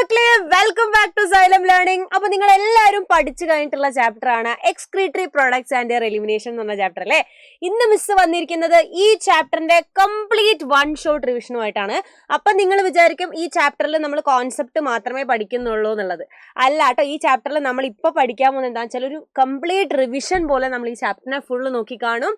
മക്കളെ welcome back to Xylem learning. അപ്പൊ നിങ്ങൾ എല്ലാവരും പഠിച്ചു കഴിഞ്ഞിട്ടുള്ള ചാപ്റ്റർ ആണ് excretory products and their elimination എന്ന് പറഞ്ഞ ചാപ്റ്റർ അല്ലേ. ഇന്ന് മിസ് വന്നിരിക്കുന്നത് ഈ ചാപ്റ്ററിന്റെ കംപ്ലീറ്റ് വൺ ഷോട്ട് റിവിഷനുമായിട്ടാണ്. അപ്പൊ നിങ്ങൾ വിചാരിക്കും ഈ ചാപ്റ്ററിൽ നമ്മൾ കോൺസെപ്റ്റ് മാത്രമേ പഠിക്കുന്നുള്ളൂ എന്നുള്ളത്. അല്ല കേട്ടോ, ഈ ചാപ്റ്ററിൽ നമ്മൾ ഇപ്പൊ പഠിക്കാൻ പോകുന്നത് എന്താണെന്ന് വെച്ചാൽ ഒരു കംപ്ലീറ്റ് റിവിഷൻ പോലെ നമ്മൾ ഈ ചാപ്റ്ററിനെ ഫുള്ള് നോക്കി കാണും.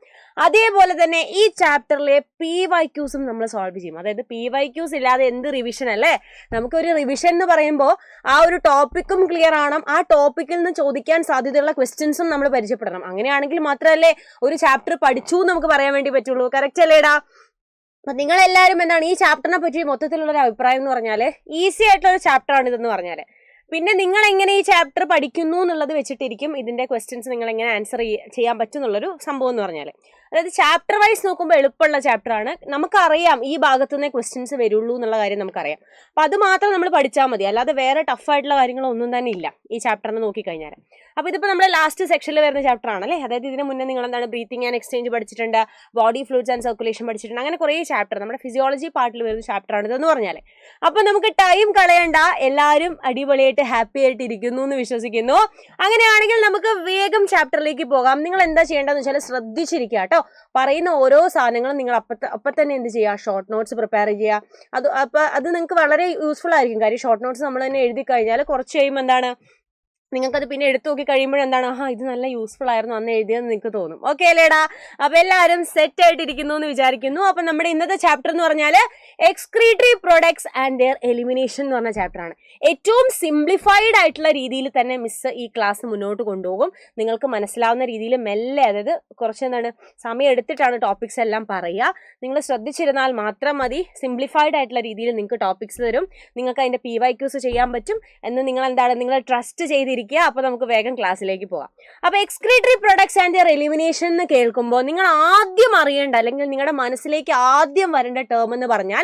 അതേപോലെ തന്നെ ഈ ചാപ്റ്ററിലെ PYQs നമ്മൾ സോൾവ് ചെയ്യും. അതായത് PYQs ഇല്ലാതെ എന്ത് റിവിഷൻ അല്ലേ. നമുക്കൊരു റിവിഷൻ എന്ന് പറയുമ്പോൾ ആ ഒരു ടോപ്പിക്കും ക്ലിയർ ആവണം, ആ ടോപ്പിക്കിൽ നിന്ന് ചോദിക്കാൻ സാധ്യതയുള്ള ക്വസ്റ്റ്യൻസും നമ്മൾ പരിചയപ്പെടണം. അങ്ങനെയാണെങ്കിൽ മാത്രമല്ലേ ഒരു ചാപ്റ്റർ പഠിച്ചു എന്ന് നമുക്ക് പറയാൻ വേണ്ടി പറ്റുള്ളൂ. കറക്റ്റ് അല്ലേടാ? അപ്പൊ നിങ്ങളെല്ലാവരും എന്താണ് ഈ ചാപ്റ്ററിനെ പറ്റി മൊത്തത്തിലുള്ള ഒരു അഭിപ്രായം എന്ന് പറഞ്ഞാൽ ഈസി ആയിട്ടുള്ള ഒരു ചാപ്റ്റർ ആണ് ഇതെന്ന് പറഞ്ഞാൽ. പിന്നെ നിങ്ങൾ എങ്ങനെ ഈ ചാപ്റ്റർ പഠിക്കുന്നു എന്നുള്ളത് വെച്ചിട്ടിരിക്കും ഇതിന്റെ ക്വസ്റ്റ്യൻസ് നിങ്ങൾ എങ്ങനെ ആൻസർ ചെയ്യാൻ പറ്റും എന്നുള്ളൊരു സംഭവം എന്ന് പറഞ്ഞാൽ. അതായത് ചാപ്റ്റർ വൈസ് നോക്കുമ്പോൾ എളുപ്പമുള്ള ചാപ്റ്റർ ആണ്. നമുക്കറിയാം ഈ ഭാഗത്തു നിന്നേ ക്വസ്റ്റ്യൻസ് വരുള്ളൂ എന്നുള്ള കാര്യം നമുക്കറിയാം. അപ്പൊ അത് മാത്രം നമ്മൾ പഠിച്ചാൽ മതി, അല്ലാതെ വേറെ ടഫായിട്ടുള്ള കാര്യങ്ങളൊന്നും തന്നെ ഇല്ല ഈ ചാപ്റ്ററിന് നോക്കിക്കഴിഞ്ഞാൽ. അപ്പൊ ഇതിപ്പോ നമ്മുടെ ലാസ്റ്റ് സെക്ഷനിൽ വരുന്ന ചാപ്റ്റർ ആണല്ലേ. അതായത് ഇതിന് മുന്നേ നിങ്ങൾ എന്താണ് ബ്രീത്തിങ് ആൻഡ് എക്സ്ചേഞ്ച് പഠിച്ചിട്ടുണ്ട്, ബോഡി ഫ്ലൂയിഡ്സ് ആൻഡ് സർക്കുലേഷൻ പഠിച്ചിട്ടുണ്ട്. അങ്ങനെ കുറേ ചാപ്റ്റർ നമ്മുടെ ഫിസിയോളജി പാർട്ടിൽ വരുന്ന ചാപ്റ്റർ ആണ് ഇതെന്ന് പറഞ്ഞാൽ. അപ്പൊ നമുക്ക് ടൈം കളയണ്ട, എല്ലാവരും അടിപൊളിയായിട്ട് ഹാപ്പി ആയിട്ട് ഇരിക്കുന്നു എന്ന് വിശ്വസിക്കുന്നു. അങ്ങനെയാണെങ്കിൽ നമുക്ക് വേഗം ചാപ്റ്ററിലേക്ക് പോകാം. നിങ്ങൾ എന്താ ചെയ്യേണ്ടതെന്ന് വെച്ചാൽ ശ്രദ്ധിച്ചിരിക്കുക കേട്ടോ. പറയുന്ന ഓരോ സാധനങ്ങളും നിങ്ങൾ അപ്പൊ തന്നെ എന്ത് ചെയ്യുക, ഷോർട്ട് നോട്ട്സ് പ്രിപ്പയർ ചെയ്യുക. അത് നിങ്ങൾക്ക് വളരെ യൂസ്ഫുൾ ആയിരിക്കും. കാര്യം ഷോർട്ട് നോട്ട്സ് നമ്മൾ തന്നെ എഴുതി കഴിഞ്ഞാൽ കുറച്ച് കഴിയുമ്പോൾ എന്താണ് നിങ്ങൾക്കത് പിന്നെ എടുത്തു നോക്കി കഴിയുമ്പോൾ എന്താണ് ഇത് നല്ല യൂസ്ഫുൾ ആയിരുന്നു അന്ന് എഴുതിയെന്ന് നിങ്ങൾക്ക് തോന്നും. ഓക്കെ അല്ലേടാ? അപ്പൊ എല്ലാവരും സെറ്റ് ആയിട്ടിരിക്കുന്നു എന്ന് വിചാരിക്കുന്നു. അപ്പൊ നമ്മുടെ ഇന്നത്തെ ചാപ്റ്റർ എന്ന് പറഞ്ഞാൽ excretory products and their elimination എന്ന് പറഞ്ഞ ചാപ്റ്റർ ആണ്. ഏറ്റവും സിംപ്ലിഫൈഡ് ആയിട്ടുള്ള രീതിയിൽ തന്നെ മിസ് ഈ ക്ലാസ് മുന്നോട്ട് കൊണ്ടുപോകും. നിങ്ങൾക്ക് മനസ്സിലാവുന്ന രീതിയിൽ മെല്ലെ, അതായത് കുറച്ച് എന്താണ് സമയം എടുത്തിട്ടാണ് ടോപ്പിക്സ് എല്ലാം പറയുക. നിങ്ങൾ ശ്രദ്ധിച്ചിരുന്നാൽ മാത്രം മതി. സിംപ്ലിഫൈഡ് ആയിട്ടുള്ള രീതിയിൽ നിങ്ങൾക്ക് ടോപ്പിക്സ് തരും, നിങ്ങൾക്ക് അതിന്റെ PYQs ചെയ്യാൻ പറ്റും എന്ന് നിങ്ങൾ ട്രസ്റ്റ് ചെയ്തിരിക്കും. അപ്പൊ നമുക്ക് വേഗം ക്ലാസ്സിലേക്ക് പോകാം. അപ്പൊ excretory products and their elimination എന്ന് കേൾക്കുമ്പോൾ നിങ്ങൾ ആദ്യം അറിയേണ്ട, അല്ലെങ്കിൽ നിങ്ങളുടെ മനസ്സിലേക്ക് ആദ്യം വരേണ്ട ടേം എന്ന് പറഞ്ഞാൽ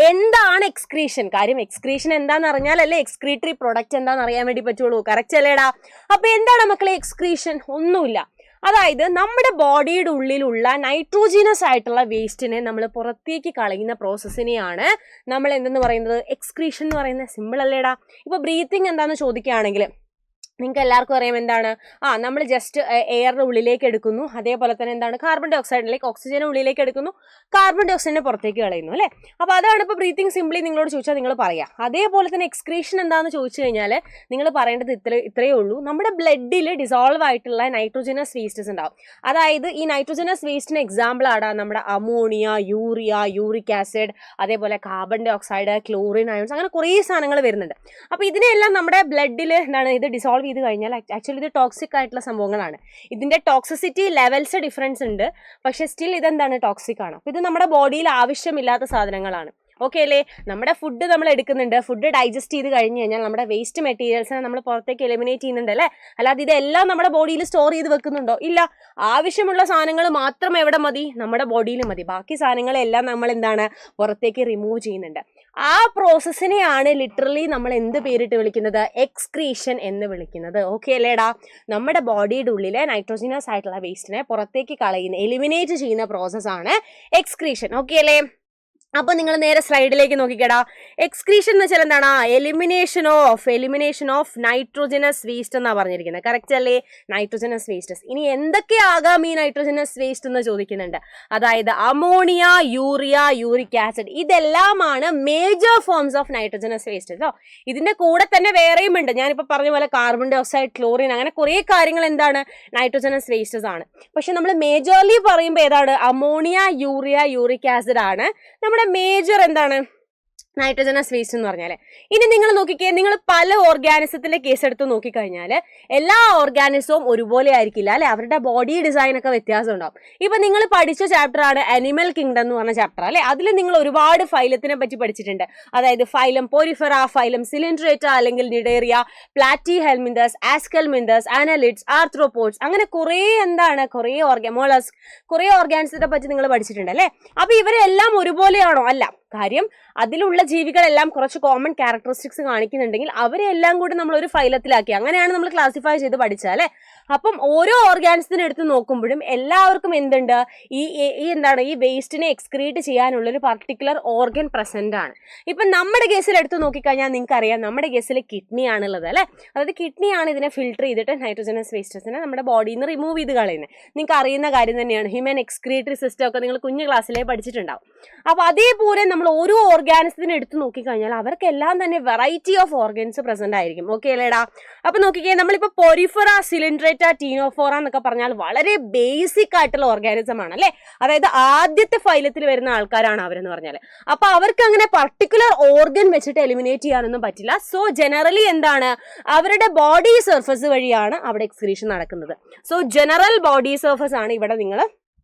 എന്താണ് എക്സ്ക്രീഷൻ. കാര്യം എക്സ്ക്രീഷൻ എന്താണെന്ന് അറിഞ്ഞാൽ അല്ലേ എക്സ്ക്രീറ്ററി പ്രൊഡക്റ്റ് എന്താണെന്ന് അറിയാൻ വേണ്ടി പറ്റുള്ളൂ. കറക്റ്റ് അല്ലേടാ? അപ്പൊ എന്താണ് മക്കളെ എക്സ്ക്രീഷൻ? ഒന്നുമില്ല. അതായത് നമ്മുടെ ബോഡിയുടെ ഉള്ളിലുള്ള നൈട്രോജീനസ് ആയിട്ടുള്ള വേസ്റ്റിനെ നമ്മൾ പുറത്തേക്ക് കളയുന്ന പ്രോസസ്സിനെയാണ് നമ്മൾ എന്തെന്ന് പറയുന്നത്, എക്സ്ക്രീഷൻ എന്ന് പറയുന്നത്. സിമ്പിൾ അല്ലേടാ? ഇപ്പൊ ബ്രീത്തിങ് എന്താണെന്ന് ചോദിക്കുകയാണെങ്കിൽ നിങ്ങൾക്ക് എല്ലാവർക്കും അറിയാം എന്താണ്, നമ്മൾ ജസ്റ്റ് എയറിന്റെ ഉള്ളിലേക്ക് എടുക്കുന്നു, അതേപോലെ തന്നെ എന്താണ് കാർബൺ ഡൈ ഓക്സൈഡിലേക്ക് ഓക്സിജനെ ഉള്ളിലേക്ക് എടുക്കുന്നു, കാർബൺ ഡൈ ഓക്സൈഡിനെ പുറത്തേക്ക് കളയുന്നു അല്ലേ. അപ്പോൾ അതാണ് ഇപ്പോൾ ബ്രീത്തിങ് സിംപ്ലി നിങ്ങളോട് ചോദിച്ചാൽ നിങ്ങൾ പറയാം. അതേപോലെ തന്നെ എക്സ്ക്രീഷൻ എന്താണെന്ന് ചോദിച്ചു കഴിഞ്ഞാൽ നിങ്ങൾ പറയേണ്ടത് ഇത്രയേ ഉള്ളൂ. നമ്മുടെ ബ്ലഡിൽ ഡിസോൾവ് ആയിട്ടുള്ള നൈട്രോജനസ് വേസ്റ്റസ് ഉണ്ടാവും. അതായത് ഈ നൈട്രോജനസ് വേസ്റ്റിന് എക്സാമ്പിൾ ആണ് നമ്മുടെ അമോണിയ, യൂറിയ, യൂറിക് ആസിഡ്, അതേപോലെ carbon dioxide, chlorine, ions, അങ്ങനെ കുറേ സാധനങ്ങൾ വരുന്നുണ്ട്. അപ്പോൾ ഇതിനെല്ലാം നമ്മുടെ ബ്ലഡിൽ എന്താണ് ഇത് ഡിസോൾവ് ചെയ്ത് കഴിഞ്ഞാൽ ആക്ച്വലി ഇത് ടോക്സിക് ആയിട്ടുള്ള സംഭവങ്ങളാണ്. ഇതിന്റെ ടോക്സിസിറ്റി ലെവൽസ് ഡിഫറൻസ് ഉണ്ട്, പക്ഷെ സ്റ്റിൽ ഇതെന്താണ് ടോക്സിക് ആണ്. അപ്പോൾ ഇത് നമ്മുടെ ബോഡിയിൽ ആവശ്യമില്ലാത്ത സാധനങ്ങളാണ്. ഓക്കെ അല്ലേ? നമ്മുടെ ഫുഡ് നമ്മൾ എടുക്കുന്നുണ്ട്, ഫുഡ് ഡൈജസ്റ്റ് ചെയ്ത് കഴിഞ്ഞ് കഴിഞ്ഞാൽ നമ്മുടെ വേസ്റ്റ് മെറ്റീരിയൽസിനെ നമ്മൾ പുറത്തേക്ക് എലിമിനേറ്റ് ചെയ്യുന്നുണ്ട് അല്ലേ. അല്ലാതെ ഇതെല്ലാം നമ്മുടെ ബോഡിയിൽ സ്റ്റോർ ചെയ്ത് വെക്കുന്നുണ്ടോ? ഇല്ല. ആവശ്യമുള്ള സാധനങ്ങൾ മാത്രം എവിടെ മതി? നമ്മുടെ ബോഡിയിൽ മതി. ബാക്കി സാധനങ്ങളെല്ലാം നമ്മൾ എന്താണ് പുറത്തേക്ക് റിമൂവ് ചെയ്യുന്നുണ്ട്. ആ പ്രോസസ്സിനെയാണ് ലിറ്ററലി നമ്മൾ എന്ത് പേരിട്ട് വിളിക്കുന്നത്, എക്സ്ക്രീഷൻ എന്ന് വിളിക്കുന്നത്. ഓക്കെ അല്ലേടാ? നമ്മുടെ ബോഡിയുടെ ഉള്ളിലെ നൈട്രോജനസ് ആയിട്ടുള്ള വേസ്റ്റിനെ പുറത്തേക്ക് കളയുന്ന, എലിമിനേറ്റ് ചെയ്യുന്ന പ്രോസസ്സാണ് എക്സ്ക്രീഷൻ. ഓക്കെ അല്ലേ? അപ്പൊ നിങ്ങൾ നേരെ സ്ലൈഡിലേക്ക് നോക്കിക്കേടാ. എക്സ്ക്രീഷൻ എന്ന് വെച്ചാൽ എന്താണ്? എലിമിനേഷൻ ഓഫ് നൈട്രോജനസ് വേസ്റ്റ് എന്നാ പറഞ്ഞിരിക്കുന്നത്. കറക്റ്റ് അല്ലേ? Nitrogenase wastes. ഇനി എന്തൊക്കെയാകാം ഈ നൈട്രോജനസ് വേസ്റ്റ് എന്ന് ചോദിക്കുന്നുണ്ട്. അതായത് അമോണിയ, യൂറിയ, യൂറിക് ആസിഡ്, ഇതെല്ലാമാണ് major forms of nitrogenase waste കേട്ടോ. ഇതിന്റെ കൂടെ തന്നെ വേറെയും ഉണ്ട്. ഞാനിപ്പോ പറഞ്ഞ പോലെ കാർബൺ ഡൈ ഓക്സൈഡ്, ക്ലോറിൻ, അങ്ങനെ കുറേ കാര്യങ്ങൾ എന്താണ് നൈട്രോജനസ് വേസ്റ്റസ് ആണ്. പക്ഷെ നമ്മൾ മേജർലി പറയുമ്പോൾ ഏതാണ്? അമോണിയ, യൂറിയ, യൂറിക് ആസിഡ് ആണ് നമ്മുടെ മേജർ എന്താണ് നൈട്രോജനസ് വേസ്റ്റ് എന്ന് പറഞ്ഞാൽ. ഇനി നിങ്ങൾ നോക്കിക്കേ, നിങ്ങൾ പല ഓർഗാനിസത്തിന്റെ കേസ് എടുത്ത് നോക്കിക്കഴിഞ്ഞാൽ എല്ലാ ഓർഗാനിസവും ഒരുപോലെ ആയിരിക്കില്ല അല്ലെ. അവരുടെ ബോഡി ഡിസൈൻ ഒക്കെ വ്യത്യാസം ഉണ്ടാവും. ഇപ്പൊ നിങ്ങൾ പഠിച്ച ചാപ്റ്റർ ആണ് അനിമൽ കിങ്ഡം എന്ന് പറഞ്ഞ ചാപ്റ്റർ അല്ലെ. അതിൽ നിങ്ങൾ ഒരുപാട് ഫൈലത്തിനെ പറ്റി പഠിച്ചിട്ടുണ്ട്. അതായത് ഫൈലം പോരിഫെറ, ഫൈലം സിലിൻഡ്രേറ്റ അല്ലെങ്കിൽ cnidaria, platy helminthes, aschelminthes, ആനലിഡ്സ്, arthropods, അങ്ങനെ കുറേ മോളസ്ക്, കുറേ ഓർഗാനിസത്തെ പറ്റി നിങ്ങൾ പഠിച്ചിട്ടുണ്ട് അല്ലെ. അപ്പൊ ഇവരെല്ലാം ഒരുപോലെയാണോ? അല്ല. കാര്യം അതിലുള്ള ജീവികളെല്ലാം കുറച്ച് കോമൺ ക്യാരക്ടറിസ്റ്റിക്സ് കാണിക്കുന്നുണ്ടെങ്കിൽ അവരെ എല്ലാം കൂടി നമ്മൾ ഒരു ഫൈലത്തിലാക്കി, അങ്ങനെയാണ് നമ്മൾ ക്ലാസിഫൈ ചെയ്ത് പഠിച്ചാൽ അല്ലെ. അപ്പം ഓരോ ഓർഗാനിസത്തിനെ എടുത്ത് നോക്കുമ്പോഴും എല്ലാവർക്കും എന്തുണ്ട്, ഈ ഈ വേസ്റ്റിനെ എക്സ്ക്രീറ്റ് ചെയ്യാനുള്ള ഒരു പർട്ടിക്കുലർ ഓർഗൻ പ്രസന്റ് ആണ്. ഇപ്പം നമ്മുടെ കേസിൽ എടുത്ത് നോക്കിക്കഴിഞ്ഞാൽ നിങ്ങൾക്ക് അറിയാം, നമ്മുടെ കേസിൽ കിഡ്നി ആണുള്ളത് അല്ലെ. അതായത് കിഡ്നിയാണ് ഇതിനെ ഫിൽട്ടർ ചെയ്തിട്ട് നൈട്രോജനസ് വേസ്റ്റസിനെ നമ്മുടെ ബോഡിയിൽ നിന്ന് റിമൂവ് ചെയ്ത് കളയുന്നത്. നിങ്ങൾക്ക് അറിയുന്ന കാര്യം തന്നെയാണ്. ഹ്യൂമൻ എക്സ്ക്രീറ്ററി സിസ്റ്റം ഒക്കെ നിങ്ങൾ കുഞ്ഞു ക്ലാസ്സിലേ പഠിച്ചിട്ടുണ്ടാവും. അപ്പോൾ അതേപോലെ നമ്മൾ ഓരോ ഓർഗാനിസത്തിനെ എടുത്ത് നോക്കിക്കഴിഞ്ഞാൽ അവർക്കെല്ലാം തന്നെ വെറൈറ്റി ഓഫ് ഓർഗൻസ് പ്രസന്റ് ആയിരിക്കും. ഓക്കെ അല്ലേടാ? അപ്പൊ നോക്കിക്കേ, നമ്മളിപ്പോൾ പൊരിഫറ, സിലിൻഡ്രേറ്റ, ടീനോഫോറ എന്നൊക്കെ പറഞ്ഞാൽ വളരെ ബേസിക് ആയിട്ടുള്ള ഓർഗാനിസം ആണ് അല്ലെ. അതായത് ആദ്യത്തെ ഫൈലത്തിൽ വരുന്ന ആൾക്കാരാണ് അവരെന്ന് പറഞ്ഞാൽ. അപ്പൊ അവർക്ക് അങ്ങനെ പർട്ടിക്കുലർ ഓർഗൻ വെച്ചിട്ട് എലിമിനേറ്റ് ചെയ്യാനൊന്നും പറ്റില്ല. സോ ജനറലി എന്താണ്, അവരുടെ ബോഡി സർഫസ് വഴിയാണ് അവിടെ എക്സ്ക്രീഷൻ നടക്കുന്നത്. സോ ജനറൽ ബോഡി സർഫസ് ആണ് ഇവിടെ നിങ്ങൾ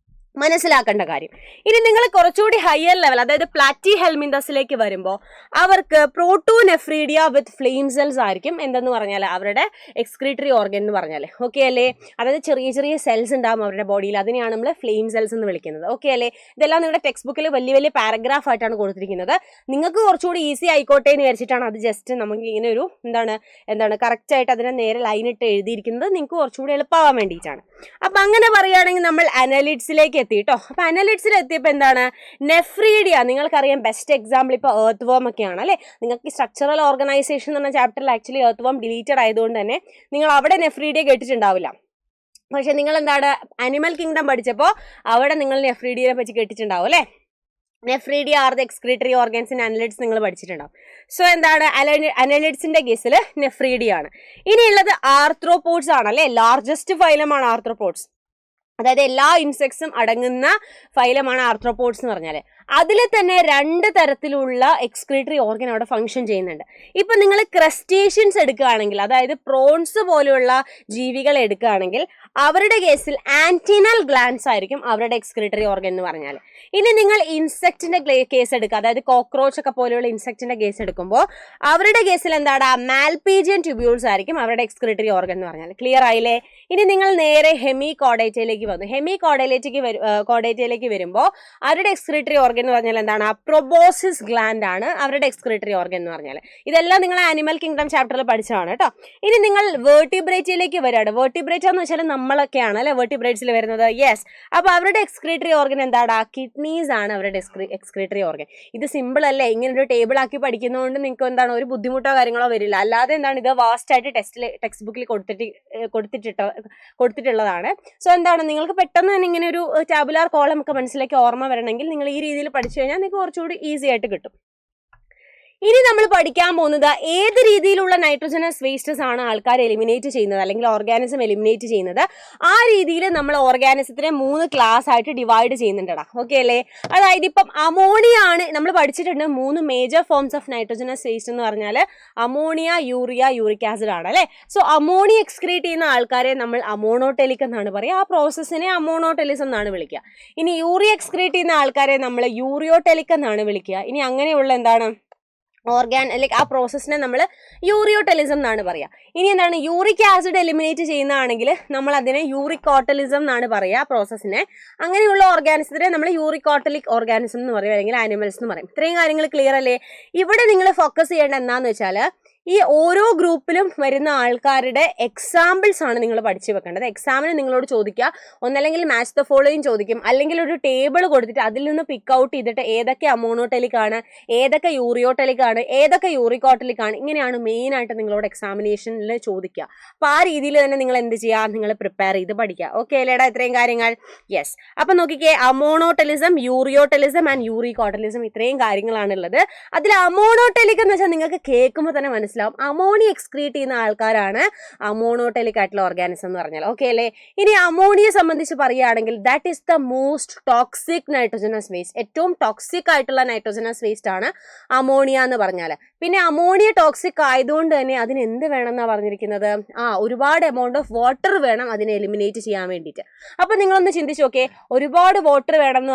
മനസ്സിലാക്കേണ്ട കാര്യം. ഇനി നിങ്ങൾ കുറച്ചുകൂടി ഹയർ ലെവൽ, അതായത് പ്ലാറ്റി ഹെൽമിന്തസിലേക്ക് വരുമ്പോൾ അവർക്ക് പ്രോട്ടോനെഫ്രീഡിയ വിത്ത് ഫ്ലെയിം സെൽസ് ആയിരിക്കും എന്തെന്ന് പറഞ്ഞാൽ അവരുടെ എക്സ്ക്രീറ്ററി ഓർഗൻ എന്ന് പറഞ്ഞാൽ. ഓക്കെ അല്ലേ? അതായത് ചെറിയ ചെറിയ സെൽസ് ഉണ്ടാകും അവരുടെ ബോഡിയിൽ, അതിനെയാണ് നമ്മൾ ഫ്ലെയിം സെൽസ് എന്ന് വിളിക്കുന്നത്. ഓക്കെ അല്ലേ? ഇതെല്ലാം നിങ്ങളുടെ ടെക്സ്റ്റ് ബുക്കിൽ വലിയ വലിയ പാരഗ്രാഫ് ആയിട്ടാണ് കൊടുത്തിരിക്കുന്നത്. നിങ്ങൾക്ക് കുറച്ചുകൂടി ഈസി ആയിക്കോട്ടെ എന്ന് വിചാരിച്ചിട്ടാണ് അത് ജസ്റ്റ് നമുക്ക് ഇങ്ങനെ ഒരു എന്താണ് കറക്റ്റ് ആയിട്ട് അതിനെ നേരെ ലൈനിട്ട് എഴുതിയിരിക്കുന്നത്, നിങ്ങൾക്ക് കുറച്ചുകൂടി എളുപ്പമാവാൻ വേണ്ടിയിട്ടാണ്. അപ്പം അങ്ങനെ പറയുകയാണെങ്കിൽ നമ്മൾ അനലിറ്റ്സിലേക്ക് എത്തിട്ടോ. അപ്പൊ അനലിറ്റ്സിൽ എത്തിയപ്പോൾ എന്താണ്, നെഫ്രീഡിയ നിങ്ങൾക്കറിയാം. ബെസ്റ്റ് എക്സാമ്പിൾ ഇപ്പോൾ എർത്ത് വോം ഒക്കെയാണ് അല്ലെ. നിങ്ങൾക്ക് സ്ട്രക്ചറൽ ഓർഗനൈസേഷൻ എന്ന് പറഞ്ഞ ചാപ്റ്ററിൽ ആക്ച്വലി എർത്ത് വോം ഡിലീറ്റഡ് ആയതുകൊണ്ട് തന്നെ നിങ്ങൾ അവിടെ നെഫ്രീഡിയ കേട്ടിട്ടുണ്ടാവില്ല. പക്ഷെ നിങ്ങൾ എന്താണ് അനിമൽ കിങ്ഡം പഠിച്ചപ്പോൾ അവിടെ നിങ്ങൾ നെഫ്രീഡിയനെ പറ്റി കേട്ടിട്ടുണ്ടാവും അല്ലെ. Nephridia are the excretory organs in annelids നിങ്ങൾ പഠിച്ചിട്ടുണ്ടാവും. സോ എന്താണ് അനലിറ്റ്സിന്റെ കേസിൽ നെഫ്രീഡിയ ആണ്. ഇനിയുള്ളത് ആർത്രോപോഡ്സ് ആണ് അല്ലെ. ലാർജസ്റ്റ് ഫൈലമാണ് ആർത്രോപോഡ്സ്. അതായത് എല്ലാ ഇൻസെക്ട്സും അടങ്ങുന്ന ഫൈലമാണ് ആർത്രോപോഡ്സ് എന്ന് പറഞ്ഞാൽ. അതിൽ തന്നെ 2 തരത്തിലുള്ള എക്സ്ക്രീറ്ററി ഓർഗൻ അവിടെ ഫംഗ്ഷൻ ചെയ്യുന്നുണ്ട്. ഇപ്പൊ നിങ്ങൾ ക്രസ്റ്റേഷ്യൻസ് എടുക്കുകയാണെങ്കിൽ, അതായത് പ്രോൺസ് പോലെയുള്ള ജീവികളെ എടുക്കുകയാണെങ്കിൽ അവരുടെ കേസിൽ ആന്റിനൽ ഗ്ലാൻഡ്സ് ആയിരിക്കും അവരുടെ എക്സ്ക്രീറ്ററി ഓർഗൻ എന്ന് പറഞ്ഞാൽ. ഇനി നിങ്ങൾ ഇൻസെക്റ്റിന്റെ കേസ് എടുക്കുക, അതായത് കോക്രോച്ച് ഒക്കെ പോലെയുള്ള ഇൻസെക്റ്റിന്റെ കേസ് എടുക്കുമ്പോൾ അവരുടെ കേസിൽ എന്താണ്, മാൽപീജിയൻ ട്യൂബ്യൂൾസ് ആയിരിക്കും അവരുടെ എക്സ്ക്രീറ്ററി ഓർഗൻ എന്ന് പറഞ്ഞാൽ. ക്ലിയർ ആയില്ലേ? ഇനി നിങ്ങൾ നേരെ ഹെമി കോഡേറ്റയിലേക്ക് വന്നു. ഹെമി കോഡേറ്റയിലേക്ക് വരുമ്പോൾ അവരുടെ എക്സ്ക്രീറ്ററി ഓർഗൻ എന്ന് പറഞ്ഞാൽ എന്താണ്, പ്രൊബോസിസ് ഗ്ലാൻഡ് ആണ് അവരുടെ എക്സ്ക്രീറ്ററി ഓർഗൻ എന്ന് പറഞ്ഞാൽ. ഇതെല്ലാം നിങ്ങൾ ആനിമൽ കിങ്ഡം ചാപ്റ്ററിൽ പഠിച്ചതാണ് കേട്ടോ. ഇനി നിങ്ങൾ വേർട്ടിബ്രേറ്റിലേക്ക് വരികയാണ്. വേർട്ടിബ്രേറ്റ് എന്ന് വെച്ചാൽ നമ്മളൊക്കെയാണ് അല്ലെ വേർട്ടിബ്രേറ്റ്സിൽ വരുന്നത്. യെസ്. അപ്പൊ അവരുടെ എക്സ്ക്രീറ്ററി ഓർഗൻ എന്താണ്, കിഡ്നീസ് ആണ് അവരുടെ എക്സ്ക്രീറ്ററി ഓർഗൻ. ഇത് സിമ്പിൾ അല്ലേ, ഇങ്ങനെ ഒരു ടേബിൾ ആക്കി പഠിക്കുന്നതുകൊണ്ട് നിങ്ങൾക്ക് എന്താണ് ഒരു ബുദ്ധിമുട്ടോ കാര്യങ്ങളോ വരില്ല. അല്ലാതെ എന്താണ് ഇത് വാസ്റ്റ് ആയിട്ട് ടെക്സ്റ്റ് ബുക്കിൽ കൊടുത്തിട്ടുള്ളതാണ്. സോ എന്താണ് നിങ്ങൾക്ക് പെട്ടെന്ന് തന്നെ ഇങ്ങനെ ഒരു ടാബുലാർ കോളം ഒക്കെ മനസ്സിലേക്ക് ഓർമ്മ വരണമെങ്കിൽ നിങ്ങൾ ഈ രീതിയിൽ പഠിച്ചു കഴിഞ്ഞാൽ നിങ്ങൾക്ക് കുറച്ചുകൂടി ഈസി ആയിട്ട് കിട്ടും. ഇനി നമ്മൾ പഠിക്കാൻ പോകുന്നത് ഏത് രീതിയിലുള്ള നൈട്രോജനസ് വേസ്റ്റസ് ആണ് ആൾക്കാർ എലിമിനേറ്റ് ചെയ്യുന്നത് അല്ലെങ്കിൽ ഓർഗാനിസം എലിമിനേറ്റ് ചെയ്യുന്നത്. ആ രീതിയിൽ നമ്മൾ ഓർഗാനിസത്തിനെ 3 ക്ലാസ് ആയിട്ട് ഡിവൈഡ് ചെയ്യുന്നുണ്ടടാ. ഓക്കെ അല്ലേ? അതായത് ഇപ്പം അമോണിയ ആണ് നമ്മൾ പഠിച്ചിട്ടുണ്ട്. 3 major forms of nitrogenase waste എന്ന് പറഞ്ഞാൽ അമോണിയ, യൂറിയ, യൂറിക് ആസിഡ് ആണ് അല്ലേ. സോ അമോണിയ എക്സ്ക്രീറ്റ് ചെയ്യുന്ന ആൾക്കാരെ നമ്മൾ അമോണോടെലിക് എന്നാണ് പറയുക. ആ പ്രോസസ്സിനെ അമോണോടെലിസം എന്നാണ് വിളിക്കുക. ഇനി യൂറിയ എക്സ്ക്രീറ്റ് ചെയ്യുന്ന ആൾക്കാരെ നമ്മൾ യൂറിയോടെലിക് എന്നാണ് വിളിക്കുക. ഇനി അങ്ങനെയുള്ള എന്താണ് ആ പ്രോസസ്സിനെ നമ്മൾ യൂറിയോടെലിസം എന്നാണ് പറയുക. ഇനി എന്താണ് യൂറിക് ആസിഡ് എലിമിനേറ്റ് ചെയ്യുന്നതാണെങ്കിൽ നമ്മൾ അതിനെ യൂറിക്കോട്ടലിസം എന്നാണ് പറയുക ആ പ്രോസസ്സിനെ. അങ്ങനെയുള്ള ഓർഗാനിസത്തിനെ നമ്മൾ യൂറിക്കോട്ടലിക് ഓർഗാനിസം എന്ന് പറയും, അല്ലെങ്കിൽ ആനിമൽസ് എന്ന് പറയും. ഇത്രയും കാര്യങ്ങൾ ക്ലിയർ അല്ലേ? ഇവിടെ നിങ്ങൾ ഫോക്കസ് ചെയ്യേണ്ട എന്താണെന്ന് വെച്ചാൽ ഈ ഓരോ ഗ്രൂപ്പിലും വരുന്ന ആൾക്കാരുടെ എക്സാമ്പിൾസ് ആണ് നിങ്ങൾ പഠിച്ചു വെക്കേണ്ടത്. എക്സാമിന് നിങ്ങളോട് ചോദിക്കുക, ഒന്നല്ലെങ്കിൽ മാച്ച് ദ ഫോളോയിങ് ചോദിക്കും, അല്ലെങ്കിൽ ഒരു ടേബിൾ കൊടുത്തിട്ട് അതിൽ നിന്ന് പിക്ക് ഔട്ട് ചെയ്തിട്ട് ഏതൊക്കെ അമോണോടെലിക് ആണ്, ഏതൊക്കെ യൂറിയോടെലിക് ആണ്, ഏതൊക്കെ യൂറിക്കോട്ടലിക് ആണ്, ഇങ്ങനെയാണ് മെയിൻ ആയിട്ട് നിങ്ങളോട് എക്സാമിനേഷനിൽ ചോദിക്കുക. അപ്പോൾ ആ രീതിയിൽ തന്നെ നിങ്ങൾ എന്ത് ചെയ്യുക, നിങ്ങൾ പ്രിപ്പയർ ചെയ്ത് പഠിക്കുക. ഓക്കെ അല്ലേടാ ഇത്രയും കാര്യങ്ങൾ? യെസ്. അപ്പം നോക്കിക്കേ, അമോണോടെലിസം, യൂറിയോടെലിസം ആൻഡ് യൂറിക്കോട്ടലിസം, ഇത്രയും കാര്യങ്ങളാണുള്ളത്. അതിൽ അമോണോടെലിക് എന്ന് വെച്ചാൽ നിങ്ങൾക്ക് കേൾക്കുമ്പോൾ തന്നെ മനസ്സിലാവും, അമോണിയ എക്സ്ക്രീറ്റ് ചെയ്യുന്ന ആൾക്കാരാണ് അമോണോടെലിക് ആയിട്ടുള്ള ഓർഗാനിസം എന്ന് പറഞ്ഞാൽ. ഓക്കെ അല്ലേ? ഇനി അമോണിയെ സംബന്ധിച്ച് പറയുകയാണെങ്കിൽ that is the most toxic nitrogenase waste. ഏറ്റവും ടോക്സിക് ആയിട്ടുള്ള നൈട്രോജനസ് വേസ്റ്റ് ആണ് അമോണിയ എന്ന് പറഞ്ഞാൽ. പിന്നെ അമോണിയ ടോക്സിക് ആയതുകൊണ്ട് തന്നെ അതിന് എന്ത് വേണമെന്നാണ് പറഞ്ഞിരിക്കുന്നത്, ഒരുപാട് എമൗണ്ട് ഓഫ് വാട്ടർ വേണം അതിനെ എലിമിനേറ്റ് ചെയ്യാൻ വേണ്ടിയിട്ട്. അപ്പൊ നിങ്ങളൊന്ന് ചിന്തിച്ചു നോക്കേ, ഒരുപാട് വാട്ടർ വേണമെന്ന്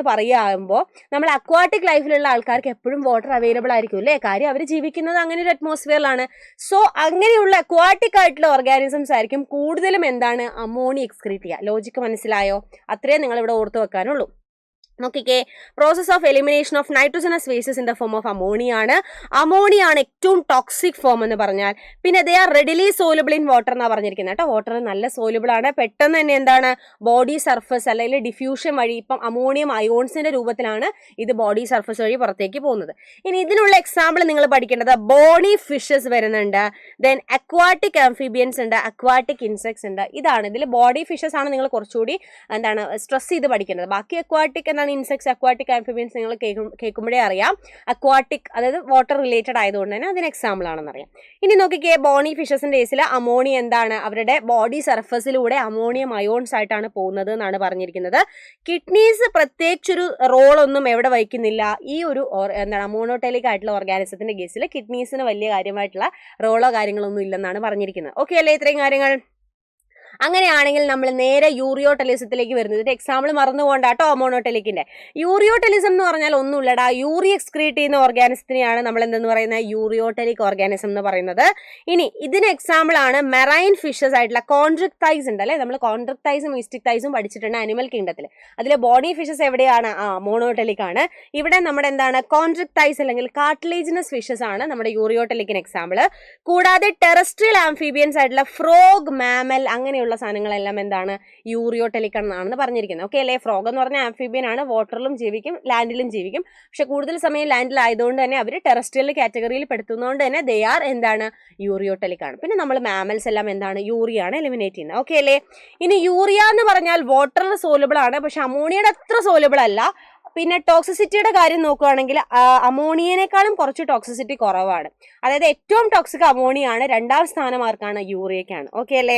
പറയുമ്പോൾ നമ്മൾ അക്വാട്ടിക് ലൈഫിലുള്ള ആൾക്കാർക്ക് എപ്പോഴും വാട്ടർ അവൈലബിൾ ആയിരിക്കും അല്ലേ? കാര്യം അവർ ജീവിക്കുന്നത് അങ്ങനെ ഒരു അറ്റ്മോസ്ഫിയറിലാണ്. സോ അങ്ങനെയുള്ള അക്വാട്ടിക് ആയിട്ടുള്ള ഓർഗാനിസംസ് ആയിരിക്കും കൂടുതലും എന്താണ് അമോണിയ എക്സ്ക്രീറ്റ് ചെയ്യുക. ലോജിക്ക് മനസ്സിലായോ? അത്രയും നിങ്ങൾ ഇവിടെ ഓർത്ത് വെക്കാനുള്ളൂ. നോക്കിക്കേ, process of elimination of nitrogenase vases in the form of ammonia ആണ്. അമോണിയ ആണ് ഏറ്റവും ടോക്സിക് ഫോം എന്ന് പറഞ്ഞാൽ. പിന്നെ they are readily soluble in water എന്നാണ് പറഞ്ഞിരിക്കുന്നത് കേട്ടോ. വാട്ടർ നല്ല സോലുബിൾ ആണ്. പെട്ടെന്ന് തന്നെ എന്താണ് ബോഡി സർഫസ് അല്ലെങ്കിൽ ഡിഫ്യൂഷൻ വഴി ഇപ്പം അമോണിയം അയോൺസിന്റെ രൂപത്തിലാണ് ഇത് ബോഡി സർഫസ് വഴി പുറത്തേക്ക് പോകുന്നത്. ഇനി ഇതിനുള്ള എക്സാമ്പിൾ നിങ്ങൾ പഠിക്കേണ്ടത് ബോണി ഫിഷസ് വരുന്നുണ്ട്, ദെൻ അക്വാട്ടിക് ആംഫിബിയൻസ് ഉണ്ട്, അക്വാട്ടിക് ഇൻസെക്ട്സ് ഉണ്ട്. ഇതാണ് ഇതിൽ ബോഡി ഫിഷസ് ആണ് നിങ്ങൾ കുറച്ചുകൂടി എന്താണ് സ്ട്രെസ് ചെയ്ത് പഠിക്കേണ്ടത്. ബാക്കി അക്വാട്ടിക് ഇൻസെക്ട്സ്, അക്വാട്ടിക് ആംഫിബിയൻസ് നിങ്ങൾ കേൾക്കുമ്പോഴേ അറിയാം അക്വാട്ടിക്, അതായത് വാട്ടർ റിലേറ്റഡ് ആയതുകൊണ്ട് തന്നെ അതിന് എക്സാമ്പിൾ ആണെന്ന് അറിയാം. ഇനി നോക്കിക്കേ, ബോണി ഫിഷസിന്റെ കേസിൽ അമോണിയ എന്താണ് അവരുടെ ബോഡി സർഫസിലൂടെ അമോണിയം അയോൺസ് ആയിട്ടാണ് പോകുന്നത് എന്നാണ് പറഞ്ഞിരിക്കുന്നത്. കിഡ്നീസ് പ്രത്യേകിച്ചൊരു റോളൊന്നും എവിടെ വഹിക്കുന്നില്ല. ഈ ഒരു എന്താണ് മോണോടെലിക് ആയിട്ടുള്ള ഓർഗാനിസത്തിന്റെ കേസിൽ കിഡ്നീസിന് വലിയ കാര്യമായിട്ടുള്ള റോളോ കാര്യങ്ങളൊന്നും ഇല്ലെന്നാണ് പറഞ്ഞിരിക്കുന്നത്. ഓക്കെ അല്ലേ ഇത്രയും കാര്യങ്ങൾ? അങ്ങനെയാണെങ്കിൽ നമ്മൾ നേരെ യൂറിയോടെലിസത്തിലേക്ക് വരുന്നത്. ഇതിന്റെ എക്സാമ്പിൾ മറന്നു പോകണ്ടാട്ടോ മോണോടെലിക്കിന്റെ. യൂറിയോടെലിസം എന്ന് പറഞ്ഞാൽ ഒന്നുമില്ലടാ, യൂറി എക്സ്ക്രീറ്റ് ചെയ്യുന്ന ഓർഗാനിസത്തിനെയാണ് നമ്മൾ എന്തെന്ന് പറയുന്നത് യൂറിയോടെലിക് ഓർഗാനിസം എന്ന് പറയുന്നത്. ഇനി ഇതിന് എക്സാമ്പിൾ ആണ് മെറൈൻ ഫിഷസ് ആയിട്ടുള്ള കോൺട്രക്ടൈസ് ഉണ്ട് അല്ലെ. നമ്മൾ കോൺട്രക്ടൈസും മിസ്റ്റിക്ടൈസും പഠിച്ചിട്ടുണ്ട് അനിമൽ കിങ്ഡത്തിൽ. അതിലെ ബോണി ഫിഷസ് എവിടെയാണ്? മോണോടെലിക് ആണ്. ഇവിടെ നമ്മുടെ എന്താണ് കോൺട്രക്ടൈസ് അല്ലെങ്കിൽ കാർട്ടിലേജിനസ് ഫിഷസ് ആണ് നമ്മുടെ യൂറിയോടെലിക്കിന് എക്സാമ്പിൾ. കൂടാതെ ടെറസ്ട്രിയൽ ആംഫിബിയൻസ് ആയിട്ടുള്ള ഫ്രോഗ്, മാമൽ അങ്ങനെയുള്ള സാധനങ്ങളെല്ലാം എന്താണ് യൂറിയോടെലിക് ആണെന്ന് പറഞ്ഞിരിക്കുന്നത്. ഓക്കെ അല്ലേ? ഫ്രോഗ് എന്ന് പറഞ്ഞാൽ ആംഫിബിയൻ ആണ്, വാട്ടറിലും ജീവിക്കും ലാൻഡിലും ജീവിക്കും. പക്ഷെ കൂടുതൽ സമയം ലാൻഡിലായതുകൊണ്ട് തന്നെ അവർ ടെറസ്ട്രിയൽ കാറ്റഗറിയിൽ പെടുത്തുന്നതുകൊണ്ട് തന്നെ ദേ ആർ എന്താണ് യൂറിയോടെലിക് ആണ്. പിന്നെ നമ്മൾ മാമൽസ് എല്ലാം എന്താണ് യൂറിയാണ് എലിമിനേറ്റ് ചെയ്യുന്നത്. ഓക്കെ അല്ലേ? ഇനി യൂറിയ എന്ന് പറഞ്ഞാൽ വാട്ടറിൽ സോലുബിൾ ആണ്, പക്ഷെ അമോണിയയുടെ അത്ര സോലുബിൾ അല്ല. പിന്നെ ടോക്സിസിറ്റിയുടെ കാര്യം നോക്കുകയാണെങ്കിൽ അമോണിയനേക്കാളും കുറച്ച് ടോക്സിസിറ്റി കുറവാണ്. അതായത് ഏറ്റവും ടോക്സിക് അമോണിയാണ്, രണ്ടാം സ്ഥാനം ആർക്കാണ്? യൂറിയക്കാണ്. ഓക്കെ അല്ലേ?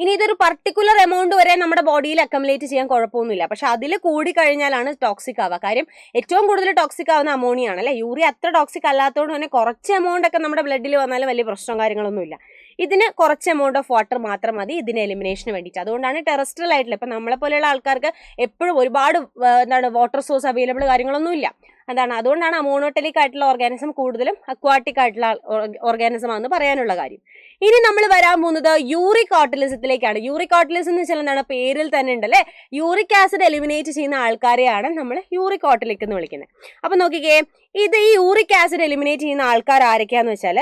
ഇനി ഇതൊരു പർട്ടിക്കുലർ എമൗണ്ട് വരെ നമ്മുടെ ബോഡിയിൽ അക്കമുലേറ്റ് ചെയ്യാൻ കുഴപ്പമൊന്നുമില്ല. പക്ഷെ അതിൽ കൂടി കഴിഞ്ഞാലാണ് ടോക്സിക് ആവുക. കാര്യം ഏറ്റവും കൂടുതൽ ടോക്സിക് ആവുന്ന അമോണിയ ആണ് അല്ലേ. യൂറിയ അത്ര ടോക്സിക് അല്ലാത്തതുകൊണ്ട് തന്നെ കുറച്ച് എമൗണ്ട് ഒക്കെ നമ്മുടെ ബ്ലഡിൽ വന്നാലും വലിയ പ്രശ്നവും കാര്യങ്ങളൊന്നുമില്ല. ഇതിന് കുറച്ച് എമൗണ്ട് ഓഫ് വാട്ടർ മാത്രം മതി ഇതിന് എലിമിനേഷന് വേണ്ടിയിട്ട്. അതുകൊണ്ടാണ് ടെറസ്ട്രിയൽ ആയിട്ടുള്ള ഇപ്പം നമ്മളെ പോലെയുള്ള ആൾക്കാർക്ക് എപ്പോഴും ഒരുപാട് എന്താണ് വാട്ടർ സോഴ്സ് അവൈലബിൾ കാര്യങ്ങളൊന്നുമില്ല. എന്താണ് അതുകൊണ്ടാണ് അമോണോടെലിക് ആയിട്ടുള്ള ഓർഗാനിസം കൂടുതലും അക്വാട്ടിക് ആയിട്ടുള്ള ഓർഗാനിസം ആണെന്ന് പറയാനുള്ള കാര്യം. ഇനി നമ്മൾ വരാൻ പോകുന്നത് യൂറിക് ഓട്ടലിസത്തിലേക്കാണ്. യൂറിക് ഓട്ടലിസം എന്ന് വെച്ചാൽ എന്താണ്? പേരിൽ തന്നെ ഉണ്ട് അല്ലേ. യൂറിക് ആസിഡ് എലിമിനേറ്റ് ചെയ്യുന്ന ആൾക്കാരെയാണ് നമ്മൾ യൂറിക് ഓട്ടലിക് എന്ന് വിളിക്കുന്നത്. അപ്പൊ നോക്കിക്കേ, ഇത് ഈ യൂറിക് ആസിഡ് എലിമിനേറ്റ് ചെയ്യുന്ന ആൾക്കാർ ആരൊക്കെയാന്ന് വെച്ചാൽ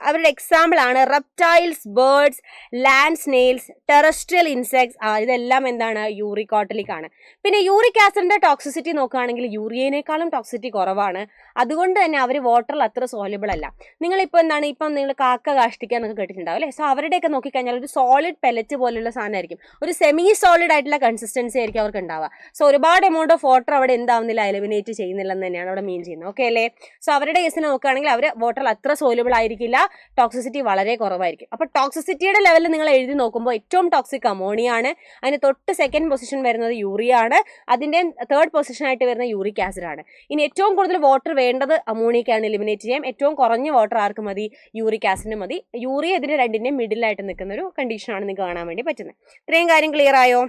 അവരുടെ എക്സാമ്പിൾ ആണ് reptiles, birds, land snails, terrestrial insects. ഇതെല്ലാം എന്താണ്? യൂറിക് ഓട്ടലിക് ആണ്. പിന്നെ യൂറിക് ആസിഡിന്റെ ടോക്സിസിറ്റി നോക്കുകയാണെങ്കിൽ യൂറിയനേക്കാളും ടോക്സിസിറ്റി കുറവാണ്. അതുകൊണ്ട് തന്നെ അവർ വാട്ടറിൽ അത്ര സോലുബിൾ അല്ല. നിങ്ങളിപ്പോൾ എന്താണ് ഇപ്പം നിങ്ങൾ കാക്ക കാഷ്ടിക്കുക എന്നൊക്കെ കേട്ടിട്ടുണ്ടാവും അല്ലേ. സോ അവരുടെയൊക്കെ നോക്കിക്കഴിഞ്ഞാൽ ഒരു സോളിഡ് പെലറ്റ് പോലുള്ള സാധനമായിരിക്കും, ഒരു സെമി സോളിഡ് ആയിട്ടുള്ള കൺസിസ്റ്റൻസി ആയിരിക്കും അവർക്ക് ഉണ്ടാവുക. സോ ഒരുപാട് എമൗണ്ട് ഓഫ് വാട്ടർ അവിടെ എന്താവുന്നില്ല, എലിമിനേറ്റ് ചെയ്യുന്നില്ലെന്ന് തന്നെയാണ് അവിടെ മീൻ ചെയ്യുന്നത്. ഓക്കെ അല്ലേ? സോ അവരുടെ കേസിൽ നോക്കുകയാണെങ്കിൽ അവർ വാട്ടറിൽ അത്ര സോലുബിൾ ആയിരിക്കില്ല, ടോക്സിസിറ്റി വളരെ കുറവായിരിക്കും. അപ്പോൾ ടോക്സിസിറ്റിയുടെ ലെവലിൽ നിങ്ങൾ എഴുതി നോക്കുമ്പോൾ ഏറ്റവും ടോക്സിക് അമോണിയ ആണ്, അതിന് തൊട്ട് സെക്കൻഡ് പൊസിഷൻ വരുന്നത് യൂറിയ ആണ്, അതിൻ്റെ തേർഡ് പൊസിഷൻ ആയിട്ട് വരുന്ന യൂറിക് ആസിഡ് ആണ്. ഇനി ഏറ്റവും കൂടുതൽ വാട്ടർ വേണ്ടത് അമോണിയക്കാണ് എലിമിനേറ്റ് ചെയ്യാം. ഏറ്റവും കുറഞ്ഞ വാട്ടർ ആർക്ക് മതി? യൂറിക് ആസിഡിന് മതി. യൂറിയ ഇതിന് രണ്ടിൻ്റെയും മിഡിലായിട്ട് നിൽക്കുന്ന ഒരു കണ്ടീഷനാണ് നിങ്ങൾക്ക് കാണാൻ വേണ്ടി പറ്റുന്നത്. ഇത്രയും കാര്യം ക്ലിയർ ആയോ?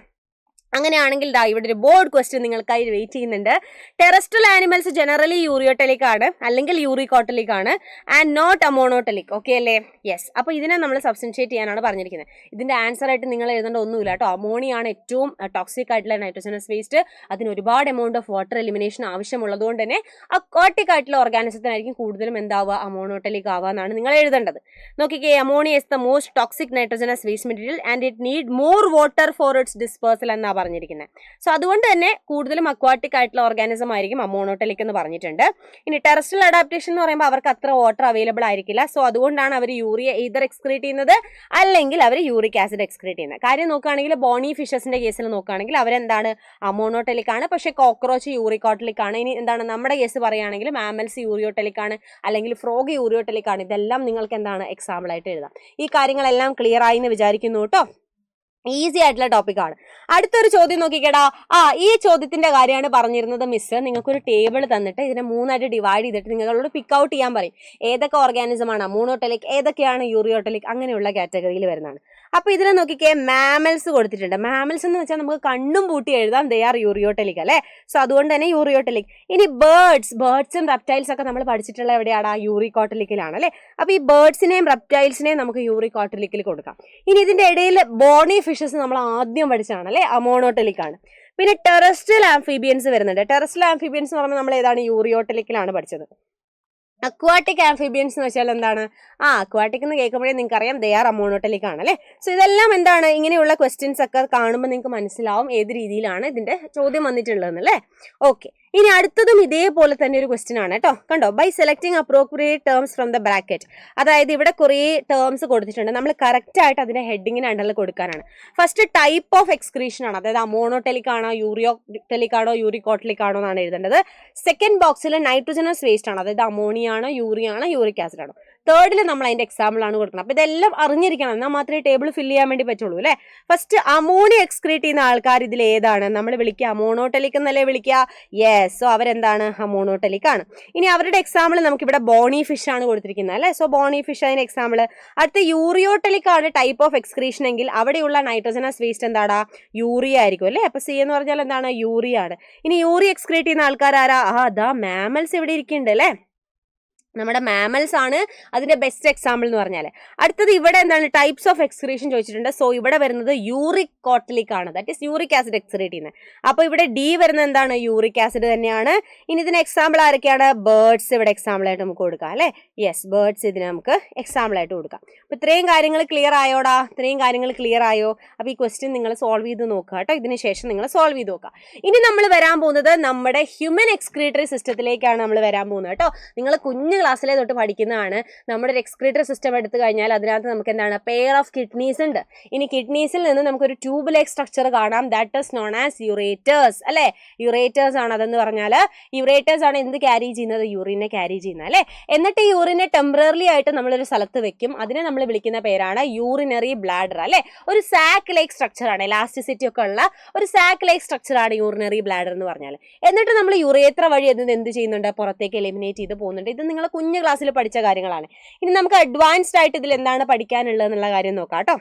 അങ്ങനെയാണെങ്കിൽ ഇവിടെ ഒരു ബോർഡ് ക്വസ്റ്റ്യൻ നിങ്ങൾക്കായി വെയിറ്റ് ചെയ്യുന്നുണ്ട്. ടെറസ്ട്രിയൽ ആനിമൽസ് ജനറലി യൂറിയോടെലിക് ആണ് അല്ലെങ്കിൽ യൂറിക് ഓട്ടലിക് ആണ് ആൻഡ് നോട്ട് അമോണോടെലിക്. ഓക്കെ അല്ലേ? യെസ്. അപ്പോൾ ഇതിനെ നമ്മൾ സബ്സ്റ്റിറ്റ്യൂട്ട് ചെയ്യാനാണ് പറഞ്ഞിരിക്കുന്നത്. ഇതിന്റെ ആൻസർ ആയിട്ട് നിങ്ങൾ എഴുതേണ്ട ഒന്നുമില്ല കേട്ടോ. അമോണിയാണ് ഏറ്റവും ടോക്സിക് ആയിട്ടുള്ള നൈട്രോജനസ് വേസ്റ്റ്. അതിന് ഒരുപാട് എമൗണ്ട് ഓഫ് വാട്ടർ എലിമിനേഷൻ ആവശ്യമുള്ളതുകൊണ്ട് തന്നെ അക്വാട്ടിക് ആയിട്ടുള്ള ഓർഗാനിസത്തിനായിരിക്കും കൂടുതലും എന്താവുക? അമോണോടെലിക് ആവുക എന്നാണ് നിങ്ങൾ എഴുതേണ്ടത്. നോക്കിക്കേ, ammonia is the most toxic nitrogenase waste material and it need more water for it's dispersal എന്നാ പറഞ്ഞിരിക്കുന്നത്. സോ അതുകൊണ്ട് തന്നെ കൂടുതലും അക്വാട്ടിക് ആയിട്ടുള്ള ഓർഗാനിസം ആയിരിക്കും അമോണോടെലിക് എന്ന് പറഞ്ഞിട്ടുണ്ട്. ഇനി ടെറസ്ട്രിയൽ അഡാപ്റ്റേഷൻ എന്ന് പറയുമ്പോൾ അവർക്ക് അത്ര വാട്ടർ അവൈലബിൾ ആയിരിക്കില്ല. സോ അതുകൊണ്ടാണ് അവർ യൂറിയ ഈതർ എക്സ്ക്രീറ്റ് ചെയ്യുന്നത് അല്ലെങ്കിൽ അവർ യൂറിക് ആസിഡ് എക്സ്ക്രീറ്റ് ചെയ്യുന്നത്. കാര്യം നോക്കുകയാണെങ്കിൽ ബോണി ഫിഷസിന്റെ കേസിൽ നോക്കുകയാണെങ്കിൽ അവരെന്താണ്? അമോണോടെലിക് ആണ്. പക്ഷേ കോക്രോച്ച് യൂറിക് ഓട്ടലിക് ആണ്. ഇനി എന്താണ് നമ്മുടെ കേസ് പറയുകയാണെങ്കിൽ മാമൽസ് യൂറിയോടെലിക് ആണ് അല്ലെങ്കിൽ ഫ്രോഗ് യൂറിയോടെലിക് ആണ്. ഇതെല്ലാം നിങ്ങൾക്ക് എന്താണ് എക്സാമ്പിൾ ആയിട്ട് എഴുതാം. ഈ കാര്യങ്ങളെല്ലാം ക്ലിയർ ആയി എന്ന് വിചാരിക്കുന്നു കേട്ടോ. ഈസി ആയിട്ടുള്ള ടോപ്പിക്കാണ്. അടുത്തൊരു ചോദ്യം നോക്കിക്കേടാ. ഈ ചോദ്യത്തിന്റെ കാര്യമാണ് പറഞ്ഞിരുന്നത് മിസ്. നിങ്ങൾക്കൊരു ടേബിൾ തന്നിട്ട് ഇതിനെ 3ആയിട്ട് ഡിവൈഡ് ചെയ്തിട്ട് നിങ്ങളോട് പിക്ക് ഔട്ട് ചെയ്യാൻ പറയും. ഏതൊക്കെ ഓർഗാനിസം ആണ് അമോണോടെലിക്, ഏതൊക്കെയാണ് യൂറിയോടെലിക്, അങ്ങനെയുള്ള കാറ്റഗറിയിൽ വരുന്നതാണ്. അപ്പൊ ഇതിൽ നോക്കിക്കേ, മാമൽസ് കൊടുത്തിട്ടുണ്ട്. മാമൽസ് എന്ന് വെച്ചാൽ നമുക്ക് കണ്ണും പൂട്ടി എഴുതാം ദേ ആർ യൂറിയോടെലിക് അല്ലേ. സോ അതുകൊണ്ട് തന്നെ യൂറിയോടെലിക്. ഇനി ബേർഡ്സും റെപ്റ്റൈൽസ് ഒക്കെ നമ്മൾ പഠിച്ചിട്ടുള്ള എവിടെയാണ്? യൂറിക് ഓട്ടലിക്കിലാണ് അല്ലേ. അപ്പൊ ഈ ബേർഡ്സിനെയും റെപ്റ്റൈൽസിനെയും നമുക്ക് യൂറിക് ഓട്ടലിക്കിൽ കൊടുക്കാം. ഇനി ഇതിന്റെ ഇടയിൽ ബോണി ഫിഷസ് നമ്മൾ ആദ്യം പഠിച്ചതാണ് അല്ലേ, അമോണോടെലിക് ആണ്. പിന്നെ ടെറസ്ട്രിയൽ ആംഫീബിയൻസ് വരുന്നുണ്ട്. ടെറസ്ട്രിയൽ ആംഫീബിയൻസ് എന്ന് പറയുമ്പോൾ നമ്മൾ ഏതാണ് യൂറിയോട്ടലിക്കലാണ് പഠിച്ചത്. അക്വാട്ടിക് ആംഫിബിയൻസ് എന്ന് വെച്ചാൽ എന്താണ്? അക്വാട്ടിക് എന്ന് കേൾക്കുമ്പോഴേ നിങ്ങൾക്ക് അറിയാം ദേ ആർ അമോണോട്ടലിക് ആണ് അല്ലേ. സോ ഇതെല്ലാം എന്താണ്, ഇങ്ങനെയുള്ള ക്വസ്റ്റ്യൻസ് ഒക്കെ കാണുമ്പോൾ നിങ്ങൾക്ക് മനസ്സിലാവും ഏത് രീതിയിലാണ് ഇതിന്റെ ചോദ്യം വന്നിട്ടുള്ളതെന്നല്ലേ. ഓക്കെ, ഇനി അടുത്തതും ഇതേപോലെ തന്നെ ഒരു ക്വസ്റ്റ്യൻ ആണ് കേട്ടോ. കണ്ടോ, by selecting appropriate terms from the bracket. അതായത് ഇവിടെ കുറേ ടേംസ് കൊടുത്തിട്ടുണ്ട്, നമ്മൾ കറക്റ്റ് ആയിട്ട് അതിന്റെ ഹെഡിങ്ങിന് അണ്ടറിൽ കൊടുക്കാനാണ്. ഫസ്റ്റ് ടൈപ്പ് ഓഫ് എക്സ്ക്രീഷൻ ആണ്, അതായത് അമോണോട്ടലിക് ആണോ യൂറിയോട്ടലിക് ആണോ യൂറിക്കോട്ടലിക് ആണോ എന്നാണ് എഴുതേണ്ടത്. സെക്കൻഡ് ബോക്സിൽ നൈട്രോജനസ് വേസ്റ്റ് ആണ്, അതായത് അമോണിയ ആണോ യൂറിയ ആണോ യൂറിക് ആസിഡ് ആണോ. തേർഡിൽ നമ്മൾ അതിന്റെ എക്സാമ്പിൾ ആണ് കൊടുക്കുന്നത്. അപ്പൊ ഇതെല്ലാം അറിഞ്ഞിരിക്കണം, എന്നാൽ മാത്രമേ ടേബിൾ ഫില്ല് ചെയ്യാൻ വേണ്ടി പറ്റുള്ളൂ അല്ലെ. ഫസ്റ്റ് അമോണിയ എക്സ്ക്രീറ്റ് ചെയ്യുന്ന ആൾക്കാർ ഇതിൽ ഏതാണ്? നമ്മൾ വിളിക്കുക അമോണോട്ടലിക് എന്നല്ലേ വിളിക്കുക. യെസ്, സോ അവരെന്താണ്? അമോണോട്ടലിക് ആണ്. ഇനി അവരുടെ എക്സാമ്പിൾ നമുക്കിവിടെ ബോണി ഫിഷ് ആണ് കൊടുത്തിരിക്കുന്നത് അല്ലെ. സോ ബോണി ഫിഷ് അതിന് എക്സാമ്പിൾ. അടുത്ത യൂറിയോട്ടലിക് ആണ് ടൈപ്പ് ഓഫ് എക്സ്ക്രീഷൻ എങ്കിൽ അവിടെയുള്ള നൈട്രോജനസ് വേസ്റ്റ് എന്താടാ? യൂറിയ ആയിരിക്കും അല്ലെ. അപ്പൊ സി എന്ന് പറഞ്ഞാൽ എന്താണ്? യൂറിയ ആണ്. ഇനി യൂറിയ എക്സ്ക്രീറ്റ് ചെയ്യുന്ന ആൾക്കാർ ആരാ? അതാ മാമൽസ് ഇവിടെ ഇരിക്കുന്നുണ്ട് അല്ലെ. നമ്മുടെ മാമൽസ് ആണ് അതിന്റെ ബെസ്റ്റ് എക്സാമ്പിൾ എന്ന് പറഞ്ഞാൽ. അടുത്തത് ഇവിടെ എന്താണ്? ടൈപ്സ് ഓഫ് എക്സ്ക്രീഷൻ ചോദിച്ചിട്ടുണ്ട്. സോ ഇവിടെ വരുന്നത് യൂറിക് കോട്ടലിക് ആണ്, that is uric acid excrete ചെയ്യുന്നത്. അപ്പൊ ഇവിടെ ഡി വരുന്നത് എന്താണ്? യൂറിക് ആസിഡ് തന്നെയാണ്. ഇനി ഇതിന് എക്സാമ്പിൾ ആരൊക്കെയാണ്? ബേർഡ്സ് ഇവിടെ എക്സാമ്പിൾ ആയിട്ട് നമുക്ക് കൊടുക്കാം അല്ലെ. യെസ്, ബേർഡ്സ് ഇതിന് നമുക്ക് എക്സാമ്പിൾ ആയിട്ട് കൊടുക്കാം. അപ്പൊ ഇത്രയും കാര്യങ്ങൾ ക്ലിയർ ആയോടാ? ഇത്രയും കാര്യങ്ങൾ ക്ലിയർ ആയോ? അപ്പൊ ഈ ക്വസ്റ്റ്യൻ നിങ്ങൾ സോൾവ് ചെയ്ത് നോക്കുക കേട്ടോ. ഇതിന് ശേഷം നിങ്ങൾ സോൾവ് ചെയ്ത് നോക്കുക. ഇനി നമ്മൾ വരാൻ പോകുന്നത് നമ്മുടെ ഹ്യൂമൻ എക്സ്ക്രീറ്ററി സിസ്റ്റത്തിലേക്കാണ് നമ്മൾ വരാൻ പോകുന്നത് കേട്ടോ. നിങ്ങൾ കുഞ്ഞു ക്ലാസ്സിലെ തൊട്ട് പഠിക്കുന്നതാണ്. നമ്മുടെ ഒരു എക്സ്ക്രീറ്ററി സിസ്റ്റം എടുത്തു കഴിഞ്ഞാൽ അതിനകത്ത് നമുക്ക് എന്താണ്? പെയർ ഓഫ് കിഡ്നീസ് ഉണ്ട്. ഇനി കിഡ്നീസിൽ നിന്ന് നമുക്കൊരു ട്യൂബ് ലൈക്ക് സ്ട്രക്ചർ കാണാം, ദാറ്റ് ഈസ് നോൺ ആസ് യുറേറ്റേഴ്സ് അല്ലെ. യുറേറ്റേഴ്സ് ആണ് അതെന്ന് പറഞ്ഞാൽ. യുറേറ്റേഴ്സ് ആണ് എന്ത് ക്യാരി ചെയ്യുന്നത്? യൂറിനെ ക്യാരി ചെയ്യുന്നത് അല്ലെ. എന്നിട്ട് ഈ യൂറിനെ ടെമ്പററി ആയിട്ട് നമ്മളൊരു സ്ഥലത്ത് വെക്കും, അതിനെ നമ്മൾ വിളിക്കുന്ന പേരാണ് യൂറിനറി ബ്ലാഡർ അല്ലെ. ഒരു സാക്ക് ലൈക്ക് സ്ട്രക്ചർ ആണ്, എലാസ്റ്റിസിറ്റി ഒക്കെ ഉള്ള ഒരു സാക്ക് ലൈക്ക് സ്ട്രക്ചർ ആണ് യൂറിനറി ബ്ലാഡർ എന്ന് പറഞ്ഞാൽ. എന്നിട്ട് നമ്മൾ യുറേത്ര വഴി എന്ത് ചെയ്യുന്നുണ്ട്? പുറത്തേക്ക് എലിമിനേറ്റ് ചെയ്ത് പോകുന്നുണ്ട്. ഇത് നിങ്ങൾ കുഞ്ഞു ക്ലാസ്സിൽ പഠിച്ച കാര്യങ്ങളാണ്. ഇനി നമുക്ക് അഡ്വാൻസ്ഡ് ആയിട്ട് ഇതിൽ എന്താണ് പഠിക്കാനുള്ളത് എന്നുള്ള കാര്യം നോക്കാം കേട്ടോ.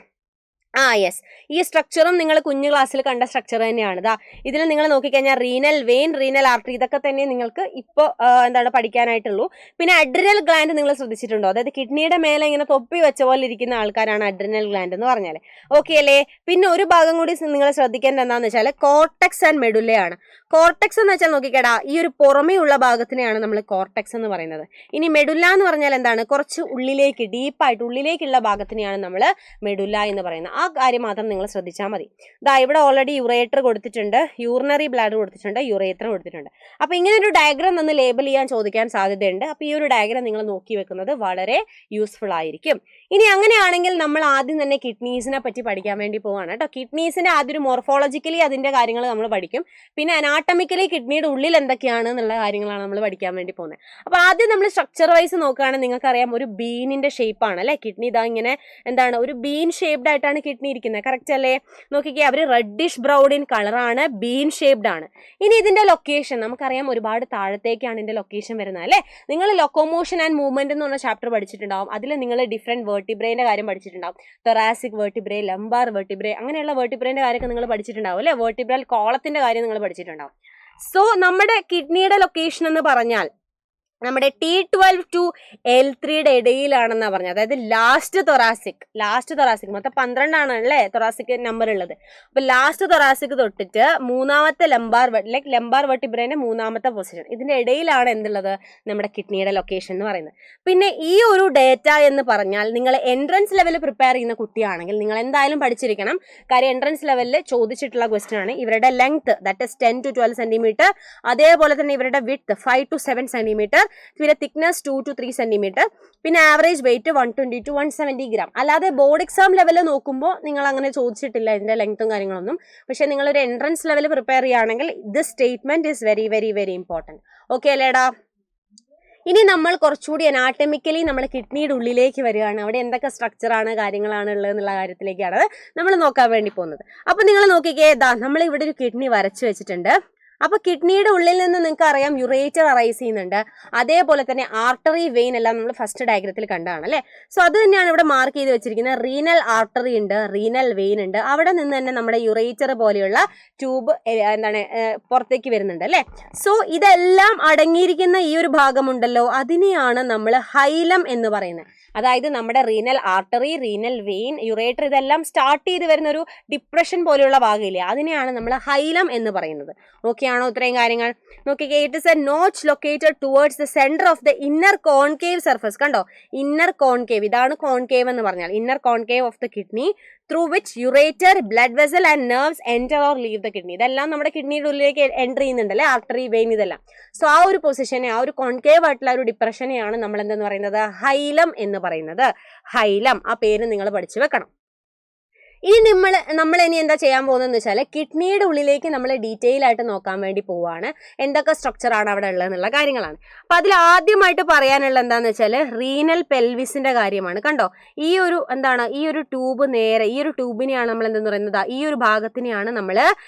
യെസ്, ഈ സ്ട്രക്ചറും നിങ്ങൾ കുഞ്ഞു ക്ലാസ്സിൽ കണ്ട സ്ട്രക്ചർ തന്നെയാണ്. ഇതിൽ നിങ്ങൾ നോക്കിക്കഴിഞ്ഞാൽ റീനൽ വെയിൻ, റീനൽ ആർട്ടറി, ഇതൊക്കെ തന്നെ നിങ്ങൾക്ക് ഇപ്പോൾ എന്താണ് പഠിക്കാനായിട്ടുള്ളൂ. പിന്നെ അഡ്രിനൽ ഗ്ലാൻഡ് നിങ്ങൾ ശ്രദ്ധിച്ചിട്ടുണ്ടോ? അതായത് കിഡ്നിയുടെ മേലെ ഇങ്ങനെ തൊപ്പി വെച്ച പോലെ ഇരിക്കുന്ന ആൾക്കാരാണ് അഡ്രിനൽ ഗ്ലാൻഡ് എന്ന് പറഞ്ഞാൽ. ഓക്കെ അല്ലേ. പിന്നെ ഒരു ഭാഗം കൂടി നിങ്ങൾ ശ്രദ്ധിക്കേണ്ടത് എന്താണെന്ന് വെച്ചാൽ കോർട്ടെക്സ് ആൻഡ് മെഡുല്ലയാണ്. കോർട്ടെക്സ് എന്ന് വെച്ചാൽ നോക്കിക്കേടാ, ഈ ഒരു പുറമേ ഉള്ള ഭാഗത്തിനെയാണ് നമ്മൾ കോർട്ടെക്സ് എന്ന് പറയുന്നത്. ഇനി മെഡുല്ല എന്ന് പറഞ്ഞാൽ എന്താണ്? കുറച്ച് ഉള്ളിലേക്ക് ഡീപ്പായിട്ട് ഉള്ളിലേക്കുള്ള ഭാഗത്തിനെയാണ് നമ്മൾ മെഡുല്ല എന്ന് പറയുന്നത്. ആ കാര്യം മാത്രം നിങ്ങൾ ശ്രദ്ധിച്ചാൽ മതി. ഇവിടെ ഓൾറെഡി യുറേറ്റർ കൊടുത്തിട്ടുണ്ട്, യൂറിനറി ബ്ലാഡർ കൊടുത്തിട്ടുണ്ട്, യുറേറ്റർ കൊടുത്തിട്ടുണ്ട്. അപ്പൊ ഇങ്ങനെ ഒരു ഡയഗ്രാം ഒന്ന് ലേബൽ ചെയ്യാൻ ചോദിക്കാൻ സാധ്യതയുണ്ട്. അപ്പൊ ഈ ഒരു ഡയഗ്രാം നിങ്ങൾ നോക്കി വെക്കുന്നത് വളരെ യൂസ്ഫുൾ ആയിരിക്കും. ഇനി അങ്ങനെയാണെങ്കിൽ നമ്മൾ ആദ്യം തന്നെ കിഡ്നീസിനെ പറ്റി പഠിക്കാൻ വേണ്ടി പോവാണ് കേട്ടോ. കിഡ്നീസിന്റെ ആദ്യം ഒരു മോർഫോളജിക്കലി അതിന്റെ കാര്യങ്ങൾ നമ്മൾ പഠിക്കും. പിന്നെ അനാട്ടമിക്കലി കിഡ്നിയുടെ ഉള്ളിൽ എന്തൊക്കെയാണ് എന്നുള്ള കാര്യങ്ങളാണ് നമ്മൾ പഠിക്കാൻ വേണ്ടി പോകുന്നത്. അപ്പൊ ആദ്യം നമ്മൾ സ്ട്രക്ചർ വൈസ് നോക്കുകയാണെങ്കിൽ നിങ്ങൾക്കറിയാം ഒരു ബീനിന്റെ ഷേപ്പാണ് അല്ലെ കിഡ്നി. ഇതാ ഇങ്ങനെ എന്താണ്? ഒരു ബീൻ ഷേപ്ഡ് ആയിട്ടാണ് കിഡ്നി ഇരിക്കുന്നത്. കറക്റ്റ് അല്ലേ? നോക്കിക്കേ, അവർ റെഡിഷ് ബ്രൗൺ ഇൻ കളറാണ്, ബീൻ ഷേപ്ഡ് ആണ്. ഇനി ഇതിന്റെ ലൊക്കേഷൻ നമുക്കറിയാം, ഒരുപാട് താഴത്തേക്കാണ് ഇതിന്റെ ലൊക്കേഷൻ വരുന്നത് അല്ലെ. നിങ്ങൾ ലൊക്കോമോഷൻ ആൻഡ് മൂവ്മെന്റ് എന്ന് പറഞ്ഞ ചാപ്റ്റർ പഠിച്ചിട്ടുണ്ടാവും. അതിൽ നിങ്ങൾ ഡിഫറെന്റ് വെർട്ടിബ്രേന്റെ കാര്യം പഠിച്ചിട്ടുണ്ടാവും. തൊറാസിക് വെർട്ടിബ്രേ, ലംബാർ വെർട്ടിബ്രേ, അങ്ങനെയുള്ള വെർട്ടിബ്രേന്റെ കാര്യമൊക്കെ നിങ്ങൾ പഠിച്ചിട്ടുണ്ടാവും അല്ലെ. വെർട്ടിബ്രൽ കോളത്തിന്റെ കാര്യം നിങ്ങൾ പഠിച്ചിട്ടുണ്ടാവും. സോ നമ്മുടെ കിഡ്നിയുടെ ലൊക്കേഷൻ എന്ന് പറഞ്ഞാൽ നമ്മുടെ T12 to L3യുടെ ഇടയിലാണെന്നാണ് പറഞ്ഞത്. അതായത് ലാസ്റ്റ് തൊറാസിക് മൊത്തം 12 ആണ് അല്ലേ തൊറാസിക് നമ്പർ ഉള്ളത്. അപ്പൊ ലാസ്റ്റ് തൊറാസിക് തൊട്ടിട്ട് മൂന്നാമത്തെ ലംബാർ വെർട്ടിബ്രേന്റെ മൂന്നാമത്തെ പൊസിഷൻ, ഇതിന്റെ ഇടയിലാണ് എന്തുള്ളത്? നമ്മുടെ കിഡ്നിയുടെ ലൊക്കേഷൻ എന്ന് പറയുന്നത്. പിന്നെ ഈ ഒരു ഡേറ്റ എന്ന് പറഞ്ഞാൽ നിങ്ങൾ എൻട്രൻസ് ലെവൽ പ്രിപ്പയർ ചെയ്യുന്ന കുട്ടിയാണെങ്കിൽ നിങ്ങൾ എന്തായാലും പഠിച്ചിരിക്കണം. കാര്യം എൻട്രൻസ് ലെവലിൽ ചോദിച്ചിട്ടുള്ള ക്വസ്റ്റ്യൻ ആണ്. ഇവരുടെ length that is 10 to 12 centimetre, അതേപോലെ തന്നെ ഇവരുടെ വിഡ്ത്ത് 5 to 7 സെന്റിമീറ്റർ, പിന്നെ തിക്നെസ് 2 to 3 സെന്റിമീറ്റർ, പിന്നെ ആവറേജ് വെയിറ്റ് 120 to 170 ഗ്രാം. അല്ലാതെ ബോർഡ് എക്സാം ലെവലിൽ നോക്കുമ്പോൾ നിങ്ങൾ അങ്ങനെ ചോദിച്ചിട്ടില്ല ഇതിന്റെ ലെങ്ത്തും കാര്യങ്ങളൊന്നും. പക്ഷെ നിങ്ങളൊരു എൻട്രൻസ് ലെവൽ പ്രിപ്പയർ ചെയ്യുകയാണെങ്കിൽ this statement is very very very important. Okay അല്ലേടാ? ഇനി നമ്മൾ കുറച്ചുകൂടി അനാട്ടമിക്കലി നമ്മൾ കിഡ്നിയുടെ ഉള്ളിലേക്ക് വരികയാണ്. അവിടെ എന്തൊക്കെ സ്ട്രക്ചറാണ് കാര്യങ്ങളാണ് ഉള്ളത് എന്നുള്ള കാര്യത്തിലേക്കാണ് നമ്മൾ നോക്കാൻ വേണ്ടി പോകുന്നത്. അപ്പൊ നിങ്ങൾ നോക്കിക്കേ, നമ്മൾ ഇവിടെ ഒരു കിഡ്നി വരച്ചു വെച്ചിട്ടുണ്ട്. അപ്പൊ കിഡ്നിയുടെ ഉള്ളിൽ നിന്ന് നിങ്ങൾക്ക് അറിയാം യുറേറ്റർ അറൈസ് ചെയ്യുന്നുണ്ട്. അതേപോലെ തന്നെ ആർട്ടറി വെയിൻ എല്ലാം നമ്മൾ ഫസ്റ്റ് ഡയഗ്രത്തിൽ കണ്ടതാണ് അല്ലെ. സോ അത് തന്നെയാണ് ഇവിടെ മാർക്ക് ചെയ്ത് വെച്ചിരിക്കുന്നത്. റീനൽ ആർട്ടറി ഉണ്ട്, റീനൽ വെയിൻ ഉണ്ട്, അവിടെ നിന്ന് തന്നെ നമ്മുടെ യുറേറ്റർ പോലെയുള്ള ട്യൂബ് പുറത്തേക്ക് വരുന്നുണ്ട് അല്ലെ. സോ ഇതെല്ലാം അടങ്ങിയിരിക്കുന്ന ഈ ഒരു ഭാഗമുണ്ടല്ലോ, അതിനെയാണ് നമ്മൾ ഹൈലം എന്ന് പറയുന്നത്. അതായത് നമ്മുടെ renal artery, renal vein, ureter ഇതെല്ലാം സ്റ്റാർട്ട് ചെയ്ത് വരുന്ന ഒരു ഡിപ്രഷൻ പോലെയുള്ള ഭാഗമില്ലേ, അതിനെയാണ് നമ്മൾ ഹൈലം എന്ന് പറയുന്നത്. ഓക്കെ ആണോ ഇത്രയും കാര്യങ്ങൾ? നോക്കിക്കേ, it is A notch located towards the centre of the inner concave surface. കണ്ടോ, ഇന്നർ കോൺകേവ്, ഇതാണ് കോൺകേവ് എന്ന് പറഞ്ഞാൽ inner concave of the kidney, through which ureter, blood vessel and nerves enter or leave the kidney. ഇതെല്ലാം നമ്മുടെ കിഡ്നിയുടെ ഉള്ളിലേക്ക് enter ചെയ്യുന്നുണ്ടല്ലേ, artery vein ഇതെല്ലാം. So ആ ഒരു പൊസിഷനെ, ആ ഒരു കോൺകേവ് ആയിട്ടുള്ള ഒരു ഡിപ്രഷനെയാണ് നമ്മൾ എന്തെന്ന് പറയുന്നത്, ഹൈലം എന്ന് പറയുന്നത്. ഹൈലം, ആ പേര് നിങ്ങൾ പഠിച്ചു വെക്കണം. ഇനി നമ്മൾ ഇനി എന്താ ചെയ്യാൻ പോകുന്നതെന്ന് വെച്ചാൽ കിഡ്നിയുടെ ഉള്ളിലേക്ക് നമ്മൾ ഡീറ്റെയിൽ ആയിട്ട് നോക്കാൻ വേണ്ടി പോവുകയാണ്. എന്തൊക്കെ സ്ട്രക്ചർ ആണ് അവിടെ ഉള്ളതെന്നുള്ള കാര്യങ്ങളാണ്. അപ്പൊ അതിൽ ആദ്യമായിട്ട് പറയാനുള്ള എന്താണെന്ന് വെച്ചാൽ റീനൽ പെൽവിസിന്റെ കാര്യമാണ്. കണ്ടോ, ഈ ഒരു ട്യൂബ് നേരെ, ഈ ഒരു ട്യൂബിനെയാണ് നമ്മൾ എന്തെന്ന് പറയുന്നത്, ഈ ഒരു ഭാഗത്തിനെയാണ് നമ്മൾ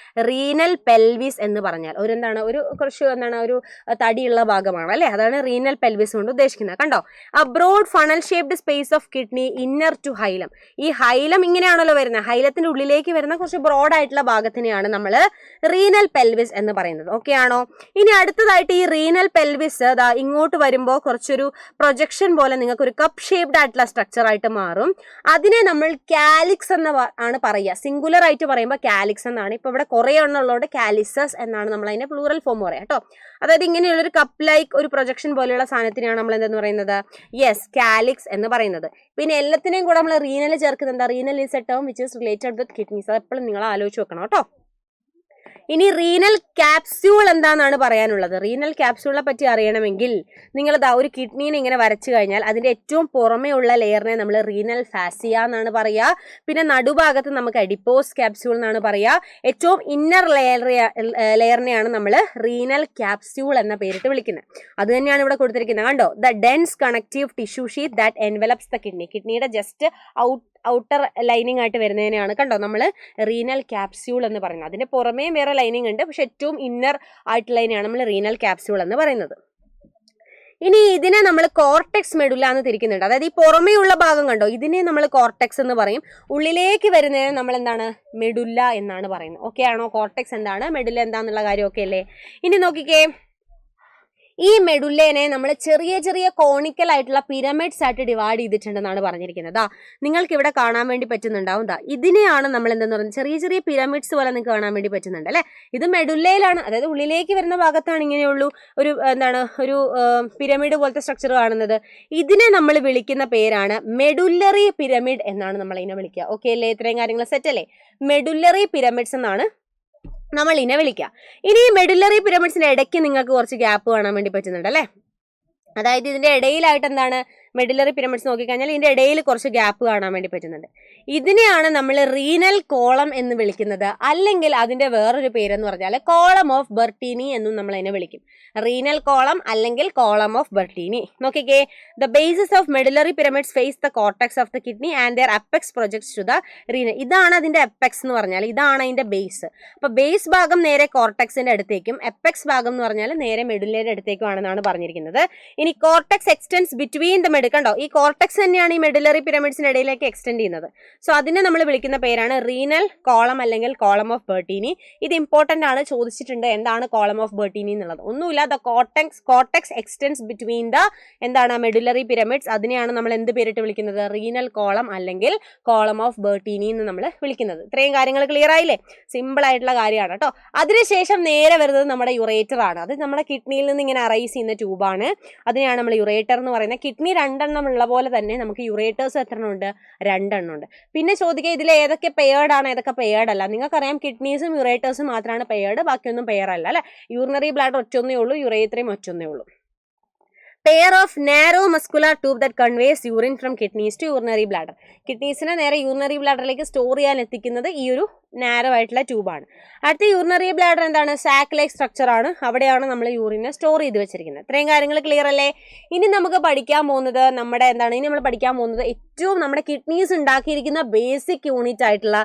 റീനൽ പെൽവിസ് എന്ന് പറഞ്ഞാൽ ഒരു തടിയുള്ള ഭാഗമാണ് അല്ലെ, അതാണ് റീനൽ പെൽവിസ് കൊണ്ട് ഉദ്ദേശിക്കുന്നത്. കണ്ടോ, ആ broad funnel shaped space of kidney inner to hilum. ഈ ഹൈലം ഇങ്ങനെയാണല്ലോ വരുന്നത്, ഹൈലത്തിന്റെ ഉള്ളിലേക്ക് വരുന്ന കുറച്ച് ബ്രോഡ് ആയിട്ടുള്ള ഭാഗത്തിനെയാണ് നമ്മൾ റീനൽ പെൽവിസ് എന്ന് പറയുന്നത്. ഓക്കെ ആണോ? ഇനി അടുത്തതായിട്ട് ഈ റീനൽ പെൽവിസ് ഇങ്ങോട്ട് വരുമ്പോൾ കുറച്ചൊരു പ്രൊജക്ഷൻ പോലെ നിങ്ങൾക്ക് ഒരു കപ്പ് ഷേപ്ഡ് ആയിട്ടുള്ള സ്ട്രക്ചർ ആയിട്ട് മാറും. അതിനെ നമ്മൾ കാലിക്സ് ആണ് പറയുക. സിംഗുലർ ആയിട്ട് പറയുമ്പോൾ കാലിക്സ് എന്നാണ്. ഇപ്പൊ ഇവിടെ കുറെ എണ്ണം ഉള്ളതുകൊണ്ട് കാലിസസ് എന്നാണ് നമ്മൾ അതിന്റെ പ്ലൂറൽ ഫോം പറയാം കേട്ടോ. അതായത് ഇങ്ങനെയുള്ള ഒരു കപ്പ് ലൈക്ക് ഒരു പ്രൊജക്ഷൻ പോലെയുള്ള സാധനത്തിനാണ് നമ്മൾ എന്തെന്ന് പറയുന്നത്, യെസ്, കാലിക്സ് എന്ന് പറയുന്നത്. പിന്നെ എല്ലാത്തിനെയും കൂടെ നമ്മൾ റീനൽ ചേർക്കുന്നത് എന്താ, renal is A term which is related with kidneys. അത് എപ്പോഴും നിങ്ങൾ ആലോചിച്ച് വെക്കണം കേട്ടോ. ഇനി റീനൽ ക്യാപ്സ്യൂൾ എന്താണെന്നാണ് പറയാനുള്ളത്. റീനൽ ക്യാപ്സ്യൂളിനെ പറ്റി അറിയണമെങ്കിൽ നിങ്ങൾ ഒരു കിഡ്നീനെ ഇങ്ങനെ വരച്ചു കഴിഞ്ഞാൽ അതിന്റെ ഏറ്റവും പുറമേ ഉള്ള ലെയറിനെ നമ്മൾ റീനൽ ഫാസിയ എന്നാണ് പറയുക. പിന്നെ നടുഭാഗത്ത് നമുക്ക് അഡിപ്പോസ് ക്യാപ്സ്യൂൾ എന്നാണ് പറയുക. ഏറ്റവും ഇന്നർ ലെയറിനെയാണ് നമ്മൾ റീനൽ ക്യാപ്സ്യൂൾ എന്ന പേരിട്ട് വിളിക്കുന്നത്. അത് തന്നെയാണ് ഇവിടെ കൊടുത്തിരിക്കുന്നത്. കണ്ടോ, the dense connective tissue sheet that envelops the kidney. കിഡ്നിയുടെ ജസ്റ്റ് ഔട്ടർ ലൈനിങ് ആയിട്ട് വരുന്നതിനെയാണ് കണ്ടോ നമ്മൾ റീനൽ ക്യാപ്സ്യൂൾ എന്ന് പറയുന്നത്. അതിന്റെ പുറമേ വേറെ ലൈനിങ് ഉണ്ട്, പക്ഷെ ഏറ്റവും ഇന്നർ ആയിട്ടുള്ളതിനെയാണ് നമ്മൾ റീനൽ ക്യാപ്സ്യൂൾ എന്ന് പറയുന്നത്. ഇനി ഇതിനെ നമ്മൾ കോർട്ടെക്സ് മെഡുല എന്ന് തിരിക്കുന്നുണ്ട്. അതായത് ഈ പുറമേ ഉള്ള ഭാഗം കണ്ടോ, ഇതിനെ നമ്മൾ കോർട്ടെക്സ് എന്ന് പറയും. ഉള്ളിലേക്ക് വരുന്നതിന് നമ്മൾ എന്താണ്, മെഡുല്ല എന്നാണ് പറയുന്നത്. ഓക്കെ ആണോ? കോർട്ടെക്സ് എന്താണ്, മെഡുല്ല എന്താന്നുള്ള കാര്യം ഒക്കെ അല്ലേ. ഇനി നോക്കിക്കേ, ഈ മെഡുല്ലേനെ നമ്മൾ ചെറിയ ചെറിയ കോണിക്കൽ ആയിട്ടുള്ള പിരമിഡ്സ് ആയിട്ട് ഡിവൈഡ് ചെയ്തിട്ടുണ്ടെന്നാണ് പറഞ്ഞിരിക്കുന്നത്. നിങ്ങൾക്ക് ഇവിടെ കാണാൻ വേണ്ടി പറ്റുന്നുണ്ടാവും. ഇതിനെയാണ് നമ്മൾ എന്തെന്ന് പറയുന്നത്, ചെറിയ ചെറിയ പിരമിഡ്സ് പോലെ നിങ്ങൾക്ക് കാണാൻ വേണ്ടി പറ്റുന്നുണ്ട് അല്ലെ. ഇത് മെഡുല്ലയിലാണ്, അതായത് ഉള്ളിലേക്ക് വരുന്ന ഭാഗത്താണ് ഇങ്ങനെയുള്ളൂ ഒരു പിരമിഡ് പോലത്തെ സ്ട്രക്ചർ കാണുന്നത്. ഇതിനെ നമ്മൾ വിളിക്കുന്ന പേരാണ് മെഡുല്ലറി പിരമിഡ് എന്നാണ് നമ്മൾ ഇതിനെ വിളിക്കുക. ഓക്കെ അല്ലേ? ഇത്രയും കാര്യങ്ങൾ സെറ്റ് അല്ലേ? മെഡുല്ലറി പിരമിഡ്സ് എന്നാണ് നമ്മൾ ഇതിനെ വിളിക്കുക. ഇനി ഈ മെഡുലറി പിരമിഡ്സിന്റെ ഇടയ്ക്ക് നിങ്ങൾക്ക് കുറച്ച് ഗ്യാപ്പ് കാണാൻ വേണ്ടി പറ്റുന്നുണ്ട് അല്ലേ. അതായത് ഇതിന്റെ ഇടയിലായിട്ട് എന്താണ്, മെഡുലറി പിരമിഡ്സ് നോക്കിക്കഴിഞ്ഞാൽ ഇതിന്റെ ഇടയിൽ കുറച്ച് ഗ്യാപ്പ് കാണാൻ വേണ്ടി പറ്റുന്നുണ്ട്. ഇതിനെയാണ് നമ്മൾ റീനൽ കോളം എന്ന് വിളിക്കുന്നത്. അല്ലെങ്കിൽ അതിന്റെ വേറൊരു പേരെന്ന് പറഞ്ഞാൽ കോളം ഓഫ് ബെർട്ടീനി എന്നും നമ്മൾ അതിനെ വിളിക്കും. റീനൽ കോളം അല്ലെങ്കിൽ കോളം ഓഫ് ബെർട്ടീനി. നോക്കിക്കേ, the basis of medullary pyramids face the cortex of the kidney and their apex projects to the renal. ഇതാണ് അതിന്റെ എപ്പെക്സ് എന്ന് പറഞ്ഞാൽ, ഇതാണ് അതിന്റെ ബേസ്. അപ്പൊ ബേസ് ഭാഗം നേരെ കോർട്ടെക്സിന്റെ അടുത്തേക്കും എപ്പെക്സ് ഭാഗം എന്ന് പറഞ്ഞാൽ നേരെ മെഡുലയുടെ അടുത്തേക്കും ആണെന്നാണ് പറഞ്ഞിരിക്കുന്നത്. ഇനി കോർട്ടെക്സ് എക്സ്റ്റെൻഡ്സ് ബിറ്റ്വീൻ ദ കണ്ടോ, ഈ കോർട്ടെക്സ് തന്നെയാണ് ഈ മെഡുലറി പിരമിഡ്സിന്റെ ഇടയിലേക്ക് എക്സ്റ്റെൻഡ് ചെയ്യുന്നത്. സോ അതിനെ നമ്മൾ വിളിക്കുന്ന പേരാണ് റീനൽ കോളം അല്ലെങ്കിൽ കോളം ഓഫ് ബെർട്ടീനി. ഇത് ഇമ്പോർട്ടന്റ് ആണ്, ചോദിച്ചിട്ടുണ്ട് എന്താണ് കോളം ഓഫ് ബെർട്ടീനി എന്നുള്ളത്. ഒന്നുമില്ല, the cortex extends between the medullary pyramids. അതിനെയാണ് നമ്മൾ എന്ത് പേരിട്ട് വിളിക്കുന്നത്, റീനൽ കോളം അല്ലെങ്കിൽ കോളം ഓഫ് ബെർട്ടീനി എന്ന് നമ്മൾ വിളിക്കുന്നത്. ഇത്രയും കാര്യങ്ങൾ ക്ലിയർ ആയില്ലേ? സിമ്പിൾ ആയിട്ടുള്ള കാര്യമാണ് കേട്ടോ. അതിനുശേഷം നേരെ വരുന്നത് നമ്മുടെ യുറേറ്റർ ആണ്. അത് നമ്മുടെ കിഡ്നിയിൽ നിന്ന് ഇങ്ങനെ അറൈസ് ചെയ്യുന്ന ട്യൂബാണ്. അതിനെയാണ് നമ്മൾ യുറേറ്റർ എന്ന് പറയുന്നത്. കിഡ്നി രണ്ടെണ്ണം ഉള്ള പോലെ തന്നെ നമുക്ക് യുറേറ്റേഴ്സ് എത്ര ഉണ്ട്, രണ്ടെണ്ണം ഉണ്ട്. പിന്നെ ചോദിക്കുക ഇതിൽ ഏതൊക്കെ പെയർഡ് ആണ്, ഏതൊക്കെ പെയർഡ് അല്ല. നിങ്ങൾക്കറിയാം യുറേറ്റേഴ്സും യുറേറ്റേഴ്സും മാത്രമാണ് പെയർഡ്, ബാക്കിയൊന്നും പെയർ അല്ല അല്ലെ. യൂറിനറി ബ്ലാഡർ ഒറ്റൊന്നേ ഉള്ളൂ, യുറേത്രയും ഒറ്റൊന്നേ ഉള്ളൂ. Pair of narrow muscular tube that conveys urine from kidneys to urinary bladder. കിഡ്നീസിനെ നേരെ യൂറിനറി ബ്ലാഡറിലേക്ക് സ്റ്റോർ ചെയ്യാൻ എത്തിക്കുന്നത് ഈ ഒരു നാരോ ആയിട്ടുള്ള ട്യൂബാണ്. അടുത്ത യൂറിനറി ബ്ലാഡർ എന്താണ്? സാക്ക് ലൈക്ക് സ്ട്രക്ചർ ആണ്. അവിടെയാണ് നമ്മൾ യൂറിനെ സ്റ്റോർ ചെയ്ത് വെച്ചിരിക്കുന്നത്. ഇത്രയും കാര്യങ്ങൾ ക്ലിയർ അല്ലേ? ഇനി നമുക്ക് പഠിക്കാൻ പോകുന്നത് ഏറ്റവും നമ്മുടെ കിഡ്നീസ് ഉണ്ടാക്കിയിരിക്കുന്ന ബേസിക് യൂണിറ്റ് ആയിട്ടുള്ള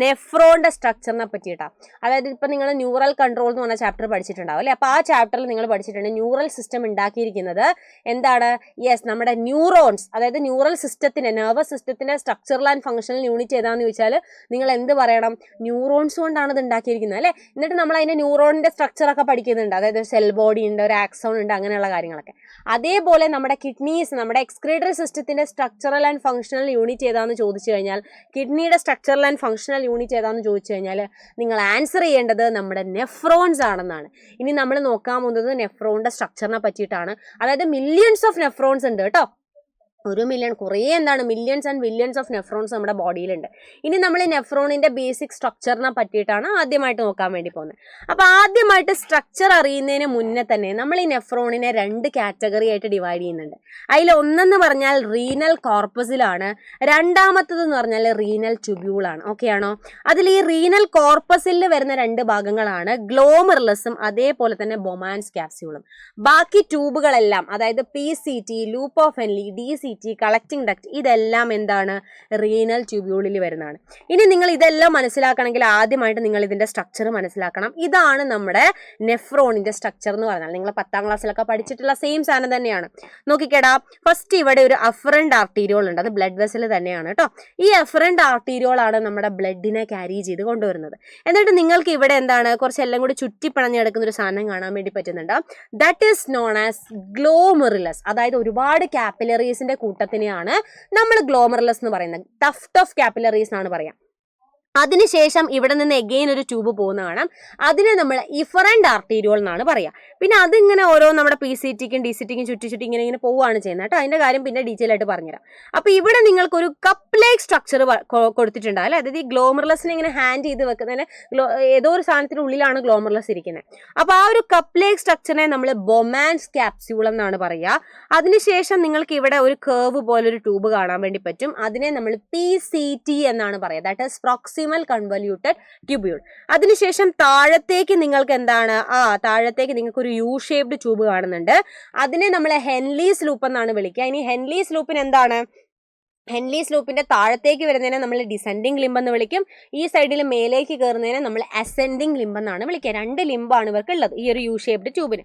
നെഫ്രോണിന്റെ സ്ട്രക്ചറിനെ പറ്റിയിട്ടാണ്. അതായത് ഇപ്പം നിങ്ങൾ ന്യൂറൽ കൺട്രോൾ എന്ന് പറഞ്ഞ ചാപ്റ്റർ പഠിച്ചിട്ടുണ്ടാവും അല്ലേ? അപ്പോൾ ആ ചാപ്റ്ററിൽ നിങ്ങൾ പഠിച്ചിട്ടുണ്ട് ന്യൂറൽ സിസ്റ്റം ഉണ്ടാക്കിയിരിക്കുന്നത് എന്താണ്? യെസ്, നമ്മുടെ ന്യൂറോൺസ്. അതായത് ന്യൂറൽ സിസ്റ്റത്തിന്റെ നെർവസ് സിസ്റ്റത്തിന്റെ സ്ട്രക്ചറൽ ആൻഡ് ഫംഗ്ഷണൽ യൂണിറ്റ് ഏതാണെന്ന് ചോദിച്ചാൽ നിങ്ങൾ എന്ത് പറയണം? ന്യൂറോൺസ് കൊണ്ടാണ് ഇത് ഉണ്ടാക്കിയിരിക്കുന്നത് അല്ലേ? എന്നിട്ട് നമ്മൾ അതിന്റെ ന്യൂറോണിന്റെ സ്ട്രക്ചർ ഒക്കെ പഠിക്കുന്നുണ്ട്. അതായത് സെൽ ബോഡി ഉണ്ട്, ഒരു ആക്സോൺ ഉണ്ട്, അങ്ങനെയുള്ള കാര്യങ്ങളൊക്കെ. അതേപോലെ നമ്മുടെ കിഡ്നീസ്, നമ്മുടെ എക്സ്ക്രീറ്ററി സിസ്റ്റത്തിന്റെ സ്ട്രക്ചറൽ ആൻഡ് ഫംഗ്ഷണൽ യൂണിറ്റ് ഏതാണെന്ന് ചോദിച്ചു കഴിഞ്ഞാൽ, കിഡ്നിയുടെ സ്ട്രക്ചറൽ ആൻഡ് ഫംഗ്ഷണൽ യൂണിറ്റ് ഏതാണെന്ന് ചോദിച്ചു കഴിഞ്ഞാൽ നിങ്ങൾ ആൻസർ ചെയ്യേണ്ടത് നമ്മുടെ നെഫ്രോൺസ് ആണെന്നാണ്. ഇനി നമ്മൾ നോക്കാൻ പോകുന്നത് നെഫ്രോണിന്റെ സ്ട്രക്ചറിനെ പറ്റിയിട്ടാണ്. അതായത് മില്യൺസ് ഓഫ് നെഫ്രോൺസ് ഉണ്ട് കേട്ടോ. 1 മില്യൺ, കുറേ millions and billions of nephrons നമ്മുടെ ബോഡിയിലുണ്ട്. ഇനി നമ്മൾ നെഫ്രോണിന്റെ ബേസിക് സ്ട്രക്ചറിനെ പറ്റിയിട്ടാണ് ആദ്യമായിട്ട് നോക്കാൻ വേണ്ടി പോകുന്നത്. അപ്പോൾ ആദ്യമായിട്ട് സ്ട്രക്ചർ അറിയുന്നതിന് മുന്നേ തന്നെ നമ്മൾ ഈ നെഫ്രോണിനെ 2 കാറ്റഗറി ആയിട്ട് ഡിവൈഡ് ചെയ്യുന്നുണ്ട്. അതിൽ ഒന്നെന്ന് പറഞ്ഞാൽ റീനൽ കോർപ്പസിലാണ്, രണ്ടാമത്തതെന്ന് പറഞ്ഞാൽ റീനൽ ട്യൂബ്യൂളാണ്. ഓക്കെ ആണോ? അതിൽ ഈ റീനൽ കോർപ്പസിൽ വരുന്ന 2 ഭാഗങ്ങളാണ് ഗ്ലോമെറുലസും അതേപോലെ തന്നെ ബൊമാൻസ് ക്യാപ്സ്യൂളും. ബാക്കി ട്യൂബുകളെല്ലാം, അതായത് PCT, loop of Henley, DCT, collecting duct, ഇതെല്ലാം എന്താണ്? റീനൽ ട്യൂബ്യൂളിൽ വരുന്നതാണ്. ഇനി നിങ്ങൾ ഇതെല്ലാം മനസ്സിലാക്കണമെങ്കിൽ ആദ്യമായിട്ട് നിങ്ങൾ ഇതിന്റെ സ്ട്രക്ചർ മനസ്സിലാക്കണം. ഇതാണ് നമ്മുടെ നെഫ്രോണിന്റെ സ്ട്രക്ചർ എന്ന് പറഞ്ഞാൽ നിങ്ങൾ 10ാം ക്ലാസ്സിലൊക്കെ പഠിച്ചിട്ടുള്ള സെയിം സാധനം തന്നെയാണ്. നോക്കിക്കേടാ, ഫസ്റ്റ് ഇവിടെ ഒരു അഫറന്റ് ആർട്ടീരിയോൾ ഉണ്ട്. അത് ബ്ലഡ് വെസൽ തന്നെയാണ് കേട്ടോ. ഈ അഫറന്റ് ആർട്ടീരിയോൾ ആണ് നമ്മുടെ ബ്ലഡിനെ ക്യാരി ചെയ്ത് കൊണ്ടുവരുന്നത്. എന്നിട്ട് നിങ്ങൾക്ക് ഇവിടെ എന്താണ്? കുറച്ചെല്ലാം കൂടി ചുറ്റിപ്പിണഞ്ഞെടുക്കുന്ന ഒരു സാധനം കാണാൻ വേണ്ടി പറ്റുന്നുണ്ട്. That is known as glomerulus. അതായത് ഒരുപാട് കാപ്പിലറീസിന്റെ കൂട്ടത്തിനെയാണ് നമ്മൾ ഗ്ലോമെറുലസ് എന്ന് പറയുന്നത്. ടഫ്റ്റ് ഓഫ് കാപ്പിലറീസ് എന്നാണ് പറയാം. അതിനുശേഷം ഇവിടെ നിന്ന് എഗെയിൻ ഒരു ട്യൂബ് പോകുന്ന കാണാം. അതിനെ നമ്മൾ ഇഫറന്റ് ആർട്ടീരിയോൾ എന്നാണ് പറയുക. പിന്നെ അതിങ്ങനെ ഓരോ നമ്മുടെ PCTക്കും DCTക്കും ചുറ്റി ഇങ്ങനെ പോവുകയാണ് ചെയ്യുന്നത് കേട്ടോ. അതിന്റെ കാര്യം പിന്നെ ഡീറ്റെയിൽ ആയിട്ട് പറഞ്ഞുതരാം. അപ്പോൾ ഇവിടെ നിങ്ങൾക്ക് ഒരു കപ്പ് ലൈക്ക് സ്ട്രക്ചർ കൊടുത്തിട്ടുണ്ട് അല്ലേ? അതായത് ഈ ഗ്ലോമെറുലസിനെ ഇങ്ങനെ ഹാൻഡ് ചെയ്ത് വെക്കുന്നതിന് ഏതോ ഒരു സാധനത്തിന് ഉള്ളിലാണ് ഗ്ലോമെറുലസ് ഇരിക്കുന്നത്. അപ്പോൾ ആ ഒരു കപ്പ് ലൈക്ക് സ്ട്രക്ചറിനെ നമ്മൾ ബൊമാൻസ് ക്യാപ്സ്യൂൾ എന്നാണ് പറയുക. അതിനുശേഷം നിങ്ങൾക്ക് ഇവിടെ ഒരു കർവ് പോലെ ഒരു ട്യൂബ് കാണാൻ വേണ്ടി പറ്റും. അതിനെ നമ്മൾ PCT എന്നാണ് പറയുക. That is proximal convoluted tubule. അതിനുശേഷം താഴത്തേക്ക് നിങ്ങൾക്ക് എന്താണ്? താഴത്തേക്ക് നിങ്ങൾക്ക് ഒരു യു ഷേപ്ഡ് ട്യൂബ് കാണുന്നുണ്ട്. അതിനെ നമ്മൾ ഹെൻലീസ് ലൂപ്പ് എന്നാണ് വിളിക്കുക. ഇനി ഹെൻലീസ് ലൂപ്പിന് എന്താണ്? ഹെൻലീസ് ലൂപ്പിന്റെ താഴത്തേക്ക് വരുന്നതിനെ നമ്മൾ ഡിസെൻഡിങ് ലിംബ് എന്ന് വിളിക്കും. ഈ സൈഡിൽ മേലേക്ക് കയറുന്നതിനെ നമ്മൾ അസെൻഡിങ് ലിംബ് എന്നാണ് വിളിക്കുക. 2 ലിംബാണ് ഇവർക്ക് ഉള്ളത് ഈ ഒരു യു ഷേപ്ഡ് ട്യൂബിന്.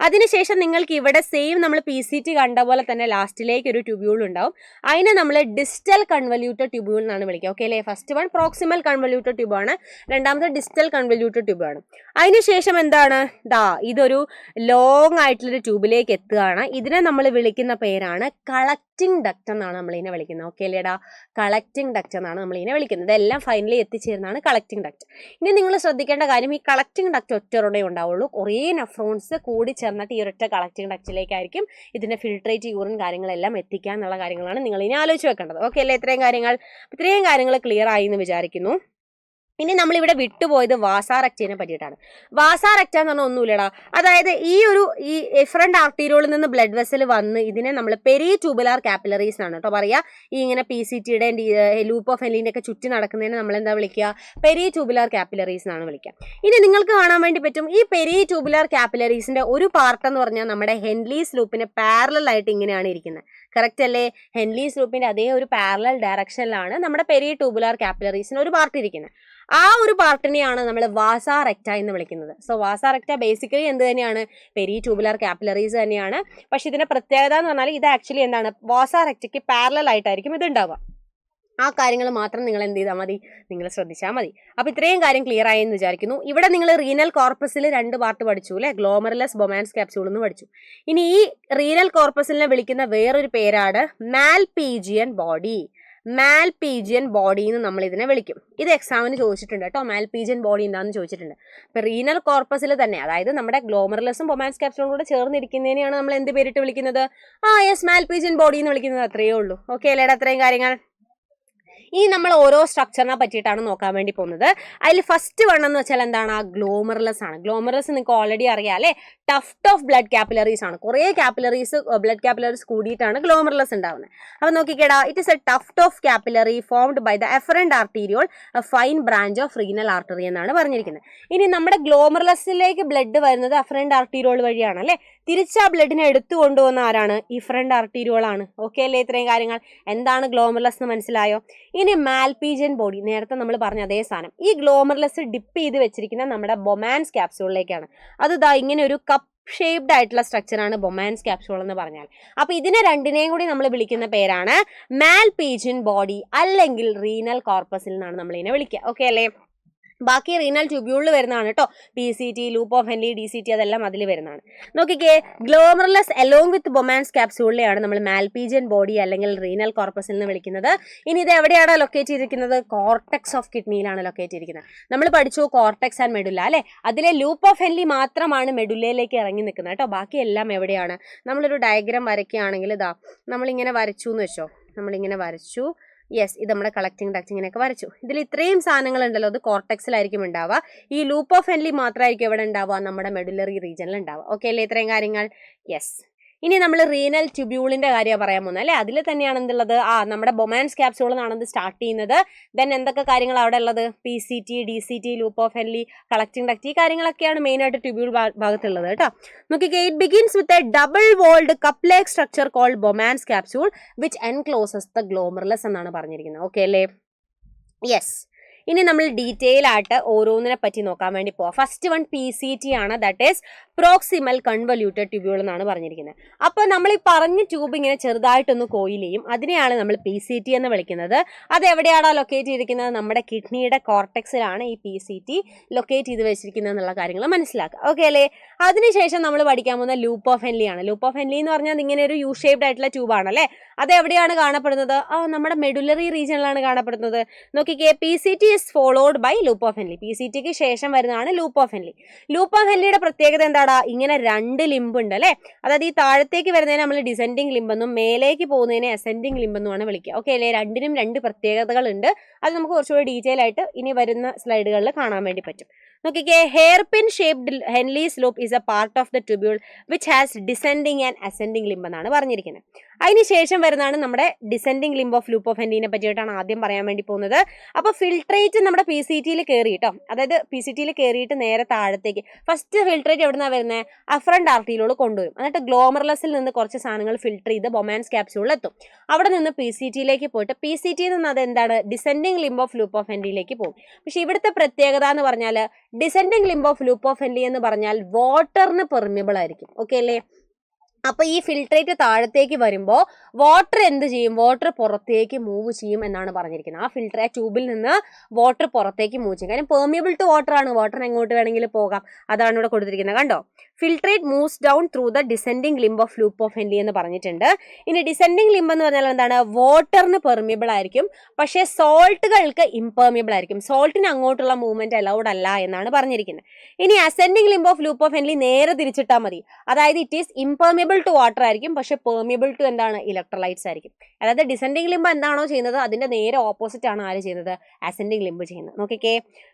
അതിനുശേഷം നിങ്ങൾക്ക് ഇവിടെ സെയിം നമ്മൾ PCT കണ്ട പോലെ തന്നെ ലാസ്റ്റിലേക്ക് ഒരു ട്യൂബ്യൂൾ ഉണ്ടാവും. അതിനെ നമ്മൾ ഡിസ്റ്റൽ കൺവല്യൂട്ടഡ് ട്യൂബ്യൂൾ എന്നാണ് വിളിക്കുക. ഓക്കെ അല്ലേ? ഫസ്റ്റ് വൺ പ്രോക്സിമൽ കൺവല്യൂട്ടഡ് ട്യൂബാണ്, രണ്ടാമത്തെ ഡിസ്റ്റൽ കൺവല്യൂട്ടഡ് ട്യൂബാണ്. അതിനുശേഷം എന്താണ്? ഇതൊരു ലോങ് ആയിട്ടുള്ളൊരു ട്യൂബിലേക്ക് എത്തുകയാണ്. ഇതിനെ നമ്മൾ വിളിക്കുന്ന പേരാണ് കളക്ടിംഗ് ഡക്ട് എന്നാണ് നമ്മൾ ഇതിനെ വിളിക്കുന്നത്. ഓക്കെ അല്ലേടാ? കളക്ടിംഗ് ഡക്ട് എന്നാണ് നമ്മൾ ഇതിനെ വിളിക്കുന്നത്. ഇതെല്ലാം ഫൈനലി എത്തിച്ചേരുന്നതാണ് കളക്ടിംഗ് ഡക്ട്. ഇനി നിങ്ങൾ ശ്രദ്ധിക്കേണ്ട കാര്യം, ഈ കളക്ടിംഗ് ഡക്ട് ഒറ്റൊരെണ്ണേ ഉണ്ടാവുള്ളൂ. കുറേ നെഫ്രോൺസ് കൂടി ചേർന്നിട്ട് ഈ ഒരൊറ്റ കളക്ടിംഗ് ഡക്റ്റിലേക്കായിരിക്കും ഇതിന്റെ ഫിൽട്രേറ്റ് യൂറിൻ കാര്യങ്ങളെല്ലാം എത്തിക്കുക എന്നുള്ള കാര്യങ്ങളാണ് നിങ്ങൾ ഇനി ആലോചിച്ച് വെക്കേണ്ടത്. ഓക്കെ അല്ലേ? ഇത്രയും കാര്യങ്ങൾ ക്ലിയർ ആയി എന്ന് വിചാരിക്കുന്നു. ഇനി നമ്മളിവിടെ വിട്ടുപോയത് വാസാറെക്റ്റയെ പറ്റിയിട്ടാണ്. വാസാറെക്റ്റ എന്ന് പറഞ്ഞാൽ ഒന്നുമില്ലടാ, അതായത് ഈ എഫറന്റ് ആർട്ടീരിയോളിൽ നിന്ന് ബ്ലഡ് വെസൽ വന്ന് ഇതിനെ നമ്മൾ പെരി ട്യൂബുലാർ കാപ്പിലറീസ് എന്നാണ് കേട്ടോ പറയുക. ഈ ഇങ്ങനെ PCTയുടെ ലൂപ്പ് ഓഫ് ഹെൻലിന്റെ ഒക്കെ ചുറ്റി നടക്കുന്നതിന് നമ്മൾ എന്താ വിളിക്കുക? പെരി ട്യൂബുലാർ കാപ്പിലറീസ് എന്നാണ് വിളിക്കുക. ഇനി നിങ്ങൾക്ക് കാണാൻ വേണ്ടി പറ്റും ഈ പെരി ട്യൂബുലാർ കാപ്പിലറീസിന്റെ ഒരു പാർട്ട് എന്ന് പറഞ്ഞാൽ നമ്മുടെ ഹെൻലീസ് ലൂപ്പിന് പാരലൽ ആയിട്ട് ഇങ്ങനെയാണ് ഇരിക്കുന്നത്. കറക്റ്റ് അല്ലേ? ഹെൻലീസ് ലൂപ്പിന്റെ അതേ ഒരു പാരലൽ ഡയറക്ഷനിലാണ് നമ്മുടെ പെരി ട്യൂബുലാർ കാപ്പിലറീസിന് ഒരു പാർട്ട് ഇരിക്കുന്നത്. ആ ഒരു പാർട്ടിനെയാണ് നമ്മൾ വാസാറെക്റ്റ എന്ന് വിളിക്കുന്നത്. സോ വാസാറെക്റ്റ ബേസിക്കലി എന്ത് തന്നെയാണ്? പെരി ട്യൂബുലാർ കാപ്പിലറീസ് തന്നെയാണ്. പക്ഷെ ഇതിന്റെ പ്രത്യേകത എന്ന് പറഞ്ഞാൽ ഇത് ആക്ച്വലി എന്താണ്? വാസാറെക്റ്റയ്ക്ക് പാരലൽ ആയിട്ടായിരിക്കും ഇത് ഉണ്ടാവുക. ആ കാര്യങ്ങൾ മാത്രം നിങ്ങൾ എന്ത് ചെയ്താൽ മതി? നിങ്ങൾ ശ്രദ്ധിച്ചാൽ മതി. അപ്പോൾ ഇത്രയും കാര്യം ക്ലിയർ ആയി എന്ന് വിചാരിക്കുന്നു. ഇവിടെ നിങ്ങൾ റീനൽ കോർപ്പസിൽ 2 പാർട്ട് പഠിച്ചു അല്ലേ? ഗ്ലോമെറുലസ്, ബൊമാൻസ് ക്യാപ്സ്യൂൾ എന്ന് പഠിച്ചു. ഇനി ഈ റീനൽ കോർപ്പസിനെ വിളിക്കുന്ന വേറൊരു പേരാണ് മാൽപീജിയൻ ബോഡി. മാൽപീജിയൻ ബോഡി എന്ന് നമ്മൾ ഇതിനെ വിളിക്കും. ഇത് എക്സാമിന് ചോദിച്ചിട്ടുണ്ട് കേട്ടോ. മാൽപീജിയൻ ബോഡി എന്താണെന്ന് ചോദിച്ചിട്ടുണ്ട്. അപ്പോൾ റീനൽ കോർപ്പസിൽ തന്നെ, അതായത് നമ്മുടെ ഗ്ലോമെറുലസും ബൊമാൻസ് ക്യാപ്സ്യൂളും കൂടെ ചേർന്നിരിക്കുന്നതിനെയാണ് നമ്മൾ എന്ത് പേരിട്ട് വിളിക്കുന്നത്? യെസ്, മാൽപീജിയൻ ബോഡി എന്ന് വിളിക്കുന്നത്. അത്രയേ ഉള്ളൂ. ഓക്കെ അല്ലേടാ? അത്രയും കാര്യങ്ങൾ. ഇനി നമ്മൾ ഓരോ സ്ട്രക്ചറിനെ പറ്റിയിട്ടാണ് നോക്കാൻ വേണ്ടി പോകുന്നത്. അതിൽ ഫസ്റ്റ് വൺ എന്ന് വെച്ചാൽ എന്താണ്? ഗ്ലോമർലെസ് ആണ്. ഗ്ലോമർലെസ് നിങ്ങൾക്ക് ഓൾറെഡി അറിയാം അല്ലേ? ടഫ്റ്റ് ഓഫ് ബ്ലഡ് കാപ്പിലറീസ് ആണ്. കുറേ ബ്ലഡ് കാപ്പിലറീസ് കൂടിയിട്ടാണ് ഗ്ലോമർലെസ് ഉണ്ടാവുന്നത്. അപ്പൊ നോക്കിക്കേടാ, it is a tuft of capillary formed by the afferent arteriole a fine branch of renal artery എന്നാണ് പറഞ്ഞിരിക്കുന്നത്. ഇനി നമ്മുടെ ഗ്ലോമർലെസ്സിലേക്ക് ബ്ലഡ് വരുന്നത് എഫറന്റ് ആർട്ടീരിയോൾ വഴിയാണ് അല്ലെ. തിരിച്ച് ആ ബ്ലഡിനെ എടുത്തു കൊണ്ടുപോകുന്ന ആരാണ്? ഇഫറന്റ് ആർട്ടീരിയോൾ ആണ്. ഓക്കെ അല്ലേ? ഇത്രയും കാര്യങ്ങൾ. എന്താണ് ഗ്ലോമർലെസ് എന്ന് മനസ്സിലായോ? ഇനി മാൽപീജിയൻ ബോഡി, നേരത്തെ നമ്മൾ പറഞ്ഞ അതേ സാധനം. ഈ ഗ്ലോമർലെസ് ഡിപ്പ് ചെയ്ത് വെച്ചിരിക്കുന്ന നമ്മുടെ ബൊമാൻസ് ക്യാപ്സ്യൂളിലേക്കാണ്. അത് ദാ ഇങ്ങനെ ഒരു കപ്പ് ഷേപ്ഡ് ആയിട്ടുള്ള സ്ട്രക്ചറാണ് ബൊമാൻസ് ക്യാപ്സ്യൂൾ എന്ന് പറഞ്ഞാൽ. അപ്പൊ ഇതിനെ രണ്ടിനെയും കൂടി നമ്മൾ വിളിക്കുന്ന പേരാണ് മാൽപീജിയൻ ബോഡി അല്ലെങ്കിൽ റീനൽ കോർപ്പസിൽ നിന്നാണ് നമ്മൾ ഇതിനെ വിളിക്കുക. ഓക്കെ അല്ലേ? ബാക്കി റീനൽ ട്യൂബ്യൂളിൽ വരുന്നതാണ് കേട്ടോ. PCT, loop of Henley, DCT അതെല്ലാം അതിൽ വരുന്നതാണ്. നോക്കിക്കേ, ഗ്ലോമർലെസ് അലോങ് വിത്ത് ബൊമാൻസ് ക്യാപ്സ്യൂളിലെയാണ് നമ്മൾ മാൽപീജിയൻ ബോഡി അല്ലെങ്കിൽ റീനൽ കോർപ്പസിൽ നിന്ന് വിളിക്കുന്നത്. ഇനി ഇത് എവിടെയാണ് ലൊക്കേറ്റ് ചെയ്തിരിക്കുന്നത്? കോർട്ടെക്സ് ഓഫ് കിഡ്നിയിലാണ് ലൊക്കേറ്റ് ചെയ്തിരിക്കുന്നത്. നമ്മൾ പഠിച്ചു കോർട്ടെക്സ് ആൻഡ് മെഡുല്ല അല്ലേ. അതിലെ ലൂപ്പ് ഓഫ് ഹെൻലി മാത്രമാണ് മെഡുല്ലയിലേക്ക് ഇറങ്ങി നിൽക്കുന്നത് കേട്ടോ. ബാക്കി എല്ലാം എവിടെയാണ്? നമ്മളൊരു ഡയഗ്രാം വരയ്ക്കുകയാണെങ്കിൽ ഇതാ നമ്മളിങ്ങനെ വരച്ചു എന്ന് വെച്ചോ. നമ്മളിങ്ങനെ വരച്ചു. യെസ്, ഇത് നമ്മുടെ കളക്ടിങ് ഡക്ട് ഇങ്ങനെയൊക്കെ വരച്ചു. ഇതിൽ ഇത്രയും സാധനങ്ങൾ ഉണ്ടല്ലോ, അത് കോർട്ടെക്സിലായിരിക്കും ഉണ്ടാവുക. ഈ ലൂപ്പ് ഓഫ് ഹെൻലി മാത്രമായിരിക്കും എവിടെ ഉണ്ടാവുക? നമ്മുടെ മെഡുലറി റീജിയനിൽ ഉണ്ടാവുക. ഓക്കെ അല്ലേ? ഇത്രയും കാര്യങ്ങൾ. യെസ്. ഇനി നമ്മൾ റീനൽ ട്യൂബ്യൂളിന്റെ കാര്യമാണ് പറയാൻ പോകുന്നത് അല്ലേ. അതിൽ തന്നെയാണ് എന്തുള്ളത്? നമ്മുടെ ബൊമാൻസ് ക്യാപ്സ്യൂളിൽ നിന്നാണ് ഇത് സ്റ്റാർട്ട് ചെയ്യുന്നത്. ദെൻ എന്തൊക്കെ കാര്യങ്ങൾ അവിടെ ഉള്ളത്? PCT, DCT, loop of Henle, collecting duct, ഈ കാര്യങ്ങളൊക്കെയാണ് മെയിൻ ആയിട്ട് ട്യൂബ്യൂൾ ഭാഗത്തുള്ളത് കേട്ടോ. നോക്കിക്കേ, it begins with a double walled cup like structure called Bowman's capsule which encloses the glomerulus എന്നാണ് പറഞ്ഞിരിക്കുന്നത്. ഓക്കെ അല്ലേ? യെസ്. ഇനി നമ്മൾ ഡീറ്റെയിൽ ആയിട്ട് ഓരോന്നിനെ പറ്റി നോക്കാൻ വേണ്ടി പോവാം. ഫസ്റ്റ് വൺ PCT ആണ്. That is proximal convoluted tubule എന്നാണ് പറഞ്ഞിരിക്കുന്നത്. അപ്പോൾ നമ്മൾ ഈ പറഞ്ഞ ട്യൂബ് ഇങ്ങനെ ചെറുതായിട്ടൊന്ന് കോയിൽ ചെയ്യും. അതിനെയാണ് നമ്മൾ PCT എന്ന് വിളിക്കുന്നത്. അത് എവിടെയാണ് ലൊക്കേറ്റ് ചെയ്തിരിക്കുന്നത്? നമ്മുടെ കിഡ്നിയുടെ കോർട്ടെക്സിലാണ് ഈ PCT ലൊക്കേറ്റ് ചെയ്ത് വെച്ചിരിക്കുന്നത് എന്നുള്ള കാര്യങ്ങൾ മനസ്സിലാക്കുക. ഓക്കെ അല്ലേ? അതിനുശേഷം നമ്മൾ പഠിക്കാൻ പോകുന്ന ലൂപ്പ് ഓഫ് ഹെൻലി ആണ്. ലൂപ്പ് ഓഫ് ഹെൻലി എന്ന് പറഞ്ഞാൽ ഇങ്ങനെ ഒരു യു ഷേപ്ഡ് ആയിട്ടുള്ള ട്യൂബാണ് അല്ലേ. അത് എവിടെയാണ് കാണപ്പെടുന്നത്? നമ്മുടെ മെഡുലറി റീജിയനിലാണ് കാണപ്പെടുന്നത്. നോക്കിക്കേ, PCT is followed by loop of Henle. PCTക്ക് ശേഷം വരുന്നതാണ് loop of Henle. Loop of ഹെൻലിയുടെ പ്രത്യേകത എന്താണ്? ഇങ്ങനെ രണ്ട് ലിംബ് ഉണ്ട് അല്ലെ. അതായത് ഈ താഴത്തേക്ക് വരുന്നതിനെ നമ്മൾ ഡിസെൻഡിങ് ലിംബെന്നും മേലേക്ക് പോകുന്നതിനെ അസെൻഡിങ് ലിംബെന്നുമാണ് വിളിക്കുക. ഓക്കെ അല്ലേ? രണ്ടിനും രണ്ട് പ്രത്യേകതകൾ ഉണ്ട്. അത് നമുക്ക് കുറച്ചുകൂടി ഡീറ്റെയിൽ ആയിട്ട് ഇനി വരുന്ന സ്ലൈഡുകളിൽ കാണാൻ വേണ്ടി പറ്റും. നോക്കിക്കേ, hair pin shaped Henle's loop is a part of the tubule which has descending and ascending limb എന്നാണ് പറഞ്ഞിരിക്കുന്നത്. അതിനുശേഷം വരുന്നതാണ് നമ്മുടെ descending limb of loop of ഹെൻലിനെ പറ്റിയിട്ടാണ് ആദ്യം പറയാൻ വേണ്ടി പോകുന്നത്. അപ്പോൾ ഫിൽട്രേറ്റ് നമ്മുടെ PCTയിൽ കയറി കേട്ടോ. അതായത് PCTയിൽ കയറിയിട്ട് നേരെ താഴത്തേക്ക് ഫസ്റ്റ് ഫിൽട്രേറ്റ് എവിടെ നിന്നാണ് വരുന്നത്? അഫറന്റ് ആർട്ടറിയിലൂടെ കൊണ്ടുവരും. എന്നിട്ട് ഗ്ലോമർലെസ്സിൽ നിന്ന് കുറച്ച് സാധനങ്ങൾ ഫിൽട്ടർ ചെയ്ത് ബൊമാൻസ് ക്യാപ്സ്യൂളിൽ എത്തും. അവിടെ നിന്ന് PCTയിലേക്ക് പോയിട്ട് PCTയിൽ നിന്ന് അത് എന്താണ്? Descending limb of loop of ഹെൻലിയിലേക്ക് പോകും. പക്ഷെ ഇവിടുത്തെ പ്രത്യേകത എന്ന് പറഞ്ഞാൽ descending limb of loop of Henle എന്ന് പറഞ്ഞാൽ വാട്ടറിന് പെർമിയബിൾ ആയിരിക്കും. ഓക്കെ അല്ലേ? അപ്പൊ ഈ ഫിൽട്രേറ്റ് താഴത്തേക്ക് വരുമ്പോൾ വാട്ടർ എന്ത് ചെയ്യും? വാട്ടർ പുറത്തേക്ക് മൂവ് ചെയ്യും എന്നാണ് പറഞ്ഞിരിക്കുന്നത്. ആ ട്യൂബിൽ നിന്ന് വാട്ടർ പുറത്തേക്ക് മൂവ് ചെയ്യും. കാര്യം പെർമിയബിൾ ടു വാട്ടർ ആണ്. വാട്ടർ എങ്ങോട്ട് വേണമെങ്കിലും പോകാം. അതാണ് ഇവിടെ കൊടുത്തിരിക്കുന്നത്. കണ്ടോ? Filtrate moves down through the descending limb of loop of Henle എന്ന് പറഞ്ഞിട്ടുണ്ട്. ഇനി ഡിസെൻഡിങ് ലിംബ് എന്ന് പറഞ്ഞാൽ എന്താണ്? വാട്ടറിന് പെർമിയബിൾ ആയിരിക്കും, പക്ഷേ സോൾട്ടുകൾക്ക് ഇംപെർമിയബിൾ ആയിരിക്കും. സോൾട്ടിന് അങ്ങോട്ടുള്ള മൂവ്മെന്റ് അലൗഡ് അല്ല എന്നാണ് പറഞ്ഞിരിക്കുന്നത്. ഇനി ascending limb of loop of Henle നേരെ തിരിച്ചിട്ടാൽ മതി. അതായത് it is impermeable to water ആയിരിക്കും, പക്ഷെ പെർമിയബിൾ ടു എന്താണ്? ഇലക്ട്രോലൈറ്റ്സ് ആയിരിക്കും. അതായത് ഡിസെൻഡിങ് ലിംബ് എന്താണോ ചെയ്യുന്നത് അതിന്റെ നേരെ ഓപ്പോസിറ്റ് ആണ് ആര് ചെയ്യുന്നത്? അസെൻഡിങ് ലിംബ് ചെയ്യുന്നത്. നോക്കിക്കേ,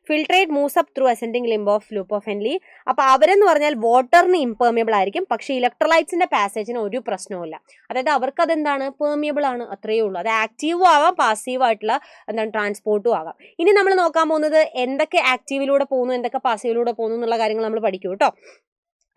filtrate moves up through ascending limb of loop of Henley. അപ്പൊ അവരെന്ന് പറഞ്ഞാൽ വാട്ടറിന് ഇംപെർമിയബിൾ ആയിരിക്കും, പക്ഷെ ഇലക്ട്രോലൈറ്റ്സിന്റെ പാസേജിന് ഒരു പ്രശ്നവുമില്ല. അതായത് അവർക്ക് അതെന്താണ്? പെർമിയബിൾ ആണ്, അത്രയേ ഉള്ളൂ. അത് ആക്റ്റീവും ആവാം, പാസീവ് ആയിട്ടുള്ള എന്താണ് ട്രാൻസ്പോർട്ടും ആകാം. ഇനി നമ്മൾ നോക്കാൻ പോകുന്നത് എന്തൊക്കെ ആക്റ്റീവിലൂടെ പോകുന്നു, എന്തൊക്കെ പാസീവിലൂടെ പോകുന്നു എന്നുള്ള കാര്യങ്ങൾ നമ്മൾ പഠിക്കും കേട്ടോ.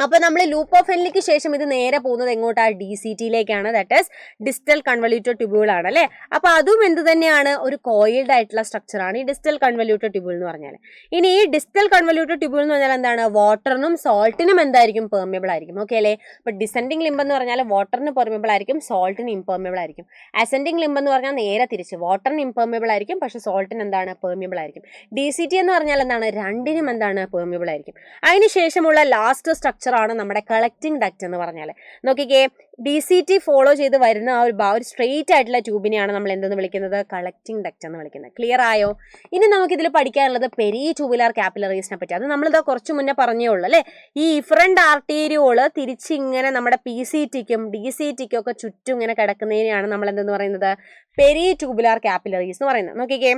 അപ്പൊ നമ്മൾ ലൂപ്പ് ഓഫ് ഹെൻലിക്ക് ശേഷം ഇത് നേരെ പോകുന്നത് എങ്ങോട്ടാണ്? DCTയിലേക്കാണ്. That is distal convoluted tubule ആണ് അല്ലേ. അപ്പൊ അതും എന്ത് തന്നെയാണ്? ഒരു കോയിൽഡ് ആയിട്ടുള്ള സ്ട്രക്ചർ ആണ് ഈ ഡിസ്റ്റൽ കൺവല്യൂട്ടഡ് ട്യൂബ്യൂൾ എന്ന് പറഞ്ഞാൽ. ഇനി ഈ ഡിസ്റ്റൽ കൺവല്യൂട്ടഡ് ട്യൂബ്യൂൾ എന്ന് പറഞ്ഞാൽ എന്താണ്? വാട്ടറിനും സോൾട്ടിനും എന്തായിരിക്കും? പെർമിയബിൾ ആയിരിക്കും. ഓക്കെ അല്ലേ? അപ്പൊ ഡിസെൻഡിങ് ലിംബ് എന്ന് പറഞ്ഞാൽ വാട്ടറിന് പെർമിയബിൾ ആയിരിക്കും, സോൾട്ടിന് ഇംപെർമിയബിൾ ആയിരിക്കും. അസെൻഡിങ് ലിംബ് എന്ന് പറഞ്ഞാൽ നേരെ തിരിച്ച്, വാട്ടറിന് ഇംപെർമിയബിൾ ആയിരിക്കും, പക്ഷെ സോൾട്ടിന് എന്താണ്? പെർമിയബിൾ ആയിരിക്കും. DCT എന്ന് പറഞ്ഞാൽ എന്താണ്? രണ്ടിനും എന്താണ്? പെർമിയബിൾ ആയിരിക്കും. അതിനുശേഷമുള്ള ലാസ്റ്റ് സ്ട്രക്ചർ സ്ട്രക്ചറാണ് നമ്മുടെ കളക്ടിങ് ഡക്റ്റ് എന്ന് പറഞ്ഞാൽ. നോക്കിക്കേ, DCT ഫോളോ ചെയ്ത് വരുന്ന ആ ഒരു സ്ട്രെയിറ്റ് ആയിട്ടുള്ള ട്യൂബിനെയാണ് നമ്മൾ എന്തെന്ന് വിളിക്കുന്നത്? കളക്ടിങ് ഡക്റ്റ് എന്ന് വിളിക്കുന്നത്. ക്ലിയർ ആയോ? ഇനി നമുക്കിതിൽ പഠിക്കാനുള്ളത് പെരി ട്യൂബുലാർ കാപ്പിലറീസിനെ പറ്റി. അത് നമ്മളിത് കുറച്ച് മുന്നേ പറഞ്ഞേ ഉള്ളൂ അല്ലേ. ഈ ഇഫറന്റ് ആർട്ടീരിയോള് തിരിച്ചിങ്ങനെ നമ്മുടെ PCTക്കും DCTക്കും ഒക്കെ ചുറ്റും ഇങ്ങനെ കിടക്കുന്നതിനെയാണ് നമ്മൾ എന്തെന്ന് പറയുന്നത്? പെരി ട്യൂബുലാർ കാപ്പിലറീസ് എന്ന് പറയുന്നത്. നോക്കിക്കേ,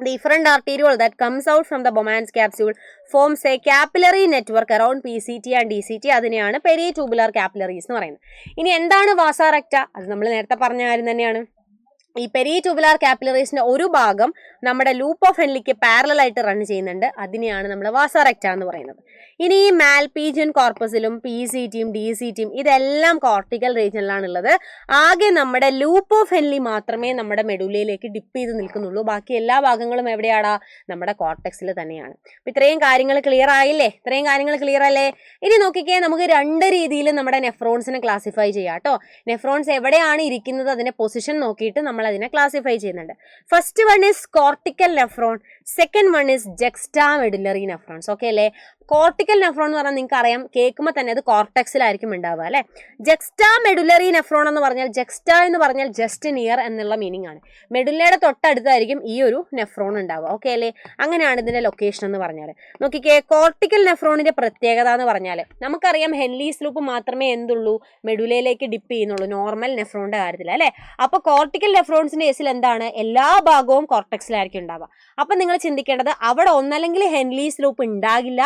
the efferent arteriole that comes out from the Bowman's capsule forms a capillary network around PCT and DCT. അതിനെയാണ് പെരിട്യൂബുലാർ കാപ്പിലറീസ് എന്ന് പറയുന്നത്. ഇനി എന്താണ് വാസ റെക്റ്റ? അത് നമ്മൾ നേരത്തെ പറഞ്ഞ കാര്യം തന്നെയാണ്. ഈ പെരിട്യൂബുലാർ കാപ്പിലറീസിന്റെ ഒരു ഭാഗം നമ്മുടെ ലൂപ്പ് ഓഫ് ഹെൻലിക്ക് പാരലൽ ആയിട്ട് റൺ ചെയ്യുന്നുണ്ട്. അതിനെയാണ് നമ്മൾ വാസ റെക്റ്റ എന്ന് പറയുന്നത്. ഇനി ഈ മാൽപീജിയൻ കോർപ്പസിലും PCTയും DCTയും ഇതെല്ലാം കോർട്ടിക്കൽ റീജിയനിലാണ് ഉള്ളത്. ആകെ നമ്മുടെ ലൂപ്പ് ഓഫ് ഹെൻലി മാത്രമേ നമ്മുടെ മെഡുലയിലേക്ക് ഡിപ്പ് ചെയ്ത് നിൽക്കുന്നുള്ളൂ. ബാക്കി എല്ലാ ഭാഗങ്ങളും എവിടെയാടാ? നമ്മുടെ കോർട്ടെക്സിൽ തന്നെയാണ്. അപ്പൊ ഇത്രയും കാര്യങ്ങൾ ക്ലിയർ ആയില്ലേ? ഇത്രയും കാര്യങ്ങൾ ക്ലിയർ അല്ലേ? ഇനി നോക്കിക്കേ, നമുക്ക് 2 രീതിയിൽ നമ്മുടെ നെഫ്രോൺസിനെ ക്ലാസിഫൈ ചെയ്യാം കേട്ടോ. നെഫ്രോൺസ് എവിടെയാണ് ഇരിക്കുന്നത് അതിന്റെ പൊസിഷൻ നോക്കിയിട്ട് നമ്മൾ അതിനെ ക്ലാസിഫൈ ചെയ്യുന്നുണ്ട്. First one is cortical nephron, second one is ജെക്സ്റ്റാ medullary nephrons. Okay അല്ലേ? കോർട്ടിക്കൽ നെഫ്രോൺ എന്ന് പറഞ്ഞാൽ നിങ്ങൾക്ക് അറിയാം, കേൾക്കുമ്പോൾ തന്നെ അത് കോർട്ടെക്സിലായിരിക്കും ഉണ്ടാവുക അല്ലെ. ജെക്സ്റ്റാ മെഡുലറി നെഫ്രോൺ എന്ന് പറഞ്ഞാൽ, ജെക്സ്റ്റാ എന്ന് പറഞ്ഞാൽ ജസ്റ്റ് നിയർ എന്നുള്ള മീനിങ് ആണ്. മെഡുലയുടെ തൊട്ടടുത്തായിരിക്കും ഈ ഒരു നെഫ്രോൺ ഉണ്ടാവുക. ഓക്കെ അല്ലേ? അങ്ങനെയാണ് ഇതിന്റെ ലൊക്കേഷൻ എന്ന് പറഞ്ഞാൽ. നോക്കിക്കേ, കോർട്ടിക്കൽ നെഫ്രോണിന്റെ പ്രത്യേകത എന്ന് പറഞ്ഞാൽ നമുക്കറിയാം ഹെൻലീസ് ലൂപ്പ് മാത്രമേ എന്തുള്ളൂ? മെഡുലയിലേക്ക് ഡിപ്പ് ചെയ്യുന്നുള്ളൂ നോർമൽ നെഫ്രോണിന്റെ കാര്യത്തിൽ അല്ലെ. അപ്പൊ കോർട്ടിക്കൽ നെഫ്രോൺസിന്റെ കേസിൽ എന്താണ്? എല്ലാ ഭാഗവും കോർട്ടെക്സിലായിരിക്കും ഉണ്ടാവുക. അപ്പൊ നിങ്ങൾ ചിന്തിക്കേണ്ടത് അവിടെ ഒന്നല്ലെങ്കിൽ ഹെൻലീസ് ലൂപ്പ് ഉണ്ടാകില്ല,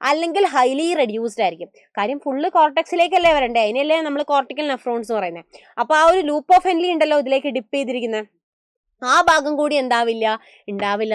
അല്ലെങ്കിൽ ഹൈലി റെഡ്യൂസ്ഡ് ആയിരിക്കും. കാര്യം ഫുള്ള് കോർട്ടെക്സിലേക്കല്ലേ വരണ്ടേ, അതിനല്ലേ നമ്മൾ കോർട്ടിക്കൽ നെഫ്രോൺസ് പറയുന്നത്. അപ്പൊ ആ ഒരു ലൂപ്പ് ഓഫ് ഹെൻലി ഉണ്ടല്ലോ ഇതിലേക്ക് ഡിപ്പ് ചെയ്തിരിക്കുന്നത്, ആ ഭാഗം കൂടി ഉണ്ടാവില്ല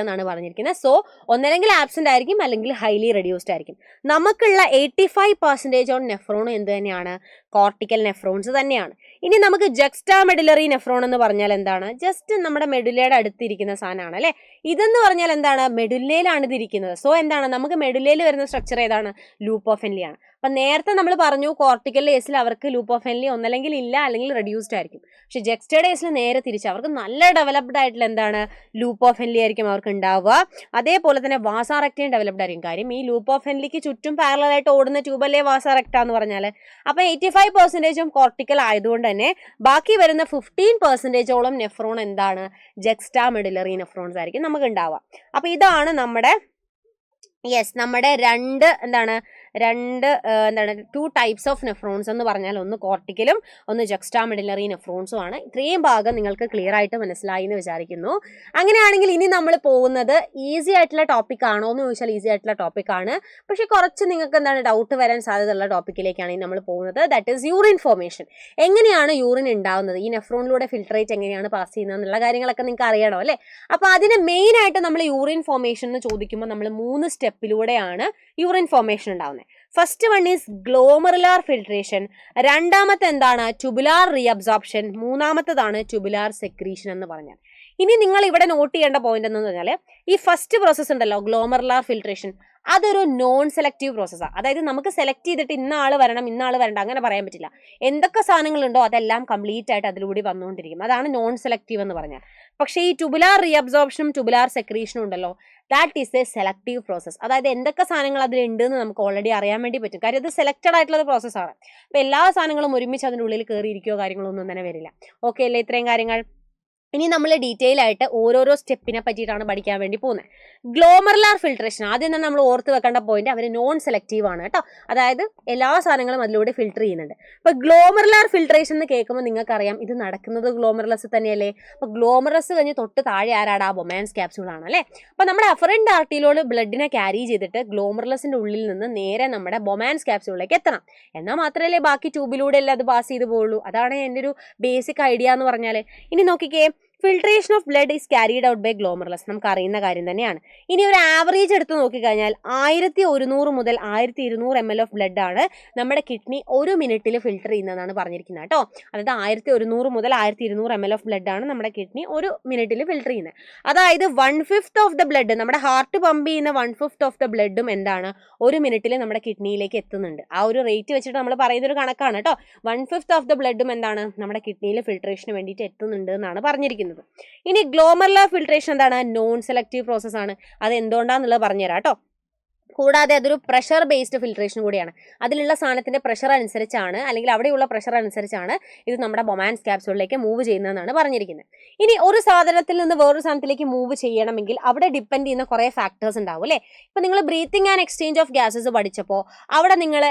എന്നാണ് പറഞ്ഞിരിക്കുന്നത്. സോ ഒന്നല്ലെങ്കിൽ ആബ്സെന്റ് ആയിരിക്കും, അല്ലെങ്കിൽ ഹൈലി റെഡ്യൂസ്ഡ് ആയിരിക്കും. നമുക്കുള്ള 85% ഓൺ നെഫ്രോൺ എന്ത് തന്നെയാണ്? കോർട്ടിക്കൽ നെഫ്രോൺസ് തന്നെയാണ്. ഇനി നമുക്ക് ജെക്സ്റ്റാ മെഡുലറി നെഫ്രോൺ എന്ന് പറഞ്ഞാൽ എന്താണ്? ജസ്റ്റ് നമ്മുടെ മെഡുലയുടെ അടുത്തിരിക്കുന്ന സാധനമാണ് അല്ലെ. ഇതെന്ന് പറഞ്ഞാൽ എന്താണ്? മെഡുലയിലാണ് ഇതിരിക്കുന്നത്. സോ എന്താണ്? നമുക്ക് മെഡുലയിൽ വരുന്ന സ്ട്രക്ചർ ഏതാണ്? ലൂപ്പ് ഓഫ് ഹെൻലി ആണ്. അപ്പൊ നേരത്തെ നമ്മൾ പറഞ്ഞു കോർട്ടിക്കൽ കേസിൽ അവർക്ക് ലൂപ്പ് ഓഫ് ഹെൻലി ഒന്നല്ലെങ്കിൽ ഇല്ല, അല്ലെങ്കിൽ റെഡ്യൂസ്ഡ് ആയിരിക്കും. പക്ഷെ ജെക്സ്റ്റയുടെ കേസിൽ നേരെ തിരിച്ച് അവർക്ക് നല്ല ഡെവലപ്ഡ് ആയിട്ടുള്ള എന്താണ്? ലൂപ്പ് ഓഫ് ഹെൻലി ആയിരിക്കും അവർക്ക് ഉണ്ടാവുക. അതേപോലെ തന്നെ വാസ റെക്റ്റയും ഡെവലപ്ഡ് ആയിരിക്കും. കാര്യം ഈ ലൂപ്പ് ഓഫ് ഹെൻലിക്ക് ചുറ്റും പാരലൽ ആയിട്ട് ഓടുന്ന ട്യൂബല്ലേ വാസ റെക്റ്റ എന്ന് പറഞ്ഞാൽ. അപ്പൊ 85% കോർട്ടിക്കൽ ആയതുകൊണ്ട് തന്നെ ബാക്കി വരുന്ന 15%ഓളം നെഫ്രോൺ എന്താണ്? ജെക്സ്റ്റാ മെഡുലറി നെഫ്രോൺസ് ആയിരിക്കും നമുക്ക് ഉണ്ടാവുക. അപ്പൊ ഇതാണ് നമ്മുടെ നമ്മുടെ ടു ടൈപ്സ് ഓഫ് നെഫ്രോൺസ് എന്ന് പറഞ്ഞാൽ, ഒന്ന് കോർട്ടിക്കലും ഒന്ന് ജെക്സ്റ്റാ മെഡുലറി നെഫ്രോൺസും ആണ്. ഇത്രയും ഭാഗം നിങ്ങൾക്ക് ക്ലിയർ ആയിട്ട് മനസ്സിലായി എന്ന് വിചാരിക്കുന്നു. അങ്ങനെയാണെങ്കിൽ ഇനി നമ്മൾ പോകുന്നത് ഈസി ആയിട്ടുള്ള ടോപ്പിക് ആണോ എന്ന് ചോദിച്ചാൽ ഈസി ആയിട്ടുള്ള ടോപ്പിക് ആണ്. പക്ഷെ കുറച്ച് നിങ്ങൾക്ക് ഡൗട്ട് വരാൻ സാധ്യതയുള്ള ടോപ്പിക്കിലേക്കാണ് നമ്മൾ പോകുന്നത്. That is urine formation. എങ്ങനെയാണ് യൂറിൻ ഉണ്ടാവുന്നത്, ഈ നെഫ്രോണിലൂടെ ഫിൽട്രേറ്റ് എങ്ങനെയാണ് പാസ് ചെയ്യുന്നത് എന്നുള്ള കാര്യങ്ങളൊക്കെ നിങ്ങൾക്ക് അറിയണോ അല്ലേ. അപ്പൊ അതിന് മെയിൻ ആയിട്ട് നമ്മൾ യൂറിൻ ഫോർമേഷൻ എന്ന് ചോദിക്കുമ്പോൾ നമ്മൾ 3 സ്റ്റെപ്പിലൂടെയാണ് യൂറിൻ ഫോർമേഷൻ ഉണ്ടാവുന്നത്. First one is glomerular filtration, രണ്ടാമത്തെ എന്താണ്? ട്യൂബുലാർ റീഅബ്സോർപ്ഷൻ, മൂന്നാമത്തേതാണ് ട്യൂബുലാർ സെക്രീഷൻ എന്ന് പറഞ്ഞാൽ. ഇനി നിങ്ങൾ ഇവിടെ നോട്ട് ചെയ്യേണ്ട പോയിന്റ് എന്ന് പറഞ്ഞാൽ, ഈ ഫസ്റ്റ് പ്രോസസ് ഉണ്ടല്ലോ ഗ്ലോമറുലാർ ഫിൽട്രേഷൻ, അതൊരു നോൺ സെലക്റ്റീവ് പ്രോസസ്സാണ്. അതായത് നമുക്ക് സെലക്ട് ചെയ്തിട്ട് ഇന്ന ആൾ വരണം ഇന്ന ആൾ വരണ്ട അങ്ങനെ പറയാൻ പറ്റില്ല. എന്തൊക്കെ സാധനങ്ങളുണ്ടോ അതെല്ലാം കംപ്ലീറ്റ് ആയിട്ട് അതിലൂടെ വന്നുകൊണ്ടിരിക്കും. അതാണ് നോൺ സെലക്റ്റീവ് എന്ന് പറഞ്ഞാൽ. പക്ഷേ ഈ ട്യൂബുലാർ റീഅബ്സോർപ്ഷനും ട്യൂബുലാർ സെക്രീഷനും ഉണ്ടല്ലോ, that is A selective process. അതായത് എന്തൊക്കെ സാധനങ്ങൾ അതിലുണ്ട് എന്ന് നമുക്ക് ഓൾറെഡി അറിയാൻ വേണ്ടി പറ്റും. കാര്യം അത് സെലക്റ്റഡ് ആയിട്ടുള്ള ഒരു പ്രോസസ്സാണ്. അപ്പോൾ എല്ലാ സാധനങ്ങളും ഒരുമിച്ച് അതിൻ്റെ ഉള്ളിൽ കയറിയിരിക്കുകയോ കാര്യങ്ങളൊന്നും തന്നെ വരില്ല. ഓക്കെ അല്ലേ ഇത്രയും കാര്യങ്ങൾ? ഇനി നമ്മൾ ഡീറ്റെയിൽ ആയിട്ട് ഓരോരോ സ്റ്റെപ്പിനെ പറ്റിയിട്ടാണ് പഠിക്കാൻ വേണ്ടി പോകുന്നത്. ഗ്ലോമറുലാർ ഫിൽട്രേഷൻ ആദ്യം തന്നെ നമ്മൾ ഓർത്ത് വെക്കേണ്ട പോയിന്റ്, അവർ നോൺ സെലക്റ്റീവ് ആണ് കേട്ടോ. അതായത് എല്ലാ സാധനങ്ങളും അതിലൂടെ ഫിൽട്ടർ ചെയ്യുന്നുണ്ട്. അപ്പോൾ ഗ്ലോമറുലാർ ഫിൽട്രേഷൻ എന്ന് കേൾക്കുമ്പോൾ നിങ്ങൾക്കറിയാം ഇത് നടക്കുന്നത് ഗ്ലോമറുലസ് തന്നെയല്ലേ. അപ്പോൾ ഗ്ലോമറുലസ് കഴിഞ്ഞ് തൊട്ട് താഴെ ആരാടാ? ബൊമാൻസ് ക്യാപ്സ്യൂൾ ആണ് അല്ലേ. അപ്പോൾ നമ്മുടെ അഫറന്റ് ആർട്ടിയിലോട് ബ്ലഡിനെ ക്യാരി ചെയ്തിട്ട് ഗ്ലോമറുലസിന്റെ ഉള്ളിൽ നിന്ന് നേരെ നമ്മുടെ ബൊമാൻസ് ക്യാപ്സ്യൂളിലേക്ക് എത്തണം. എന്നാൽ മാത്രമല്ലേ ബാക്കി ട്യൂബിലൂടെ അല്ലേ അത് പാസ് ചെയ്ത് പോകുള്ളൂ. അതാണ് എൻ്റെ ഒരു ബേസിക് ഐഡിയ എന്ന് പറഞ്ഞാൽ. ഇനി നോക്കിക്കേ, filtration of blood is carried out by glomerulus, നമുക്ക് അറിയുന്ന കാര്യം തന്നെയാണ്. ഇനി ഒരു ആവറേജ് എടുത്ത് നോക്കിക്കഴിഞ്ഞാൽ 1100 മുതൽ 1200 ml ഓഫ് ബ്ലഡ് ആണ് നമ്മുടെ കിഡ്നി ഒരു മിനിറ്റിൽ ഫിൽട്ടർ ചെയ്യുന്നതാണ് പറഞ്ഞിരിക്കുന്നത് കേട്ടോ. അതായത് 1100 മുതൽ 1200 ml ഓഫ് ബ്ലഡ് ആണ് നമ്മുടെ കിഡ്നി ഒരു മിനിറ്റിൽ ഫിൽട്ടർ ചെയ്യുന്നത്. അതായത് 1/5 ഓഫ് ദ ബ്ലഡ്, നമ്മുടെ ഹാർട്ട് പമ്പ് ചെയ്യുന്ന 1/5 ഓഫ് ദ ബ്ലഡും എന്താണ് ഒരു മിനിറ്റിൽ നമ്മുടെ കിഡ്നിയിലേക്ക് എത്തുന്നുണ്ട്. ആ ഒരു റേറ്റ് വെച്ചിട്ട് നമ്മൾ പറയുന്ന ഒരു കണക്കാണ് കേട്ടോ. 1/5 ഓഫ് ദ ബ്ലഡും എന്താണ് നമ്മുടെ കിഡ്നിയിൽ ഫിൽട്രേഷന് വേണ്ടിയിട്ട് എത്തുന്നുണ്ട് എന്നാണ് പറഞ്ഞിരിക്കുന്നത്. ഇനി ഗ്ലോമറുലാർ ഫിൽട്രേഷൻ എന്താണ്? നോൺ സെലക്റ്റീവ് പ്രോസസ് ആണ്. അത് എന്തുകൊണ്ടാന്നുള്ളത് പറഞ്ഞുതരാം കേട്ടോ. കൂടാതെ അതൊരു പ്രഷർ ബേസ്ഡ് ഫിൽട്രേഷൻ കൂടിയാണ്. അതിലുള്ള സാധനത്തിന്റെ പ്രഷർ അനുസരിച്ചാണ്, അല്ലെങ്കിൽ അവിടെയുള്ള പ്രഷർ അനുസരിച്ചാണ് ഇത് നമ്മുടെ ബൊമാൻസ് ക്യാപ്സ്യൂളിലേക്ക് മൂവ് ചെയ്യുന്നതെന്നാണ് പറഞ്ഞിരിക്കുന്നത്. ഇനി ഒരു സാധനത്തിൽ നിന്ന് വേറൊരു സാധനത്തിലേക്ക് മൂവ് ചെയ്യണമെങ്കിൽ അവിടെ ഡിപ്പെൻഡ് ചെയ്യുന്ന കുറേ ഫാക്ടേഴ്സ് ഉണ്ടാവും അല്ലേ. ഇപ്പൊ നിങ്ങൾ breathing and exchange of gases പഠിച്ചപ്പോൾ അവിടെ നിങ്ങൾ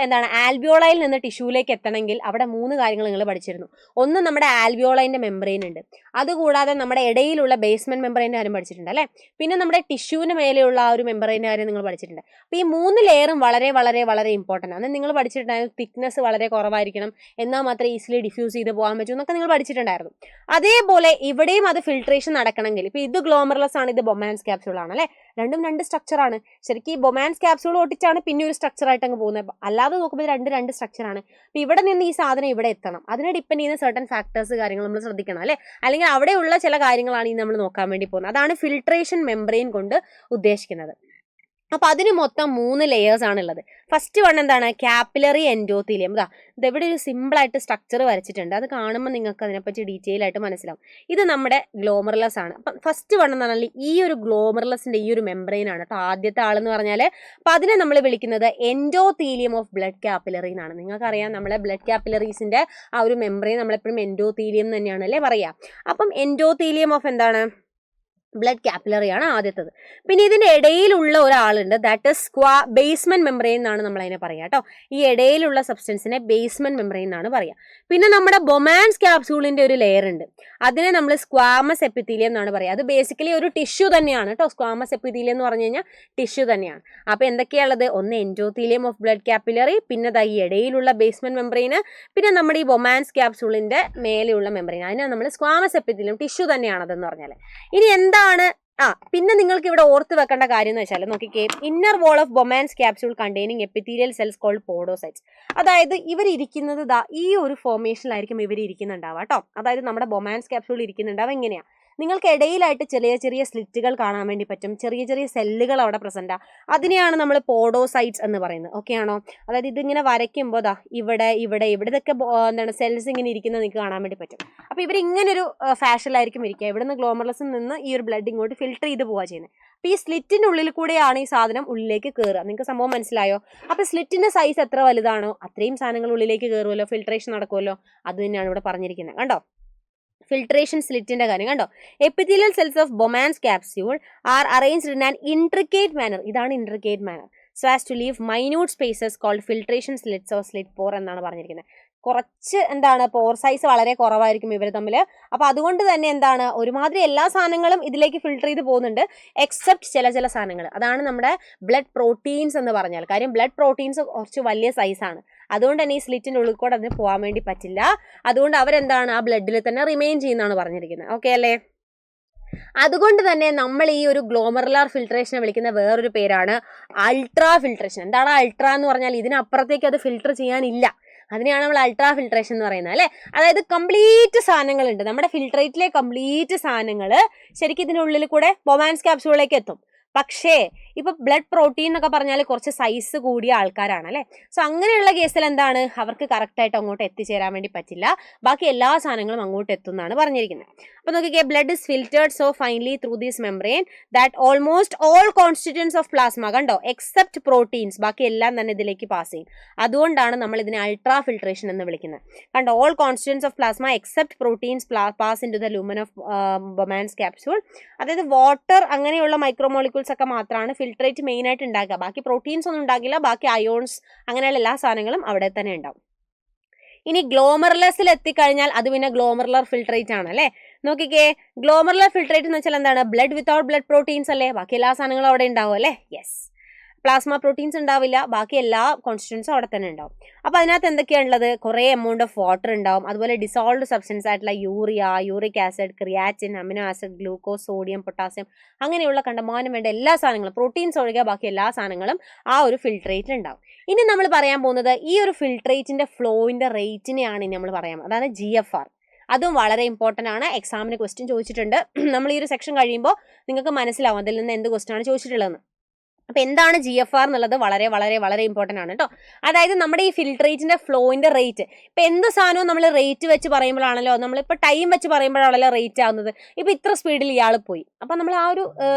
ആൽവിയോളയിൽ നിന്ന് ടിഷ്യൂലേക്ക് എത്തണമെങ്കിൽ അവിടെ 3 കാര്യങ്ങൾ നിങ്ങൾ പഠിച്ചിരുന്നു. ഒന്ന് നമ്മുടെ ആൽവിയോളൈൻ്റെ മെംബ്രെയിൻ ഉണ്ട്, അതുകൂടാതെ നമ്മുടെ ഇടയിലുള്ള ബേസ്മെന്റ് മെംബ്രെയിൻ്റെ കാര്യം പഠിച്ചിട്ടുണ്ട് അല്ലേ. പിന്നെ നമ്മുടെ ടിഷ്യൂവിന് മേലെയുള്ള ആ ഒരു മെംബ്രെയിൻ്റെ കാര്യം നിങ്ങൾ പഠിച്ചിട്ടുണ്ട്. അപ്പോൾ ഈ 3 ലെയറും വളരെ വളരെ വളരെ ഇമ്പോർട്ടൻ്റ് ആണ്. നിങ്ങൾ പഠിച്ചിട്ടുണ്ടായിരുന്നു തിക്നെസ് വളരെ കുറവായിരിക്കണം, എന്നാൽ മാത്രമേ ഈസിലി ഡിഫ്യൂസ് ചെയ്ത് പോകാൻ പറ്റൂ എന്നൊക്കെ നിങ്ങൾ പഠിച്ചിട്ടുണ്ടായിരുന്നു. അതേപോലെ ഇവിടെയും അത് ഫിൽട്രേഷൻ നടക്കണമെങ്കിൽ, ഇപ്പോൾ ഇത് ഗ്ലോമർലെസ് ആണ്, ഇത് ബൊമാൻസ് ക്യാപ്സ്യൂൾ ആണ് അല്ലേ. രണ്ടും 2 സ്ട്രക്ചറാണ്. ശരിക്കും ഈ ബൊമാൻസ് ക്യാപ്സ്യൂൾ ഒട്ടിച്ചാണ് പിന്നെ ഒരു സ്ട്രക്ചറായിട്ട് അങ്ങ് പോകുന്നത്. അല്ലാതെ നോക്കുമ്പോൾ 2 സ്ട്രക്ചറാണ്. അപ്പോൾ ഇവിടെ നിന്ന് ഈ സാധനം ഇവിടെ എത്തണം, അതിനെ ഡിപ്പെൻഡ് ചെയ്യുന്ന സർട്ടൻ ഫാക്ടേഴ്സ് കാര്യങ്ങൾ നമ്മൾ ശ്രദ്ധിക്കണം അല്ലേ. അല്ലെങ്കിൽ അവിടെയുള്ള ചില കാര്യങ്ങളാണ് ഈ നമ്മൾ നോക്കാൻ വേണ്ടി പോകുന്നത്. അതാണ് ഫിൽട്രേഷൻ മെംബ്രെയിൻ കൊണ്ട് ഉദ്ദേശിക്കുന്നത്. അപ്പോൾ അതിന് മൊത്തം 3 ലെയേഴ്സ് ആണുള്ളത്. ഫസ്റ്റ് വൺ എന്താണ്? Capillary endothelium. ഇതെവിടെ ഒരു സിമ്പിളായിട്ട് സ്ട്രക്ചർ വരച്ചിട്ടുണ്ട്, അത് കാണുമ്പോൾ നിങ്ങൾക്ക് അതിനെപ്പറ്റി ഡീറ്റെയിൽ ആയിട്ട് മനസ്സിലാവും. ഇത് നമ്മുടെ ഗ്ലോമർലെസ് ആണ്. അപ്പം ഫസ്റ്റ് വൺ എന്ന് പറഞ്ഞാൽ ഈ ഒരു ഗ്ലോമർലെസിന്റെ ഈ ഒരു മെംബ്രെയിൻ ആണ് കേട്ടോ ആദ്യത്തെ ആളെന്ന് പറഞ്ഞാൽ. അപ്പം അതിനെ നമ്മൾ വിളിക്കുന്നത് എൻഡോത്തീലിയം ഓഫ് ബ്ലഡ് കാപ്പിലറി എന്നാണ്. നിങ്ങൾക്കറിയാം നമ്മളെ ബ്ലഡ് കാപ്പിലറീസിന്റെ ആ ഒരു മെംബ്രെയിൻ നമ്മളെപ്പോഴും എൻഡോത്തീലിയം തന്നെയാണ് അല്ലേ പറയുക. അപ്പം എൻഡോത്തീലിയം ഓഫ് എന്താണ്? ബ്ലഡ് കാപ്പിലറി ആണ് ആദ്യത്തത്. പിന്നെ ഇതിന്റെ ഇടയിലുള്ള ഒരാളുണ്ട്, ദാറ്റ് ഇസ് ബേസ്മെന്റ് മെംബ്രെയിൻ എന്നാണ് നമ്മൾ അതിനെ പറയാം കേട്ടോ. ഈ ഇടയിലുള്ള സബ്സ്റ്റൻസിനെ ബേസ്മെന്റ് മെംബ്രെയിൻ എന്നാണ് പറയാം. പിന്നെ നമ്മുടെ ബൊമാൻസ് ക്യാപ്സ്യൂളിന്റെ ഒരു ലെയർ ഉണ്ട്, അതിനെ നമ്മൾ സ്ക്വാമസ് എപ്പിത്തീലിയം എന്നാണ് പറയുക. അത് ബേസിക്കലി ഒരു ടിഷ്യൂ തന്നെയാണ് കേട്ടോ. സ്ക്വാമസ് എപ്പിത്തീലിയം എന്ന് പറഞ്ഞു കഴിഞ്ഞാൽ ടിഷ്യൂ തന്നെയാണ്. അപ്പോൾ എന്തൊക്കെയാണുള്ളത്? ഒന്ന് എൻഡോത്തീലിയം ഓഫ് ബ്ലഡ് കാപ്പിലറി, പിന്നെ ഈ ഇടയിലുള്ള ബേസ്മെന്റ് മെംബ്രെയിൻ, പിന്നെ നമ്മുടെ ഈ ബൊമാൻസ് ക്യാപ്സ്യൂളിന്റെ മേലെയുള്ള മെംബ്രെയിൻ, അതിനെ നമ്മൾ സ്ക്വാമസ് എപ്പിത്തീലിയം, ടിഷ്യൂ തന്നെയാണ് അതെന്ന് പറഞ്ഞാൽ. ഇനി എന്താണ് പിന്നെ നിങ്ങൾക്ക് ഇവിടെ ഓർത്ത് വെക്കേണ്ട കാര്യം എന്ന് വെച്ചാൽ നോക്കിക്കേ, inner wall of Bowman's capsule containing epithelial cells called podocytes. അതായത് ഇവർ ഇരിക്കുന്നത് ഈ ഒരു ഫോർമേഷനിലായിരിക്കും ഇവർ ഇരിക്കുന്നുണ്ടാവുക കേട്ടോ. അതായത് നമ്മുടെ ബൊമാൻസ് ക്യാപ്സ്യൂൾ ഇരിക്കുന്നുണ്ടാവുക എങ്ങനെയാണ്? നിങ്ങൾക്ക് ഇടയിലായിട്ട് ചെറിയ ചെറിയ സ്ലിറ്റുകൾ കാണാൻ വേണ്ടി പറ്റും, ചെറിയ ചെറിയ സെല്ലുകൾ അവിടെ പ്രസന്റ്. അതിനെയാണ് നമ്മൾ പോഡോസൈറ്റ്സ് എന്ന് പറയുന്നത്. ഓക്കെ ആണോ? അതായത് ഇതിങ്ങനെ വരയ്ക്കുമ്പോൾ ഇവിടെ ഇവിടെ ഇവിടെ ഇതൊക്കെ എന്താണ് സെൽസ് ഇങ്ങനെ ഇരിക്കുന്നത് നിങ്ങൾക്ക് കാണാൻ വേണ്ടി പറ്റും. അപ്പോൾ ഇവർ ഇങ്ങനൊരു ഫാഷനിലായിരിക്കും ഇരിക്കുക. ഇവിടുന്ന് ഗ്ലോമർലെസിൽ നിന്ന് ഈ ഒരു ബ്ലഡ് ഇങ്ങോട്ട് ഫിൽട്ടർ ചെയ്ത് പോവുക ചെയ്യുന്നത്. അപ്പോൾ ഈ സ്ലിറ്റിൻ്റെ ഉള്ളിൽ കൂടെയാണ് ഈ സാധനം ഉള്ളിലേക്ക് കയറുക. നിങ്ങൾക്ക് സംഭവം മനസ്സിലായോ? അപ്പോൾ സ്ലിറ്റിൻ്റെ സൈസ് എത്ര വലുതാണോ അത്രയും സാധനങ്ങൾ ഉള്ളിലേക്ക് കയറുമല്ലോ, ഫിൽട്രേഷൻ നടക്കുമല്ലോ. അത് തന്നെയാണ് ഇവിടെ പറഞ്ഞിരിക്കുന്നത്. കണ്ടോ ഫിൽട്രേഷൻ സ്ലിറ്റിന്റെ കാര്യം കണ്ടോ. Epithelial cells of Bowman's capsule are arranged in an intricate manner. ഇതാണ് intricate manner. So as to leave minute spaces called filtration slits or slit pore എന്നാണ് പറഞ്ഞിരിക്കുന്നത്. കുറച്ച് പോർ സൈസ് വളരെ കുറവായിരിക്കും ഇവർ തമ്മിൽ. അപ്പോൾ അതുകൊണ്ട് തന്നെ ഒരുമാതിരി എല്ലാ സാധനങ്ങളും ഇതിലേക്ക് ഫിൽട്ടർ ചെയ്ത് പോകുന്നുണ്ട്, എക്സെപ്റ്റ് ചില സാധനങ്ങൾ. അതാണ് നമ്മുടെ ബ്ലഡ് പ്രോട്ടീൻസ് എന്ന് പറഞ്ഞാൽ. കാര്യം ബ്ലഡ് പ്രോട്ടീൻസ് കുറച്ച് വലിയ സൈസാണ്, അതുകൊണ്ട് തന്നെ ഈ സ്ലിറ്റിൻ്റെ ഉള്ളിൽ കൂടെ അതിന് പോകാൻ വേണ്ടി പറ്റില്ല. അതുകൊണ്ട് ആ ബ്ലഡിൽ തന്നെ റിമെയിൻ ചെയ്യുന്നതാണ് പറഞ്ഞിരിക്കുന്നത്. ഓക്കെ അല്ലേ? അതുകൊണ്ട് തന്നെ നമ്മൾ ഈ ഒരു ഗ്ലോമറുലാർ ഫിൽട്രേഷനെ വിളിക്കുന്ന വേറൊരു പേരാണ് അൾട്രാ ഫിൽട്രേഷൻ. എന്താണ് അൾട്രാ എന്ന് പറഞ്ഞാൽ? ഇതിനപ്പുറത്തേക്ക് അത് ഫിൽട്ടർ ചെയ്യാനില്ല, അതിനെയാണ് നമ്മൾ അൾട്രാ ഫിൽട്രേഷൻ എന്ന് പറയുന്നത് അല്ലേ. അതായത് കംപ്ലീറ്റ് സാധനങ്ങളുണ്ട്, നമ്മുടെ ഫിൽട്രേറ്റിലെ കംപ്ലീറ്റ് സാധനങ്ങൾ ശരിക്കും ഇതിനുള്ളിൽ കൂടെ ബൊമാൻസ് ക്യാപ്സ്യൂളിലേക്ക് എത്തും. പക്ഷേ ഇപ്പൊ ബ്ലഡ് പ്രോട്ടീൻ എന്നൊക്കെ പറഞ്ഞാൽ കുറച്ച് സൈസ് കൂടിയ ആൾക്കാരാണ് അല്ലേ. സോ അങ്ങനെയുള്ള കേസിൽ അവർക്ക് കറക്റ്റായിട്ട് അങ്ങോട്ട് എത്തിച്ചേരാൻ വേണ്ടി പറ്റില്ല, ബാക്കി എല്ലാ സാധനങ്ങളും അങ്ങോട്ട് എത്തും എന്നാണ് പറഞ്ഞിരിക്കുന്നത്. അപ്പൊ നോക്കിക്കേ, blood is filtered so finely through this membrane that almost all constituents of plasma, കണ്ടോ, എക്സെപ്റ്റ് പ്രോട്ടീൻസ്, ബാക്കി എല്ലാം തന്നെ ഇതിലേക്ക് പാസ് ചെയ്യും. അതുകൊണ്ടാണ് നമ്മൾ ഇതിനെ അൾട്രാ ഫിൽട്രേഷൻ എന്ന് വിളിക്കുന്നത്. കണ്ടോ, all constituents of plasma except proteins pass into the lumen of Bowman's capsule. അതായത് വാട്ടർ അങ്ങനെയുള്ള മൈക്രോമോളിക്യൂൾസ് ഒക്കെ മാത്രമാണ് ഫിൽട്രേറ്റ് മെയിൻ ആയിട്ട് ഉണ്ടാക്കുക, ബാക്കി പ്രോട്ടീൻസ് ഒന്നും ഉണ്ടാകില്ല, ബാക്കി അയോൺസ് അങ്ങനെയുള്ള എല്ലാ സാധനങ്ങളും അവിടെ തന്നെ ഉണ്ടാവും. ഇനി ഗ്ലോമർലെസിൽ എത്തിക്കഴിഞ്ഞാൽ അത് പിന്നെ ഗ്ലോമറുലർ ഫിൽട്രേറ്റ് ആണ് അല്ലേ. നോക്കിക്കേ, ഗ്ലോമറുലർ ഫിൽട്രേറ്റ് എന്ന് വെച്ചാൽ എന്താണ്? ബ്ലഡ് വിത്തൗട്ട് ബ്ലഡ് പ്രോട്ടീൻസ് അല്ലേ, ബാക്കി എല്ലാ സാധനങ്ങളും അവിടെ ഉണ്ടാവും അല്ലേ. യെസ്, പ്ലാസ്മ പ്രോട്ടീൻസ് ഉണ്ടാവില്ല, ബാക്കി എല്ലാ കോൺസ്റ്റിറ്റ്യൂൻസും അവിടെ തന്നെ ഉണ്ടാവും. അപ്പോൾ അതിനകത്ത് എന്തൊക്കെയാണുള്ളത്? കുറേ എമൗണ്ട് ഓഫ് വാട്ടർ ഉണ്ടാവും, അതുപോലെ ഡിസോൾവ്ഡ് സബ്സ്റ്റൻസ് ആയിട്ടുള്ള urea, uric acid, creatine, amino acid, glucose, sodium, potassium അങ്ങനെയുള്ള കണ്ടമാനം വേണ്ട എല്ലാ സാധനങ്ങളും, പ്രോട്ടീൻസ് ഒഴികെ ബാക്കി എല്ലാ സാധനങ്ങളും ആ ഒരു ഫിൽട്രേറ്റിൽ ഉണ്ടാവും. ഇനി നമ്മൾ പറയാൻ പോകുന്നത് ഈ ഒരു ഫിൽട്രേറ്റിന്റെ ഫ്ലോയിന്റെ റേറ്റിനെയാണ് ഇനി നമ്മൾ പറയാം, അതാണ് GFR. അതും വളരെ ഇമ്പോർട്ടൻ്റ് ആണ്, എക്സാമിന് ക്വസ്റ്റ്യൻ ചോദിച്ചിട്ടുണ്ട്. നമ്മൾ ഈ ഒരു സെക്ഷൻ കഴിയുമ്പോൾ നിങ്ങൾക്ക് മനസ്സിലാവും അതിൽ നിന്ന് എന്ത് ക്വസ്റ്റ്യൻ ആണ് ചോദിച്ചിട്ടുള്ളതെന്ന്. അപ്പൊ എന്താണ് GFR എന്നുള്ളത് വളരെ വളരെ വളരെ ഇമ്പോർട്ടന്റ് ആണ് കേട്ടോ. അതായത് നമ്മുടെ ഈ ഫിൽട്രേറ്റിന്റെ ഫ്ലോയിന്റെ റേറ്റ്, ഇപ്പൊ എന്ത് സാധനവും നമ്മൾ റേറ്റ് വെച്ച് പറയുമ്പോഴാണല്ലോ, നമ്മളിപ്പോൾ ടൈം വെച്ച് പറയുമ്പോഴാണല്ലോ റേറ്റ് ആവുന്നത്. ഇപ്പൊ ഇത്ര സ്പീഡിൽ ഇയാൾ പോയി, അപ്പൊ നമ്മൾ ആ ഒരു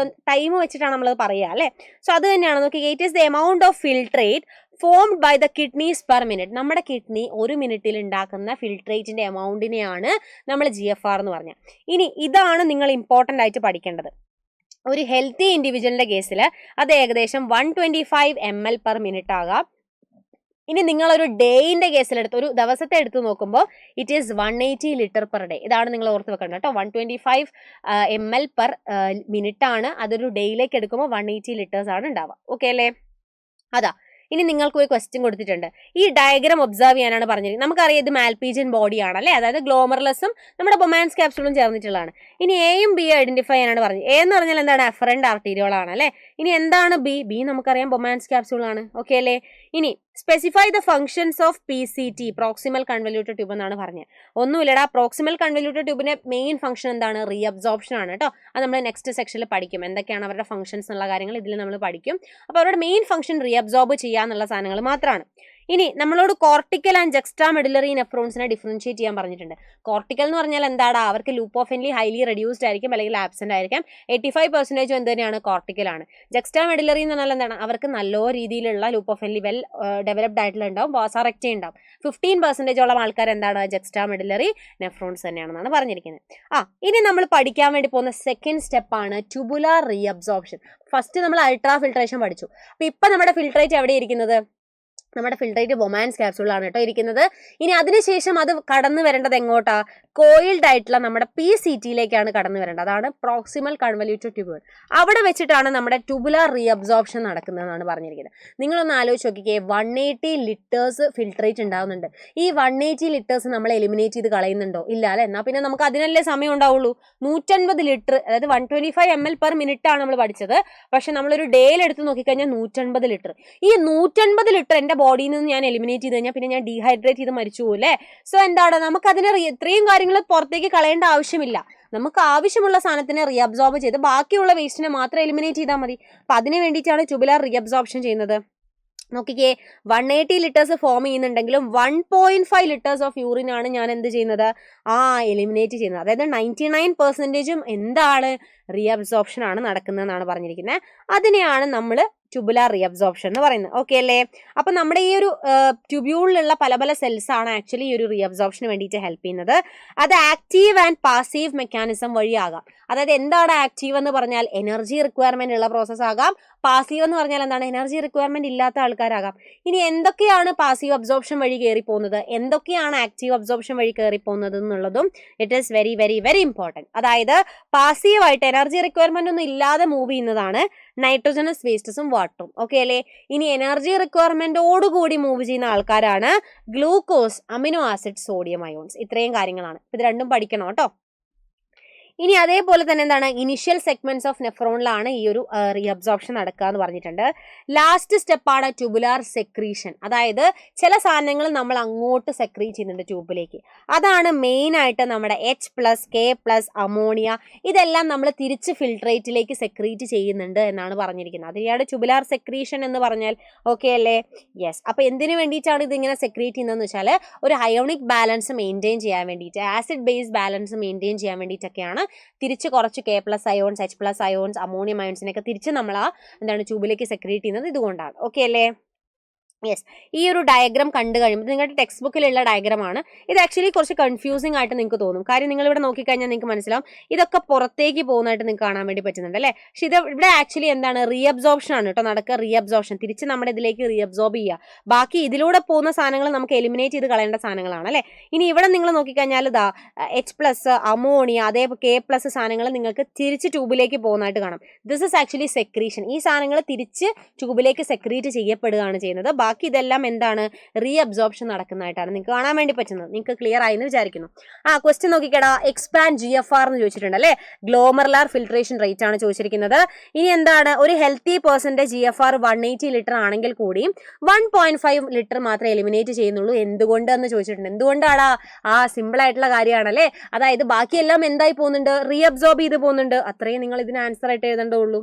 ടൈം വെച്ചിട്ടാണ് നമ്മളത് പറയുക അല്ലേ. സോ അത് തന്നെയാണ് നോക്കി, it is the amount of filtrate formed by the kidneys per minute. നമ്മുടെ കിഡ്നി ഒരു മിനിറ്റിൽ ഉണ്ടാക്കുന്ന ഫിൽട്രേറ്റിന്റെ എമൗണ്ടിനെയാണ് നമ്മൾ GFR എന്ന് പറഞ്ഞത്. ഇനി ഇതാണ് നിങ്ങൾ ഇമ്പോർട്ടൻ്റ് ആയിട്ട് പഠിക്കേണ്ടത്. ഒരു ഹെൽത്തി ഇൻഡിവിജ്വലിന്റെ കേസിൽ അത് ഏകദേശം 125 ml per minute ആകാം. ഇനി നിങ്ങളൊരു ഡേയിന്റെ കേസിലെടുത്ത്, ഒരു ദിവസത്തെ എടുത്ത് നോക്കുമ്പോൾ it is 180 litre per day. ഇതാണ് നിങ്ങൾ ഓർത്ത് വെക്കേണ്ടത് കേട്ടോ. 125 ml per minute ആണ്. അതൊരു ഡേയിലേക്ക് എടുക്കുമ്പോൾ 180 ലിറ്റേഴ്സ് ആണ് ഉണ്ടാവുക. ഓക്കെ അല്ലേ? അതാ. ഇനി നിങ്ങൾക്ക് ഒരു ക്വസ്റ്റ്യൻ കൊടുത്തിട്ടുണ്ട്. ഈ ഡയഗ്രാം ഒബ്സർവ് ചെയ്യാനാണ് പറഞ്ഞിരിക്കുന്നത്. നമുക്കറിയാം ഇത് മാൽപീജിയൻ ബോഡി ആണ് അല്ലേ, അതായത് ഗ്ലോമർലെസും നമ്മുടെ ബൊമാൻസ് ക്യാപ്സ്യൂളും ചേർന്നിട്ടുള്ളതാണ്. ഇനി എയും ബി ഐഡന്റിഫൈ ചെയ്യാനാണ് പറഞ്ഞത്. എ എന്ന് പറഞ്ഞാൽ എന്താണ്? എഫറന്റ് ആർട്ടീരിയോൾ ആണ് അല്ലേ. ഇനി എന്താണ് ബി നമുക്കറിയാം ബൊമാൻസ് ക്യാപ്സ്യൂൾ ആണ്. ഓക്കെ അല്ലേ? ഇനി specify the functions of PCT, proximal convoluted tube എന്നാണ് പറഞ്ഞത്. ഒന്നുമില്ലടാ, പ്രോക്സിമൽ കൺവല്യൂട്ടഡ് ട്യൂബിന്റെ മെയിൻ ഫംഗ്ഷൻ എന്താണ്? റീഅബ്സോർപ്ഷൻ ആണ് കേട്ടോ. അത് നമ്മൾ നെക്സ്റ്റ് സെക്ഷനിൽ പഠിക്കും, എന്തൊക്കെയാണ് അവരുടെ ഫംഗ്ഷൻസ് എന്നുള്ള കാര്യങ്ങൾ ഇതിൽ നമ്മൾ പഠിക്കും. അപ്പോൾ അവരുടെ മെയിൻ ഫംഗ്ഷൻ റീഅബ്സോർബ് ചെയ്യാന്നുള്ള സാധനങ്ങൾ മാത്രമാണ്. ഇനി നമ്മളോട് കോർട്ടിക്കൽ ആൻഡ് ജക്സ്ട്രാ മെഡുലറി നെഫ്രോൺസിനെ ഡിഫറൻഷിയേറ്റ് ചെയ്യാൻ പറഞ്ഞിട്ടുണ്ട്. കോർട്ടിക്കൽ എന്ന് പറഞ്ഞാൽ എന്താടാ? അവർക്ക് ലൂപ്പ് ഓഫ് എൻലി ഹൈലി റെഡ്യൂസ്ഡ് ആയിരിക്കും, അല്ലെങ്കിൽ ആബ്സെന്റ് ആയിരിക്കും. 85% എന്ത് തന്നെയാണ്? കോർട്ടിക്കലാണ്. ജക്സ്ട്രാ മെഡുലറി എന്ന് പറഞ്ഞാൽ എന്താണ്? അവർക്ക് നല്ല രീതിയിലുള്ള ലൂപ്പ് ഓഫ് എൻലി വെൽ ഡെവലപ്ഡ് ആയിട്ടുള്ള ഉണ്ടാവും, വാസാറക്റ്റേ ഉണ്ടാവും. 15% ആൾക്കാർ എന്താണ്? ജക്സ്ട്രാ മെഡുലറി നെഫ്രോൺസ് തന്നെയാണെന്നാണ് പറഞ്ഞിരിക്കുന്നത്. ഇനി നമ്മൾ പഠിക്കാൻ വേണ്ടി പോകുന്ന സെക്കൻഡ് സ്റ്റെപ്പാണ് ട്യൂബുലാർ റീഅബ്സോർപ്ഷൻ. ഫസ്റ്റ് നമ്മൾ അൾട്രാ ഫിൽട്രേഷൻ പഠിച്ചു. അപ്പൊ ഇപ്പൊ നമ്മുടെ ഫിൽട്രേറ്റ് എവിടെ ഇരിക്കുന്നത്? നമ്മുടെ ഫിൽട്രേറ്റ് ബൊമാൻസ് ക്യാപ്സ്യൂളാണ് കേട്ടോ ഇരിക്കുന്നത്. ഇനി അതിനുശേഷം അത് കടന്നു വരേണ്ടത് എങ്ങോട്ടാ? കോയിൽഡ് ആയിട്ടുള്ള നമ്മുടെ PCTയിലേക്കാണ് കടന്നു വരേണ്ടത്. അതാണ് പ്രോക്സിമൽ കൺവല്യൂട്ടഡ് ട്യൂബ്. അവിടെ വെച്ചിട്ടാണ് നമ്മുടെ ട്യൂബുലാർ റീഅബ്സോർപ്ഷൻ നടക്കുന്നതെന്നാണ് പറഞ്ഞിരിക്കുന്നത്. നിങ്ങളൊന്ന് ആലോചിച്ച് നോക്കിക്കേ, 180 ലിറ്റേഴ്സ് ഫിൽട്രേറ്റ് ഉണ്ടാവുന്നുണ്ട്. ഈ 180 ലിറ്റേഴ്സ് നമ്മൾ എലിമിനേറ്റ് ചെയ്ത് കളയുന്നുണ്ടോ? ഇല്ല അല്ലെ. എന്നാൽ പിന്നെ നമുക്ക് അതിനല്ലേ സമയം ഉണ്ടാവുള്ളൂ. 150 ലിറ്റർ, അതായത് 125 ml per minute ആണ് നമ്മൾ പഠിച്ചത്. പക്ഷെ നമ്മളൊരു ഡേയിൽ എടുത്ത് നോക്കിക്കഴിഞ്ഞാൽ 150 ലിറ്റർ. ഈ 150 ലിറ്റർ എൻ്റെ ബോഡിയിൽ നിന്ന് ഞാൻ എലിമിനേറ്റ് ചെയ്ത് കഴിഞ്ഞാൽ പിന്നെ ഞാൻ ഡീഹൈഡ്രേറ്റ് ചെയ്ത് മരിച്ചു പോകില്ലേ. സോ എന്താണ്, നമുക്ക് അതിനെ ഇത്രയും കാര്യങ്ങൾ പുറത്തേക്ക് കളയേണ്ട ആവശ്യമില്ല. നമുക്ക് ആവശ്യമുള്ള സാധനത്തിനെ റീഅബ്സോർബ് ചെയ്ത് ബാക്കിയുള്ള വേസ്റ്റിനെ മാത്രം എലിമിനേറ്റ് ചെയ്താൽ മതി. അപ്പൊ അതിന് വേണ്ടിയിട്ടാണ് ട്യൂബുലാർ റീഅബ്സോർപ്ഷൻ ചെയ്യുന്നത്. നോക്കിക്കേ, 180 ലിറ്റേഴ്സ് ഫോം ചെയ്യുന്നുണ്ടെങ്കിലും 1.5 ലിറ്റേഴ്സ് ഓഫ് യൂറിൻ ആണ് ഞാൻ എന്ത് ചെയ്യുന്നത്? എലിമിനേറ്റ് ചെയ്യുന്നത്. അതായത് 99% എന്താണ്? റീഅബ്സോർപ്ഷൻ ആണ് നടക്കുന്നതെന്നാണ് പറഞ്ഞിരിക്കുന്നത്. അതിനെയാണ് നമ്മൾ ട്യൂബുലാർ റീഅബ്സോർപ്ഷൻ എന്ന് പറയുന്നത്. ഓക്കെ അല്ലേ? അപ്പൊ നമ്മുടെ ഈ ഒരു ട്യൂബ്യൂളിലുള്ള പല പല സെൽസ് ആണ് ആക്ച്വലി ഈ ഒരു റീഅബ്സോർപ്ഷന് വേണ്ടിയിട്ട് ഹെൽപ്പ് ചെയ്യുന്നത്. അത് ആക്റ്റീവ് ആൻഡ് പാസീവ് മെക്കാനിസം വഴിയാകാം. അതായത് എന്താണ് ആക്റ്റീവ് എന്ന് പറഞ്ഞാൽ എനർജി റിക്വയർമെന്റ് ഉള്ള പ്രോസസ് ആകാം. പാസീവ് എന്ന് പറഞ്ഞാൽ എന്താണ്? എനർജി റിക്വയർമെന്റ് ഇല്ലാത്ത ആൾക്കാരാകാം. ഇനി എന്തൊക്കെയാണ് പാസീവ് അബ്സോർപ്ഷൻ വഴി കയറി പോകുന്നത്, എന്തൊക്കെയാണ് ആക്റ്റീവ് അബ്സോർപ്ഷൻ വഴി കയറി പോകുന്നത് എന്നുള്ളതും it is very very very important. അതായത് പാസീവായിട്ട് എനർജി റിക്വയർമെന്റ് ഒന്നും ഇല്ലാതെ മൂവ് ചെയ്യുന്നതാണ് നൈട്രോജനസ് വേസ്റ്റസും വാട്ടറും. ഓക്കെ അല്ലേ? ഇനി എനർജി റിക്വയർമെന്റോടുകൂടി മൂവ് ചെയ്യുന്ന ആൾക്കാരാണ് glucose, amino acid, sodium ions. ഇത്രയും കാര്യങ്ങളാണ്. ഇത് രണ്ടും പഠിക്കണം കേട്ടോ. ഇനി അതേപോലെ തന്നെ എന്താണ്? ഇനിഷ്യൽ സെഗ്മെന്റ്സ് ഓഫ് നെഫ്രോണിലാണ് ഈ ഒരു റീഅബ്സോർപ്ഷൻ നടക്കുക എന്ന് പറഞ്ഞിട്ടുണ്ട്. ലാസ്റ്റ് സ്റ്റെപ്പാണ് ട്യൂബുലാർ സെക്രീഷൻ. അതായത് ചില സാധനങ്ങൾ നമ്മൾ അങ്ങോട്ട് സെക്രീറ്റ് ചെയ്യുന്നുണ്ട് ട്യൂബിലേക്ക്. അതാണ് മെയിൻ ആയിട്ട് നമ്മുടെ H+, K+, അമോണിയ, ഇതെല്ലാം നമ്മൾ തിരിച്ച് ഫിൽട്രേറ്റിലേക്ക് സെക്രീറ്റ് ചെയ്യുന്നുണ്ട് എന്നാണ് പറഞ്ഞിരിക്കുന്നത്. അതിനെയാണ് ട്യൂബുലാർ സെക്രീഷൻ എന്ന് പറഞ്ഞാൽ. ഓക്കെ അല്ലേ? യെസ്. അപ്പൊ എന്തിനു വേണ്ടിയിട്ടാണ് ഇതിങ്ങനെ സെക്രീറ്റ് ചെയ്യുന്നതെന്ന് വെച്ചാൽ ഒരു അയോണിക് ബാലൻസ് മെയിൻറ്റെയിൻ ചെയ്യാൻ വേണ്ടിയിട്ട്, ആസിഡ് ബേസ് ബാലൻസ് മെയിൻറ്റെയിൻ ചെയ്യാൻ വേണ്ടിയിട്ടൊക്കെയാണ് തിരിച്ച് കുറച്ച് K+ ions, H+ ions, ammonium അയോൺസിനൊക്കെ തിരിച്ച് നമ്മൾ എന്താണ് ട്യൂബിലേക്ക് സെക്രീറ്റ് ചെയ്യുന്നത് ഇതുകൊണ്ടാണ്. ഓക്കെ അല്ലേ? യെസ്. ഈ ഒരു ഡയഗ്രാം കണ്ടു കഴിയുമ്പോൾ നിങ്ങളുടെ ടെക്സ്റ്റ് ബുക്കിലുള്ള ഡയഗ്രാമാണ് ഇത്. ആക്ച്വലി കുറച്ച് കൺഫ്യൂസിംഗ് ആയിട്ട് നിങ്ങൾക്ക് തോന്നും. കാര്യം നിങ്ങൾ ഇവിടെ നോക്കിക്കഴിഞ്ഞാൽ നിങ്ങൾക്ക് മനസ്സിലാവും ഇതൊക്കെ പുറത്തേക്ക് പോകുന്നതായിട്ട് നിങ്ങൾക്ക് കാണാൻ വേണ്ടി പറ്റുന്നുണ്ട് അല്ലേ. പക്ഷെ ഇത് ഇവിടെ ആക്ച്വലി എന്താണ്? റീഅബ്സോർപ്ഷൻ ആണ് കേട്ടോ നടക്കുക. റീഅബ്സോർപ്ഷൻ തിരിച്ച് നമ്മുടെ ഇതിലേക്ക് റീഅബ്സോർബ് ചെയ്യുക. ബാക്കി ഇതിലൂടെ പോകുന്ന സാധനങ്ങൾ നമുക്ക് എലിമിനേറ്റ് ചെയ്ത് കളയേണ്ട സാധനങ്ങളാണ് അല്ലേ. ഇനി ഇവിടെ നിങ്ങൾ നോക്കിക്കഴിഞ്ഞാൽ ഇതാ H+, അമോണിയ, അതേ K+ സാധനങ്ങൾ നിങ്ങൾക്ക് തിരിച്ച് ട്യൂബിലേക്ക് പോകുന്നതായിട്ട് കാണാം. This is actually secretion. ഈ സാധനങ്ങൾ തിരിച്ച് ട്യൂബിലേക്ക് സെക്രീറ്റ് ചെയ്യപ്പെടുകയാണ് ചെയ്യുന്നത്. ബാക്കി ഇതെല്ലാം എന്താണ്? റീഅബ്സോർപ്ഷൻ നടക്കുന്നതായിട്ടാണ് നിങ്ങൾക്ക് കാണാൻ വേണ്ടി പറ്റുന്നത്. നിങ്ങൾക്ക് ക്ലിയർ ആയി എന്ന് വിചാരിക്കുന്നു. ക്വസ്റ്റ്യൻ നോക്കിക്കടാ. എക്സ്പാൻഡ് GFR എന്ന് ചോദിച്ചിട്ടുണ്ട് അല്ലേ. ഗ്ലോമർലാർ ഫിൽട്രേഷൻ റേറ്റ് ആണ് ചോദിച്ചിരിക്കുന്നത്. ഇനി എന്താണ്? ഒരു ഹെൽത്തി പേഴ്സന്റെ GFR 180 ലിറ്റർ ആണെങ്കിൽ കൂടി 1.5 ലിറ്റർ മാത്രമേ എലിമിനേറ്റ് ചെയ്യുന്നുള്ളൂ. എന്തുകൊണ്ട് എന്ന് ചോദിച്ചിട്ടുണ്ട്. എന്തുകൊണ്ടാണ്? സിമ്പിൾ ആയിട്ടുള്ള കാര്യമാണല്ലേ. അതായത് ബാക്കിയെല്ലാം എന്തായി പോകുന്നുണ്ട്? റീഅബ്സോർബ് ചെയ്ത് പോകുന്നുണ്ട്. അത്രയും നിങ്ങൾ ഇതിന് ആൻസർ ആയിട്ട് എഴുതേണ്ടതുള്ളൂ.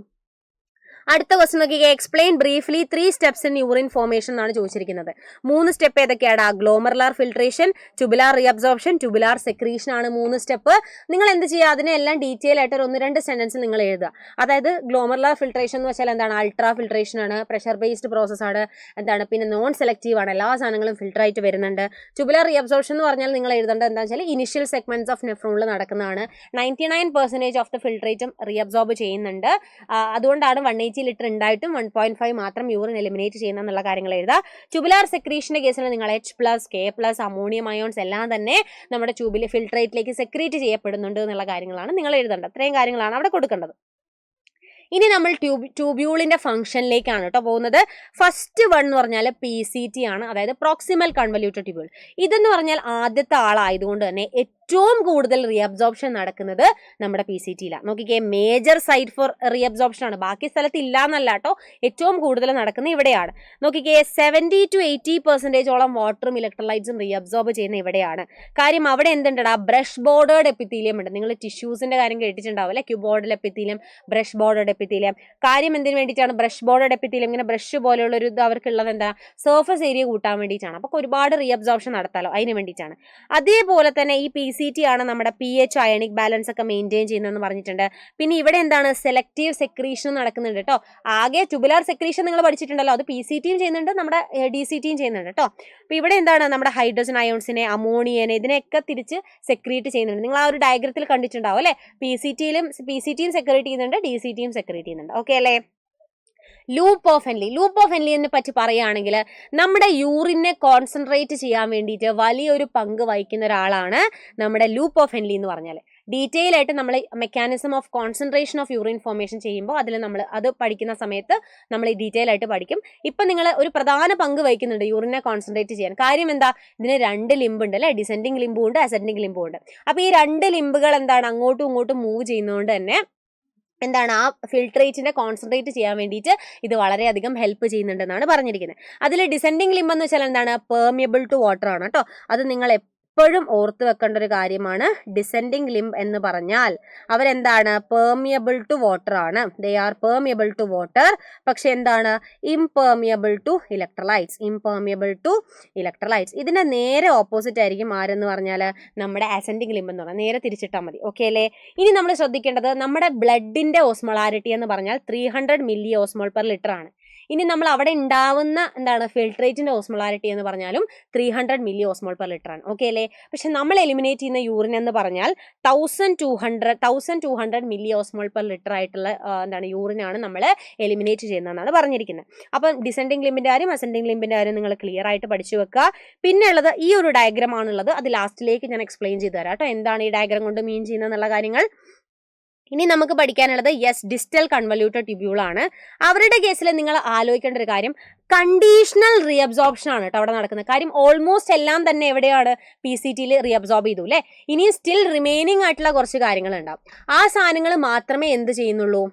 അടുത്ത ക്വസ്റ്റൻ നോക്കിക്കേ, explain briefly 3 steps in urine formation എന്നാണ് ചോദിച്ചിരിക്കുന്നത്. 3 സ്റ്റെപ്പ് ഏതൊക്കെയാണ്? Glomerular filtration, tubular reabsorption, tubular secretion ആണ് 3 സ്റ്റെപ്പ്. നിങ്ങൾ എന്ത് ചെയ്യുക, അതിനെല്ലാം ഡീറ്റെയിൽ ആയിട്ട് ഒരു 1-2 സെന്റൻസിൽ നിങ്ങൾ എഴുതുക. അതായത് ഗ്ലോമറുലാർ ഫിൽട്രേഷൻ എന്ന് വെച്ചാൽ എന്താണ്? അൾട്രാ ഫിൽട്രേഷൻ ആണ്, പ്രഷർ ബേസ്ഡ് പ്രോസസ് ആണ്, എന്താണ്, പിന്നെ നോൺ സെലക്റ്റീവ് ആണ്, എല്ലാ സാധനങ്ങളും ഫിൽട്ടർ ആയിട്ട് വരുന്നുണ്ട്. ട്യൂബുലാർ റീഅബ്സോർപ്ഷൻ എന്ന് പറഞ്ഞാൽ നിങ്ങൾ എഴുതേണ്ടത് എന്താ വെച്ചാൽ ഇനിഷ്യൽ സെഗ്മെന്റ്സ് ഓഫ് നെഫ്രോണിൽ നടക്കുന്നതാണ്. 99% ഓഫ് ദ ഫിൽട്രേറ്റും റീഅബ്സോർബ് ചെയ്യുന്നുണ്ട്. അതുകൊണ്ടാണ് 180 ലിറ്റർ ഉണ്ടായിട്ടും 1.5 മാത്രം യൂറിൻ എലിമിനേറ്റ് ചെയ്യുന്ന എന്നുള്ള കാര്യങ്ങൾ എഴുതുക. ട്യൂബുലാർ സെക്രീഷന്റെ കേസിൽ നിങ്ങൾ H+, K+, അമോണിയം അയോൺസ് എല്ലാം തന്നെ നമ്മുടെ ട്യൂബിലെ ഫിൽട്രേറ്റിലേക്ക് സെക്രീറ്റ് ചെയ്യപ്പെടുന്നുണ്ട് എന്നുള്ള കാര്യങ്ങളാണ് നിങ്ങൾ എഴുതേണ്ടത്. അത്രയും കാര്യങ്ങളാണ് അവിടെ കൊടുക്കേണ്ടത്. ഇനി നമ്മൾ ട്യൂബ്യൂളിന്റെ ഫംഗ്ഷനിലേക്കാണ് കേട്ടോ പോകുന്നത്. ഫസ്റ്റ് വൺ എന്ന് പറഞ്ഞാൽ PCT ആണ്, അതായത് പ്രോക്സിമൽ കൺവല്യൂട്ടഡ് ട്യൂബ്യൂൾ. ഇതെന്ന് പറഞ്ഞാൽ ആദ്യത്തെ ആളായതുകൊണ്ട് തന്നെ ഏറ്റവും കൂടുതൽ റീഅബ്സോർപ്ഷൻ നടക്കുന്നത് നമ്മുടെ PCTയിലാണ്. നോക്കിക്കേ, മേജർ സൈറ്റ് ഫോർ റീഅബ്സോർപ്ഷൻ ആണ്, ബാക്കി സ്ഥലത്ത് ഇല്ല എന്നല്ല കേട്ടോ, ഏറ്റവും കൂടുതൽ നടക്കുന്നത് ഇവിടെയാണ്. നോക്കിക്കേ, 70 to 80% വാട്ടറും ഇലക്ട്രോലൈറ്റ്സും റീഅബ്സോർബ് ചെയ്യുന്ന ഇവിടെയാണ്. കാര്യം അവിടെ എന്തുണ്ടാ, ബ്രഷ് ബോർഡേഡ് എപ്പിത്തീലിയം ഉണ്ട്. നിങ്ങൾ ടിഷ്യൂസിന്റെ കാര്യം കേട്ടിട്ടുണ്ടാവും അല്ലെ, ക്യൂബോർഡൽ എപ്പിത്തീലിയം, ബ്രഷ് ബോർഡേഡ് എപ്പിത്തീലിയം. കാര്യം എന്തിനു വേണ്ടിയിട്ടാണ് ബ്രഷ് ബോർഡേഡ് എപ്പിത്തീലിയം? ഇങ്ങനെ ബ്രഷ് പോലെയുള്ള ഒരു ഇത് അവർക്കുള്ളത് എന്താ, സർഫസ് ഏരിയ കൂട്ടാൻ വേണ്ടിയിട്ടാണ്. അപ്പോൾ ഒരുപാട് റീഅബ്സോർപ്ഷൻ നടത്താലോ, അതിന് വേണ്ടിയിട്ടാണ്. അതേപോലെ തന്നെ ഈ PCT ആണ് നമ്മുടെ pH അയണിക് ബാലൻസ് ഒക്കെ മെയിൻറ്റെയിൻ ചെയ്യുന്നതെന്ന് പറഞ്ഞിട്ടുണ്ട്. പിന്നെ ഇവിടെ എന്താണ്, സെലക്റ്റീവ് സെക്രീഷൻ നടക്കുന്നുണ്ട് കേട്ടോ. ആകെ ട്യൂബുലാർ സെക്രീഷൻ നിങ്ങൾ പഠിച്ചിട്ടുണ്ടല്ലോ, അത് PCTയും ചെയ്യുന്നുണ്ട്, നമ്മുടെ DCTയും ചെയ്യുന്നുണ്ട് കേട്ടോ. അപ്പോൾ ഇവിടെ എന്താണ്, നമ്മുടെ ഹൈഡ്രജൻ അയോൺസിനെ, അമോണിയനെ, ഇതിനെയൊക്കെ തിരിച്ച് സെക്രീറ്റ് ചെയ്യുന്നുണ്ട്. നിങ്ങൾ ആ ഒരു ഡയഗ്രത്തിൽ കണ്ടിട്ടുണ്ടാവും അല്ലേ, PCTയും സെക്രീറ്റ് ചെയ്യുന്നുണ്ട്, DCTയും സെക്രീറ്റ് ചെയ്യുന്നുണ്ട്. ഓക്കെ അല്ലേ? ലൂപ്പ് ഓഫ് ഹെൻലിയെ പറ്റി പറയുകയാണെങ്കിൽ നമ്മുടെ യൂറിനെ കോൺസെൻട്രേറ്റ് ചെയ്യാൻ വേണ്ടിയിട്ട് വലിയൊരു പങ്ക് വഹിക്കുന്ന ഒരാളാണ് നമ്മുടെ ലൂപ്പ് ഓഫ് ഹെൻലി എന്ന് പറഞ്ഞാൽ. ഡീറ്റെയിൽ ആയിട്ട് നമ്മൾ mechanism of concentration of urine formation ചെയ്യുമ്പോൾ അതിൽ നമ്മൾ അത് പഠിക്കുന്ന സമയത്ത് നമ്മൾ ഡീറ്റെയിൽ ആയിട്ട് പഠിക്കും. ഇപ്പം നിങ്ങൾ ഒരു പ്രധാന പങ്ക് വഹിക്കുന്നുണ്ട് യൂറിനെ കോൺസെൻട്രേറ്റ് ചെയ്യാൻ. കാര്യം എന്താ, ഇതിന് 2 ലിംബ് ഉണ്ട് അല്ലേ, ഡിസെൻഡിങ് ലിംബും ഉണ്ട്, അസെൻഡിങ് ലിംബും ഉണ്ട്. അപ്പോൾ ഈ 2 ലിംബുകൾ എന്താണ്, അങ്ങോട്ടും ഇങ്ങോട്ടും മൂവ് ചെയ്യുന്നതുകൊണ്ട് തന്നെ എന്താണ്, ആ ഫിൽട്രേറ്റിനെ കോൺസെൻട്രേറ്റ് ചെയ്യാൻ വേണ്ടിയിട്ട് ഇത് വളരെയധികം ഹെൽപ്പ് ചെയ്യുന്നുണ്ടെന്നാണ് പറഞ്ഞിരിക്കുന്നത്. അതിൽ ഡിസെൻഡിങ് ലിംബ് എന്ന് വെച്ചാൽ എന്താണ്, പെർമിയബിൾ ടു വാട്ടർ ആണ് കേട്ടോ. അത് നിങ്ങൾ എപ്പോഴും ഓർത്ത് വെക്കേണ്ട ഒരു കാര്യമാണ്. ഡിസെൻഡിങ് ലിംബ് എന്ന് പറഞ്ഞാൽ അവരെന്താണ്, പെർമിയബിൾ ടു വാട്ടർ ആണ്. They are permeable to water, പക്ഷെ എന്താണ്, ഇംപെർമിയബിൾ ടു ഇലക്ട്രോലൈറ്റ്സ്. ഇതിന്റെ നേരെ ഓപ്പോസിറ്റ് ആയിരിക്കും ആരെന്ന് പറഞ്ഞാൽ നമ്മുടെ അസെൻഡിങ് ലിംബ് എന്ന് പറഞ്ഞാൽ. നേരെ തിരിച്ചിട്ടാൽ മതി. ഓക്കെ അല്ലേ? ഇനി നമ്മൾ ശ്രദ്ധിക്കേണ്ടത്, നമ്മുടെ ബ്ലഡിന്റെ ഓസ്മോളാരിറ്റി എന്ന് പറഞ്ഞാൽ 300 മില്ലി ഓസ്മോൾ പെർ ലിറ്റർ ആണ്. ഇനി നമ്മൾ അവിടെ ഉണ്ടാവുന്ന എന്താണ്, ഫിൽട്രേറ്റിന്റെ ഓസ്മോളാരിറ്റി എന്ന് പറഞ്ഞാലും 300 മില്ലി ഓസ്മോൾ പെർ ലിറ്റർ ആണ്. ഓക്കെ അല്ലേ? പക്ഷെ നമ്മൾ എലിമിനേറ്റ് ചെയ്യുന്ന യൂറിൻ എന്ന് പറഞ്ഞാൽ 1200 മില്ലി ഓസ്മോൾ പെർ ലിറ്റർ ആയിട്ടുള്ള എന്താണ് യൂറിനാണ് നമ്മൾ എലിമിനേറ്റ് ചെയ്യുന്നതെന്നാണ് പറഞ്ഞിരിക്കുന്നത്. അപ്പം ഡിസെൻഡിങ് ലിംബിന്റെ കാര്യം, അസെൻഡിങ് ലിംബിന്റെ കാര്യം നിങ്ങൾ ക്ലിയർ ആയിട്ട് പഠിച്ചു വെക്കുക. പിന്നെ ഉള്ളത് ഈ ഒരു ഡയഗ്രാം ആണുള്ളത്, അത് ലാസ്റ്റിലേക്ക് ഞാൻ എക്സ്പ്ലെയിൻ ചെയ്തു തരാം കേട്ടോ, എന്താണ് ഈ ഡയഗ്രാം കൊണ്ട് മീൻ ചെയ്യുന്നതെന്നുള്ള കാര്യങ്ങൾ. ഇനി നമുക്ക് പഠിക്കാനുള്ളത് ഡിസ്റ്റൽ കൺവല്യൂട്ടഡ് ട്യൂബ്യൂൾ ആണ്. അവരുടെ കേസിൽ നിങ്ങൾ ആലോചിക്കേണ്ട ഒരു കാര്യം, കണ്ടീഷണൽ റീഅബ്സോർപ്ഷൻ ആണ് കേട്ടോ അവിടെ നടക്കുന്നത്. കാര്യം ഓൾമോസ്റ്റ് എല്ലാം തന്നെ എവിടെയാണ്, PCTയിൽ റീഅബ്സോർബ് ചെയ്തു അല്ലേ. ഇനി സ്റ്റിൽ റിമൈനിങ് ആയിട്ടുള്ള കുറച്ച് കാര്യങ്ങൾ ഉണ്ടാവും. ആ സാധനങ്ങൾ മാത്രമേ എന്ത് ചെയ്യുന്നുള്ളൂ,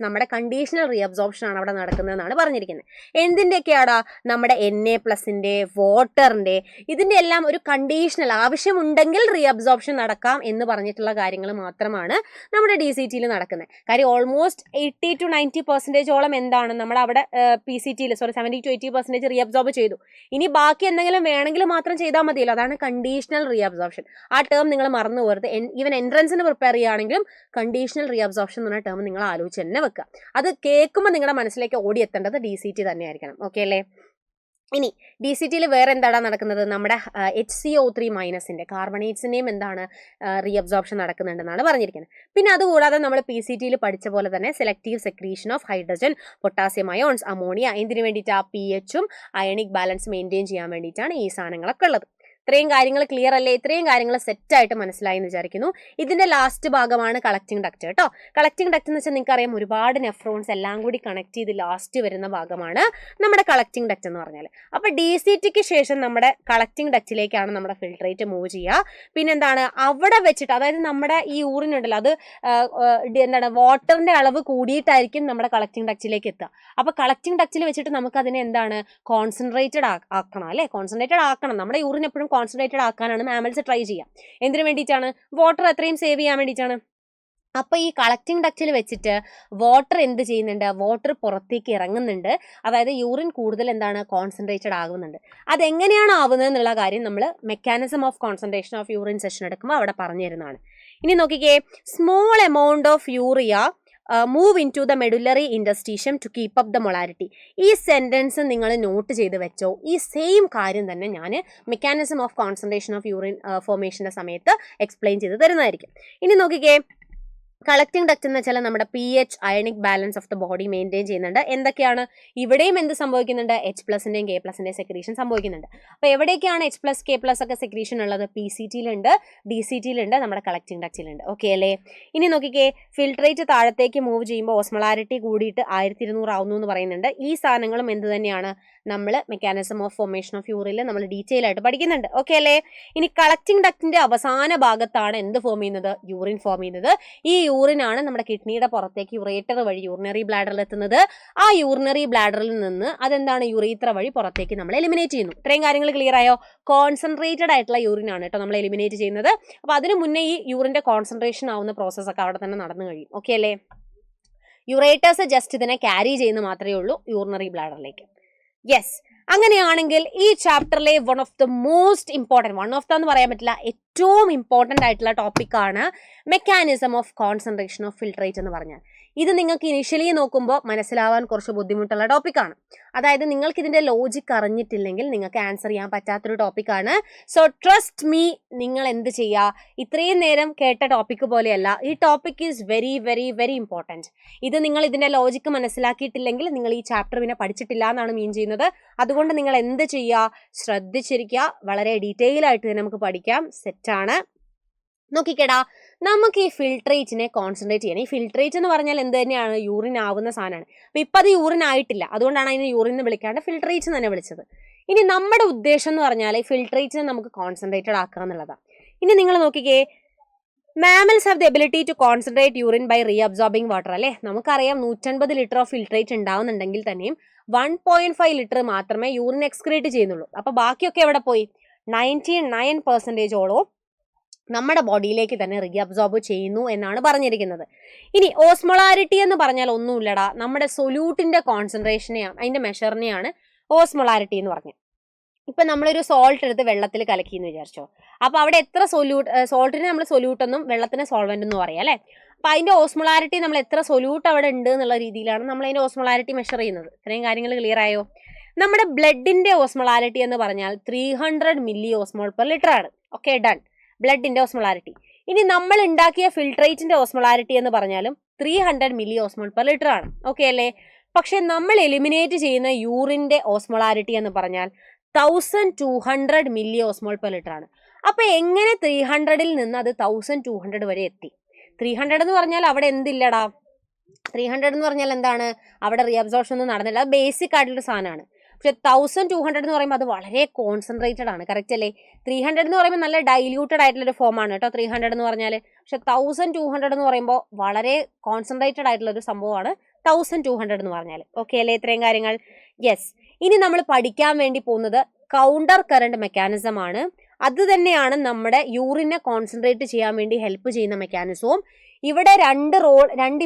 നമ്മുടെ കണ്ടീഷണൽ റീഅബ്സോർപ്ഷൻ ആണ് അവിടെ നടക്കുന്നതെന്നാണ് പറഞ്ഞിരിക്കുന്നത്. എന്തിൻ്റെയൊക്കെയാടാ, നമ്മുടെ Na+ന്റെ, വാട്ടറിന്റെ, ഇതിന്റെ എല്ലാം ഒരു കണ്ടീഷണൽ ആവശ്യമുണ്ടെങ്കിൽ റീഅബ്സോർപ്ഷൻ നടക്കാം എന്ന് പറഞ്ഞിട്ടുള്ള കാര്യങ്ങൾ മാത്രമാണ് നമ്മുടെ DCTയിൽ നടക്കുന്നത്. കാര്യം ഓൾമോസ്റ്റ് 80 to 90% എന്താണ് നമ്മുടെ അവിടെ PCTയിൽ 70 to 80% റീഅബ്സോർബ് ചെയ്തു. ഇനി ബാക്കി എന്തെങ്കിലും വേണമെങ്കിൽ മാത്രം ചെയ്താൽ മതിയല്ലോ. അതാണ് കണ്ടീഷണൽ റീഅബ്സോർപ്ഷൻ. ആ ടേം നിങ്ങൾ മറന്നു പോകരുത്. ഈവൻ എൻട്രൻസിന് പ്രിപ്പയർ ചെയ്യുകയാണെങ്കിലും കണ്ടീഷണൽ റീഅബ്സോർപ്ഷൻ എന്ന് പറഞ്ഞ ടേം നിങ്ങൾ ആലോചിച്ച് തന്നെ വെക്കുക. അത് കേൾക്കുമ്പോൾ നിങ്ങളുടെ മനസ്സിലേക്ക് ഓടിയെത്തേണ്ടത് DCT തന്നെയായിരിക്കണം. ഓക്കെ അല്ലേ? ഇനി DCTയിൽ വേറെ എന്താണ് നടക്കുന്നത്, നമ്മുടെ HCO3- കാർബണേറ്റ്സിനെയും എന്താണ് റീഅബ്സോർപ്ഷൻ നടക്കുന്നുണ്ടെന്നാണ് പറഞ്ഞിരിക്കുന്നത്. പിന്നെ അതുകൂടാതെ നമ്മൾ PCTയിൽ പഠിച്ച പോലെ തന്നെ selective secretion of hydrogen, potassium ions, ammonia, എന്തിനു വേണ്ടിയിട്ടാണ്, pHഉം അയണിക് ബാലൻസ് മെയിൻറ്റെയിൻ ചെയ്യാൻ വേണ്ടിയിട്ടാണ് ഈ സാധനങ്ങളൊക്കെ ഉള്ളത്. ഇത്രയും കാര്യങ്ങൾ ക്ലിയർ അല്ലേ? ഇത്രയും കാര്യങ്ങൾ സെറ്റായിട്ട് മനസ്സിലായി എന്ന് വിചാരിക്കുന്നു. ഇതിന്റെ ലാസ്റ്റ് ഭാഗമാണ് കളക്റ്റിംഗ് ഡക്റ്റ് കേട്ടോ. കളക്റ്റിംഗ് ഡക്റ്റ് എന്ന് വെച്ചാൽ നിങ്ങൾക്കറിയാം, ഒരുപാട് നെഫ്രോൺസ് എല്ലാം കൂടി കണക്ട് ചെയ്ത് ലാസ്റ്റ് വരുന്ന ഭാഗമാണ് നമ്മുടെ കളക്റ്റിംഗ് ഡക്റ്റ് എന്ന് പറഞ്ഞാൽ. അപ്പോൾ DCTക്ക് ശേഷം നമ്മുടെ കളക്റ്റിംഗ് ഡക്റ്റിലേക്കാണ് നമ്മുടെ ഫിൽട്രേറ്റ് മൂവ് ചെയ്യുക. പിന്നെന്താണ്, അവിടെ വെച്ചിട്ട്, അതായത് നമ്മുടെ ഈ യൂറിൻ ഉണ്ടല്ലോ, അത് എന്താണ്, വാട്ടറിന്റെ അളവ് കൂടിയിട്ടായിരിക്കും നമ്മുടെ കളക്റ്റിംഗ് ഡക്റ്റിലേക്ക് എത്തുക. അപ്പോൾ കളക്റ്റിംഗ് ഡക്റ്റിൽ വെച്ചിട്ട് നമുക്ക് അതിനെ എന്താണ്, കോൺസെൻട്രേറ്റഡ് ആക്കണം അല്ലേ. കോൺസെൻട്രേറ്റഡ് ആക്കണം. നമ്മുടെ യൂറിൻ എപ്പോഴും കോൺസെൻട്രേറ്റഡ് ആക്കാനാണ് മാമൽസ് ട്രൈ ചെയ്യുക. എന്തിനു വേണ്ടിയിട്ടാണ്, വാട്ടർ എത്രയും സേവ് ചെയ്യാൻ വേണ്ടിയിട്ടാണ്. അപ്പോൾ ഈ കളക്റ്റിംഗ് ഡക്റ്റിൽ വെച്ചിട്ട് വാട്ടർ എന്ത് ചെയ്യുന്നുണ്ട്, വാട്ടർ പുറത്തേക്ക് ഇറങ്ങുന്നുണ്ട്. അതായത് യൂറിൻ കൂടുതൽ എന്താണ് കോൺസെൻട്രേറ്റഡ് ആകുന്നുണ്ട്. അതെങ്ങനെയാണ് ആവുന്നത് എന്നുള്ള കാര്യം നമ്മൾ mechanism of concentration of urine session എടുക്കുമ്പോൾ അവിടെ പറഞ്ഞു തരുന്നതാണ്. ഇനി നോക്കിക്കേ, small amount of urea move into the medullary interstitium to keep up the molarity. ഈ സെൻറ്റൻസ് നിങ്ങൾ നോട്ട് ചെയ്ത് വെച്ചോ. ഈ സെയിം കാര്യം തന്നെ ഞാൻ mechanism of concentration of urine ഫോർമേഷൻ്റെ സമയത്ത് എക്സ്പ്ലെയിൻ ചെയ്ത് തരുന്നതായിരിക്കും. ഇനി നോക്കിക്കേ, കളക്റ്റിംഗ് ഡക്റ്റ് എന്ന് വെച്ചാൽ നമ്മുടെ pH ionic balance of the body maintain ചെയ്യുന്നുണ്ട്. എന്തൊക്കെയാണ് ഇവിടെയും എന്ത് സംഭവിക്കുന്നുണ്ട്, H+ന്റെയും K+ന്റെയും സെക്രീഷൻ സംഭവിക്കുന്നുണ്ട്. അപ്പോൾ എവിടേക്കാണ് H+, K+ ഒക്കെ സെക്രീഷൻ ഉള്ളത്, PCT-ലുണ്ട്, DCT-ലുണ്ട്, നമ്മുടെ കളക്റ്റിംഗ് ഡക്റ്റിലുണ്ട്. ഓക്കെ അല്ലേ? ഇനി നോക്കിക്കേ, ഫിൽട്രേറ്റ് താഴത്തേക്ക് മൂവ് ചെയ്യുമ്പോൾ ഓസ്മോളാരിറ്റി കൂടിയിട്ട് 1200 ആവുന്നു എന്ന് പറയുന്നുണ്ട്. ഈ സാധനങ്ങളും എന്ത് തന്നെയാണ്, നമ്മൾ മെക്കാനിസം ഓഫ് ഫോർമേഷൻ ഓഫ് യൂറിനിൽ നമ്മൾ ഡീറ്റെയിൽ ആയിട്ട് പഠിക്കുന്നുണ്ട്. ഓക്കെ അല്ലേ? ഇനി കളക്റ്റിംഗ് ഡക്റ്റിന്റെ അവസാന ഭാഗത്താണ് എന്ത് ഫോം ചെയ്യുന്നത്, യൂറിൻ ഫോം ചെയ്യുന്നത്. ഈ യൂറിനാണ് നമ്മുടെ കിഡ്നിയുടെ പുറത്തേക്ക് യുറേറ്റർ വഴി യൂറിനറി ബ്ലാഡറിൽ എത്തുന്നത്. ആ യൂറിനറി ബ്ലാഡറിൽ നിന്ന് അതെന്താണ് യുറേത്ര വഴി പുറത്തേക്ക് നമ്മൾ എലിമിനേറ്റ് ചെയ്യുന്നു. ഇത്രയും കാര്യങ്ങൾ ക്ലിയർ ആയോ? കോൺസെൻട്രേറ്റഡ് ആയിട്ടുള്ള യൂറിനാണ് കേട്ടോ നമ്മൾ എലിമിനേറ്റ് ചെയ്യുന്നത്. അപ്പോൾ അതിന് മുന്നേ ഈ യൂറിന്റെ കോൺസെൻട്രേഷൻ ആവുന്ന പ്രോസസ്സ് ഒക്കെ അവിടെ തന്നെ നടന്നു കഴിയും. ഓക്കെ അല്ലേ? യുറേറ്റേഴ്സ് ജസ്റ്റ് ഇതിനെ ക്യാരി ചെയ്യുന്ന മാത്രമേ ഉള്ളൂ യൂറിനറി ബ്ലാഡറിലേക്ക്. യെസ്, അങ്ങനെയാണെങ്കിൽ ഈ ചാപ്റ്ററിലെ വൺ ഓഫ് ദ എന്ന് പറയാൻ പറ്റില്ല, ഏറ്റവും ഇമ്പോർട്ടൻ്റ് ആയിട്ടുള്ള ടോപ്പിക്കാണ് mechanism of concentration of filtrate എന്ന് പറഞ്ഞാൽ. ഇത് നിങ്ങൾക്ക് ഇനിഷ്യലി നോക്കുമ്പോൾ മനസ്സിലാവാൻ കുറച്ച് ബുദ്ധിമുട്ടുള്ള ടോപ്പിക്കാണ്. അതായത് നിങ്ങൾക്ക് ഇതിൻ്റെ ലോജിക്ക് അറിഞ്ഞിട്ടില്ലെങ്കിൽ നിങ്ങൾക്ക് ആൻസർ ചെയ്യാൻ പറ്റാത്തൊരു ടോപ്പിക്കാണ്. സോ ട്രസ്റ്റ് മീ, നിങ്ങൾ എന്ത് ചെയ്യുക, ഇത്രയും നേരം കേട്ട ടോപ്പിക്ക് പോലെയല്ല, ഈ topic is very very very important. ഇത് നിങ്ങൾ ഇതിൻ്റെ ലോജിക്ക് മനസ്സിലാക്കിയിട്ടില്ലെങ്കിൽ നിങ്ങൾ ഈ ചാപ്റ്റർ പിന്നെ പഠിച്ചിട്ടില്ല എന്നാണ് മീൻ ചെയ്യുന്നത്. അതുകൊണ്ട് നിങ്ങൾ എന്ത് ചെയ്യുക, ശ്രദ്ധിച്ചിരിക്കുക, വളരെ ഡീറ്റെയിൽ ആയിട്ട് തന്നെ നമുക്ക് പഠിക്കാം. സെറ്റാണ്. നോക്കിക്കേടാ, നമുക്ക് ഈ ഫിൽട്രേറ്റിനെ കോൺസെൻട്രേറ്റ് ചെയ്യണം. ഈ ഫിൽട്രേറ്റ് എന്ന് പറഞ്ഞാൽ എന്ത് തന്നെയാണ്, യൂറിൻ ആവുന്ന സാധനമാണ്. അപ്പോൾ ഇപ്പം അത് യൂറിൻ ആയിട്ടില്ല, അതുകൊണ്ടാണ് അതിന് യൂറിൻ എന്ന് വിളിക്കാണ്ട് ഫിൽട്രേറ്റ് തന്നെ വിളിച്ചത്. ഇനി നമ്മുടെ ഉദ്ദേശം എന്ന് പറഞ്ഞാൽ ഈ ഫിൽട്രേറ്റിനെ നമുക്ക് കോൺസെൻട്രേറ്റഡ് ആക്കുക എന്നുള്ളതാണ്. ഇനി നിങ്ങൾ നോക്കിക്കേ, mammals have the ability to concentrate urine by reabsorbing water അല്ലേ? നമുക്കറിയാം 150 ലിറ്റർ ഓഫ് ഫിൽട്രേറ്റ് ഉണ്ടാവുന്നുണ്ടെങ്കിൽ തന്നെയും 1.5 ലിറ്റർ മാത്രമേ യൂറിൻ എക്സ്ക്രീറ്റ് ചെയ്യുന്നുള്ളൂ. അപ്പോൾ ബാക്കിയൊക്കെ എവിടെ പോയി, 99% നമ്മുടെ ബോഡിയിലേക്ക് തന്നെ റീഅബ്സോർബ് ചെയ്യുന്നു എന്നാണ് പറഞ്ഞിരിക്കുന്നത്. ഇനി ഓസ്മോളാരിറ്റി എന്ന് പറഞ്ഞാൽ ഒന്നുമില്ലടാ, നമ്മുടെ സൊല്യൂട്ടിന്റെ കോൺസെൻട്രേഷനെയാണ്, അതിന്റെ മെഷറിനെയാണ് ഓസ്മോളാരിറ്റി എന്ന് പറഞ്ഞത്. ഇപ്പം നമ്മളൊരു സോൾട്ട് എടുത്ത് വെള്ളത്തിൽ കലക്കി എന്ന് വിചാരിച്ചോ, അപ്പോൾ അവിടെ എത്ര സോൾട്ടിന് നമ്മൾ സൊല്യൂട്ടെന്നും വെള്ളത്തിന് സോൾവെന്റ് എന്നും പറയാം അല്ലേ? അപ്പോൾ അതിൻ്റെ ഓസ്മോളാരിറ്റി നമ്മൾ എത്ര സൊല്യൂട്ട് അവിടെ ഉണ്ട് എന്നുള്ള രീതിയിലാണ് നമ്മൾ അതിൻ്റെ ഓസ്മോളാരിറ്റി മെഷർ ചെയ്യുന്നത്. ഇത്രയും കാര്യങ്ങൾ ക്ലിയർ ആയോ? നമ്മുടെ ബ്ലഡിന്റെ ഓസ്മോളാരിറ്റി എന്ന് പറഞ്ഞാൽ 300 മില്ലി ഓസ്മോൾ പെർ ലിറ്റർ ആണ്. Okay, done. ബ്ലഡിന്റെ ഓസ്മോളാരിറ്റി. ഇനി നമ്മൾ ഉണ്ടാക്കിയ ഫിൽട്രേറ്റിന്റെ ഓസ്മോളാരിറ്റി എന്ന് പറഞ്ഞാലും 300 മില്ലി ഓസ്മോൾ പെർ ലിറ്റർ ആണ്. ഓക്കെ അല്ലേ? പക്ഷെ നമ്മൾ എലിമിനേറ്റ് ചെയ്യുന്ന യൂറിന്റെ ഓസ്മോളാരിറ്റി എന്ന് പറഞ്ഞാൽ 1200 മില്ലി ഓസ്മോൾ പെർ ലിറ്റർ ആണ്. അപ്പൊ എങ്ങനെ 300-ൽ നിന്ന് അത് 1200 വരെ എത്തി? 300 എന്ന് പറഞ്ഞാൽ അവിടെ എന്തില്ലടാ, 300 എന്ന് പറഞ്ഞാൽ എന്താണ്, അവിടെ റീഅബ്സോർപ്ഷൻ ഒന്നും നടന്നില്ല. അത് ബേസിക് ആയിട്ടുള്ള സാധനമാണ്. പക്ഷെ 1200 എന്ന് പറയുമ്പോൾ അത് വളരെ കോൺസെൻട്രേറ്റഡ് ആണ്. കറക്റ്റ് അല്ലേ? 300 എന്ന് പറയുമ്പോൾ നല്ല ഡൈല്യൂട്ടഡ് ആയിട്ടുള്ളൊരു ഫോമാണ് കേട്ടോ 300 എന്ന് പറഞ്ഞാൽ. പക്ഷെ 1200 എന്ന് പറയുമ്പോൾ വളരെ കോൺസെൻട്രേറ്റഡ് ആയിട്ടുള്ളൊരു സംഭവമാണ് 1200 എന്ന് പറഞ്ഞാൽ. ഓക്കെ അല്ലേ? ഇത്രയും കാര്യങ്ങൾ. യെസ്. ഇനി നമ്മൾ പഠിക്കാൻ വേണ്ടി പോകുന്നത് കൗണ്ടർ കറണ്ട് മെക്കാനിസം ആണ്. അത് തന്നെയാണ് നമ്മുടെ യൂറിനെ കോൺസെൻട്രേറ്റ് ചെയ്യാൻ വേണ്ടി ഹെൽപ്പ് ചെയ്യുന്ന മെക്കാനിസവും. ഇവിടെ രണ്ട്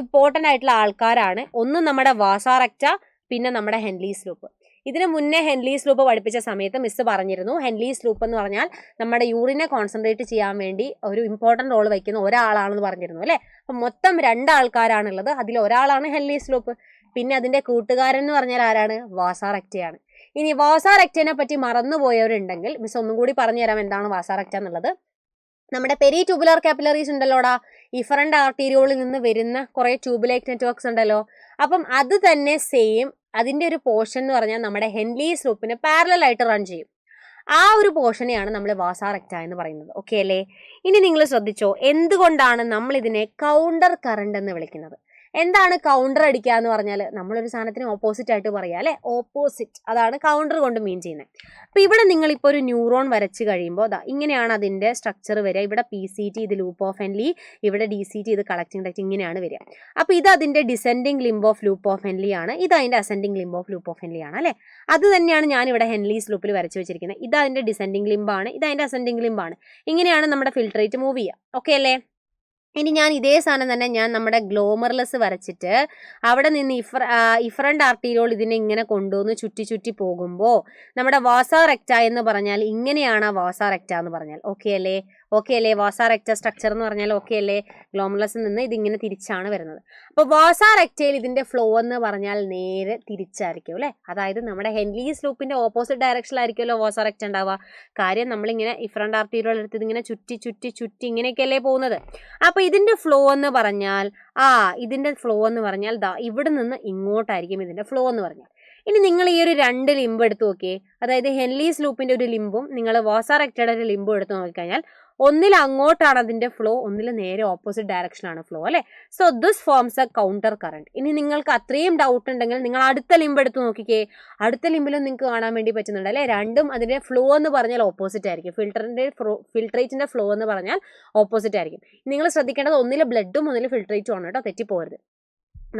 ഇമ്പോർട്ടൻ്റ് ആയിട്ടുള്ള ആൾക്കാരാണ്. ഒന്ന് നമ്മുടെ വാസാറെക്റ്റ, പിന്നെ നമ്മുടെ ഹെൻലീസ് ലൂപ്പ്. ഇതിന് മുന്നേ ഹെൻലീസ് ലൂപ്പ് പഠിപ്പിച്ച സമയത്ത് മിസ് പറഞ്ഞിരുന്നു, ഹെൻലീസ് ലൂപ്പ് എന്ന് പറഞ്ഞാൽ നമ്മുടെ യൂറിനെ കോൺസെൻട്രേറ്റ് ചെയ്യാൻ വേണ്ടി ഒരു ഇമ്പോർട്ടൻ്റ് റോൾ വയ്ക്കുന്ന ഒരാളാണെന്ന് പറഞ്ഞിരുന്നു അല്ലേ? അപ്പം മൊത്തം 2 ആൾക്കാരാണുള്ളത്. അതിൽ ഒരാളാണ് ഹെൻലീസ് ലൂപ്പ്. പിന്നെ അതിൻ്റെ കൂട്ടുകാരൻ എന്ന് പറഞ്ഞാൽ ആരാണ്? വാസാറെക്റ്റയാണ്. ഇനി വാസാറെക്റ്റനെ പറ്റി മറന്നുപോയവരുണ്ടെങ്കിൽ മിസ് ഒന്നും കൂടി പറഞ്ഞു തരാം എന്താണ് വാസാറെക്റ്റ എന്നുള്ളത്. നമ്മുടെ പെരി ട്യൂബുലർ കാപ്പിലറീസ് ഉണ്ടല്ലോടാ, ഇഫറൻ്റ് ആർട്ടീരിയോളിൽ നിന്ന് വരുന്ന കുറേ ട്യൂബുലേറ്റ് നെറ്റ്വർക്ക്സ് ഉണ്ടല്ലോ. അപ്പം അത് തന്നെ സെയിം അതിൻ്റെ ഒരു പോർഷൻ എന്ന് പറഞ്ഞാൽ നമ്മുടെ ഹെൻലീസ് ലൂപ്പിന് പാരലൽ ആയിട്ട് റൺ ചെയ്യും. ആ ഒരു പോർഷനെയാണ് നമ്മൾ വാസാറെക്റ്റ എന്ന് പറയുന്നത്. ഓക്കെ അല്ലേ? ഇനി നിങ്ങൾ ശ്രദ്ധിച്ചോ, എന്തുകൊണ്ടാണ് നമ്മൾ ഇതിനെ കൗണ്ടർ കറണ്ട് എന്ന് വിളിക്കുന്നത്? എന്താണ് കൗണ്ടർ അടിക്കുക എന്ന് പറഞ്ഞാൽ? നമ്മളൊരു സാധനത്തിന് ഓപ്പോസിറ്റ് ആയിട്ട് പറയാം അല്ലേ? ഓപ്പോസിറ്റ്, അതാണ് കൗണ്ടർ കൊണ്ട് മീൻ ചെയ്യുന്നത്. അപ്പോൾ ഇവിടെ നിങ്ങളിപ്പോൾ ഒരു ന്യൂറോൺ വരച്ച് കഴിയുമ്പോൾ ഇങ്ങനെയാണ് അതിൻ്റെ സ്ട്രക്ചർ വരിക. ഇവിടെ PCT, ഇത് ലൂപ്പ് ഓഫ് ഹെൻലി, ഇവിടെ DCT, ഇത് കളക്റ്റിംഗ് ഡക്റ്റ്, ഇങ്ങനെയാണ് വരിക. അപ്പോൾ ഇത് അതിൻ്റെ descending limb of loop of Henley ആണ്, ഇത് അതിൻ്റെ ascending limb of loop of Henley ആണ് അല്ലേ? അത് തന്നെയാണ് ഞാനിവിടെ ഹെൻലീസ് ലൂപ്പിൽ വരച്ച് വെച്ചിരിക്കുന്നത്. ഇത് അതിൻ്റെ ഡിസെൻഡിങ് ലിംബാണ്, ഇത് അതിൻ്റെ അസെൻഡിങ് ലിംബാണ്. ഇങ്ങനെയാണ് നമ്മുടെ ഫിൽട്രേറ്റ് മൂവ് ചെയ്യുക. ഓക്കെ അല്ലേ? ഇനി ഞാൻ ഇതേ സാധനം തന്നെ ഞാൻ നമ്മുടെ ഗ്ലോമർലെസ് വരച്ചിട്ട് അവിടെ നിന്ന് ഇഫറൻറ്റ് ആർട്ടീരിയോൾ ഇതിനെ ഇങ്ങനെ കൊണ്ടുവന്ന് ചുറ്റി ചുറ്റി പോകുമ്പോൾ നമ്മുടെ വാസ റെക്റ്റ എന്ന് പറഞ്ഞാൽ ഇങ്ങനെയാണ് വാസ റെക്റ്റ എന്ന് പറഞ്ഞാൽ ഓക്കെ അല്ലേ വാസ റെക്റ്റ സ്ട്രക്ചർ എന്ന് പറഞ്ഞാൽ ഓക്കെ അല്ലേ? ഗ്ലോമർലെസ്സിൽ നിന്ന് ഇതിങ്ങനെ തിരിച്ചാണ് വരുന്നത്. അപ്പോൾ വാസ റെക്റ്റയിൽ ഇതിന്റെ ഫ്ലോ എന്ന് പറഞ്ഞാൽ നേരെ തിരിച്ചായിരിക്കും അല്ലേ? അതായത് നമ്മുടെ ഹെൻലീസ് ലൂപ്പിന്റെ ഓപ്പോസിറ്റ് ഡയറക്ഷനിലായിരിക്കുമല്ലോ വാസ റെക്റ്റ ഉണ്ടാവുക. കാര്യം നമ്മളിങ്ങനെ ഇഫറൻറ്റ് ആർട്ടീരിയോൾ എടുത്ത് ഇങ്ങനെ ചുറ്റി ചുറ്റി ചുറ്റി ഇങ്ങനെയൊക്കെയല്ലേ പോകുന്നത്. അപ്പോൾ ഇതിന്റെ ഫ്ലോ എന്ന് പറഞ്ഞാൽ ദാ ഇവിടെ നിന്ന് ഇങ്ങോട്ടായിരിക്കും ഇതിന്റെ ഫ്ലോ എന്ന് പറഞ്ഞാൽ. ഇനി നിങ്ങൾ ഈ ഒരു 2 ലിംബ് എടുത്ത് നോക്കിയേ, അതായത് ഹെൻലീസ് ലൂപ്പിന്റെ ഒരു ലിംബും നിങ്ങൾ വാസ റെക്റ്റയുടെ ഒരു ലിംബും എടുത്ത് നോക്കിക്കഴിഞ്ഞാൽ ഒന്നിൽ അങ്ങോട്ടാണ് അതിന്റെ ഫ്ലോ, ഒന്നിൽ നേരെ ഓപ്പോസിറ്റ് ഡയറക്ഷനാണ് ഫ്ലോ അല്ലേ? So this forms A counter current. ഇനി നിങ്ങൾക്ക് അത്രയും ഡൗട്ട് ഉണ്ടെങ്കിൽ നിങ്ങൾ അടുത്ത ലിംബ് എടുത്ത് നോക്കിക്കേ, അടുത്ത ലിംബിലും നിങ്ങൾക്ക് കാണാൻ വേണ്ടി പറ്റുന്നുണ്ട് അല്ലേ? രണ്ടും അതിന്റെ ഫ്ലോ എന്ന് പറഞ്ഞാൽ ഓപ്പോസിറ്റ് ആയിരിക്കും. ഫിൽട്രേറ്റിന്റെ ഫ്ലോ എന്ന് പറഞ്ഞാൽ ഓപ്പോസിറ്റ് ആയിരിക്കും. നിങ്ങൾ ശ്രദ്ധിക്കേണ്ടത് ഒന്നിൽ ബ്ലഡും ഒന്നിൽ ഫിൽട്രേറ്റും ആണ് കേട്ടോ, തെറ്റിപ്പോരുത്.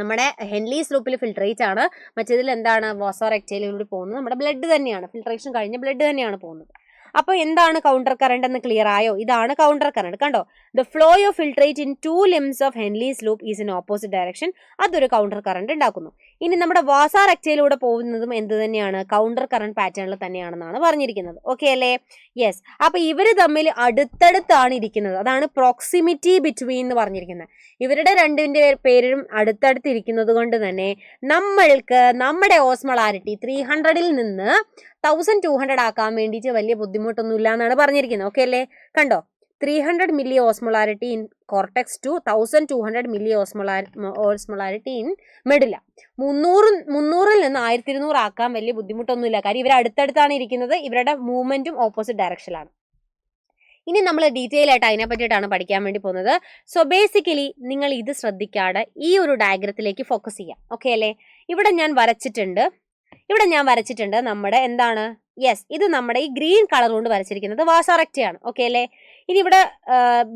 നമ്മുടെ ഹെൻലീസ് ലൂപ്പിൽ ഫിൽട്രേറ്റ് ആണ്, മറ്റേതിൽ എന്താണ് വാസ റെക്റ്റയിലൂടെ പോകുന്നത് നമ്മുടെ ബ്ലഡ് തന്നെയാണ്, ഫിൽട്രേഷൻ കഴിഞ്ഞ ബ്ലഡ് തന്നെയാണ് പോകുന്നത്. അപ്പോൾ എന്താണ് കൗണ്ടർ കറണ്ട് എന്ന് ക്ലിയർ ആയോ? ഇതാണ് കൗണ്ടർ കറണ്ട്. കണ്ടോ, the flow of filtrate in 2 limbs of Henle's loop is in opposite direction. അതൊരു കൗണ്ടർ കറണ്ട് ഉണ്ടാക്കുന്നു. ഇനി നമ്മുടെ വാസ റെക്റ്റയിലൂടെ പോകുന്നതും എന്ത് തന്നെയാണ്? കൗണ്ടർ കറണ്ട് പാറ്റേണിൽ തന്നെയാണെന്നാണ് പറഞ്ഞിരിക്കുന്നത്. ഓക്കെ അല്ലേ? യെസ്. അപ്പൊ ഇവര് തമ്മിൽ അടുത്തടുത്താണ് ഇരിക്കുന്നത്, അതാണ് പ്രോക്സിമിറ്റി ബിറ്റ്വീൻ എന്ന് പറഞ്ഞിരിക്കുന്നത്. ഇവരുടെ രണ്ടിന്റെ പേരും അടുത്തടുത്ത് ഇരിക്കുന്നത് കൊണ്ട് തന്നെ നമ്മൾക്ക് നമ്മുടെ ഓസ്മോളാരിറ്റി 300ൽ നിന്ന് 1200 ആക്കാൻ വേണ്ടിയിട്ട് വലിയ ബുദ്ധിമുട്ടൊന്നും ഇല്ല എന്നാണ് പറഞ്ഞിരിക്കുന്നത്. ഓക്കെ അല്ലേ? കണ്ടോ, 300 milli osmolarity in cortex to 1200 milli osmolarity in medulla. 300ൽ നിന്ന് 1200 ആക്കാൻ വലിയ ബുദ്ധിമുട്ടൊന്നുമില്ല. കാര്യം ഇവർ അടുത്തടുത്താണ് ഇരിക്കുന്നത്, ഇവരുടെ മൂവ്മെന്റും ഓപ്പോസിറ്റ് ഡയറക്ഷനിലാണ്. ഇനി നമ്മൾ ഡീറ്റെയിൽ ആയിട്ട് അതിനെ പറ്റിയിട്ടാണ് പഠിക്കാൻ വേണ്ടി പോകുന്നത്. സോ ബേസിക്കലി നിങ്ങൾ ഇത് ശ്രദ്ധിക്കാതെ ഈ ഒരു ഡയഗ്രത്തിലേക്ക് ഫോക്കസ് ചെയ്യാം. ഓക്കെ അല്ലേ? ഇവിടെ ഞാൻ വരച്ചിട്ടുണ്ട് നമ്മുടെ എന്താണ്, യെസ്, ഇത് നമ്മുടെ ഈ ഗ്രീൻ കളർ കൊണ്ട് വരച്ചിരിക്കുന്നത് വാസ റെക്റ്റയാണ്. ഓക്കെ അല്ലേ? ഇനി ഇവിടെ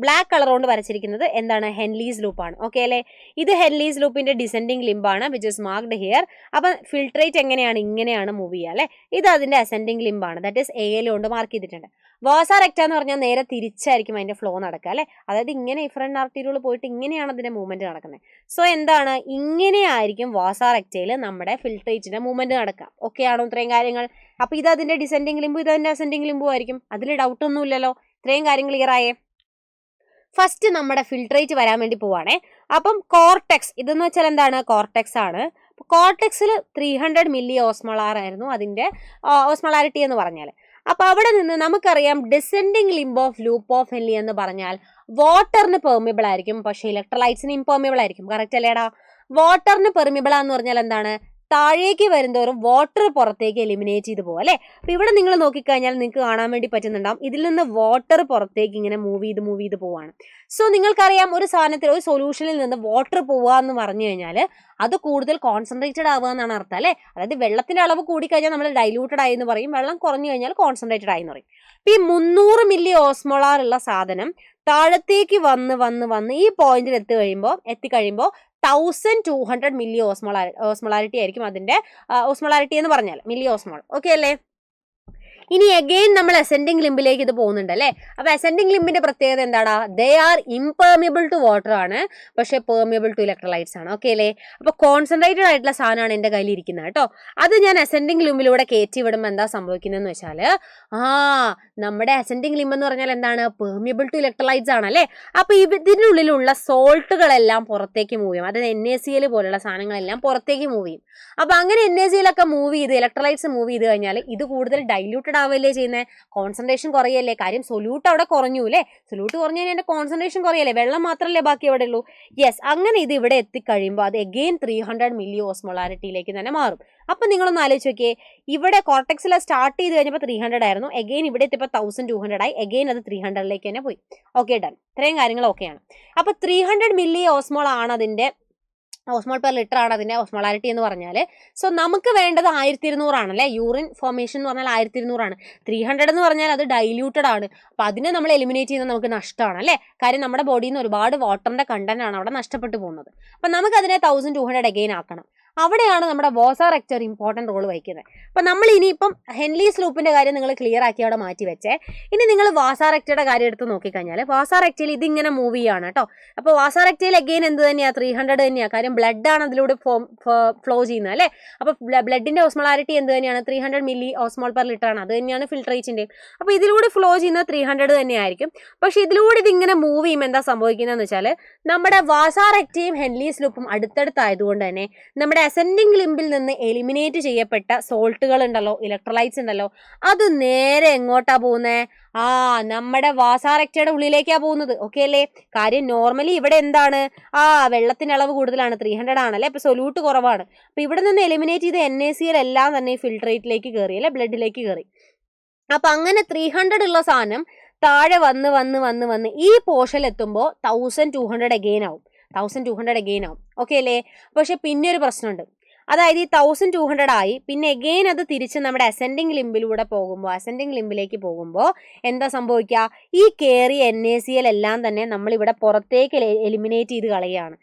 ബ്ലാക്ക് കളർ കൊണ്ട് വരച്ചിരിക്കുന്നത് എന്താണ്, ഹെൻലീസ് ലൂപ്പാണ്. ഓക്കെ അല്ലേ? ഇത് ഹെൻലീസ് ലൂപ്പിന്റെ ഡിസെൻഡിങ് ലിംബാണ് വിച്ച് ഇസ് മാർക്ഡ് ഹിയർ. അപ്പം ഫിൽട്രേറ്റ് എങ്ങനെയാണ്, ഇങ്ങനെയാണ് മൂവ് ചെയ്യുക അല്ലേ? ഇത് അതിന്റെ അസെൻഡിങ് ലിംബാണ്, ദാറ്റ് ഈസ് AL കൊണ്ട് മാർക്ക് ചെയ്തിട്ടുണ്ട്. വാസ റെക്റ്റ എന്ന് പറഞ്ഞാൽ നേരെ തിരിച്ചായിരിക്കും അതിന്റെ ഫ്ലോ നടക്കുക അല്ലേ? അതായത് ഇങ്ങനെ ഇഫറൻറ്റ് ആർട്ടീരിയോൾ പോയിട്ട് ഇങ്ങനെയാണ് അതിന്റെ മൂവ്മെന്റ് നടക്കുന്നത്. സോ എന്താണ്, ഇങ്ങനെയായിരിക്കും വാസ റെക്റ്റയിൽ നമ്മുടെ ഫിൽട്രേറ്റിന്റെ മൂവ്മെന്റ് നടക്കുക. ഓക്കെ ആണോ ഇത്രയും കാര്യങ്ങൾ? അപ്പൊ ഇത് അതിന്റെ ഡിസെൻഡിങ് ലിംബും ഇത് അതിന്റെ അസെൻഡിങ് ലിംബും ആയിരിക്കും. അതിൽ ഡൗട്ട് ഒന്നും ഇല്ലല്ലോ. ഇത്രയും കാര്യം ക്ലിയർ ആയേ? ഫസ്റ്റ് നമ്മുടെ ഫിൽട്രേറ്റ് വരാൻ വേണ്ടി പോവാണേ. അപ്പം കോർട്ടെക്സ് ഇതെന്ന് വെച്ചാൽ എന്താണ്, കോർട്ടെക്സ് ആണ്. കോർട്ടെക്സിൽ 300 മില്ലി ഓസ്മോളാർ ആയിരുന്നു അതിന്റെ ഓസ്മോളാരിറ്റി എന്ന് പറഞ്ഞാൽ. അപ്പൊ അവിടെ നിന്ന് നമുക്കറിയാം descending limb of loop of Henle എന്ന് പറഞ്ഞാൽ വാട്ടറിന് പെർമിബിൾ ആയിരിക്കും, പക്ഷേ ഇലക്ട്രോലൈറ്റ്സിന് ഇംപെർമിബിൾ ആയിരിക്കും. കറക്റ്റ് അല്ലേടാ? വാട്ടറിന് പെർമിബിൾ എന്ന് പറഞ്ഞാൽ എന്താണ്, താഴേക്ക് വരുന്നതോറും വാട്ടർ പുറത്തേക്ക് എലിമിനേറ്റ് ചെയ്ത് പോകും അല്ലേ? അപ്പൊ ഇവിടെ നിങ്ങൾ നോക്കിക്കഴിഞ്ഞാൽ നിങ്ങൾക്ക് കാണാൻ വേണ്ടി പറ്റുന്നുണ്ടാവും, ഇതിൽ നിന്ന് വാട്ടർ പുറത്തേക്ക് ഇങ്ങനെ മൂവ് ചെയ്ത് പോവാണ്. സോ നിങ്ങൾക്കറിയാം, ഒരു സാധനത്തിൽ ഒരു സൊല്യൂഷനിൽ നിന്ന് വാട്ടർ പോവുക എന്ന് പറഞ്ഞു കഴിഞ്ഞാൽ അത് കൂടുതൽ കോൺസെൻട്രേറ്റഡ് ആവുക എന്നാണ് അർത്ഥം അല്ലേ? അതായത് വെള്ളത്തിന്റെ അളവ് കൂടിക്കഴിഞ്ഞാൽ നമ്മൾ ഡൈലൂട്ടഡ് ആയി എന്ന് പറയും, വെള്ളം കുറഞ്ഞു കഴിഞ്ഞാൽ കോൺസെൻട്രേറ്റഡ് ആയി എന്ന് പറയും. അപ്പൊ ഈ 300 മില്ലി ഓസ്മോളാർ ഉള്ള സാധനം താഴത്തേക്ക് വന്ന് ഈ പോയിന്റിൽ എത്തിക്കഴിയുമ്പോൾ 1200 മില്ലി ഓസ്മോളാരിറ്റി ആയിരിക്കും അതിന്റെ ഓസ്മോളാരിറ്റി എന്ന് പറഞ്ഞാൽ മില്ലി ഓസ്മോൾ. ഓക്കെ അല്ലേ? ഇനി അഗെയിൻ നമ്മൾ അസെൻഡിങ് ലിംബിലേക്ക് ഇത് പോകുന്നുണ്ട് അല്ലേ? അപ്പൊ അസെൻഡിങ് ലിംബിന്റെ പ്രത്യേകത എന്താടാ? They are impermeable to water ആണ്, പക്ഷെ പെർമിബിൾ ടു ഇലക്ട്രോലൈറ്റ്സ് ആണ്. ഓക്കെ അല്ലേ? അപ്പൊ കോൺസെൻട്രേറ്റഡ് ആയിട്ടുള്ള സാധനമാണ് എന്റെ കയ്യിൽ ഇരിക്കുന്നത് കേട്ടോ. അത് ഞാൻ അസെൻഡിങ് ലിംബിലൂടെ കയറ്റി വിടുമ്പോൾ എന്താ സംഭവിക്കുന്നതെന്ന് വെച്ചാല്, നമ്മുടെ അസെൻഡിങ് ലിംബ് എന്ന് പറഞ്ഞാൽ എന്താണ്, പെർമിബിൾ ടു ഇലക്ട്രോലൈറ്റ്സ് ആണ് അല്ലേ? അപ്പൊ ഇതിന്റെ ഉള്ളിലുള്ള സോൾട്ടുകളെല്ലാം പുറത്തേക്ക് മൂവ് ചെയ്യും, അതായത് NaCl പോലുള്ള സാധനങ്ങളെല്ലാം പുറത്തേക്ക് മൂവ് ചെയ്യും. അപ്പൊ അങ്ങനെ NaCl ഒക്കെ മൂവ് ചെയ്ത് ഇലക്ട്രോലൈറ്റ്സ് മൂവ് ചെയ്ത് കഴിഞ്ഞാൽ ഇത് കൂടുതൽ ഡൈല്യൂട്ടഡ് ആവല്ലേ ചെയ്യുന്നത്, കോൺസെൻട്രേഷൻ കുറയല്ലേ? കാര്യം സൊല്യൂട്ട് അവിടെ കുറഞ്ഞു അല്ലേ? സൊല്യൂട്ട് കുറഞ്ഞു കഴിഞ്ഞാൽ എന്റെ കോൺസെൻട്രേഷൻ കുറയല്ലേ? വെള്ളം മാത്രമല്ലേ ബാക്കി അവിടെ ഉള്ളൂ. യെസ്, അങ്ങനെ ഇത് ഇവിടെ എത്തിക്കഴിയുമ്പോൾ അത് അഗെയിൻ 300 മില്ലി ഓസ്മോളാരിറ്റിയിലേക്ക് തന്നെ മാറും. അപ്പൊ നിങ്ങളൊന്ന് ആലോചിച്ച് നോക്കിയേ, ഇവിടെ കോർട്ടെക്സിൽ സ്റ്റാർട്ട് ചെയ്ത് കഴിഞ്ഞപ്പോൾ 300 ആയിരുന്നു, അഗെയിൻ ഇവിടെ എത്തിയപ്പോൾ 1200 ആയി, അഗെയിൻ അത് 300ലേക്ക് തന്നെ പോയി. ഓക്കെ ഡൺ, ഇത്രയും കാര്യങ്ങൾ ഓക്കെയാണ്. അപ്പൊ 300 മില്ലി ഓസ്മോൾ ആണ് അതിന്റെ ഓസ്മോൾ പെർ ലിറ്റർ ആണ് അതിന്റെ ഓസ്മോളാരിറ്റി എന്ന് പറഞ്ഞാൽ. സോ നമുക്ക് വേണ്ടത് 1200 ആണല്ലേ? യൂറിൻ ഫോർമേഷൻ എന്ന് പറഞ്ഞാൽ 1200 ആണ്. 300 എന്ന് പറഞ്ഞാൽ അത് ഡൈല്യൂട്ടഡ് ആണ്. അപ്പൊ അതിനെ നമ്മൾ എലിമിനേറ്റ് ചെയ്യുന്നത് നമുക്ക് നഷ്ടമാണ് അല്ലേ? കാര്യം നമ്മുടെ ബോഡിയിൽ നിന്ന് ഒരുപാട് വാട്ടറിന്റെ കണ്ടന്റ് ആണ് അവിടെ നഷ്ടപ്പെട്ടു പോകുന്നത്. അപ്പൊ നമുക്ക് അതിനെ 1200 അഗെയിൻ ആക്കണം. അവിടെയാണ് നമ്മുടെ വാസോറെക്ടർ ഇമ്പോർട്ടൻറ്റ് റോൾ വഹിക്കുന്നത്. അപ്പം നമ്മൾ ഇനിയിപ്പം ഹെൻലീസ് ലൂപ്പിൻ്റെ കാര്യം നിങ്ങൾ ക്ലിയർ ആക്കി അവിടെ മാറ്റി വെച്ചേ. ഇനി നിങ്ങൾ വാസോറെക്ടറുടെ കാര്യം എടുത്ത് നോക്കിക്കഴിഞ്ഞാൽ വാസോറെക്ടയിൽ ഇതിങ്ങനെ മൂവ് ചെയ്യാണ് കേട്ടോ. അപ്പോൾ വാസോറെക്ടയിൽ അഗെയിൻ എന്ത് തന്നെയാണ്, 300 തന്നെയാണ്. കാര്യം ബ്ലഡ് ആണ് അതിലൂടെ ഫ്ലോ ചെയ്യുന്നത് അല്ലേ. അപ്പോൾ ബ്ലഡിൻ്റെ ഓസ്മോളാരിറ്റി എന്ത് തന്നെയാണ്, 300 മില്ലി ഓസ്മോൾ പെർ ലിറ്റർ ആണ്. അത് തന്നെയാണ് ഫിൽട്രേറ്റിൻ്റെയും. അപ്പോൾ ഇതിലൂടെ ഫ്ലോ ചെയ്യുന്നത് 300 തന്നെയായിരിക്കും. പക്ഷേ ഇതിലൂടെ ഇതിങ്ങനെ മൂവ് ചെയ്യുമ്പോൾ എന്താ സംഭവിക്കുന്നതെന്ന് വെച്ചാൽ നമ്മുടെ വാസോറെക്ടയും ഹെൻലീസ് ലൂപ്പും അടുത്തടുത്തായതുകൊണ്ട് തന്നെ നമ്മുടെ അസെൻഡിങ് ലിംബിൽ നിന്ന് എലിമിനേറ്റ് ചെയ്യപ്പെട്ട സോൾട്ടുകൾ ഉണ്ടല്ലോ, ഇലക്ട്രോലൈറ്റ്സ് ഉണ്ടല്ലോ, അത് നേരെ എങ്ങോട്ടാ പോകുന്നത്, നമ്മുടെ വാസോറെക്ടയുടെ ഉള്ളിലേക്കാണ് പോകുന്നത്. ഓക്കെ അല്ലേ. കാര്യം നോർമലി ഇവിടെ എന്താണ്, വെള്ളത്തിന്റെ അളവ് കൂടുതലാണ്, 300 ആണല്ലേ. അപ്പോൾ സൊല്യൂട്ട് കുറവാണ്. അപ്പോൾ ഇവിടെ നിന്ന് എലിമിനേറ്റ് ചെയ്ത NaCl എല്ലാം തന്നെ ഫിൽട്രേറ്റിലേക്ക് കയറി അല്ലെ, ബ്ലഡിലേക്ക് കയറി. അപ്പം അങ്ങനെ 300 ഉള്ള സാധനം താഴെ വന്ന് വന്ന് വന്ന് വന്ന് ഈ പോർഷനിൽ എത്തുമ്പോൾ 1200 അഗെയിൻ ആവും. 1200 അഗെയിൻ ആവും. ഓക്കെ അല്ലേ. പക്ഷെ പിന്നെ ഒരു പ്രശ്നമുണ്ട്. അതായത് ഈ 1200 ആയി, പിന്നെ എഗെയിൻ അത് തിരിച്ച് നമ്മുടെ അസെൻഡിങ് ലിംബിലൂടെ പോകുമ്പോൾ, അസെൻഡിങ് ലിംബിലേക്ക് പോകുമ്പോൾ എന്താ സംഭവിക്കുക, ഈ കയറിയ NaCl എല്ലാം തന്നെ നമ്മളിവിടെ പുറത്തേക്ക് എലിമിനേറ്റ് ചെയ്ത് കളയുകയാണ്.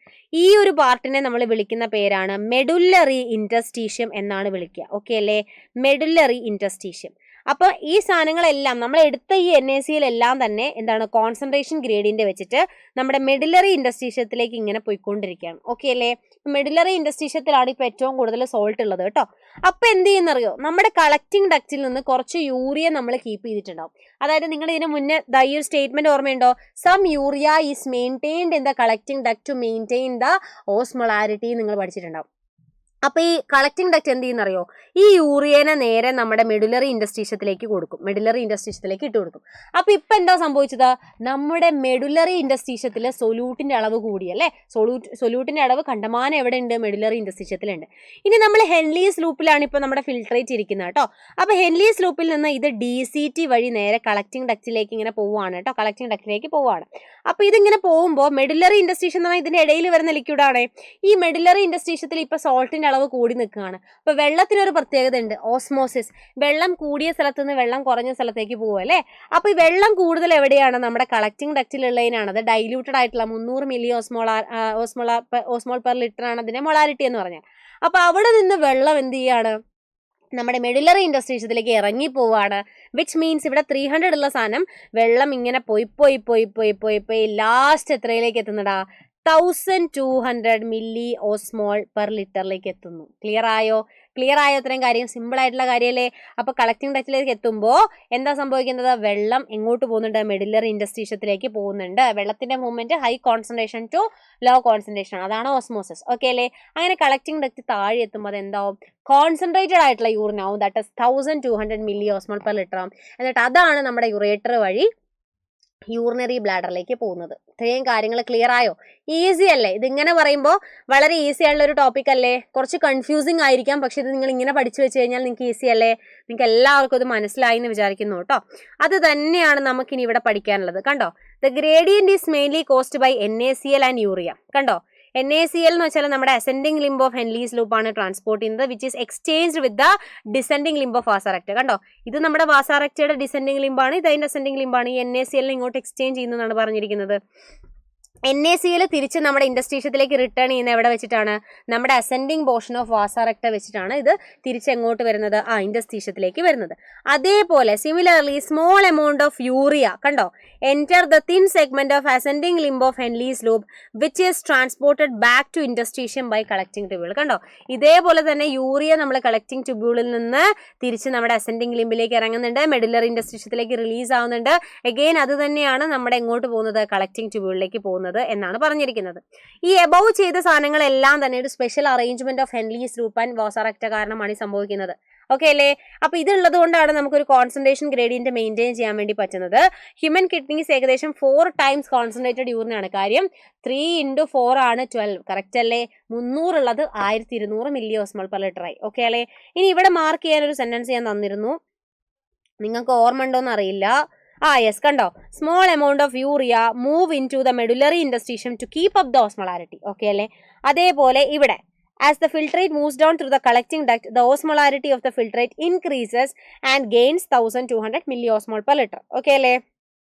ഈ ഒരു പാർട്ടിനെ നമ്മൾ വിളിക്കുന്ന പേരാണ് മെഡുല്ലറി ഇൻറ്റർസ്റ്റീഷ്യം എന്നാണ് വിളിക്കുക. ഓക്കെ അല്ലേ. മെഡുല്ലറി ഇൻറ്റർസ്റ്റീഷ്യം. അപ്പോൾ ഈ സാധനങ്ങളെല്ലാം നമ്മൾ എടുത്ത ഈ NaCl എല്ലാം തന്നെ എന്താണ്, കോൺസെൻട്രേഷൻ ഗ്രേഡിയന്റ് വെച്ചിട്ട് നമ്മുടെ മെഡുലറി ഇൻറ്റർസ്റ്റീഷ്യത്തിലേക്ക് ഇങ്ങനെ പോയിക്കൊണ്ടിരിക്കുകയാണ്. ഓക്കെ അല്ലേ. മെഡുലറി ഇൻറ്റർസ്റ്റീഷ്യത്തിലാണ് ഇപ്പോൾ ഏറ്റവും കൂടുതൽ സോൾട്ട് ഉള്ളത് കേട്ടോ. അപ്പോൾ എന്ത് ചെയ്യുന്നറിയോ, നമ്മുടെ കളക്റ്റിംഗ് ഡക്റ്റിൽ നിന്ന് കുറച്ച് യൂറിയ നമ്മൾ കീപ്പ് ചെയ്തിട്ടുണ്ടാവും. അതായത് നിങ്ങൾ ഇതിന് മുന്നേ ഈ ഒരു സ്റ്റേറ്റ്മെന്റ് ഓർമ്മയുണ്ടോ, some urea is maintained in the collecting duct to maintain the osmolarity നിങ്ങൾ പഠിച്ചിട്ടുണ്ടാവും. അപ്പോൾ ഈ കളക്റ്റിംഗ് ഡക്റ്റ് എന്ത് ചെയ്യുന്നറിയോ, ഈ യൂറിയനെ നേരെ നമ്മുടെ മെഡുലറി ഇൻറ്റർസ്റ്റീഷ്യത്തിലേക്ക് കൊടുക്കും, മെഡുലറി ഇൻറ്റർസ്റ്റീഷ്യത്തിലേക്ക് ഇട്ട് കൊടുക്കും. അപ്പോൾ ഇപ്പം എന്താ സംഭവിച്ചത്, നമ്മുടെ മെഡുലറി ഇൻറ്റർസ്റ്റീഷ്യത്തിൽ സൊല്യൂട്ടിൻ്റെ അളവ് കൂടിയല്ലേ. സൊല്യൂട്ടിൻ്റെ അളവ് കണ്ടമാനം എവിടെ ഉണ്ട്, മെഡുലറി ഇൻറ്റർസ്റ്റീഷ്യത്തിലുണ്ട്. ഇനി നമ്മൾ ഹെൻലീസ് ലൂപ്പിലാണ് ഇപ്പോൾ നമ്മുടെ ഫിൽട്രേറ്റ് ഇരിക്കുന്നത് കേട്ടോ. അപ്പോൾ ഹെൻലീസ് ലൂപ്പിൽ നിന്ന് ഇത് DCT വഴി നേരെ കളക്റ്റിംഗ് ഡക്റ്റിലേക്ക് ഇങ്ങനെ പോവുകയാണ് കേട്ടോ, കളക്റ്റിംഗ് ഡക്റ്റിലേക്ക് പോവുകയാണ്. അപ്പോൾ ഇതിങ്ങനെ പോകുമ്പോൾ മെഡുലറി ഇൻറ്റർസ്റ്റീഷ്യൻ എന്ന് പറഞ്ഞാൽ ഇതിൻ്റെ ഇടയിൽ വരുന്ന ലിക്വിഡാണ്. ഈ മെഡുലറി ഇൻറ്റർസ്റ്റീഷ്യത്തിൽ ഇപ്പോൾ സോൾട്ടിൻ്റെ അളവ് കൂടി നിൽക്കുകയാണ്. അപ്പോൾ വെള്ളത്തിനൊരു പ്രത്യേകത ഉണ്ട്, ഓസ്മോസിസ്. വെള്ളം കൂടിയ സ്ഥലത്ത് നിന്ന് വെള്ളം കുറഞ്ഞ സ്ഥലത്തേക്ക് പോകും അല്ലേ. അപ്പോൾ ഈ വെള്ളം കൂടുതൽ എവിടെയാണ്, നമ്മുടെ കളക്റ്റിംഗ് ഡക്റ്റിലുള്ളതിനാണ്. അത് ഡൈല്യൂട്ടഡ് ആയിട്ടുള്ള 300 മില്ലി ഓസ്മോൾ പെർ ലിറ്റർ ആണ് അതിൻ്റെ മൊളാരിറ്റി എന്ന് പറഞ്ഞാൽ. അപ്പോൾ അവിടെ നിന്ന് വെള്ളം എന്ത് ചെയ്യാണ്, നമ്മുടെ മെഡുലറി ഇൻറ്റർസ്റ്റീഷ്യത്തിലേക്ക് ഇറങ്ങി പോവാണ്. വിച്ച് മീൻസ് ഇവിടെ 300 ഉള്ള സാധനം വെള്ളം ഇങ്ങനെ പോയി ലാസ്റ്റ് എത്രയിലേക്ക് എത്തുന്നടാ, 1200 മില്ലി ഓസ്മോൾ പെർ ലിറ്ററിലേക്ക് എത്തുന്നു. ക്ലിയർ ആയോ ഇത്രയും കാര്യം? സിമ്പിൾ ആയിട്ടുള്ള കാര്യമല്ലേ. അപ്പോൾ കളക്റ്റിംഗ് ഡക്റ്റിലേക്ക് എത്തുമ്പോൾ എന്താ സംഭവിക്കുന്നത്, വെള്ളം എങ്ങോട്ട് പോകുന്നുണ്ട്, മെഡുലറി ഇൻറ്റർസ്റ്റീഷ്യത്തിലേക്ക് പോകുന്നുണ്ട്. വെള്ളത്തിന്റെ movement high concentration to low concentration, അതാണ് ഓസ്മോസിസ്. ഓക്കെ അല്ലേ. അങ്ങനെ കളക്റ്റിംഗ് ഡക്റ്റ് താഴെ എത്തുമ്പോൾ അത് എന്താവും, കോൺസെൻട്രേറ്റഡ് ആയിട്ടുള്ള യൂറിൻ ആവും. That is 1200 milli osmole per litre ആവും. എന്നിട്ട് അതാണ് നമ്മുടെ യുറേറ്റർ വഴി യൂറിനറി ബ്ലാഡറിലേക്ക് പോകുന്നത്. ഇത്രയും കാര്യങ്ങൾ ക്ലിയർ ആയോ? ഈസി അല്ലേ? ഇതിങ്ങനെ പറയുമ്പോൾ വളരെ ഈസി ആയിട്ടുള്ള ഒരു ടോപ്പിക് അല്ലേ. കുറച്ച് കൺഫ്യൂസിങ് ആയിരിക്കാം, പക്ഷെ ഇത് നിങ്ങൾ ഇങ്ങനെ പഠിച്ചു വെച്ച് കഴിഞ്ഞാൽ നിങ്ങൾക്ക് ഈസി അല്ലേ. നിങ്ങൾക്ക് എല്ലാവർക്കും ഇത് മനസ്സിലായി എന്ന് വിചാരിക്കുന്നു കേട്ടോ. അത് തന്നെയാണ് നമുക്കിനി ഇവിടെ പഠിക്കാനുള്ളത്. കണ്ടോ, the gradient is mainly caused by NaCl and urea. കണ്ടോ, NaCl എന്ന് വെച്ചാൽ നമ്മുടെ അസെൻഡിങ് ലിംബ് ഓഫ് ഹെൻലീസ് ലൂപ്പാണ് ട്രാൻസ്പോർട്ട് ചെയ്യുന്നത്, which is exchanged with the descending limb of vasa recta. കണ്ടോ, ഇത് നമ്മുടെ വാസോറെക്ടറുടെ ഡിസെൻഡിങ് ലിംബാണ്, ഇത് അതിൻ്റെ അസെൻഡിങ് ലിംബാണ്. ഈ NaCl ഇങ്ങോട്ട് എക്സ്ചേഞ്ച് ചെയ്യുന്നതാണ് പറഞ്ഞിരിക്കുന്നത്. NaCl തിരിച്ച് നമ്മുടെ ഇൻറ്റർസ്റ്റീഷ്യത്തിലേക്ക് റിട്ടേൺ ചെയ്യുന്ന എവിടെ വെച്ചിട്ടാണ്, നമ്മുടെ അസെൻഡിങ് പോർഷൻ ഓഫ് വാസോറെക്ടർ വെച്ചിട്ടാണ് ഇത് തിരിച്ച് എങ്ങോട്ട് വരുന്നത്, ഇൻറ്റർസ്റ്റീഷ്യത്തിലേക്ക് വരുന്നത്. അതേപോലെ similarly small amount of urea കണ്ടോ enter the thin segment of ascending limb of Henle's loop which is transported back to interstitium by collecting tubule. കണ്ടോ, ഇതേപോലെ തന്നെ യൂറിയ നമ്മൾ കളക്റ്റിംഗ് ട്യൂബ്യൂളിൽ നിന്ന് തിരിച്ച് നമ്മുടെ അസെൻഡിങ് ലിംബിലേക്ക് ഇറങ്ങുന്നുണ്ട്, മെഡുലറി ഇൻറ്റർസ്റ്റീഷ്യത്തിലേക്ക് റിലീസ് ആവുന്നുണ്ട്. എഗെയിൻ അത് തന്നെയാണ് നമ്മുടെ എങ്ങോട്ട് പോകുന്നത്, കളക്റ്റിംഗ് ട്യൂബ്യൂളിലേക്ക് പോകുന്നത് എന്നാണ് പറഞ്ഞിരിക്കുന്നത്. ഈ എബവ് ചെയ്ത സാധനങ്ങളെല്ലാം തന്നെ ഒരു special arrangement of Henle's loop and vasa recta കാരണമാണ് സംഭവിക്കുന്നത്. ഓക്കെ അല്ലേ. അപ്പോൾ ഇതുള്ളത് കൊണ്ടാണ് നമുക്കൊരു കോൺസെൻട്രേഷൻ ഗ്രേഡിയന്റ് മെയിൻറ്റെയിൻ ചെയ്യാൻ വേണ്ടി പറ്റുന്നത്. ഹ്യൂമൻ കിഡ്നീസ് ഏകദേശം 4 ടൈംസ് കോൺസെൻട്രേറ്റഡ് യൂറിനാണ്. കാര്യം 3 × 4 ആണ് 12. കറക്റ്റ് അല്ലേ. 300 ഉള്ളത് 1200 മില്ലി ഓസ്മോൾ പെർ ലിറ്റർ ആയി. ഓക്കെ അല്ലേ. ഇനി ഇവിടെ മാർക്ക് ചെയ്യാൻ ഒരു സെന്റൻസ് ഞാൻ തന്നിരുന്നു, നിങ്ങൾക്ക് ഓർമ്മ ഉണ്ടോന്ന് അറിയില്ല. യെസ്, കണ്ടോ, small amount of urea move into the medullary interstitium to keep up the osmolarity. Okay അല്ലേ. അതേപോലെ ഇവിടെ as the filtrate moves down through the collecting duct, the osmolarity of the filtrate increases and gains 1200 milliosmol per liter. Okay അല്ലേ.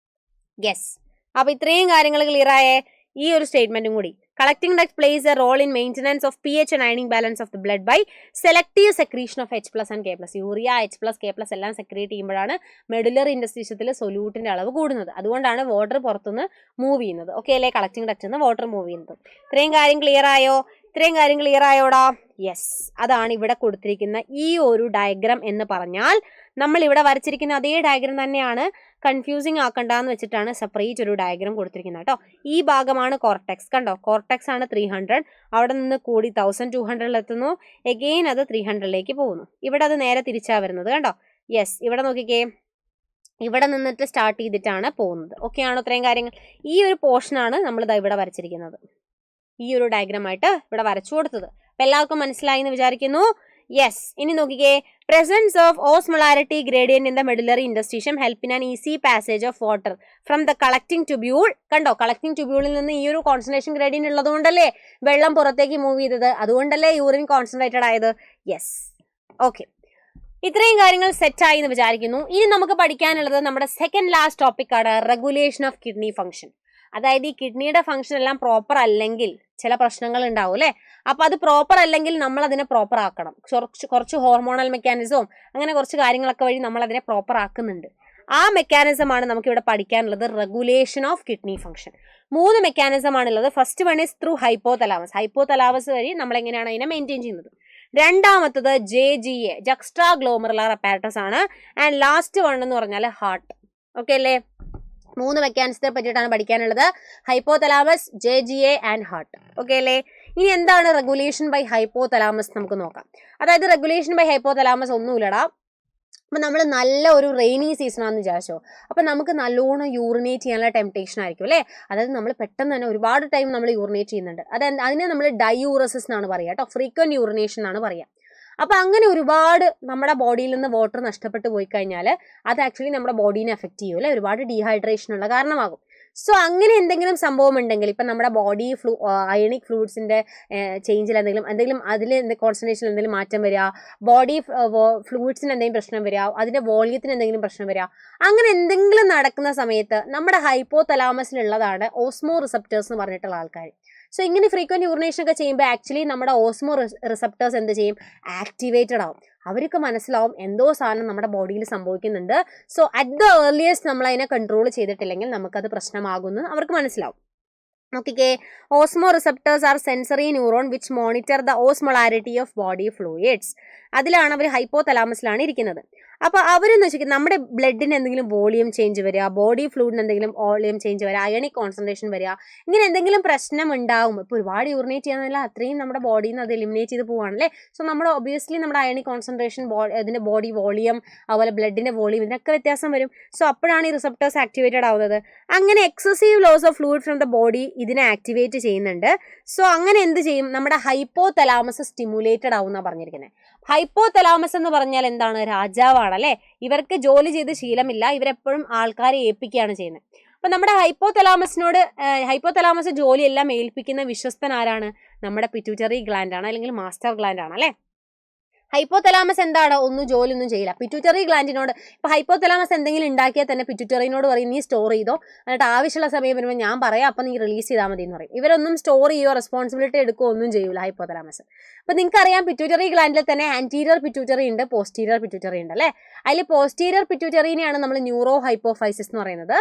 Yes, അപ്പോൾ ഇത്രയും കാര്യങ്ങൾ clear ആയേ. ഈ ഒരു സ്റ്റേറ്റ്മെന്റും കൂടി. Collecting duct plays a role in maintenance of pH and ionic balance of the blood by selective secretion of H+ and K+. Urea, H+, K+ എല്ലാം സെക്രീറ്റ് ചെയ്യുമ്പോഴാണ് മെഡുലറി ഇൻഡസ്ട്രീഷ്യത്തിൽ സൊല്യൂട്ടിന്റെ അളവ് കൂടുന്നത്. അതുകൊണ്ടാണ് വാട്ടർ പുറത്തുനിന്ന് മൂവ് ചെയ്യുന്നത്. ഓക്കെ അല്ലേ? കളക്ടിംഗ് ഡക്റ്റിൽ നിന്ന് വാട്ടർ മൂവ് ചെയ്യുന്നത്. ഇത്രയും കാര്യം ക്ലിയർ ആയോടാ? യെസ്, അതാണ് ഇവിടെ കൊടുത്തിരിക്കുന്ന ഈ ഒരു ഡയഗ്രാം എന്ന് പറഞ്ഞാൽ നമ്മൾ ഇവിടെ വരച്ചിരിക്കുന്ന അതേ ഡയഗ്രാം തന്നെയാണ്. കൺഫ്യൂസിങ് ആക്കണ്ടെന്ന് വെച്ചിട്ടാണ് സെപ്പറേറ്റ് ഒരു ഡയഗ്രാം കൊടുത്തിരിക്കുന്നത് കേട്ടോ. ഈ ഭാഗമാണ് കോർട്ടെക്സ്. കണ്ടോ, കോർട്ടെക്സ് ആണ് 300, അവിടെ നിന്ന് കൂടി 1200 എത്തുന്നു, എഗെയിൻ അത് 300ലേക്ക് പോകുന്നു. ഇവിടെ അത് നേരെ തിരിച്ചാ വരുന്നത്. കണ്ടോ, യെസ്, ഇവിടെ നോക്കിക്കേ, ഇവിടെ നിന്നിട്ട് സ്റ്റാർട്ട് ചെയ്തിട്ടാണ് പോകുന്നത്. ഓക്കെ ആണോ? ഇത്രയും കാര്യങ്ങൾ. ഈ ഒരു പോർഷനാണ് നമ്മൾ ഇതാ ഇവിടെ വരച്ചിരിക്കുന്നത്, ഈ ഒരു ഡയഗ്രാമായിട്ട് ഇവിടെ വരച്ചു കൊടുത്തത്. അപ്പൊ എല്ലാവർക്കും മനസ്സിലായി എന്ന് വിചാരിക്കുന്നു. യെസ്, ഇനി നോക്കിക്കേ, presence of osmolarity gradient in the medullary interstitium help in an easy passage of water from the collecting tubule. കണ്ടോ, കളക്ടിംഗ് ട്യൂബ്യൂളിൽ നിന്ന് ഈ ഒരു കോൺസെൻട്രേഷൻ ഗ്രേഡിയന്റ് ഉള്ളതുകൊണ്ടല്ലേ വെള്ളം പുറത്തേക്ക് മൂവ് ചെയ്തത്, അതുകൊണ്ടല്ലേ യൂറിൻ കോൺസെൻട്രേറ്റഡ് ആയത്. യെസ്, ഓക്കെ, ഇത്രയും കാര്യങ്ങൾ സെറ്റായി എന്ന് വിചാരിക്കുന്നു. ഇനി നമുക്ക് പഠിക്കാനുള്ളത് നമ്മുടെ സെക്കൻഡ് ലാസ്റ്റ് ടോപ്പിക്കാണ് റെഗുലേഷൻ ഓഫ് കിഡ്നി ഫംഗ്ഷൻ. അതായത് ഈ കിഡ്നിയുടെ ഫംഗ്ഷൻ എല്ലാം പ്രോപ്പർ അല്ലെങ്കിൽ ചില പ്രശ്നങ്ങൾ ഉണ്ടാവും അല്ലേ. അപ്പൊ അത് പ്രോപ്പർ അല്ലെങ്കിൽ നമ്മൾ അതിനെ പ്രോപ്പർ ആക്കണം. കുറച്ച് ഹോർമോണൽ മെക്കാനിസവും അങ്ങനെ കുറച്ച് കാര്യങ്ങളൊക്കെ വഴി നമ്മൾ അതിനെ പ്രോപ്പർ ആക്കുന്നുണ്ട്. ആ മെക്കാനിസമാണ് നമുക്ക് ഇവിടെ പഠിക്കാനുള്ളത്, regulation of kidney function. 3 mechanism ആണുള്ളത്. First one is through hypothalamus. Hypothalamus വഴി നമ്മൾ എങ്ങനെയാണ് അതിനെ മെയിൻറ്റെയിൻ ചെയ്യുന്നത്. രണ്ടാമത്തത് JGA, ജക്സ്ട്രാ ഗ്ലോമറുലാർ അപ്പാരറ്റസ് ആണ്. ആൻഡ് ലാസ്റ്റ് വൺ എന്ന് പറഞ്ഞാൽ ഹാർട്ട്. ഓക്കെ അല്ലേ? 3 മെക്കാനിസത്തെ പറ്റിയിട്ടാണ് പഠിക്കാനുള്ളത്, hypothalamus, JGA and heart. Okay അല്ലേ? ഇനി എന്താണ് റെഗുലേഷൻ ബൈ ഹൈപ്പോതലാമസ് നമുക്ക് നോക്കാം. അതായത് റെഗുലേഷൻ ബൈ ഹൈപ്പോതലാമസ് ഒന്നുമില്ലടാ. അപ്പം നമ്മൾ നല്ല ഒരു റെയിനി സീസൺ ആണെന്ന് വിചാരിച്ചോ, അപ്പം നമുക്ക് നല്ലോണം യൂറിനേറ്റ് ചെയ്യാനുള്ള ടെംപ്ടേഷൻ ആയിരിക്കും അല്ലേ. അതായത് നമ്മൾ പെട്ടെന്ന് തന്നെ ഒരുപാട് ടൈം നമ്മൾ യൂറിനേറ്റ് ചെയ്യുന്നുണ്ട്. അതിനെ നമ്മൾ ഡൈയൂറസിസ് എന്നാണ് പറയുക കേട്ടോ, ഫ്രീക്വന്റ് യൂറിനേഷൻ എന്നാണ് പറയുക. അപ്പം അങ്ങനെ ഒരുപാട് നമ്മുടെ ബോഡിയിൽ നിന്ന് വാട്ടർ നഷ്ടപ്പെട്ടു പോയി കഴിഞ്ഞാൽ അത് ആക്ച്വലി നമ്മുടെ ബോഡീനെ എഫക്റ്റ് ചെയ്യും അല്ലേ, ഒരുപാട് ഡീഹൈഡ്രേഷനുള്ള കാരണമാകും. സോ അങ്ങനെ എന്തെങ്കിലും സംഭവം ഉണ്ടെങ്കിൽ ഇപ്പം നമ്മുടെ ബോഡി അയണിക് ഫ്ലൂയിഡ്സിൻ്റെ ചേഞ്ചിൽ എന്തെങ്കിലും അതിൽ കോൺസെൻട്രേഷനിൽ എന്തെങ്കിലും മാറ്റം വരിക, ബോഡി ഫ്ലൂയിഡ്സിന് എന്തെങ്കിലും പ്രശ്നം വരിക, അതിൻ്റെ വോളിയത്തിന് എന്തെങ്കിലും പ്രശ്നം വരിക, അങ്ങനെ എന്തെങ്കിലും നടക്കുന്ന സമയത്ത് നമ്മുടെ ഹൈപ്പോതലാമസിലുള്ളതാണ് ഓസ്മോ റിസപ്റ്റേഴ്സ് എന്ന് പറഞ്ഞിട്ടുള്ള ആൾക്കാർ. സോ ഇങ്ങനെ ഫ്രീക്വന്റ് യൂറിനേഷൻ ഒക്കെ ചെയ്യുമ്പോൾ ആക്ച്വലി നമ്മുടെ ഓസ്മോ റിസപ്റ്റേഴ്സ് എന്ത് ചെയ്യും, ആക്ടിവേറ്റഡ് ആവും. അവർക്ക് മനസ്സിലാവും എന്തോ സാധനം നമ്മുടെ ബോഡിയിൽ സംഭവിക്കുന്നുണ്ട്. സോ അറ്റ് ദ ഏർലിയസ്റ്റ് നമ്മൾ അതിനെ കൺട്രോൾ ചെയ്തിട്ടില്ലെങ്കിൽ നമുക്കത് പ്രശ്നമാകുമെന്ന് അവർക്ക് മനസ്സിലാവും. നോക്കിക്കേ, osmoreceptors are sensory neuron which monitor the osmolarity of body fluids. അതിലാണ് അവർ ഹൈപ്പോതലാമസിലാണ് ഇരിക്കുന്നത്. അപ്പോൾ അവരെന്ന് വെച്ചാൽ നമ്മുടെ ബ്ലഡിന് എന്തെങ്കിലും വോളിയം ചേഞ്ച് വരിക, ബോഡി ഫ്ലൂയിഡിന് എന്തെങ്കിലും വോളിയം ചേഞ്ച് വരിക, അയണിക് കോൺസെൻട്രേഷൻ വരിക, ഇങ്ങനെ എന്തെങ്കിലും പ്രശ്നം ഉണ്ടാവും. ഇപ്പോൾ ഒരുപാട് യൂറിനേറ്റ് ചെയ്യാനല്ല, അത്രയും നമ്മുടെ ബോഡിയിൽ നിന്ന് അത് എലിമിനേറ്റ് ചെയ്ത് പോവുകയാണല്ലേ. സോ നമ്മൾ ഒബിയസ്ലി നമ്മുടെ അയണിക് കോൺസെൻട്രേഷൻ, ഇതിൻ്റെ ബോഡി വോളിയം, അതുപോലെ ബ്ലഡിൻ്റെ വോളിയം, ഇതിനൊക്കെ വ്യത്യാസം വരും. സോ അപ്പോഴാണ് ഈ റിസപ്റ്റേഴ്സ് ആക്ടിവേറ്റഡ് ആവുന്നത്. അങ്ങനെ excessive loss of fluid from the body ഇതിനെ ആക്ടിവേറ്റ് ചെയ്യുന്നുണ്ട്. സോ അങ്ങനെ എന്ത് ചെയ്യും, നമ്മുടെ ഹൈപ്പോതലാമസ് സ്റ്റിമുലേറ്റഡ് ആവും എന്നാണ് പറഞ്ഞിരിക്കുന്നത്. ഹൈപ്പോതലാമസ് എന്ന് പറഞ്ഞാൽ എന്താണ്, രാജാവാണ് അല്ലേ. ഇവർക്ക് ജോലി ചെയ്ത് ശീലമില്ല, ഇവരെപ്പോഴും ആൾക്കാരെ ഏൽപ്പിക്കുകയാണ് ചെയ്യുന്നത്. അപ്പൊ നമ്മുടെ ഹൈപ്പോതലാമസ് ജോലിയെല്ലാം ഏൽപ്പിക്കുന്ന വിശ്വസ്തൻ ആരാണ്, നമ്മുടെ പിറ്റ്യൂട്ടറി ഗ്ലാൻഡ് ആണ്, അല്ലെങ്കിൽ മാസ്റ്റർ ഗ്ലാൻഡ് ആണ് അല്ലേ. ഹൈപ്പോതലാമസ് എന്താണ്, ജോലിയൊന്നും ചെയ്യില്ല. പിറ്റ്യൂട്ടറി ഗ്ലാൻഡിനോട് ഇപ്പോൾ ഹൈപ്പോതലാമസ് എന്തെങ്കിലും ഉണ്ടാക്കിയാൽ തന്നെ പിറ്റ്യൂട്ടറിനോട് പറയും നീ സ്റ്റോർ ചെയ്തോ, എന്നിട്ട് ആവശ്യമുള്ള സമയം വരുമ്പോൾ ഞാൻ പറയാം അപ്പം നീ റിലീസ് ചെയ്താൽ മതി എന്ന് പറയും. ഇവരൊന്നും സ്റ്റോർ ചെയ്യുകയോ റെസ്പോൺസിബിലിറ്റി എടുക്കുകയോ ഒന്നും ചെയ്യൂല ഹൈപ്പോതലാമസ്. അപ്പോൾ നിങ്ങൾക്കറിയാം പിറ്റ്യൂട്ടറി ഗ്ലാൻഡിൽ തന്നെ ആൻറ്റീരിയർ പിറ്റ്യൂട്ടറി ഉണ്ട്, പോസ്റ്റീരിയർ പിറ്റ്യൂട്ടറി ഉണ്ട് അല്ലേ. അതിൽ പോസ്റ്റീരിയർ പിറ്റ്യൂട്ടറിനെയാണ് നമ്മൾ ന്യൂറോ ഹൈപ്പോഫൈസിസ് എന്ന് പറയുന്നത്.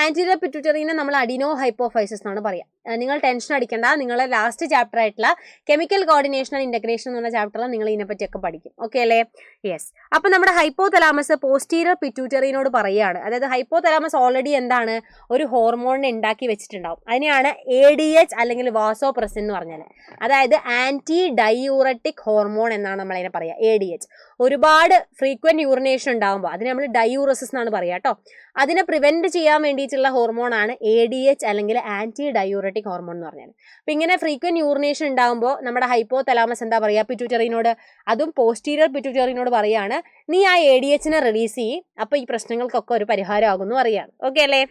ആൻറ്റീരിയർ പിറ്റ്യൂട്ടറിനെ നമ്മൾ അഡിനോ ഹൈപ്പോഫൈസിസ് എന്നാണ് പറയുക. നിങ്ങൾ ടെൻഷൻ അടിക്കേണ്ട, നിങ്ങളെ ലാസ്റ്റ് ചാപ്റ്റർ ആയിട്ടുള്ള കെമിക്കൽ കോർഡിനേഷൻ ആൻഡ് ഇന്റഗ്രേഷൻ എന്ന് പറഞ്ഞ ചാപ്റ്ററിൽ നിങ്ങൾ ഇതിനെപ്പറ്റിയൊക്കെ പഠിക്കും. ഓക്കെ അല്ലേ? യെസ്. അപ്പം നമ്മുടെ ഹൈപ്പോതലാമസ് പോസ്റ്റീരിയർ പിറ്റ്യൂട്ടറിനോട് പറയുകയാണ്. അതായത് ഹൈപ്പോതലാമസ് ഓൾറെഡി എന്താണ്, ഒരു ഹോർമോണിനെ ഉണ്ടാക്കി വെച്ചിട്ടുണ്ടാവും. അതിനെയാണ് ADH അല്ലെങ്കിൽ വാസോപ്രസിൻ എന്ന് പറഞ്ഞാൽ, അതായത് ആന്റി ഡൈയൂററ്റിക് ഹോർമോൺ എന്നാണ് നമ്മൾ അതിനെ പറയുക. ADH ഒരുപാട് ഫ്രീക്വന്റ് യൂറിനേഷൻ ഉണ്ടാകുമ്പോൾ അതിനെ നമ്മൾ ഡൈയൂറസിസ് എന്നാണ് പറയുക കേട്ടോ. അതിനെ പ്രിവെന്റ് ചെയ്യാൻ വേണ്ടിയിട്ടുള്ള ഹോർമോണാണ് ADH അല്ലെങ്കിൽ ആന്റി ഡൈയൂററ്റിക് ഹോർമോൺ എന്ന് പറഞ്ഞാൽ. അപ്പം ഇങ്ങനെ ഫ്രീക്വന്റ് യൂറിനേഷൻ ഉണ്ടാകുമ്പോൾ നമ്മുടെ ഹൈപ്പോതലാമസ് എന്താ പറയുക, പിറ്റ്യൂട്ടറിനോട്, അതും പോസ്റ്റീരിയർ പിറ്റ്യൂട്ടറിനോട് പറയുകയാണ് നീ ആ ADHനെ റിലീസ് ചെയ്യും, അപ്പോൾ ഈ പ്രശ്നങ്ങൾക്കൊക്കെ ഒരു പരിഹാരമാകുമെന്ന് പറയുകയാണ്. ഓക്കെ അല്ലേ?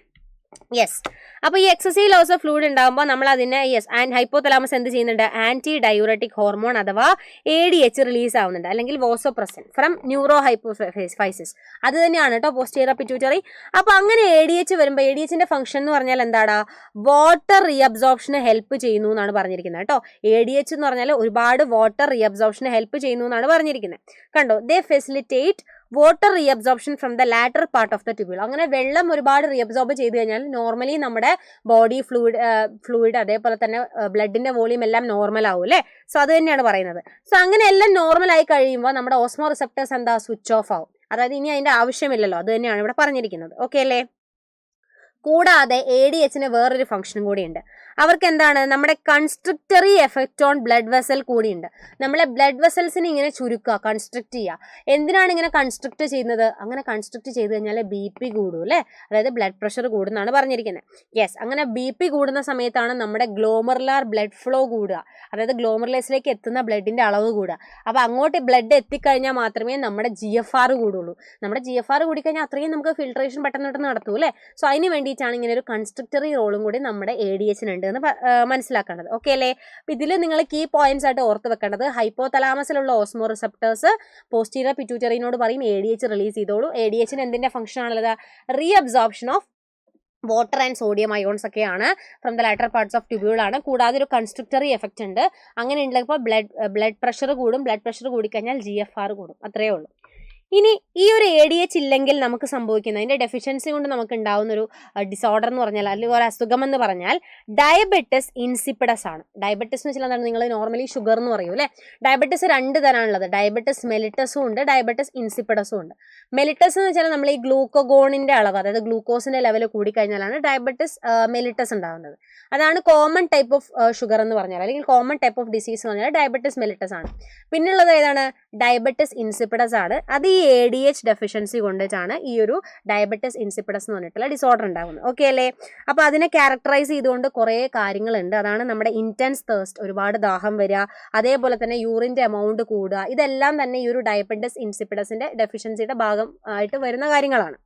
യെസ്. അപ്പോൾ ഈ എക്സസീവ് ലോസ് ഓഫ് ഫ്ലൂയിഡ് ഉണ്ടാകുമ്പോൾ നമ്മൾ അതിനെ ആൻഡ് ഹൈപ്പോതലാമസ് എന്ത് ചെയ്യുന്നുണ്ട്? ആന്റി ഡയൂററ്റിക് ഹോർമോൺ അഥവാ ADH റിലീസ് ആവുന്നുണ്ട്, അല്ലെങ്കിൽ വാസോപ്രസിൻ ഫ്രം ന്യൂറോ ഹൈപ്പോഫൈസിസ്. അത് തന്നെയാണ് കേട്ടോ പോസ്റ്റീരിയർ പിറ്റ്യൂട്ടറി. അപ്പോൾ അങ്ങനെ ADH വരുമ്പോൾ ADHന്റെ ഫംഗ്ഷൻ എന്ന് പറഞ്ഞാൽ എന്താടാ? വാട്ടർ റീഅബ്സോർപ്ഷന് ഹെൽപ്പ് ചെയ്യുന്നു എന്നാണ് പറഞ്ഞിരിക്കുന്നത് കേട്ടോ. ADH എന്ന് പറഞ്ഞാൽ ഒരുപാട് വാട്ടർ റീഅബ്സോർപ്ഷന് ഹെൽപ്പ് ചെയ്യുന്നു എന്നാണ് പറഞ്ഞിരിക്കുന്നത്. കണ്ടോ? They facilitate water reabsorption from the latter part of the tubule. അങ്ങനെ വെള്ളം ഒരുപാട് റീഅബ്സോർബ് ചെയ്ത് കഴിഞ്ഞാൽ നോർമലി നമ്മുടെ ബോഡി ഫ്ലൂയിഡ് അതേപോലെ തന്നെ ബ്ലഡിന്റെ വോളിയം എല്ലാം നോർമൽ ആവും അല്ലേ? സോ അത് തന്നെയാണ് പറയുന്നത്. സോ അങ്ങനെ എല്ലാം നോർമൽ ആയി കഴിയുമ്പോൾ നമ്മുടെ ഓസ്മോ റിസപ്റ്റേഴ്സ് എന്താ? സ്വിച്ച് ഓഫ് ആവും. അതായത് ഇനി അതിന്റെ ആവശ്യമില്ലല്ലോ. അത് തന്നെയാണ് ഇവിടെ പറഞ്ഞിരിക്കുന്നത്. ഓക്കെ അല്ലേ? കൂടാതെ ADHന് വേറൊരു ഫംഗ്ഷനും കൂടിയുണ്ട്. അവർക്ക് എന്താണ്? നമ്മുടെ കൺസ്ട്രിക്ടറി എഫക്റ്റ് ഓൺ ബ്ലഡ് വെസൽ കൂടിയുണ്ട്. നമ്മളെ ബ്ലഡ് വെസൽസിനെ ഇങ്ങനെ ചുരുക്കുക, കൺസ്ട്രിക്ട് ചെയ്യുക. എന്തിനാണ് ഇങ്ങനെ കൺസ്ട്രിക്ട് ചെയ്യുന്നത്? അങ്ങനെ കൺസ്ട്രിക്ട് ചെയ്ത് കഴിഞ്ഞാൽ BP കൂടും അല്ലേ? അതായത് ബ്ലഡ് പ്രഷർ കൂടുന്നാണ് പറഞ്ഞിരിക്കുന്നത്. യെസ്, അങ്ങനെ BP കൂടുന്ന സമയത്താണ് നമ്മുടെ ഗ്ലോമറുലാർ ബ്ലഡ് ഫ്ലോ കൂടുക, അതായത് ഗ്ലോമറുലേസിലേക്ക് എത്തുന്ന ബ്ലഡിന്റെ അളവ് കൂടുക. അപ്പോൾ അങ്ങോട്ട് ബ്ലഡ് എത്തിക്കഴിഞ്ഞാൽ മാത്രമേ നമ്മുടെ GFR കൂടുള്ളൂ. നമ്മുടെ GFR കൂടിക്കഴിഞ്ഞാൽ അത്രയും നമുക്ക് ഫിൽട്രേഷൻ പെട്ടെന്ന് നടത്തും അല്ലേ? സോ അതിന് വേണ്ടിയിട്ടാണ് ഇങ്ങനെ ഒരു കൺസ്ട്രിക്ടറി റോളും കൂടി നമ്മുടെ ADHനുണ്ട് എന്ന് മനസ്സിലാക്കേണ്ടത്. ഓക്കെ അല്ലേ? അപ്പോൾ ഇതിൽ നിങ്ങൾ കീ പോയിന്റ്സ് ആയിട്ട് ഓർത്ത് വെക്കേണ്ടത്, ഹൈപ്പോതലാമസിലുള്ള ഓസ്മോ റിസപ്റ്റേഴ്സ് പോസ്റ്റീരിയർ പിറ്റ്യൂട്ടറിനോട് പറയും ADH റിലീസ് ചെയ്തോളൂ. ADHന് എന്തിന്റെ ഫംഗ്ഷൻ ആണുള്ളത്? Reabsorption of water and sodium ions ഒക്കെയാണ് from the latter parts of tubule ആണ്. കൂടാതെ ഒരു കൺസ്ട്രിക്ടറി എഫക്റ്റ് ഉണ്ട്. അങ്ങനെ ഉള്ളപ്പോൾ ബ്ലഡ് പ്രഷർ കൂടും. ബ്ലഡ് പ്രഷർ കൂടിക്കഴിഞ്ഞാൽ GFR കൂടും. അത്രയേ ഉള്ളൂ. ഇനി ഈ ഒരു ADH ഇല്ലെങ്കിൽ നമുക്ക് സംഭവിക്കുന്ന അതിന്റെ ഡെഫിഷ്യൻസി കൊണ്ട് നമുക്ക് ഉണ്ടാവുന്ന ഒരു ഡിസോർഡർ എന്ന് പറഞ്ഞാൽ, അല്ലെങ്കിൽ ഒരു അസുഖം എന്ന് പറഞ്ഞാൽ ഡയബറ്റിസ് ഇൻസിപ്പിഡസ് ആണ്. ഡയബറ്റിസ് എന്ന് വെച്ചാൽ എന്താണ്? നിങ്ങൾ നോർമലി ഷുഗർ എന്ന് പറയും അല്ലേ? ഡയബറ്റിസ് 2 തരമാണുള്ളത്. ഡയബറ്റിസ് മെലിറ്റസും ഉണ്ട്, ഡയബറ്റിസ് ഇൻസിപ്പിഡസും ഉണ്ട്. മെലിറ്റസ് എന്ന് വെച്ചാൽ നമ്മൾ ഈ ഗ്ലൂക്കോഗോണിന്റെ അളവ്, അതായത് ഗ്ലൂക്കോസിന്റെ ലെവൽ കൂടിക്കഴിഞ്ഞാലാണ് ഡയബറ്റിസ് മെലിറ്റസ് ഉണ്ടാകുന്നത്. അതാണ് കോമൺ ടൈപ്പ് ഓഫ് ഷുഗർ എന്ന് പറഞ്ഞാൽ, അല്ലെങ്കിൽ കോമൺ ടൈപ്പ് ഓഫ് ഡിസീസ് എന്ന് പറഞ്ഞാൽ ഡയബറ്റിസ് മെലിറ്റസ് ആണ്. പിന്നുള്ളത് ഏതാണ്? ഡയബറ്റിസ് ഇൻസിപ്പിഡസ് ആണ്. അത് ഈ ADH ഡെഫിഷ്യൻസി കൊണ്ടിട്ടാണ് ഈ ഒരു ഡയബറ്റിസ് ഇൻസിപ്പിഡസ് എന്ന് പറഞ്ഞിട്ടുള്ള ഡിസോർഡർ ഉണ്ടാകുന്നത്. ഓക്കെ അല്ലേ? അപ്പോൾ അതിനെ ക്യാരക്ടറൈസ് ചെയ്തുകൊണ്ട് കുറേ കാര്യങ്ങളുണ്ട്. അതാണ് നമ്മുടെ ഇൻറ്റൻസ് തേഴ്സ്റ്റ്, ഒരുപാട് ദാഹം വരിക, അതേപോലെ തന്നെ യൂറിൻ്റെ എമൗണ്ട് കൂടുക. ഇതെല്ലാം തന്നെ ഈ ഒരു ഡയബറ്റിസ് ഇൻസിപ്പിഡസിന്റെ ഡെഫിഷ്യൻസിയുടെ ഭാഗം ആയിട്ട് വരുന്ന കാര്യങ്ങളാണ്.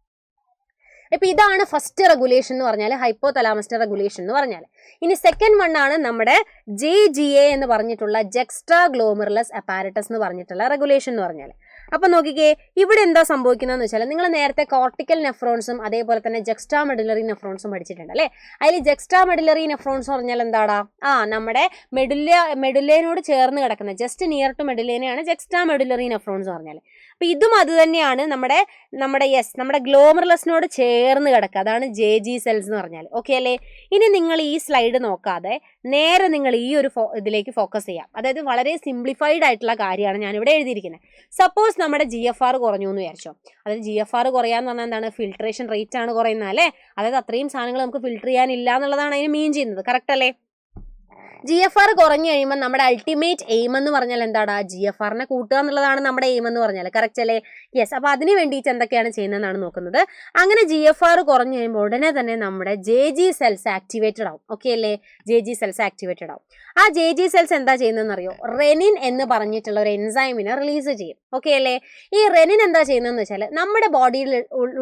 ഇപ്പം ഇതാണ് ഫസ്റ്റ് റെഗുലേഷൻ എന്ന് പറഞ്ഞാൽ, ഹൈപ്പോതലാമസിന്റെ റെഗുലേഷൻ എന്ന് പറഞ്ഞാൽ. ഇനി സെക്കൻഡ് വൺ ആണ് നമ്മുടെ JGA എന്ന് പറഞ്ഞിട്ടുള്ള ജെക്സ്ട്രാ ഗ്ലോമറുലസ് അപ്പാരറ്റസ് എന്ന് പറഞ്ഞിട്ടുള്ള റെഗുലേഷൻ എന്ന് പറഞ്ഞാൽ. അപ്പം നോക്കിക്കേ, ഇവിടെ എന്താ സംഭവിക്കുന്നതെന്ന് വെച്ചാൽ, നിങ്ങൾ നേരത്തെ കോർട്ടിക്കൽ നെഫ്രോൺസും അതേപോലെ തന്നെ ജെക്സ്ട്രാ മെഡുലറി നെഫ്രോൺസും പഠിച്ചിട്ടുണ്ട് അല്ലേ? അതിൽ ജെക്സ്ട്രാ മെഡുലറി നെഫ്രോൺസ് പറഞ്ഞാൽ എന്താടാ? നമ്മുടെ മെഡുല്ലേനോട് ചേർന്ന് കിടക്കുന്ന, ജസ്റ്റ് നിയർ ടു മെഡുല്ലേനെയാണ് ജെക്സ്ട്രാ മെഡുലറി നെഫ്രോൺസ് പറഞ്ഞാൽ. അപ്പം ഇതും അത് തന്നെയാണ്, നമ്മുടെ ഗ്ലോമറുലസിനോട് ചേർന്ന് കിടക്കുക. അതാണ് JG സെൽസ് എന്ന് പറഞ്ഞാൽ. ഓക്കെ അല്ലേ? ഇനി നിങ്ങൾ ഈ സ്ലൈഡ് നോക്കാതെ നേരെ നിങ്ങൾ ഈ ഒരു ഇതിലേക്ക് ഫോക്കസ് ചെയ്യാം. അതായത് വളരെ സിംപ്ലിഫൈഡ് ആയിട്ടുള്ള കാര്യമാണ് ഞാനിവിടെ എഴുതിയിരിക്കുന്നത്. സപ്പോസ് നമ്മുടെ GFR കുറഞ്ഞു എന്ന് വിചാരിച്ചോ. അതായത് GFR കുറയാന്ന് പറഞ്ഞാൽ എന്താണ്? ഫിൽട്രേഷൻ റേറ്റ് ആണ് കുറയുന്നത് അല്ലേ? അതായത് അത്രയും സാധനങ്ങൾ നമുക്ക് ഫിൽട്ടർ ചെയ്യാനില്ല എന്നുള്ളതാണ് അതിന് മീൻ ചെയ്യുന്നത്. കറക്റ്റ് അല്ലേ? GFR കുറഞ്ഞു കഴിയുമ്പോൾ നമ്മുടെ അൾട്ടിമേറ്റ് എയിം എന്ന് പറഞ്ഞാൽ എന്താടാ? GFRനെ കൂട്ടുക എന്നുള്ളതാണ് നമ്മുടെ എയിം എന്ന് പറഞ്ഞാൽ. കറക്റ്റ് അല്ലേ? യെസ്. അപ്പോൾ അതിന് വേണ്ടിയിട്ട് എന്തൊക്കെയാണ് ചെയ്യുന്നതെന്നാണ് നോക്കുന്നത്. അങ്ങനെ GFR കുറഞ്ഞു കഴിയുമ്പോൾ ഉടനെ തന്നെ നമ്മുടെ JG സെൽസ് ആക്ടിവേറ്റഡ് ആവും. ഓക്കെ അല്ലേ? JG സെൽസ് ആക്ടിവേറ്റഡ് ആവും. ആ JG സെൽസ് എന്താ ചെയ്യുന്നതെന്ന് അറിയോ? റെനിൻ എന്ന് പറഞ്ഞിട്ടുള്ള ഒരു എൻസൈമിനെ റിലീസ് ചെയ്യും. ഓക്കെ അല്ലേ? ഈ റെനിൻ എന്താ ചെയ്യുന്നതെന്ന് വെച്ചാൽ, നമ്മുടെ ബോഡിയിൽ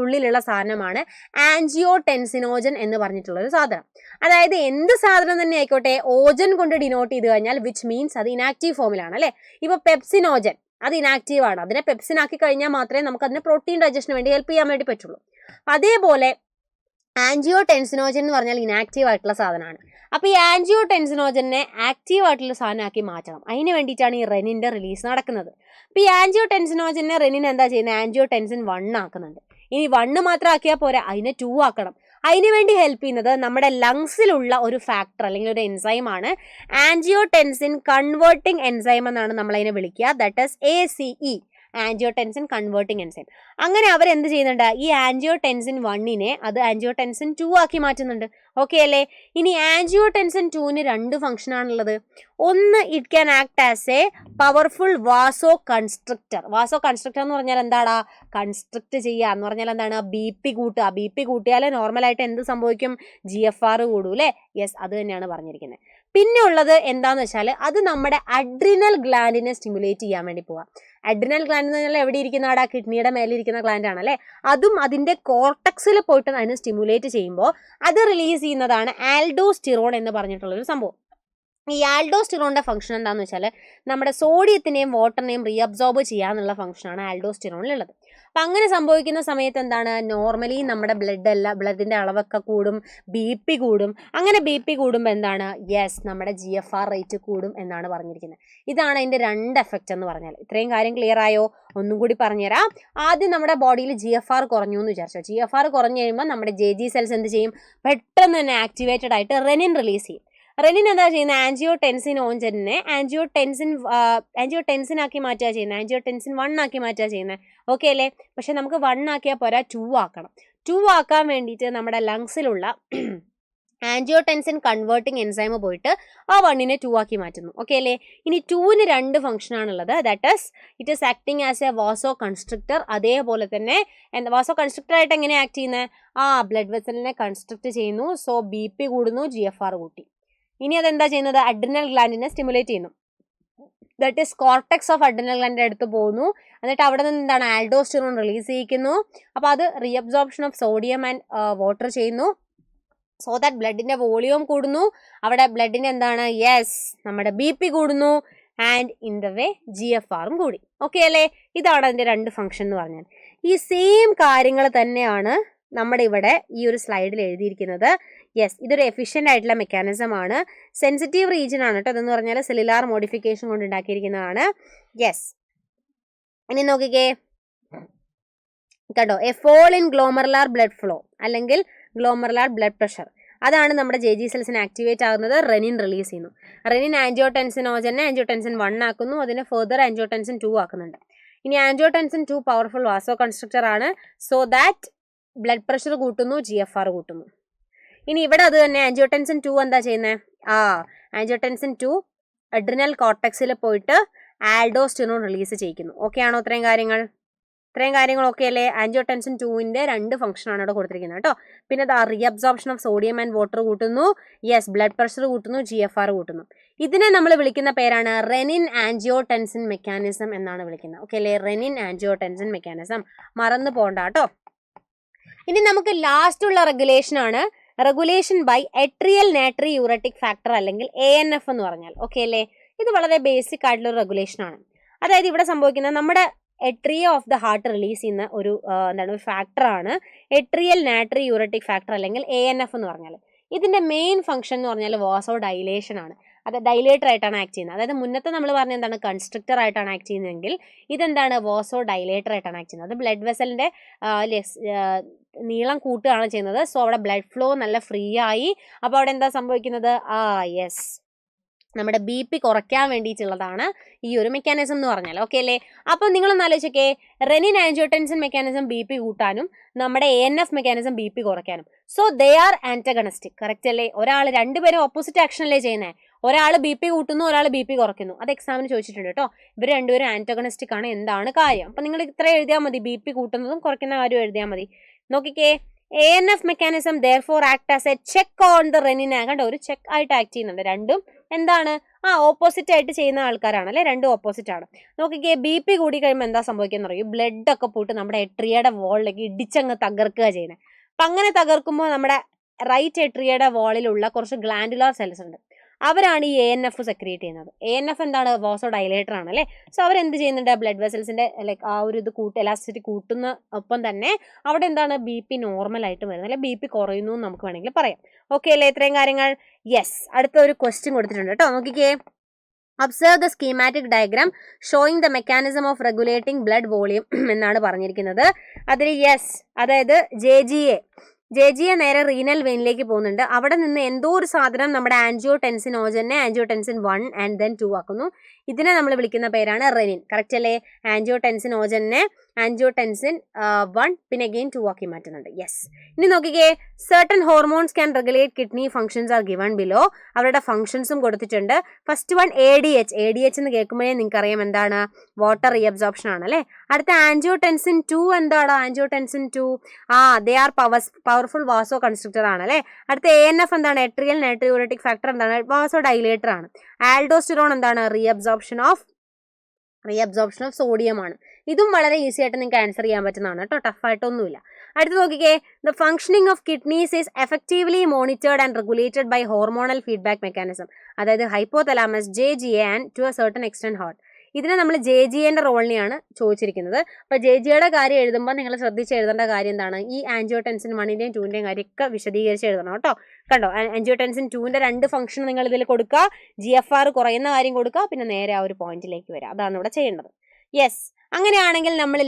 ഉള്ളിലുള്ള സാധനമാണ് ആൻജിയോടെൻസിനോജൻ എന്ന് പറഞ്ഞിട്ടുള്ള ഒരു സാധനം. അതായത് എന്ത് സാധനം തന്നെ ആയിക്കോട്ടെ, ഓജൻ കൊണ്ട് ഡിനോട്ട് ചെയ്ത് കഴിഞ്ഞാൽ വിച്ച് മീൻസ് അത് ഇനാക്റ്റീവ് ഫോമിലാണ് അല്ലേ? ഇപ്പോൾ പെപ്സിനോജൻ അത് ഇനാക്റ്റീവ് ആണ്. അതിനെ പെപ്സിൻ ആക്കി കഴിഞ്ഞാൽ മാത്രമേ നമുക്ക് അതിനെ പ്രോട്ടീൻ ഡൈജഷന് വേണ്ടി ഹെൽപ്പ് ചെയ്യാൻ വേണ്ടി പറ്റുള്ളൂ. അതേപോലെ ആൻജിയോടെൻസിനോജൻ എന്ന് പറഞ്ഞാൽ ഇനാക്റ്റീവ് ആയിട്ടുള്ള സാധനമാണ്. അപ്പോൾ ഈ ആൻജിയോടെൻസിനോജനെ ആക്റ്റീവ് ആയിട്ടുള്ള സാധനമാക്കി മാറ്റണം. അതിന് വേണ്ടിയിട്ടാണ് ഈ റെനിൻ്റെ റിലീസ് നടക്കുന്നത്. അപ്പോൾ ഈ ആൻജിയോടെൻസിനോജനെ റെനിൻ എന്താ ചെയ്യുന്നത്? ആൻജിയോടെൻസിൻ 1 ആക്കുന്നുണ്ട്. ഇനി 1 മാത്രം ആക്കിയാൽ പോരാ, അതിനെ 2 ആക്കണം. അതിന് വേണ്ടി ഹെൽപ്പ് ചെയ്യുന്നത് നമ്മുടെ ലങ്സിലുള്ള ഒരു ഫാക്ടർ അല്ലെങ്കിൽ ഒരു എൻസൈമാണ് ആൻജിയോടെൻസിൻ കൺവേർട്ടിംഗ് എൻസൈം എന്നാണ് നമ്മളതിനെ വിളിക്കുക. That is ACE, angiotensin converting enzyme. അങ്ങനെ അവരെന്ത് ചെയ്യുന്നുണ്ട്? ഈ ആൻജിയോടെൻസിൻ 1നെ അത് ആൻജിയോടെൻസിൻ 2 ആക്കി മാറ്റുന്നുണ്ട്. ഓക്കെ അല്ലേ? ഇനി ആൻജിയോടെൻസിൻ 2ന് 2 ഫംഗ്ഷൻ ആണുള്ളത്. ഒന്ന്, it can act as a powerful vasoconstrictor. Vasoconstrictor എന്ന് പറഞ്ഞാൽ എന്താടാ? കൺസ്ട്രക്ട് ചെയ്യുക എന്ന് പറഞ്ഞാൽ എന്താണ്? BP കൂട്ടുക. BP കൂട്ടിയാൽ നോർമലായിട്ട് എന്ത് സംഭവിക്കും? GFR കൂടൂ അല്ലേ? യെസ്, അത് തന്നെയാണ് പറഞ്ഞിരിക്കുന്നത്. പിന്നെ ഉള്ളത് എന്താന്ന് വെച്ചാൽ അത് നമ്മുടെ അഡ്രിനൽ ഗ്ലാൻഡിനെ സ്റ്റിമുലേറ്റ് ചെയ്യാൻ വേണ്ടി പോവാം. അഡ്രിനൽ ഗ്ലാൻഡ് എന്ന് പറഞ്ഞാൽ എവിടെ ഇരിക്കുന്ന അവിടെ കിഡ്നിയുടെ മേലെ ഇരിക്കുന്ന ഗ്ലാൻഡ് ആണല്ലേ. അതും അതിന്റെ കോർട്ടക്സിൽ പോയിട്ട് അതിനെ സ്റ്റിമുലേറ്റ് ചെയ്യുമ്പോൾ അത് റിലീസ് ചെയ്യുന്നതാണ് ആൽഡോസ്റ്റിറോൺ എന്ന് പറഞ്ഞിട്ടുള്ളൊരു സംഭവം. ഈ ആൽഡോസ്റ്റിറോണിന്റെ ഫംഗ്ഷൻ എന്താണെന്ന് വെച്ചാൽ നമ്മുടെ സോഡിയത്തിനെയും വാട്ടറിനെയും റീഅബ്സോർബ് ചെയ്യാന്നുള്ള ഫംഗ്ഷനാണ് ആൽഡോസ്റ്റിറോണിലുള്ളത്. അപ്പം അങ്ങനെ സംഭവിക്കുന്ന സമയത്ത് എന്താണ്, നോർമലി നമ്മുടെ ബ്ലഡിന്റെ അളവൊക്കെ കൂടും, BP കൂടും. അങ്ങനെ BP കൂടുമ്പോൾ എന്താണ്, യെസ് നമ്മുടെ GFR റേറ്റ് കൂടും എന്നാണ് പറഞ്ഞിരിക്കുന്നത്. ഇതാണ് അതിന്റെ 2 എഫക്റ്റ് എന്ന് പറഞ്ഞാൽ. ഇത്രയും കാര്യം ക്ലിയർ ആയോ? ഒന്നും കൂടി പറഞ്ഞുതരാം. ആദ്യം നമ്മുടെ ബോഡിയിൽ GFR കുറഞ്ഞു എന്ന് വിചാരിച്ചോ. GFR കുറഞ്ഞു കഴിയുമ്പോൾ നമ്മുടെ JG സെൽസ് എന്ത് ചെയ്യും, പെട്ടെന്ന് തന്നെ ആക്ടിവേറ്റഡ് ആയിട്ട് റെനിൻ റിലീസ് ചെയ്യും. റെനിൻ എന്താ ചെയ്യുന്നത്, ആൻജിയോടെൻസിനോജനെ ആൻജിയോടെൻസിൻ ആക്കി മാറ്റുക ചെയ്യുന്നത്, ആൻജിയോടെൻസിൻ 1 ആക്കി മാറ്റുക ചെയ്യുന്നത്. ഓക്കെ അല്ലേ? പക്ഷെ നമുക്ക് 1 ആക്കിയാൽ പോരാ, 2 ആക്കണം. 2 ആക്കാൻ വേണ്ടിയിട്ട് നമ്മുടെ ലങ്സിലുള്ള ആൻജിയോടെൻസിൻ കൺവേർട്ടിങ് എൻസൈം പോയിട്ട് ആ 1നെ 2 ആക്കി മാറ്റുന്നു. ഓക്കെ അല്ലേ? ഇനി 2ന് 2 ഫംഗ്ഷൻ ആണുള്ളത്. That is it is acting as a vasoconstrictor. അതേപോലെ തന്നെ വാസോ കൺസ്ട്രിക്ടർ ആയിട്ട് എങ്ങനെയാണ് ആക്ട് ചെയ്യുന്നത്, ബ്ലഡ് വെസലിനെ കൺസ്ട്രിക്ട് ചെയ്യുന്നു. സോ BP കൂടുന്നു, GFR കൂട്ടി. ഇനി അതെന്താ ചെയ്യുന്നത്, അഡ്രിനൽ ഗ്ലാൻഡിനെ സ്റ്റിമുലേറ്റ് ചെയ്യുന്നു. That is cortex of adrenal ഗ്ലാൻഡിന്റെ അടുത്ത് പോകുന്നു. എന്നിട്ട് അവിടെ നിന്ന് എന്താണ്, ആൽഡോസ്റ്റിറോൺ റിലീസ് ചെയ്യിക്കുന്നു. അപ്പോൾ അത് reabsorption of sodium and water ചെയ്യുന്നു. സോ ദാറ്റ് ബ്ലഡിന്റെ വോളിയൂം കൂടുന്നു. അവിടെ ബ്ലഡിന് എന്താണ്, യെസ് നമ്മുടെ BP കൂടുന്നു. ആൻഡ് ഇൻ ദ വേ GFRും കൂടി. ഓക്കെ അല്ലേ? ഇതാണ് അതിന്റെ 2 ഫംഗ്ഷൻ എന്ന് പറഞ്ഞാൽ. ഈ സെയിം കാര്യങ്ങൾ തന്നെയാണ് നമ്മുടെ ഇവിടെ ഈ ഒരു സ്ലൈഡിൽ എഴുതിയിരിക്കുന്നത്. യെസ്, ഇതൊരു എഫിഷ്യൻ്റ് ആയിട്ടുള്ള മെക്കാനിസം ആണ്. സെൻസിറ്റീവ് റീജിയൻ ആണ് കേട്ടോ. അതെന്ന് പറഞ്ഞാൽ സെല്ലുലാർ മോഡിഫിക്കേഷൻ കൊണ്ട് ഉണ്ടാക്കിയിരിക്കുന്നതാണ്. യെസ്, ഇനി നോക്കിക്കേ കേട്ടോ, a fall in glomerular blood flow അല്ലെങ്കിൽ ഗ്ലോമറുലാർ ബ്ലഡ് പ്രഷർ, അതാണ് നമ്മുടെ JG സെൽസിനെ ആക്ടിവേറ്റ് ആകുന്നത്. റെനിൻ റിലീസ് ചെയ്യുന്നു. റെനിൻ ആൻജിയോടെൻസിനോജനെ ആൻജിയോടെൻസിൻ 1 ആക്കുന്നു. അതിനെ ഫെർദർ ആൻജിയോടെൻസിൻ 2 ആക്കുന്നുണ്ട്. ഇനി ആൻജിയോടെൻസിൻ 2 പവർഫുൾ വാസോ കൺസ്ട്രക്ടർ ആണ്. സോ ദാറ്റ് ബ്ലഡ് പ്രഷർ കൂട്ടുന്നു, GFR കൂട്ടുന്നു. ഇനി ഇവിടെ അത് തന്നെ ആൻജിയോടെൻസിൻ 2 എന്താ ചെയ്യുന്നത്, ആൻജിയോടെൻസിൻ 2 അഡ്രിനൽ കോർട്ടെക്സിൽ പോയിട്ട് ആൽഡോസ്റ്റിറോൺ റിലീസ് ചെയ്യിക്കുന്നു. ഓക്കെ ആണോ? ഇത്രയും കാര്യങ്ങൾ ഓക്കെ അല്ലേ? ആൻജിയോടെൻസിൻ 2ന്റെ 2 ഫംഗ്ഷൻ ആണ് ഇവിടെ കൊടുത്തിരിക്കുന്നത് കേട്ടോ. പിന്നെ reabsorption of sodium and water കൂട്ടുന്നു. യെസ്, ബ്ലഡ് പ്രഷർ കൂട്ടുന്നു, GFR കൂട്ടുന്നു. ഇതിനെ നമ്മൾ വിളിക്കുന്ന പേരാണ് റെനിൻ ആൻജിയോടെൻസിൻ മെക്കാനിസം എന്നാണ് വിളിക്കുന്നത്. ഓക്കെ അല്ലേ? റെനിൻ ആൻജിയോടെൻസിൻ മെക്കാനിസം മറന്നു പോകണ്ട കേട്ടോ. ഇനി നമുക്ക് ലാസ്റ്റ് ഉള്ള റെഗുലേഷൻ ആണ് റെഗുലേഷൻ ബൈ എട്രിയൽ നാട്രി യൂററ്റിക് ഫാക്ടർ അല്ലെങ്കിൽ ANF എന്ന് പറഞ്ഞാൽ. ഓക്കെ അല്ലേ? ഇത് വളരെ ബേസിക് ആയിട്ടുള്ള ഒരു റെഗുലേഷൻ ആണ്. അതായത് ഇവിടെ സംഭവിക്കുന്നത് നമ്മുടെ എട്രിയ ഓഫ് ദ ഹാർട്ട് റിലീസ് ചെയ്യുന്ന ഒരു ഒരു ഫാക്ടറാണ് എട്രിയൽ നാട്രി യൂററ്റിക് ഫാക്ടർ അല്ലെങ്കിൽ ANF എന്ന് പറഞ്ഞാൽ. ഇതിന്റെ മെയിൻ ഫംഗ്ഷൻ എന്ന് പറഞ്ഞാൽ വാസോ ഡൈലേഷൻ ആണ്. അത് ഡൈലേറ്റർ ആയിട്ടാണ് ആക്ട് ചെയ്യുന്നത്. അതായത് മുന്നത്തെ നമ്മൾ പറഞ്ഞ എന്താണ്, കൺസ്ട്രക്ടർ ആയിട്ടാണ് ആക്ട് ചെയ്യുന്നതെങ്കിൽ ഇതെന്താണ്, വാസോ ഡൈലേറ്റർ ആയിട്ടാണ് ആക്ട് ചെയ്യുന്നത്. അത് ബ്ലഡ് വെസലിന്റെ നീളം കൂട്ടുകയാണ് ചെയ്യുന്നത്. സോ അവിടെ ബ്ലഡ് ഫ്ലോ നല്ല ഫ്രീ ആയി. അപ്പോൾ അവിടെ എന്താ സംഭവിക്കുന്നത്, യെസ് നമ്മുടെ BP കുറയ്ക്കാൻ വേണ്ടിയിട്ടുള്ളതാണ് ഈ ഒരു മെക്കാനിസം എന്ന് പറഞ്ഞാൽ. ഓക്കെ അല്ലേ? അപ്പം നിങ്ങളൊന്ന് ആലോചിച്ചേ, റെനിൻ ആൻജിയോടെൻസിൻ മെക്കാനിസം BP കൂട്ടാനും നമ്മുടെ ANF മെക്കാനിസം BP കുറയ്ക്കാനും. So they are antagonistic. Correct അല്ലേ? രണ്ടുപേരും ഓപ്പോസിറ്റ് ആക്ഷൻ അല്ലേ ചെയ്യുന്നത്. ഒരാൾ BP കൂട്ടുന്നു, ഒരാൾ BP കുറയ്ക്കുന്നു. അത് എക്സാമിന് ചോദിച്ചിട്ടുണ്ട് കേട്ടോ. ഇവർ രണ്ടുപേരും ആന്റഗണിസ്റ്റിക് ആണ്. എന്താണ് കാര്യം? അപ്പം നിങ്ങൾ ഇത്ര എഴുതിയാൽ മതി, BP കൂട്ടുന്നതും കുറയ്ക്കുന്ന കാര്യം എഴുതിയാൽ മതി. നോക്കിക്കേ, ANF mechanism therefore act as a check on the renin. കണ്ടോ, ഒരു ചെക്ക് ആയിട്ട് ആക്ട് ചെയ്യുന്നുണ്ട്. രണ്ടും എന്താണ്, ഓപ്പോസിറ്റ് ആയിട്ട് ചെയ്യുന്ന ആൾക്കാരാണ് അല്ലെ, രണ്ടും ഓപ്പോസിറ്റ് ആണ്. നോക്കിക്കേ, BP കൂടി കഴിയുമ്പോൾ എന്താ സംഭവിക്കുക അറിയും, ബ്ലഡ് ഒക്കെ പോയിട്ട് നമ്മുടെ എട്രിയയുടെ വോളിലേക്ക് ഇടിച്ചങ്ങ് തകർക്കുക ചെയ്യുന്നത്. അപ്പം അങ്ങനെ തകർക്കുമ്പോൾ നമ്മുടെ റൈറ്റ് എട്രിയയുടെ വോളിലുള്ള കുറച്ച് ഗ്ലാൻഡുലാർ സെൽസ് ഉണ്ട്, അവരാണ് ഈ ANF സെക്രിയേറ്റ് ചെയ്യുന്നത്. ANF എന്താണ്, വാസോ ഡൈലേറ്റർ ആണ് അല്ലേ. സോ അവരെന്ത് ചെയ്യുന്നുണ്ട്, ബ്ലഡ് വെസൽസിന്റെ ലൈക്ക് ഒരു ഇത് എലാസ്റ്റിസിറ്റി കൂട്ടുന്ന ഒപ്പം തന്നെ അവിടെ എന്താണ്, BP നോർമൽ ആയിട്ട് വരുന്നത്, അല്ലെ BP കുറയുന്നു എന്ന് നമുക്ക് വേണമെങ്കിൽ പറയാം. ഓക്കെ അല്ലേ? ഇത്രയും കാര്യങ്ങൾ. യെസ്, അടുത്ത ഒരു ക്വസ്റ്റ്യൻ കൊടുത്തിട്ടുണ്ട് കേട്ടോ. നോക്കിക്കേ, observe the schematic diagram showing the mechanism of regulating blood volume എന്നാണ് പറഞ്ഞിരിക്കുന്നത്. അതിൽ യെസ്, അതായത് JGA നേരെ റീനൽ വെയിനിലേക്ക് പോകുന്നുണ്ട്. അവിടെ നിന്ന് എന്തോ ഒരു സാധനം നമ്മുടെ ആൻജിയോടെൻസിനോജനെ ആൻജിയോടെൻസിൻ 1 ആൻഡ് ദെൻ 2 ആക്കുന്നു. ഇതിനെ നമ്മൾ വിളിക്കുന്ന പേരാണ് റെനിൻ. കറക്റ്റ് അല്ലേ? ആൻജിയോടെൻസിനോജനെ ആൻജിയോടെൻസിൻ 1, പിന്നെ അഗെയിൻ 2 ആക്കി മാറ്റുന്നുണ്ട്. യെസ്. ഇനി നോക്കിക്കേ, certain hormones can regulate kidney functions are given below. അവരുടെ ഫംഗ്ഷൻസും കൊടുത്തിട്ടുണ്ട്. First one ADH. ADH എന്ന് കേൾക്കുമ്പോഴേ നിങ്ങൾക്ക് അറിയാം എന്താണ്, വാട്ടർ റീഅബ്സോർപ്ഷൻ ആണ് അല്ലേ. അടുത്ത ആൻജിയോടെൻസിൻ 2 എന്താണ്, angiotensin 2 they are powerful vasoconstrictor ആണ് അല്ലേ. അടുത്ത ANF എന്താണ്, എട്രിയൽ നൈട്രിയൂററ്റിക് ഫാക്ടർ എന്താണ്, വാസോ ഡൈലേറ്റർ ആണ്. ആൽഡോസ്റ്റിറോൺ എന്താണ്, റീഅബ്സോർപ്ഷൻ ഓഫ് സോഡിയം ആണ്. ഇതും വളരെ ഈസി ആയിട്ട് നിങ്ങൾക്ക് ആൻസർ ചെയ്യാൻ പറ്റുന്നതാണ് കേട്ടോ, ടഫായിട്ടൊന്നുമില്ല. അടുത്ത് നോക്കിക്കേ, the functioning of kidneys is effectively monitored and regulated by hormonal feedback mechanism. അതായത് hypothalamus, JGA and to a certain extent heart. ഇതിനെ നമ്മൾ JGAന്റെ റോളിനെയാണ് ചോദിച്ചിരിക്കുന്നത്. അപ്പോൾ JGAയുടെ കാര്യം എഴുതുമ്പോൾ നിങ്ങൾ ശ്രദ്ധിച്ച് എഴുതേണ്ട കാര്യം എന്താണ്, ഈ ആൻജിയോടെൻസിൻ 1ന്റെയും 2ന്റെയും കാര്യമൊക്കെ വിശദീകരിച്ച് എഴുതണം കേട്ടോ. കണ്ടോ, ആൻജിയോടെൻസിൻ 2ന്റെ 2 ഫംഗ്ഷൻ നിങ്ങൾ ഇതിൽ കൊടുക്കുക, GFR കുറയുന്ന കാര്യം കൊടുക്കുക, പിന്നെ നേരെ ആ ഒരു പോയിന്റിലേക്ക് വരിക. അതാണ് ഇവിടെ ചെയ്യേണ്ടത്. യെസ്. അങ്ങനെയാണെങ്കിൽ നമ്മൾ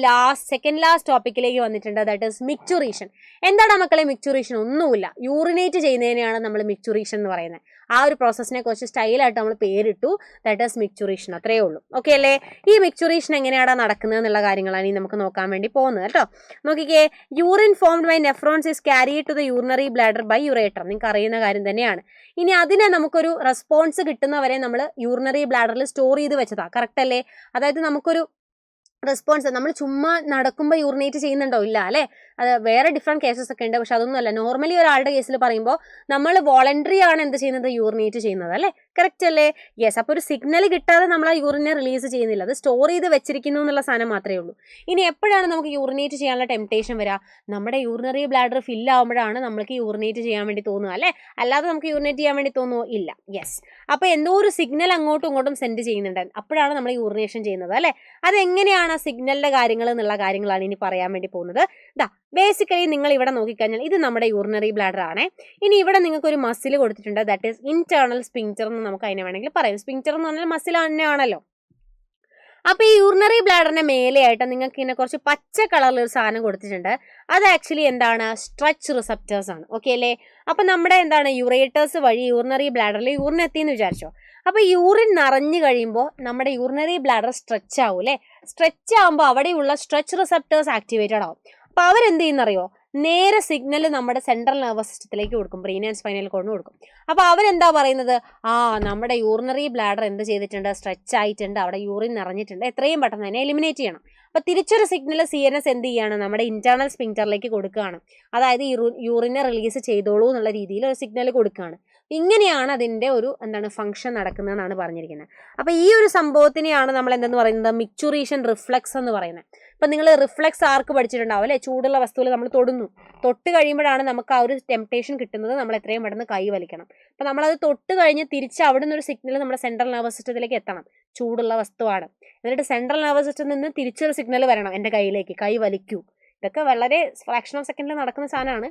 സെക്കൻഡ് ലാസ്റ്റ് ടോപ്പിക്കിലേക്ക് വന്നിട്ടുണ്ട്. That is micturition. എന്താണ് മക്കളെ മിക്ചുറേഷൻ? ഒന്നുമില്ല, യൂറിനേറ്റ് ചെയ്യുന്നതിനെയാണ് നമ്മൾ മിക്ചുറേഷൻ എന്ന് പറയുന്നത്. ആ ഒരു പ്രോസസ്സിനെ കുറച്ച് സ്റ്റൈലായിട്ട് നമ്മൾ പേരിട്ടു, ദാറ്റ് ഈസ് മിക്ചുറേഷൻ. അത്രയേ ഉള്ളൂ. ഓക്കെ അല്ലേ. ഈ മിക്ചുറേഷൻ എങ്ങനെയാണ് നടക്കുന്നത് എന്നുള്ള കാര്യങ്ങളാണ് ഇനി നമുക്ക് നോക്കാൻ വേണ്ടി പോകുന്നത് കേട്ടോ. നോക്കിക്കേ, urine formed by nephrons is carried to the urinary bladder by ureter. നിങ്ങൾക്ക് അറിയുന്ന കാര്യം തന്നെയാണ്. ഇനി അതിനെ നമുക്കൊരു റെസ്പോൺസ് കിട്ടുന്നവരെ നമ്മൾ യൂറിനറി ബ്ലാഡറിൽ സ്റ്റോർ ചെയ്ത് വെച്ചതാണ്. കറക്റ്റ് അല്ലേ? അതായത് നമുക്കൊരു റെസ്പോൺസ്, നമ്മൾ ചുമ്മാ നടക്കുമ്പോൾ യൂറിനേറ്റ് ചെയ്യുന്നുണ്ടോ? ഇല്ല അല്ലേ. അത് വേറെ ഡിഫറെൻറ്റ് കേസസ് ഒക്കെ ഉണ്ട്, പക്ഷെ അതൊന്നുമല്ല. നോർമലി ഒരാളുടെ കേസിൽ പറയുമ്പോൾ നമ്മൾ വോളണ്ടറി ആണ് എന്ത് ചെയ്യുന്നത്, യൂറിനേറ്റ് ചെയ്യുന്നത് അല്ലേ. കറക്റ്റ് അല്ലേ? യെസ്. അപ്പോൾ ഒരു സിഗ്നൽ കിട്ടാതെ നമ്മൾ ആ യൂറിനെ റിലീസ് ചെയ്യുന്നില്ല, അത് സ്റ്റോർ ചെയ്ത് വെച്ചിരിക്കുന്നു എന്നുള്ള സാധനം മാത്രമേ ഉള്ളൂ. ഇനി എപ്പോഴാണ് നമുക്ക് യൂറിനേറ്റ് ചെയ്യാനുള്ള ടെംപ്ടേഷൻ വരിക? നമ്മുടെ യൂറിനറി ബ്ലാഡർ ഫില്ല് ആകുമ്പോഴാണ് നമ്മൾക്ക് യൂറിനേറ്റ് ചെയ്യാൻ വേണ്ടി തോന്നുക അല്ലേ. അല്ലാതെ നമുക്ക് യൂറിനേറ്റ് ചെയ്യാൻ വേണ്ടി തോന്നുമോ? ഇല്ല. യെസ്. അപ്പോൾ എന്തോ ഒരു സിഗ്നൽ അങ്ങോട്ടും ഇങ്ങോട്ടും സെൻഡ് ചെയ്യുന്നുണ്ട്, അപ്പോഴാണ് നമ്മൾ യൂറിനേഷൻ ചെയ്യുന്നത് അല്ലേ. അതെങ്ങനെയാണ് ആ സിഗ്നലിന്റെ കാര്യങ്ങൾ എന്നുള്ള കാര്യങ്ങളാണ് ഇനി പറയാൻ വേണ്ടി പോകുന്നത്. ബേസിക്കലി നിങ്ങൾ ഇവിടെ നോക്കിക്കഴിഞ്ഞാൽ ഇത് നമ്മുടെ യൂറിനറി ബ്ലാഡർ ആണ്. ഇനി ഇവിടെ നിങ്ങൾക്ക് ഒരു മസിൽ കൊടുത്തിട്ടുണ്ട്, ദാറ്റ് ഈസ് ഇന്റേണൽ സ്പിങ്ക്ചർ എന്ന് നമുക്ക് അതിനെ വേണമെങ്കിൽ പറയാം. സ്പിങ്ക്ചർ എന്ന് പറഞ്ഞാൽ മസിൽ തന്നെയാണല്ലോ. അപ്പോൾ ഈ യൂറിനറി ബ്ലാഡറിന്റെ മേലെയായിട്ട് നിങ്ങൾക്ക് ഇങ്ങനെ കുറച്ച് പച്ച കളറിൽ ഒരു സാധനം കൊടുത്തിട്ടുണ്ട്. അത് ആക്ച്വലി എന്താണ്, സ്ട്രെച്ച് റിസപ്റ്റേഴ്സ് ആണ്. ഓക്കെ അല്ലേ. അപ്പം നമ്മുടെ എന്താണ് യുറേറ്റേഴ്സ് വഴി യൂറിനറി ബ്ലാഡറിൽ യൂറിൻ എത്തിയെന്ന് വിചാരിച്ചോ. അപ്പോൾ യൂറിൻ നിറഞ്ഞു കഴിയുമ്പോൾ നമ്മുടെ യൂറിനറി ബ്ലാഡർ സ്ട്രെച്ച് ആവും അല്ലേ. സ്ട്രെച്ച് ആകുമ്പോൾ അവിടെയുള്ള സ്ട്രെച്ച് റിസപ്റ്റേഴ്സ് ആക്ടിവേറ്റഡ് ആവും. അപ്പോൾ അവരെന്ത് ചെയ്യുന്നറിയോ, നേരെ സിഗ്നൽ നമ്മുടെ സെൻട്രൽ നെർവസ് സിസ്റ്റത്തിലേക്ക് കൊടുക്കും, ബ്രെയിൻ ആൻഡ് സ്പൈനൽ കോഡിന് കൊടുക്കും. അപ്പോൾ അവരെന്താ പറയുന്നത്, നമ്മുടെ യൂറിനറി ബ്ലാഡർ എന്ത് ചെയ്തിട്ടുണ്ട്, സ്ട്രെച്ച് ആയിട്ടുണ്ട്, അവിടെ യൂറിൻ നിറഞ്ഞിട്ടുണ്ട്, എത്രയും പെട്ടെന്ന് തന്നെ എലിമിനേറ്റ് ചെയ്യണം. അപ്പോൾ തിരിച്ചൊരു സിഗ്നൽ CNS എന്ത് ചെയ്യാണ്, നമ്മുടെ ഇന്റേണൽ സ്പിങ്ക്ചറിലേക്ക് കൊടുക്കുകയാണ്. അതായത് യൂറിനെ റിലീസ് ചെയ്തോളൂ എന്നുള്ള രീതിയിൽ ഒരു സിഗ്നൽ കൊടുക്കുകയാണ്. ഇങ്ങനെയാണ് അതിൻ്റെ ഒരു ഫംഗ്ഷൻ നടക്കുന്നതെന്നാണ് പറഞ്ഞിരിക്കുന്നത്. അപ്പോൾ ഈ ഒരു സംഭവത്തിനെയാണ് നമ്മൾ എന്തെന്ന് പറയുന്നത്, മിക്ചുറേഷൻ റിഫ്ലെക്സ് എന്ന് പറയുന്നത്. ഇപ്പം നിങ്ങൾ റിഫ്ലെക്സ് ആർക്ക് പഠിച്ചിട്ടുണ്ടാവും അല്ലേ. ചൂടുള്ള വസ്തുവിൽ നമ്മൾ തൊട്ട് കഴിയുമ്പോഴാണ് നമുക്ക് ആ ഒരു ടെംപ്ടേഷൻ കിട്ടുന്നത്, നമ്മൾ എത്രയും പെട്ടെന്ന് കൈ വലിക്കണം. അപ്പം നമ്മളത് തൊട്ട് കഴിഞ്ഞ് തിരിച്ച് അവിടെ നിന്നൊരു സിഗ്നൽ നമ്മുടെ സെൻട്രൽ നെർവസ് സിസ്റ്റത്തിലേക്ക് എത്തണം. ചൂടുള്ള വസ്തുവാണ്, എന്നിട്ട് സെൻട്രൽ നെർവസ് സിസ്റ്റത്തിൽ നിന്ന് തിരിച്ചൊരു സിഗ്നൽ വരണം എൻ്റെ കയ്യിലേക്ക്, കൈ വലിക്കൂ. ഇതൊക്കെ വളരെ ഫ്രാക്ഷൻ ഓഫ് സെക്കൻഡിൽ നടക്കുന്ന സാധനമാണ്.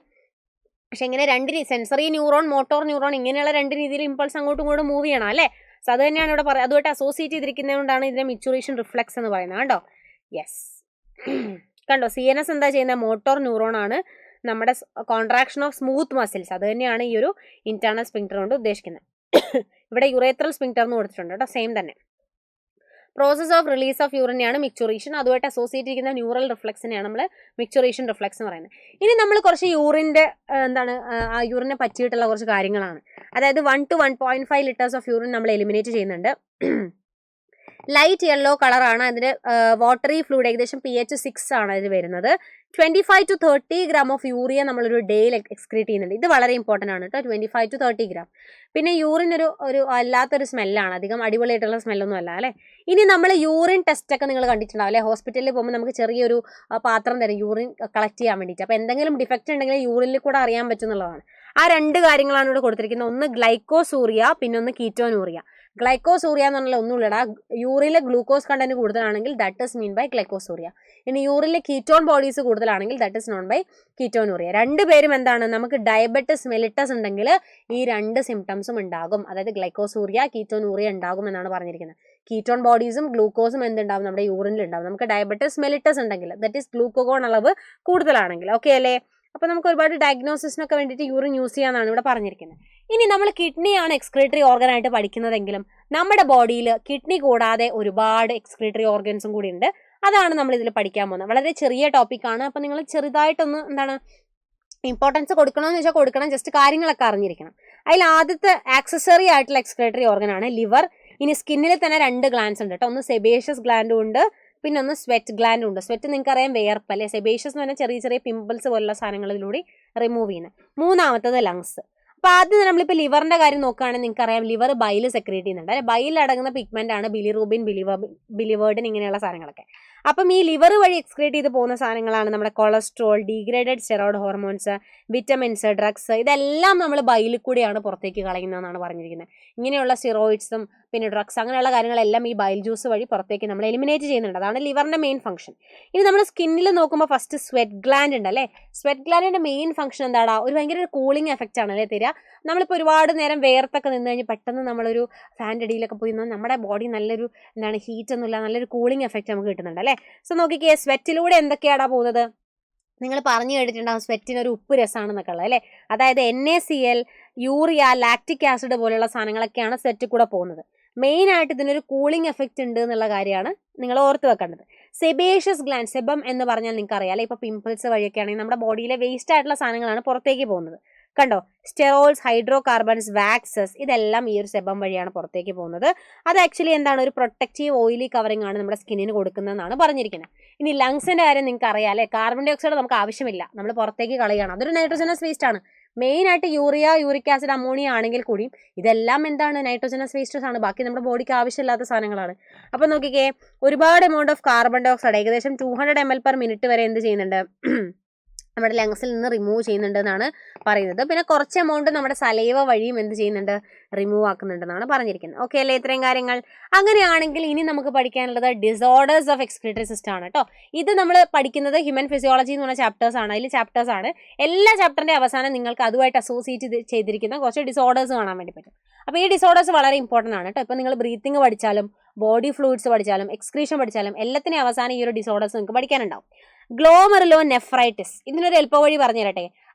പക്ഷെ ഇങ്ങനെ രണ്ട് സെൻസറി ന്യൂറോൺ, മോട്ടോർ ന്യൂറോൺ, ഇങ്ങനെയുള്ള രണ്ട് രീതിയിൽ ഇമ്പൾസ് അങ്ങോട്ടും ഇങ്ങോട്ടും മൂവ് ചെയ്യണം അല്ലേ. സോ അത് തന്നെയാണ് ഇവിടെ പറയുക. അതുമായിട്ട് അസോസിയേറ്റ് ചെയ്തിരിക്കുന്നതുകൊണ്ടാണ് ഇതിനെ മിക്ചുറേഷൻ റിഫ്ലെക്സ് എന്ന് പറയുന്നത്. കണ്ടോ. യെസ്. കണ്ടോ, CNS എന്താ ചെയ്യുന്നത്, മോട്ടോർ ന്യൂറോൺ ആണ്, നമ്മുടെ കോൺട്രാക്ഷൻ ഓഫ് സ്മൂത്ത് മസിൽസ്. അത് തന്നെയാണ് ഈ ഒരു ഇന്റേണൽ സ്പിങ്ക്ടർ കൊണ്ട് ഉദ്ദേശിക്കുന്നത്. ഇവിടെ യുറേത്രൽ സ്പിങ്ക്ടർ എന്ന് കൊടുത്തിട്ടുണ്ട് കേട്ടോ, സെയിം തന്നെ. പ്രോസസ് ഓഫ് റിലീസ് ഓഫ് യൂറിനെയാണ് മിക്ചുറേഷൻ. അതുമായിട്ട് അസോസിയേറ്റ് ചെയ്യുന്ന ന്യൂറൽ റിഫ്ലെക്സിനെയാണ് നമ്മൾ മിക്ചുറേഷൻ റിഫ്ലെക്സ് എന്ന് പറയുന്നത്. ഇനി നമ്മൾ കുറച്ച് യൂറിൻ്റെ ആ യൂറിനെ പറ്റിയിട്ടുള്ള കുറച്ച് കാര്യങ്ങളാണ്. അതായത് 1 to 1.5 ലിറ്റേഴ്സ് ഓഫ് യൂറിൻ നമ്മൾ എലിമിനേറ്റ് ചെയ്യുന്നുണ്ട്. ലൈറ്റ് യെല്ലോ കളറാണ് അതിൻ്റെ വാട്ടറി ഫ്ലൂയിഡ്, ഏകദേശം pH 6 ആണ് അതിൽ വരുന്നത്. 25 to 30 gram ഓഫ് യൂറിയ നമ്മളൊരു ഡേയിൽ എക്സ്ക്രീറ്റ് ചെയ്യുന്നുണ്ട്. ഇത് വളരെ ഇമ്പോർട്ടൻ്റ് ആണ് കേട്ടോ, 25 to 30 gram. പിന്നെ യൂറിൻ ഒരു അല്ലാത്തൊരു സ്മെല്ലാണ്, അധികം അടിപൊളിയായിട്ടുള്ള സ്മെല്ലൊന്നും അല്ല അല്ലേ. ഇനി നമ്മൾ യൂറിൻ ടെസ്റ്റ് ഒക്കെ നിങ്ങൾ കണ്ടിട്ടുണ്ടാവും അല്ലേ. ഹോസ്പിറ്റലിൽ പോകുമ്പോൾ നമുക്ക് ചെറിയൊരു പാത്രം തരും യൂറിൻ കളക്ട് ചെയ്യാൻ വേണ്ടിയിട്ട്. അപ്പോൾ എന്തെങ്കിലും ഡിഫക്റ്റ് ഉണ്ടെങ്കിൽ യൂറിനിൽ കൂടെ അറിയാൻ പറ്റുന്നുള്ളതാണ്. ആ രണ്ട് കാര്യങ്ങളാണ് ഇവിടെ കൊടുത്തിരിക്കുന്നത്. ഒന്ന് ഗ്ലൈക്കോസൂറിയ, പിന്നെ ഒന്ന് കീറ്റോനൂറിയ. ഗ്ലൈക്കോസൂറിയ എന്ന് പറഞ്ഞാൽ ഒന്നുമില്ലടാ, യൂറിനിൽ ഗ്ലൂക്കോസ് കണ്ടന്റ് കൂടുതലാണെങ്കിൽ that is mean by glycosuria. ഇനി യൂറിനിൽ കീറ്റോൺ ബോഡീസ് കൂടുതലാണെങ്കിൽ that is known by ketonuria. രണ്ടുപേരും എന്താണ്, നമുക്ക് ഡയബറ്റിസ് മെലിറ്റസ് ഉണ്ടെങ്കിൽ ഈ രണ്ട് സിംറ്റംസും ഉണ്ടാകും. അതായത് ഗ്ലൈക്കോസൂറിയ, കീറ്റോനൂറിയ ഉണ്ടാകും എന്നാണ് പറഞ്ഞിരിക്കുന്നത്. കീറ്റോൺ ബോഡീസും ഗ്ലൂക്കോസും എന്തുണ്ടാവും, നമ്മുടെ യൂറിനിൽ ഉണ്ടാവും. നമുക്ക് ഡയബറ്റിസ് മെലിറ്റസ് ഉണ്ടെങ്കിൽ, ദാറ്റ് ഈസ് ഗ്ലൂക്കോഗോൺ അളവ് കൂടുതലാണെങ്കിൽ. ഓക്കെ അല്ലേ. അപ്പോൾ നമുക്ക് ഒരുപാട് ഡയഗ്നോസിസിനൊക്കെ വേണ്ടിയിട്ട് യൂറിൻ യൂസ് ചെയ്യാനാണ് ഇവിടെ പറഞ്ഞിരിക്കുന്നത്. ഇനി നമ്മൾ കിഡ്നിയാണ് എക്സ്ക്രീറ്ററി ഓർഗൻ ആയിട്ട് പഠിക്കുന്നതെങ്കിലും നമ്മുടെ ബോഡിയിൽ കിഡ്നി കൂടാതെ ഒരുപാട് എക്സ്ക്രീറ്ററി ഓർഗൻസും കൂടി ഉണ്ട്. അതാണ് നമ്മൾ ഇതിൽ പഠിക്കാൻ പോകുന്നത്. വളരെ ചെറിയ ടോപ്പിക്കാണ്. അപ്പോൾ നിങ്ങൾ ചെറുതായിട്ടൊന്ന് എന്താണ് ഇമ്പോർട്ടൻസ് കൊടുക്കണമെന്ന് വെച്ചാൽ കൊടുക്കണം, ജസ്റ്റ് കാര്യങ്ങളൊക്കെ അറിഞ്ഞിരിക്കണം. അതിൽ ആദ്യത്തെ ആക്സസറി ആയിട്ടുള്ള എക്സ്ക്രീറ്ററി ഓർഗൻ ആണ് ലിവർ. ഇനി സ്കിന്നിൽ തന്നെ 2 ഗ്ലാൻസ് ഉണ്ട് കേട്ടോ. ഒന്ന് സെബേഷ്യസ് ഗ്ലാൻഡും ഉണ്ട്, പിന്നെ ഒന്ന് സ്വെറ്റ് ഗ്ലാൻഡും ഉണ്ട്. സ്വെറ്റ് നിങ്ങൾക്ക് അറിയാം വേർപ്പ് അല്ലെ. സെബേഷ്യസ് എന്ന് പറഞ്ഞാൽ ചെറിയ ചെറിയ പിമ്പിൾസ് പോലുള്ള സാധനങ്ങളിലൂടെ റിമൂവ് ചെയ്യുന്നത്. മൂന്നാമത്തത് ലങ്സ്. അപ്പോൾ ആദ്യം നമ്മളിപ്പോൾ ലിവറിന്റെ കാര്യം നോക്കുകയാണെങ്കിൽ നിങ്ങൾക്ക് അറിയാം ലിവർ ബൈൽ സെക്രീറ്റ് ചെയ്യുന്നുണ്ട് അല്ലെ. ബൈൽ അടങ്ങുന്ന പിഗ്മെന്റ് ആണ് ബിലിറൂബിൻ, ബിലിവേർഡിൻ ഇങ്ങനെയുള്ള സാധനങ്ങളൊക്കെ. അപ്പം ഈ ലിവർ വഴി എക്സ്ക്രീറ്റ് ചെയ്ത് പോകുന്ന സാധനങ്ങളാണ് നമ്മുടെ cholesterol, degraded steroid hormones, vitamins, drugs, ഇതെല്ലാം നമ്മൾ ബൈലിൽ കൂടിയാണ് പുറത്തേക്ക് കളയുന്നതെന്നാണ് പറഞ്ഞിരിക്കുന്നത്. ഇങ്ങനെയുള്ള സ്റ്റിറോയിഡ്സും പിന്നെ ഡ്രഗ്സ് അങ്ങനെയുള്ള കാര്യങ്ങളെല്ലാം ഈ ബൈൽ ജ്യൂസ് വഴി പുറത്തേക്ക് നമ്മൾ എലിമിനേറ്റ് ചെയ്യുന്നുണ്ട്. അതാണ് ലിവറിന്റെ മെയിൻ ഫംഗ്ഷൻ. ഇനി നമ്മൾ സ്കിന്നിൽ നോക്കുമ്പോൾ ഫസ്റ്റ് സ്വെറ്റ് ഗ്ലാൻഡ് ഉണ്ട് അല്ലേ. സ്വെറ്റ് ഗ്ലാൻഡിന്റെ മെയിൻ ഫംഗ്ഷൻ എന്താണ്? ഒരു ഭയങ്കര കൂളിംഗ് എഫക്റ്റ് ആണ് അല്ലേ തരിക. നമ്മളിപ്പോൾ ഒരുപാട് നേരം വേർത്തൊക്കെ നിന്ന് കഴിഞ്ഞ് പെട്ടെന്ന് നമ്മളൊരു ഫാൻ്റെ അടിയിലൊക്കെ പോയി നിന്നാൽ നമ്മുടെ ബോഡി നല്ലൊരു എന്താണ് ഹീറ്റ് ഒന്നുമില്ല, നല്ലൊരു കൂളിംഗ് എഫക്റ്റ് നമുക്ക് കിട്ടുന്നുണ്ട് അല്ലേ. സോ നോക്കിക്കേ, സ്വെറ്റിലൂടെ എന്തൊക്കെയാണ് പോകുന്നത്? നിങ്ങൾ പറഞ്ഞു കേട്ടിട്ടുണ്ടാകും സ്വെറ്റിന് ഒരു ഉപ്പ് രസമാണെന്നൊക്കെ ഉള്ളത് അല്ലേ. അതായത് NaCl, യൂറിയ, ലാക്റ്റിക് ആസിഡ് പോലെയുള്ള സാധനങ്ങളൊക്കെയാണ് സ്വെറ്റിൽ കൂടെ പോകുന്നത്. മെയിൻ ആയിട്ട് ഇതിനൊരു കൂളിംഗ് എഫക്റ്റ് ഉണ്ട് എന്നുള്ള കാര്യമാണ് നിങ്ങൾ ഓർത്ത് വെക്കേണ്ടത്. സെബേഷ്യസ് ഗ്ലാൻഡ്, സെബം എന്ന് പറഞ്ഞാൽ നിങ്ങൾക്ക് അറിയാം അല്ലേ. ഇപ്പോൾ പിമ്പിൾസ് വഴിയൊക്കെ ആണെങ്കിൽ നമ്മുടെ ബോഡിയിലെ വേസ്റ്റ് ആയിട്ടുള്ള സാധനങ്ങളാണ് പുറത്തേക്ക് പോകുന്നത്. കണ്ടോ, സ്റ്റെറോൾസ്, ഹൈഡ്രോ കാർബൺസ്, വാക്സസ്, ഇതെല്ലാം ഈ ഒരു സെബം വഴിയാണ് പുറത്തേക്ക് പോകുന്നത്. അത് ആക്ച്വലി എന്താണ്, ഒരു പ്രൊട്ടക്റ്റീവ് ഓയിലി കവറിംഗ് ആണ് നമ്മുടെ സ്കിന്നിന് കൊടുക്കുന്നതെന്നാണ് പറഞ്ഞിരിക്കുന്നത്. ഇനി ലങ്സിന്റെ കാര്യം നിങ്ങൾക്ക് അറിയാം അല്ലേ. കാർബൺ ഡൈ ഓക്സൈഡ് നമുക്ക് ആവശ്യമില്ല, നമ്മൾ പുറത്തേക്ക് കളയുകയാണ്. അതൊരു നൈട്രോജനസ് വേസ്റ്റ് ആണ്. മെയിൻ ആയിട്ട് യൂറിയ, യൂറിക് ആസിഡ്, അമോണിയ ആണെങ്കിൽ കൂടിയും ഇതെല്ലാം എന്താണ്, നൈട്രോജനസ് വേസ്റ്റസ് ആണ്. ബാക്കി നമ്മുടെ ബോഡിക്ക് ആവശ്യമില്ലാത്ത സാധനങ്ങളാണ്. അപ്പം നോക്കിക്കേ, ഒരുപാട് amount of carbon dioxide ഏകദേശം 200 ml/minute വരെ എന്ത് ചെയ്യുന്നുണ്ട്, നമ്മുടെ ലങ്സിൽ നിന്ന് റിമൂവ് ചെയ്യുന്നുണ്ട് എന്നാണ് പറയുന്നത്. പിന്നെ കുറച്ച് എമൗണ്ട് നമ്മുടെ സലൈവ വഴിയും എന്ത് ചെയ്യുന്നുണ്ട്, റിമൂവ് ആക്കുന്നുണ്ടെന്നാണ് പറഞ്ഞിരിക്കുന്നത്. ഓക്കെ അല്ലേ, ഇത്രയും കാര്യങ്ങൾ. അങ്ങനെയാണെങ്കിൽ ഇനി നമുക്ക് പഠിക്കാനുള്ളത് ഡിസോർഡേഴ്സ് ഓഫ് എക്സ്ക്രീറ്ററി സിസ്റ്റം ആണ് കേട്ടോ. ഇത് നമ്മൾ പഠിക്കുന്നത് ഹ്യൂമൻ ഫിസിയോളജി എന്ന് പറഞ്ഞ ചാപ്റ്റേഴ്സ് ആണ്. അതിൽ ചാപ്റ്റേഴ്സ് ആണ്. എല്ലാ ചാപ്റ്ററിന്റെ അവസാനം നിങ്ങൾക്ക് അതുമായിട്ട് അസോസിയേറ്റ് ചെയ്തിരിക്കുന്ന കുറച്ച് ഡിസോർഡേഴ്സ് കാണാൻ വേണ്ടി പറ്റും. അപ്പോൾ ഈ ഡിസോർഡേഴ്സ് വളരെ ഇമ്പോർട്ടൻ്റ് ആണ് കേട്ടോ. ഇപ്പം നിങ്ങൾ ബ്രീത്തിങ് പഠിച്ചാലും ബോഡി ഫ്ലൂയിഡ്സ് പഠിച്ചാലും എക്സ്ക്രീഷൻ പഠിച്ചാലും എല്ലാത്തിനും അവസാനം ഈ ഒരു ഡിസോർഡേഴ്സ് നിങ്ങൾക്ക് പഠിക്കാനുണ്ടാവും. ഗ്ലോമറുലോ നെഫ്രൈറ്റിസ്, ഇതിനൊരു എളുപ്പ വഴി പറഞ്ഞു തരട്ടെ.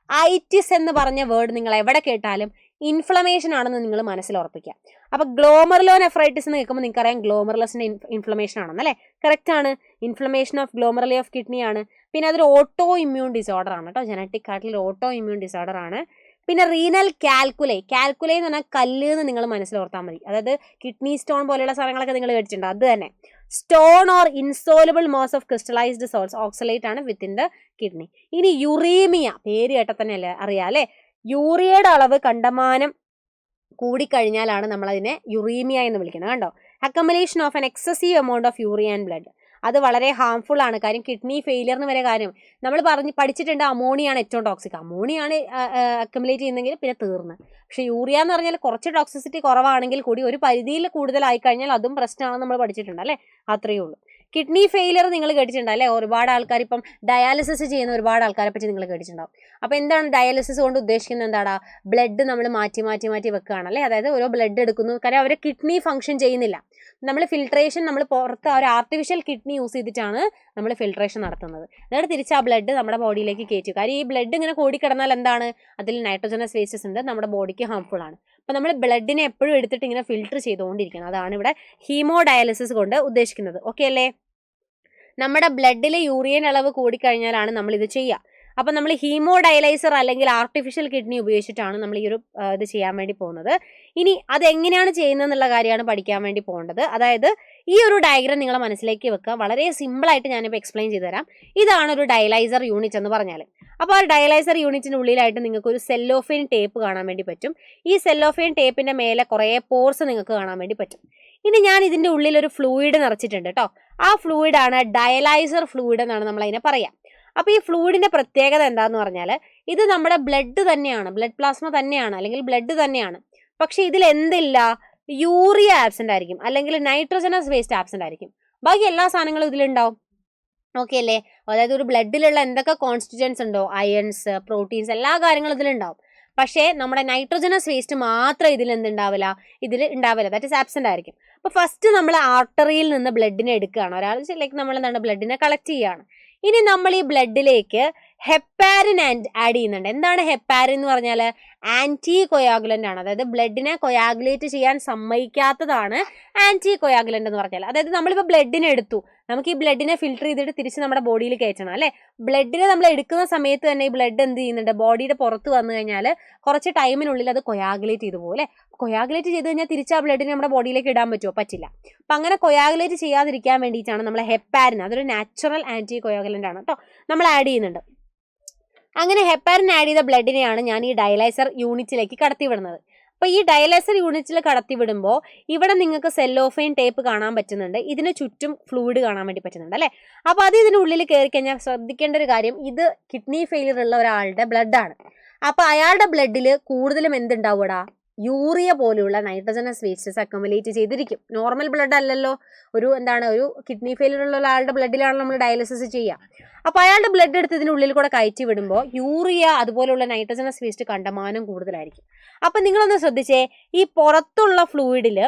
ഐറ്റിസ് എന്ന് പറഞ്ഞ വേർഡ് നിങ്ങൾ എവിടെ കേട്ടാലും ഇൻഫ്ലമേഷൻ ആണെന്ന് നിങ്ങൾ മനസ്സിൽ ഉറപ്പിക്കുക. അപ്പോൾ ഗ്ലോമറുലോ നെഫ്രൈറ്റിസ് എന്ന് കേൾക്കുമ്പോൾ നിങ്ങൾക്കറിയാം ഗ്ലോമറുലസിന്റെ ഇൻഫ്ലമേഷൻ ആണെന്നല്ലേ. കറക്റ്റ് ആണ്, ഇൻഫ്ലമേഷൻ ഓഫ് ഗ്ലോമറുലി ഓഫ് കിഡ്നി ആണ്. പിന്നെ അതൊരു ഓട്ടോ ഇമ്മ്യൂൺ ഡിസോർഡർ ആണ് കേട്ടോ, ജനറ്റിക് ആയിട്ടുള്ള ഓട്ടോ ഇമ്മ്യൂൺ ഡിസോർഡർ ആണ്. പിന്നെ റീനൽ കാൽക്കുലൈ എന്ന് പറഞ്ഞാൽ കല്ല് എന്ന് നിങ്ങൾ മനസ്സിലോർത്താൽ മതി. അതായത് കിഡ്നി സ്റ്റോൺ പോലെയുള്ള സാധനങ്ങളൊക്കെ നിങ്ങൾ കേട്ടിട്ടുണ്ട്, അത് തന്നെ. Stone or insoluble mass of crystallised salts, oxalate ആണ് വിത്തിൻ ദ കിഡ്നി. ഇനി യുറീമിയ, പേര് കേട്ടാൽ തന്നെ അല്ലേ അറിയാം അല്ലേ. യൂറിയയുടെ അളവ് കണ്ടമാനം കൂടിക്കഴിഞ്ഞാലാണ് നമ്മളതിനെ യുറീമിയ എന്ന് വിളിക്കുന്നത്. കണ്ടോ, accumulation of an excessive amount of urea and blood, അത് വളരെ ഹാംഫുൾ ആണ്. കാര്യം കിഡ്നി ഫെയിലിയറിന് വരെ കാര്യം നമ്മൾ പഠിച്ചിട്ടുണ്ട്. അമോണിയാണ് ഏറ്റവും ടോക്സിക്. അമോണിയാണ് അക്യുമുലേറ്റ് ചെയ്യുന്നെങ്കിൽ പിന്നെ തീർന്ന്. പക്ഷേ യൂറിയ എന്ന് പറഞ്ഞാൽ കുറച്ച് ടോക്സിസിറ്റി കുറവാണെങ്കിൽ കൂടി ഒരു പരിധിയിൽ കൂടുതലായി കഴിഞ്ഞാൽ അതും പ്രശ്നമാണെന്ന് നമ്മൾ പഠിച്ചിട്ടുണ്ട് അല്ലേ. അത്രയേ ഉള്ളൂ. കിഡ്നി ഫെയിലിയർ നിങ്ങൾ കേട്ടിട്ടുണ്ട് അല്ലേ. ഒരുപാട് ആൾക്കാർ ഇപ്പം ഡയാലിസിസ് ചെയ്യുന്ന ഒരുപാട് ആൾക്കാരെ പറ്റി നിങ്ങൾ കേട്ടിട്ടുണ്ടാവും. അപ്പോൾ എന്താണ് ഡയാലിസിസ് കൊണ്ട് ഉദ്ദേശിക്കുന്നത്? എന്താടാ, ബ്ലഡ് നമ്മൾ മാറ്റി വെക്കുകയാണ് അല്ലേ. അതായത് ഓരോ ബ്ലഡ് എടുക്കുന്നു, കാര്യം അവരെ കിഡ്നി ഫംഗ്ഷൻ ചെയ്യുന്നില്ല. നമ്മൾ ഫിൽട്രേഷൻ, നമ്മൾ പുറത്ത് ഒരു ആർട്ടിഫിഷ്യൽ കിഡ്നി യൂസ് ചെയ്തിട്ടാണ് നമ്മൾ ഫിൽട്രേഷൻ നടത്തുന്നത്. എന്നിട്ട് തിരിച്ച് ആ ബ്ലഡ് നമ്മുടെ ബോഡിയിലേക്ക് കയറ്റും. കാര്യം ഈ ബ്ലഡ് ഇങ്ങനെ കൂടിക്കിടന്നാൽ എന്താണ്, അതിൽ നൈട്രോജനസ് വേസ്റ്റസ് ഉണ്ട്, നമ്മുടെ ബോഡിക്ക് ഹാംഫുൾ ആണ്. അപ്പോൾ നമ്മൾ ബ്ലഡിനെ എപ്പോഴും എടുത്തിട്ട് ഇങ്ങനെ ഫിൽട്ടർ ചെയ്തുകൊണ്ടിരിക്കണം. അതാണ് ഇവിടെ ഹീമോ ഡയാലിസിസ് കൊണ്ട് ഉദ്ദേശിക്കുന്നത്. ഓക്കെ അല്ലേ. നമ്മുടെ ബ്ലഡിലെ യൂറിയൻ അളവ് കൂടിക്കഴിഞ്ഞാലാണ് നമ്മൾ ഇത് ചെയ്യുക. അപ്പം നമ്മൾ ഹീമോ ഡയലൈസർ അല്ലെങ്കിൽ ആർട്ടിഫിഷ്യൽ കിഡ്നി ഉപയോഗിച്ചിട്ടാണ് നമ്മൾ ഈ ഒരു ഇത് ചെയ്യാൻ വേണ്ടി പോകുന്നത്. ഇനി അതെങ്ങനെയാണ് ചെയ്യുന്നത് എന്നുള്ള കാര്യമാണ് പഠിക്കാൻ വേണ്ടി പോകേണ്ടത്. അതായത് ഈ ഒരു ഡയഗ്രാം നിങ്ങളെ മനസ്സിലേക്ക് വെക്കുക. വളരെ സിമ്പിളായിട്ട് ഞാനിപ്പോൾ എക്സ്പ്ലെയിൻ ചെയ്തു തരാം. ഇതാണ് ഒരു ഡയലൈസർ യൂണിറ്റ് എന്ന് പറഞ്ഞാൽ. അപ്പോൾ ആ ഡയലൈസർ യൂണിറ്റിൻ്റെ ഉള്ളിലായിട്ട് നിങ്ങൾക്ക് ഒരു സെല്ലോഫെയിൻ ടേപ്പ് കാണാൻ വേണ്ടി പറ്റും. ഈ സെല്ലോഫെയിൻ ടേപ്പിൻ്റെ മേലെ കുറേ പോർസ് നിങ്ങൾക്ക് കാണാൻ വേണ്ടി പറ്റും. ഇനി ഞാൻ ഇതിൻ്റെ ഉള്ളിൽ ഒരു ഫ്ലൂയിഡ് നിറച്ചിട്ടുണ്ട് കേട്ടോ. ആ ഫ്ലൂയിഡാണ് ഡയലൈസർ ഫ്ലൂയിഡ് എന്നാണ് നമ്മളതിനെ പറയാം. അപ്പോൾ ഈ ഫ്ലൂയിഡിൻ്റെ പ്രത്യേകത എന്താണെന്ന് പറഞ്ഞാൽ ഇത് നമ്മുടെ ബ്ലഡ് തന്നെയാണ്, ബ്ലഡ് പ്ലാസ്മ തന്നെയാണ്, അല്ലെങ്കിൽ ബ്ലഡ് തന്നെയാണ്. പക്ഷേ ഇതിൽ എന്തില്ല, യൂറിയ ആബ്സെൻ്റ് ആയിരിക്കും, അല്ലെങ്കിൽ നൈട്രോജനസ് വേസ്റ്റ് ആബ്സെൻ്റ് ആയിരിക്കും. ബാക്കി എല്ലാ സാധനങ്ങളും ഇതിലുണ്ടാവും. ഓക്കെ അല്ലേ. അതായത് ഒരു ബ്ലഡിലുള്ള എന്തൊക്കെ കോൺസ്റ്റിറ്റ്യൂവൻസ് ഉണ്ടോ, അയൺസ്, പ്രോട്ടീൻസ്, എല്ലാ കാര്യങ്ങളും ഇതിലുണ്ടാവും. പക്ഷേ നമ്മുടെ നൈട്രോജനസ് വേസ്റ്റ് മാത്രം ഇതിൽ എന്തുണ്ടാവില്ല, ഇതിൽ ഉണ്ടാവില്ല. ദാറ്റ് ഇസ് ആബ്സെൻ്റ് ആയിരിക്കും. അപ്പോൾ ഫസ്റ്റ് നമ്മൾ ആർട്ടറിയിൽ നിന്ന് ബ്ലഡിനെ എടുക്കുകയാണ്. ഒരാൾ ലൈക്ക് നമ്മൾ എന്താണ് ബ്ലഡിനെ കളക്ട് ചെയ്യുകയാണ്. ഇനി നമ്മൾ ഈ ബ്ലഡിലേക്ക് ഹെപ്പാരിൻ ആഡ് ചെയ്യുന്നുണ്ട്. എന്താണ് ഹെപ്പാരിൻ എന്ന് പറഞ്ഞാൽ? ആന്റി കൊയാഗുലന്റ് ആണ്. അതായത് ബ്ലഡിനെ കൊയാഗുലേറ്റ് ചെയ്യാൻ സമ്മതിക്കാത്തതാണ് ആന്റി കൊയാഗുലന്റ് എന്ന് പറഞ്ഞാൽ. അതായത് നമ്മളിപ്പോൾ ബ്ലഡിനെ എടുത്തു, നമുക്ക് ഈ ബ്ലഡിനെ ഫിൽട്ടർ ചെയ്തിട്ട് തിരിച്ച് നമ്മുടെ ബോഡിയിൽ കയറ്റണം അല്ലേ. ബ്ലഡിനെ നമ്മൾ എടുക്കുന്ന സമയത്ത് തന്നെ ഈ ബ്ലഡ് എന്ത് ചെയ്യുന്നുണ്ട്? ബോഡിയുടെ പുറത്ത് വന്നു കഴിഞ്ഞാൽ കുറച്ച് ടൈമിനുള്ളിൽ അത് കൊയാഗുലേറ്റ് ചെയ്തു പോകും അല്ലേ. കൊയാഗുലേറ്റ് ചെയ്ത് കഴിഞ്ഞാൽ തിരിച്ച് ആ ബ്ലഡിനെ നമ്മുടെ ബോഡിയിലേക്ക് ഇടാൻ പറ്റുമോ? പറ്റില്ല. അപ്പം അങ്ങനെ കൊയാഗുലേറ്റ് ചെയ്യാതിരിക്കാൻ വേണ്ടിയിട്ടാണ് നമ്മൾ ഹെപ്പാരിൻ, അതൊരു നാച്ചുറൽ ആന്റി കൊയാഗുലന്റ് ആണ് കേട്ടോ, നമ്മൾ ആഡ് ചെയ്യുന്നുണ്ട്. അങ്ങനെ ഹെപ്പാരിൻ ആഡ് ചെയ്ത ബ്ലഡിനെയാണ് ഞാൻ ഈ ഡയലൈസർ യൂണിറ്റിലേക്ക് കടത്തിവിടുന്നത്. അപ്പോൾ ഈ ഡയലൈസർ യൂണിറ്റിൽ കടത്തിവിടുമ്പോൾ ഇവിടെ നിങ്ങൾക്ക് സെല്ലോഫെയിൻ ടേപ്പ് കാണാൻ പറ്റുന്നുണ്ട്, ഇതിന് ചുറ്റും ഫ്ലൂയിഡ് കാണാൻ വേണ്ടി പറ്റുന്നുണ്ട് അല്ലേ. അപ്പോൾ അത് ഇതിനുള്ളിൽ കയറി കഴിഞ്ഞാൽ ശ്രദ്ധിക്കേണ്ട ഒരു കാര്യം, ഇത് കിഡ്നി ഫെയിലിയർ ഉള്ള ഒരാളുടെ ബ്ലഡാണ്. അപ്പോൾ അയാളുടെ ബ്ലഡിൽ കൂടുതലും എന്തുണ്ടാവൂടാ? യൂറിയ പോലെയുള്ള നൈട്രജനസ് വേസ്റ്റസ് അക്യുമുലേറ്റ് ചെയ്തിരിക്കും. നോർമൽ ബ്ലഡ് അല്ലല്ലോ, ഒരു കിഡ്നി ഫെയിലിയർ ഉള്ള ഒരാളുടെ ബ്ലഡിലാണ് നമ്മൾ ഡയാലിസിസ് ചെയ്യുക. അപ്പോൾ അയാളുടെ ബ്ലഡ് എടുത്ത് ഇതിനുള്ളിൽ കൂടെ കയറ്റി വിടുമ്പോൾ യൂറിയ അതുപോലുള്ള നൈട്രജനസ് വേസ്റ്റ് കണ്ടമാനം കൂടുതലായിരിക്കും. അപ്പം നിങ്ങളൊന്ന് ശ്രദ്ധിച്ചേ, ഈ പുറത്തുള്ള ഫ്ലൂയിഡിൽ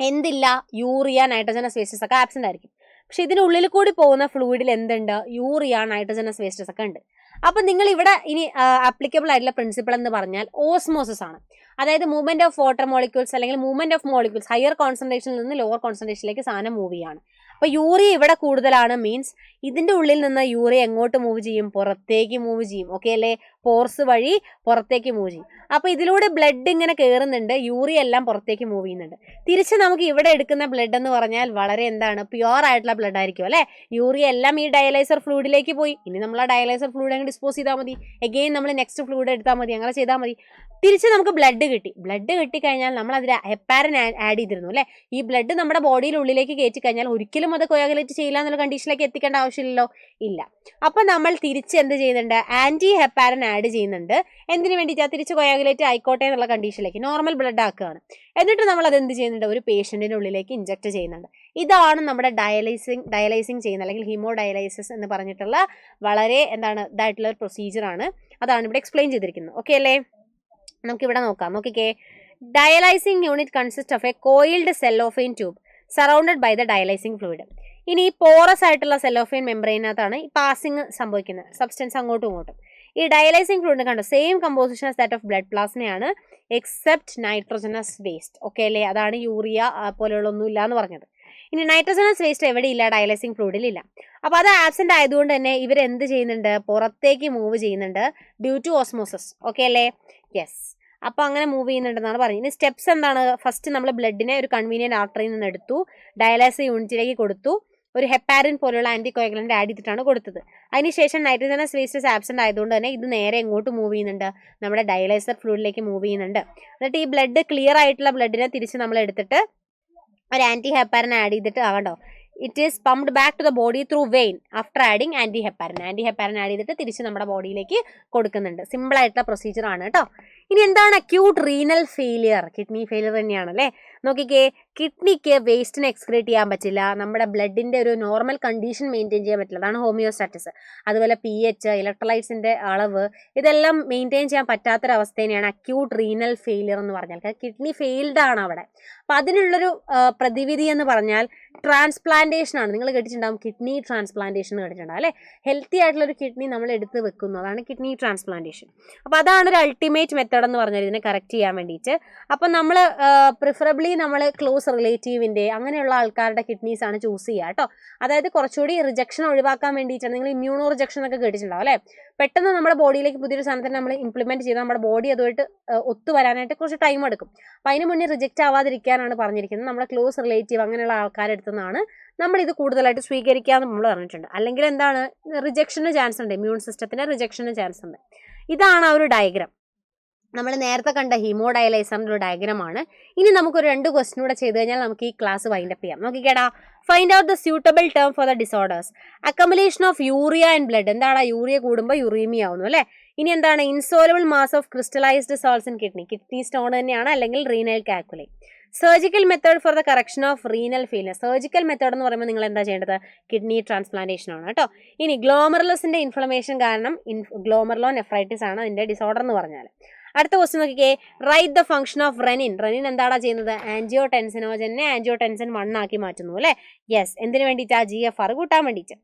എന്തില്ല? യൂറിയ നൈട്രജനസ് വേസ്റ്റസ് ഒക്കെ ആബ്സെന്റ് ആയിരിക്കും. പക്ഷെ ഇതിനുള്ളിൽ കൂടി പോകുന്ന ഫ്ലൂയിഡിൽ എന്തുണ്ട്? യൂറിയ നൈട്രജനസ് വേസ്റ്റസ് ഒക്കെ ഉണ്ട്. അപ്പം നിങ്ങൾ ഇവിടെ ഇനി ആപ്ലിക്കബിൾ ആയിട്ടുള്ള പ്രിൻസിപ്പിൾ എന്ന് പറഞ്ഞാൽ ഓസ്മോസിസ് ആണ്. അതായത് മൂവ്മെന്റ് ഓഫ് വാട്ടർ മോളിക്യൂൾസ് അല്ലെങ്കിൽ മൂവ്മെന്റ് ഓഫ് മോളിക്യൂൾസ് ഹയർ കോൺസെൻട്രേഷനിൽ നിന്ന് ലോവർ കോൺസെൻട്രേഷനിലേക്ക് സാധനം മൂവ് ചെയ്യാണ്. അപ്പോൾ യൂറിയ ഇവിടെ കൂടുതലാണ്, മീൻസ് ഇതിൻ്റെ ഉള്ളിൽ നിന്ന് യൂറിയ എങ്ങോട്ട് മൂവ് ചെയ്യും? പുറത്തേക്ക് മൂവ് ചെയ്യും. ഓക്കെ അല്ലേ? പോർസ് വഴി പുറത്തേക്ക് മൂവ് ചെയ്യും. അപ്പോൾ ഇതിലൂടെ ബ്ലഡ് ഇങ്ങനെ കയറുന്നുണ്ട്, യൂറിയ എല്ലാം പുറത്തേക്ക് മൂവ് ചെയ്യുന്നുണ്ട്. തിരിച്ച് നമുക്ക് ഇവിടെ എടുക്കുന്ന ബ്ലഡ് എന്ന് പറഞ്ഞാൽ വളരെ പ്യുവർ ആയിട്ടുള്ള ബ്ലഡ് ആയിരിക്കും അല്ലേ. യൂറിയ എല്ലാം ഈ ഡയലൈസർ ഫ്ലൂയിഡിലേക്ക് പോയി. ഇനി നമ്മൾ ആ ഡയലൈസർ ഫ്ലൂയിഡ് അങ്ങ് ഡിസ്പോസ് ചെയ്താൽ മതി. എഗെയിൻ നമ്മൾ നെക്സ്റ്റ് ഫ്ലൂയിഡ് എടുത്താൽ മതി. അങ്ങനെ ചെയ്താൽ മതി. തിരിച്ച് നമുക്ക് ബ്ലഡ് കിട്ടിക്കഴിഞ്ഞാൽ നമ്മൾ അതിൽ ഹെപ്പാരിൻ ആഡ് ചെയ്തിരുന്നു അല്ലേ. ഈ ബ്ലഡ് നമ്മുടെ ബോഡിയിൽ ഉള്ളിലേക്ക് കയറ്റി കഴിഞ്ഞാൽ ഒരിക്കലും അത് കൊയാഗുലേറ്റ് ചെയ്യില്ല എന്നുള്ള കണ്ടീഷനിലേക്ക് എത്തിക്കേണ്ട ആവശ്യമില്ലല്ലോ, ഇല്ല. അപ്പം നമ്മൾ തിരിച്ച് എന്ത് ചെയ്യുന്നുണ്ട്? ആന്റി ഹെപ്പാരിൻ ആഡ് ചെയ്യുന്നുണ്ട്. എന്തിനു വേണ്ടിയിട്ടാണ്? തിരിച്ച് കൊയാഗുലേറ്റ് ആയിക്കോട്ടെ എന്നുള്ള കണ്ടീഷനിലേക്ക് നോർമൽ ബ്ലഡ് ആക്കുകയാണ്. എന്നിട്ട് നമ്മൾ അത് എന്ത് ചെയ്യുന്നുണ്ട്? ഒരു പേഷ്യന്റിന്റെ ഉള്ളിലേക്ക് ഇഞ്ചക്ട് ചെയ്യുന്നുണ്ട്. ഇതാണ് നമ്മുടെ ഡയലൈസിങ് ചെയ്യുന്ന അല്ലെങ്കിൽ ഹീമോ ഡയലൈസിസ് എന്ന് പറഞ്ഞിട്ടുള്ള വളരെ ഇതായിട്ടുള്ള ഒരു പ്രൊസീജിയറാണ്. അതാണ് ഇവിടെ എക്സ്പ്ലെയിൻ ചെയ്തിരിക്കുന്നത്. ഓക്കെ അല്ലേ? നമുക്കിവിടെ നോക്കാം. നോക്കിക്കേ, dialysing unit consist of a coiled cellophane tube surrounded by the dialysing fluid. ഇനി ഈ പോറസ് ആയിട്ടുള്ള സെല്ലോഫെയിൻ മെംബ്രെയിനകത്താണ് ഈ പാസിങ് സംഭവിക്കുന്നത്, സബ്സ്റ്റൻസ് അങ്ങോട്ടും ഇങ്ങോട്ടും. ഈ ഡയലൈസിങ് ഫ്ലൂയിഡ് കണ്ടോ, same composition as that of blood പ്ലാസ്മയാണ് എക്സെപ്റ്റ് നൈട്രോജനസ് വേസ്റ്റ്. ഓക്കെ അല്ലേ? അതാണ് യൂറിയ പോലെയുള്ള ഒന്നും ഇല്ല എന്ന് പറഞ്ഞത്. ഇനി നൈട്രോജനസ് വേസ്റ്റ് എവിടെയില്ല? ഡയലൈസിങ് ഫ്ലൂയിഡിലില്ല. അപ്പോൾ അത് ആബ്സെന്റ് ആയതുകൊണ്ട് തന്നെ ഇവരെന്ത് ചെയ്യുന്നുണ്ട്? പുറത്തേക്ക് മൂവ് ചെയ്യുന്നുണ്ട് ഡ്യൂ ടു ഓസ്മോസിസ്. ഓക്കെ അല്ലേ? യെസ്. അപ്പോൾ അങ്ങനെ മൂവ് ചെയ്യുന്നുണ്ടെന്നാണ് പറയുന്നത്. ഇനി സ്റ്റെപ്സ് എന്താണ്? ഫസ്റ്റ് നമ്മൾ ബ്ലഡിനെ ഒരു കൺവീനിയന്റ് ആർട്ടറിയിൽ നിന്ന് എടുത്തു, ഡയാലൈസിസ് യൂണിറ്റിലേക്ക് കൊടുത്തു, ഒരു ഹെപ്പാരിൻ പോലുള്ള ആന്റി കോയാഗുലന്റ് ആഡ് ചെയ്തിട്ടാണ് കൊടുത്തത്. അതിനുശേഷം നൈട്രോജനസ് വേസ്റ്റസ് ആബ്സെന്റ് ആയതുകൊണ്ട് തന്നെ ഇത് നേരെ എങ്ങോട്ട് മൂവ് ചെയ്യുന്നുണ്ട്? നമ്മുടെ ഡയലൈസർ ഫ്ലൂയിഡിലേക്ക് മൂവ് ചെയ്യുന്നുണ്ട്. എന്നിട്ട് ഈ ബ്ലഡ് ക്ലിയർ ആയിട്ടുള്ള ബ്ലഡിനെ തിരിച്ച് നമ്മൾ എടുത്തിട്ട് ഒരു ആന്റി ഹെപ്പാരിൻ ആഡ് ചെയ്തിട്ട് ആകണ്ടോ, it is pumped back to the body through vein after adding anti heparin add ചെയ്തിട്ട് തിരിച്ച് നമ്മുടെ ബോഡിയിലേക്ക് കൊടുക്കുന്നുണ്ട്. സിമ്പിൾ ആയിട്ടുള്ള പ്രൊസീജിയർ ആണ് കേട്ടോ. ഇനി എന്താണ് acute renal failure? Kidney failure തന്നെയാണ് അല്ലേ. നോക്കിക്കേ, കിഡ്നിക്ക് വേസ്റ്റിനെ എക്സ്ക്രീറ്റ് ചെയ്യാൻ പറ്റില്ല, നമ്മുടെ ബ്ലഡിന്റെ ഒരു നോർമൽ കണ്ടീഷൻ മെയിൻറ്റെയിൻ ചെയ്യാൻ പറ്റില്ല, അതാണ് ഹോമിയോസ്റ്റാറ്റിസ്. അതുപോലെ pH, ഇലക്ട്രോലൈറ്റ്സിന്റെ അളവ്, ഇതെല്ലാം മെയിൻറ്റെയിൻ ചെയ്യാൻ പറ്റാത്തൊരവസ്ഥേനെയാണ് അക്യൂട്ട് റീനൽ ഫെയിലിയർ എന്ന് പറഞ്ഞാൽ. കിഡ്നി ഫെയിൽഡ് ആണ് അവിടെ. അപ്പം അതിനുള്ളൊരു പ്രതിവിധി എന്ന് പറഞ്ഞാൽ ട്രാൻസ്പ്ലാന്റേഷൻ ആണ്. നിങ്ങൾ കേട്ടിട്ടുണ്ടാവും കിഡ്നി ട്രാൻസ്പ്ലാന്റേഷൻ കേട്ടിട്ടുണ്ടാവും അല്ലേ. ഹെൽത്തി ആയിട്ടുള്ള ഒരു കിഡ്നി നമ്മൾ എടുത്ത് വെക്കുന്നു, അതാണ് കിഡ്നി ട്രാൻസ്പ്ലാന്റേഷൻ. അപ്പോൾ അതാണ് ഒരു അൾട്ടിമേറ്റ് മെത്തേഡ് എന്ന് പറഞ്ഞാൽ ഇതിനെ കറക്റ്റ് ചെയ്യാൻ വേണ്ടിയിട്ട്. അപ്പം നമ്മൾ പ്രിഫറബിളി നമ്മൾ ക്ലോസ് റിലേറ്റീവിൻ്റെ അങ്ങനെയുള്ള ആൾക്കാരുടെ കിഡ്നീസ് ആണ് ചൂസ് ചെയ്യുക കേട്ടോ. അതായത് കുറച്ചുകൂടി റിജക്ഷൻ ഒഴിവാക്കാൻ വേണ്ടിയിട്ടാണ്. നിങ്ങൾ ഇമ്മ്യൂണോ റിജക്ഷൻ ഒക്കെ കേട്ടിട്ടുണ്ടാവും അല്ലേ. പെട്ടെന്ന് നമ്മുടെ ബോഡിയിലേക്ക് പുതിയൊരു സാധനത്തിന് നമ്മൾ ഇംപ്ലിമെന്റ് ചെയ്താൽ നമ്മുടെ ബോഡി അതുമായിട്ട് ഒത്തുവരാനായിട്ട് കുറച്ച് ടൈം എടുക്കും. അപ്പം അതിന് മുന്നേ റിജക്റ്റ് ആവാതിരിക്കാനാണ് പറഞ്ഞിരിക്കുന്നത്. നമ്മുടെ ക്ലോസ് റിലേറ്റീവ് അങ്ങനെയുള്ള ആൾക്കാരെടുത്തുനിന്നാണ് നമ്മൾ ഇത് കൂടുതലായിട്ട് സ്വീകരിക്കാമെന്ന് നമ്മൾ പറഞ്ഞിട്ടുണ്ട്. അല്ലെങ്കിൽ എന്താണ്, റിജക്ഷന് ചാൻസ് ഉണ്ട്, ഇമ്മ്യൂൺ സിസ്റ്റത്തിന് റിജക്ഷന് ചാൻസ് ഉണ്ട്. ഇതാണ് ആ ഒരു ഡയഗ്രാം. നമ്മൾ നേരത്തെ കണ്ട ഹീമോ ഡയലൈസറിൻ്റെ ഒരു ഡയഗ്രമാണ്. ഇനി നമുക്കൊരു 2 ക്വസ്റ്റ്യൻ കൂടെ ചെയ്ത് കഴിഞ്ഞാൽ നമുക്ക് ഈ ക്ലാസ് വൈൻഡ് അപ്പ് ചെയ്യാം. നോക്കിക്കേടാ, find out the suitable term for the disorders. Accumulation of urea and blood. എന്താണ്? യൂറിയ കൂടുമ്പോൾ യുറീമിയ ആവുന്നു അല്ലേ. ഇനി എന്താണ്? Insoluble mass of crystallised salts in kidney stone തന്നെയാണ്, അല്ലെങ്കിൽ renal calculi. Surgical method for the correction of renal failure. Surgical method എന്ന് പറയുമ്പോൾ നിങ്ങൾ എന്താ ചെയ്യേണ്ടത്? കിഡ്നി ട്രാൻസ്പ്ലാന്റേഷൻ ആണ് കേട്ടോ. ഇനി ഗ്ലോമറുലസിന്റെ ഇൻഫ്ലമേഷൻ കാരണം ഗ്ലോമറുലോ നെഫ്രൈറ്റിസ് ആണ് അതിന്റെ ഡിസോർഡർ എന്ന് പറഞ്ഞാൽ. അടുത്ത ക്വസ്റ്റ്യൻ നോക്കിക്കേ, write the function of renin. Renin എന്താണ് ചെയ്യുന്നത്? ആൻജിയോടെൻസിനോജനെ ആൻജിയോടെൻസിൻ 1 ആക്കി മാറ്റുന്നു അല്ലേ. യെസ്. എന്തിനു വേണ്ടിയിട്ടാ? GFR കൂട്ടാൻ വേണ്ടിയിട്ട്.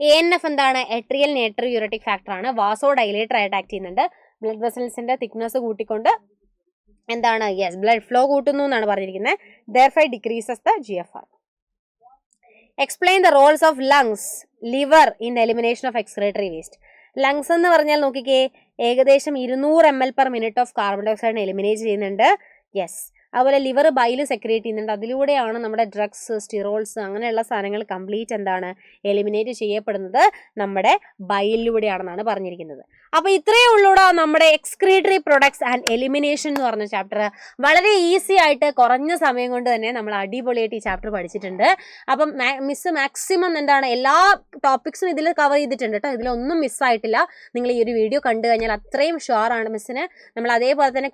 ANF എന്താണ്? എട്രിയൽ നേട്രിയൂററ്റിക് ഫാക്ടർ ആണ്. വാസോ ഡൈലേറ്റർ ആയിട്ട് ആക്ട് ചെയ്യുന്നുണ്ട്. ബ്ലഡ് വെസൽസിന്റെ തിക്നെസ് കൂട്ടിക്കൊണ്ട് എന്താണ്? യെസ്, ബ്ലഡ് ഫ്ലോ കൂട്ടുന്നു എന്നാണ് പറഞ്ഞിരിക്കുന്നത്. therefore decreases the GFR. Explain the roles of lungs, liver in the elimination of excretory waste. Lungs എന്ന് പറഞ്ഞാൽ നോക്കിക്കേ, ഏകദേശം 200 ml/min ഓഫ് കാർബൺ ഡൈ ഓക്സൈഡിനെ എലിമിനേറ്റ് ചെയ്യുന്നുണ്ട്. യെസ്, അതുപോലെ ലിവർ ബൈൽ സെക്രിയേറ്റ് ചെയ്യുന്നുണ്ട്. അതിലൂടെയാണ് നമ്മുടെ ഡ്രഗ്സ്, സ്റ്റിറോൾസ് അങ്ങനെയുള്ള സാധനങ്ങൾ കംപ്ലീറ്റ് എന്താണ്? എലിമിനേറ്റ് ചെയ്യപ്പെടുന്നത് നമ്മുടെ ബൈലിലൂടെയാണെന്നാണ് പറഞ്ഞിരിക്കുന്നത്. അപ്പോൾ ഇത്രയേ ഉള്ളൂടാ നമ്മുടെ എക്സ്ക്രീറ്ററി പ്രൊഡക്ട്സ് ആൻഡ് എലിമിനേഷൻ എന്ന് പറഞ്ഞ ചാപ്റ്റർ. വളരെ ഈസി ആയിട്ട് കുറഞ്ഞ സമയം കൊണ്ട് തന്നെ നമ്മൾ അടിപൊളിയായിട്ട് ഈ ചാപ്റ്റർ പഠിച്ചിട്ടുണ്ട്. അപ്പം മിസ് മാക്സിമം എന്താണ് എല്ലാ ടോപ്പിക്സും ഇതിൽ കവർ ചെയ്തിട്ടുണ്ട് കേട്ടോ. ഇതിലൊന്നും മിസ്സായിട്ടില്ല. നിങ്ങൾ ഈ ഒരു വീഡിയോ കണ്ടു കഴിഞ്ഞാൽ അത്രയും ഷുവറാണ് മിസ്സിന്. നമ്മൾ അതേപോലെ തന്നെ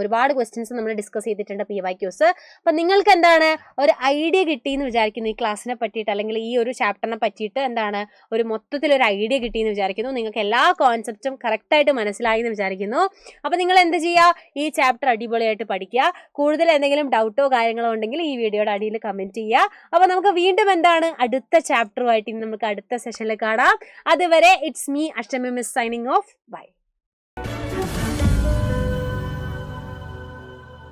ഒരുപാട് ക്വസ്റ്റ്യൻസും നമ്മൾ ഡിസ്കസ് ചെയ്തിട്ടുണ്ട് PYQs. അപ്പം നിങ്ങൾക്ക് എന്താണ് ഒരു ഐഡിയ കിട്ടിയെന്ന് വിചാരിക്കുന്നു ഈ ക്ലാസ്സിനെ പറ്റിയിട്ട്, അല്ലെങ്കിൽ ഈ ഒരു ചാപ്റ്ററിനെ പറ്റിയിട്ട് എന്താണ് ഒരു മൊത്തത്തിലൊരു ഐഡിയ കിട്ടിയെന്ന് വിചാരിക്കുന്നു. നിങ്ങൾക്ക് എല്ലാ കോൺസെപ്റ്റും കറക്റ്റായിട്ട് മനസ്സിലായി എന്ന് വിചാരിക്കുന്നു. അപ്പോൾ നിങ്ങൾ എന്ത് ചെയ്യുക? ഈ ചാപ്റ്റർ അടിപൊളിയായിട്ട് പഠിക്കുക. കൂടുതൽ എന്തെങ്കിലും ഡൗട്ടോ കാര്യങ്ങളോ ഉണ്ടെങ്കിൽ ഈ വീഡിയോയുടെ അടിയിൽ കമൻറ്റ് ചെയ്യുക. അപ്പോൾ നമുക്ക് വീണ്ടും എന്താണ് അടുത്ത ചാപ്റ്ററുമായിട്ട് നമുക്ക് അടുത്ത സെഷനിൽ കാണാം. അതുവരെ it's me Ashtami miss signing off. By.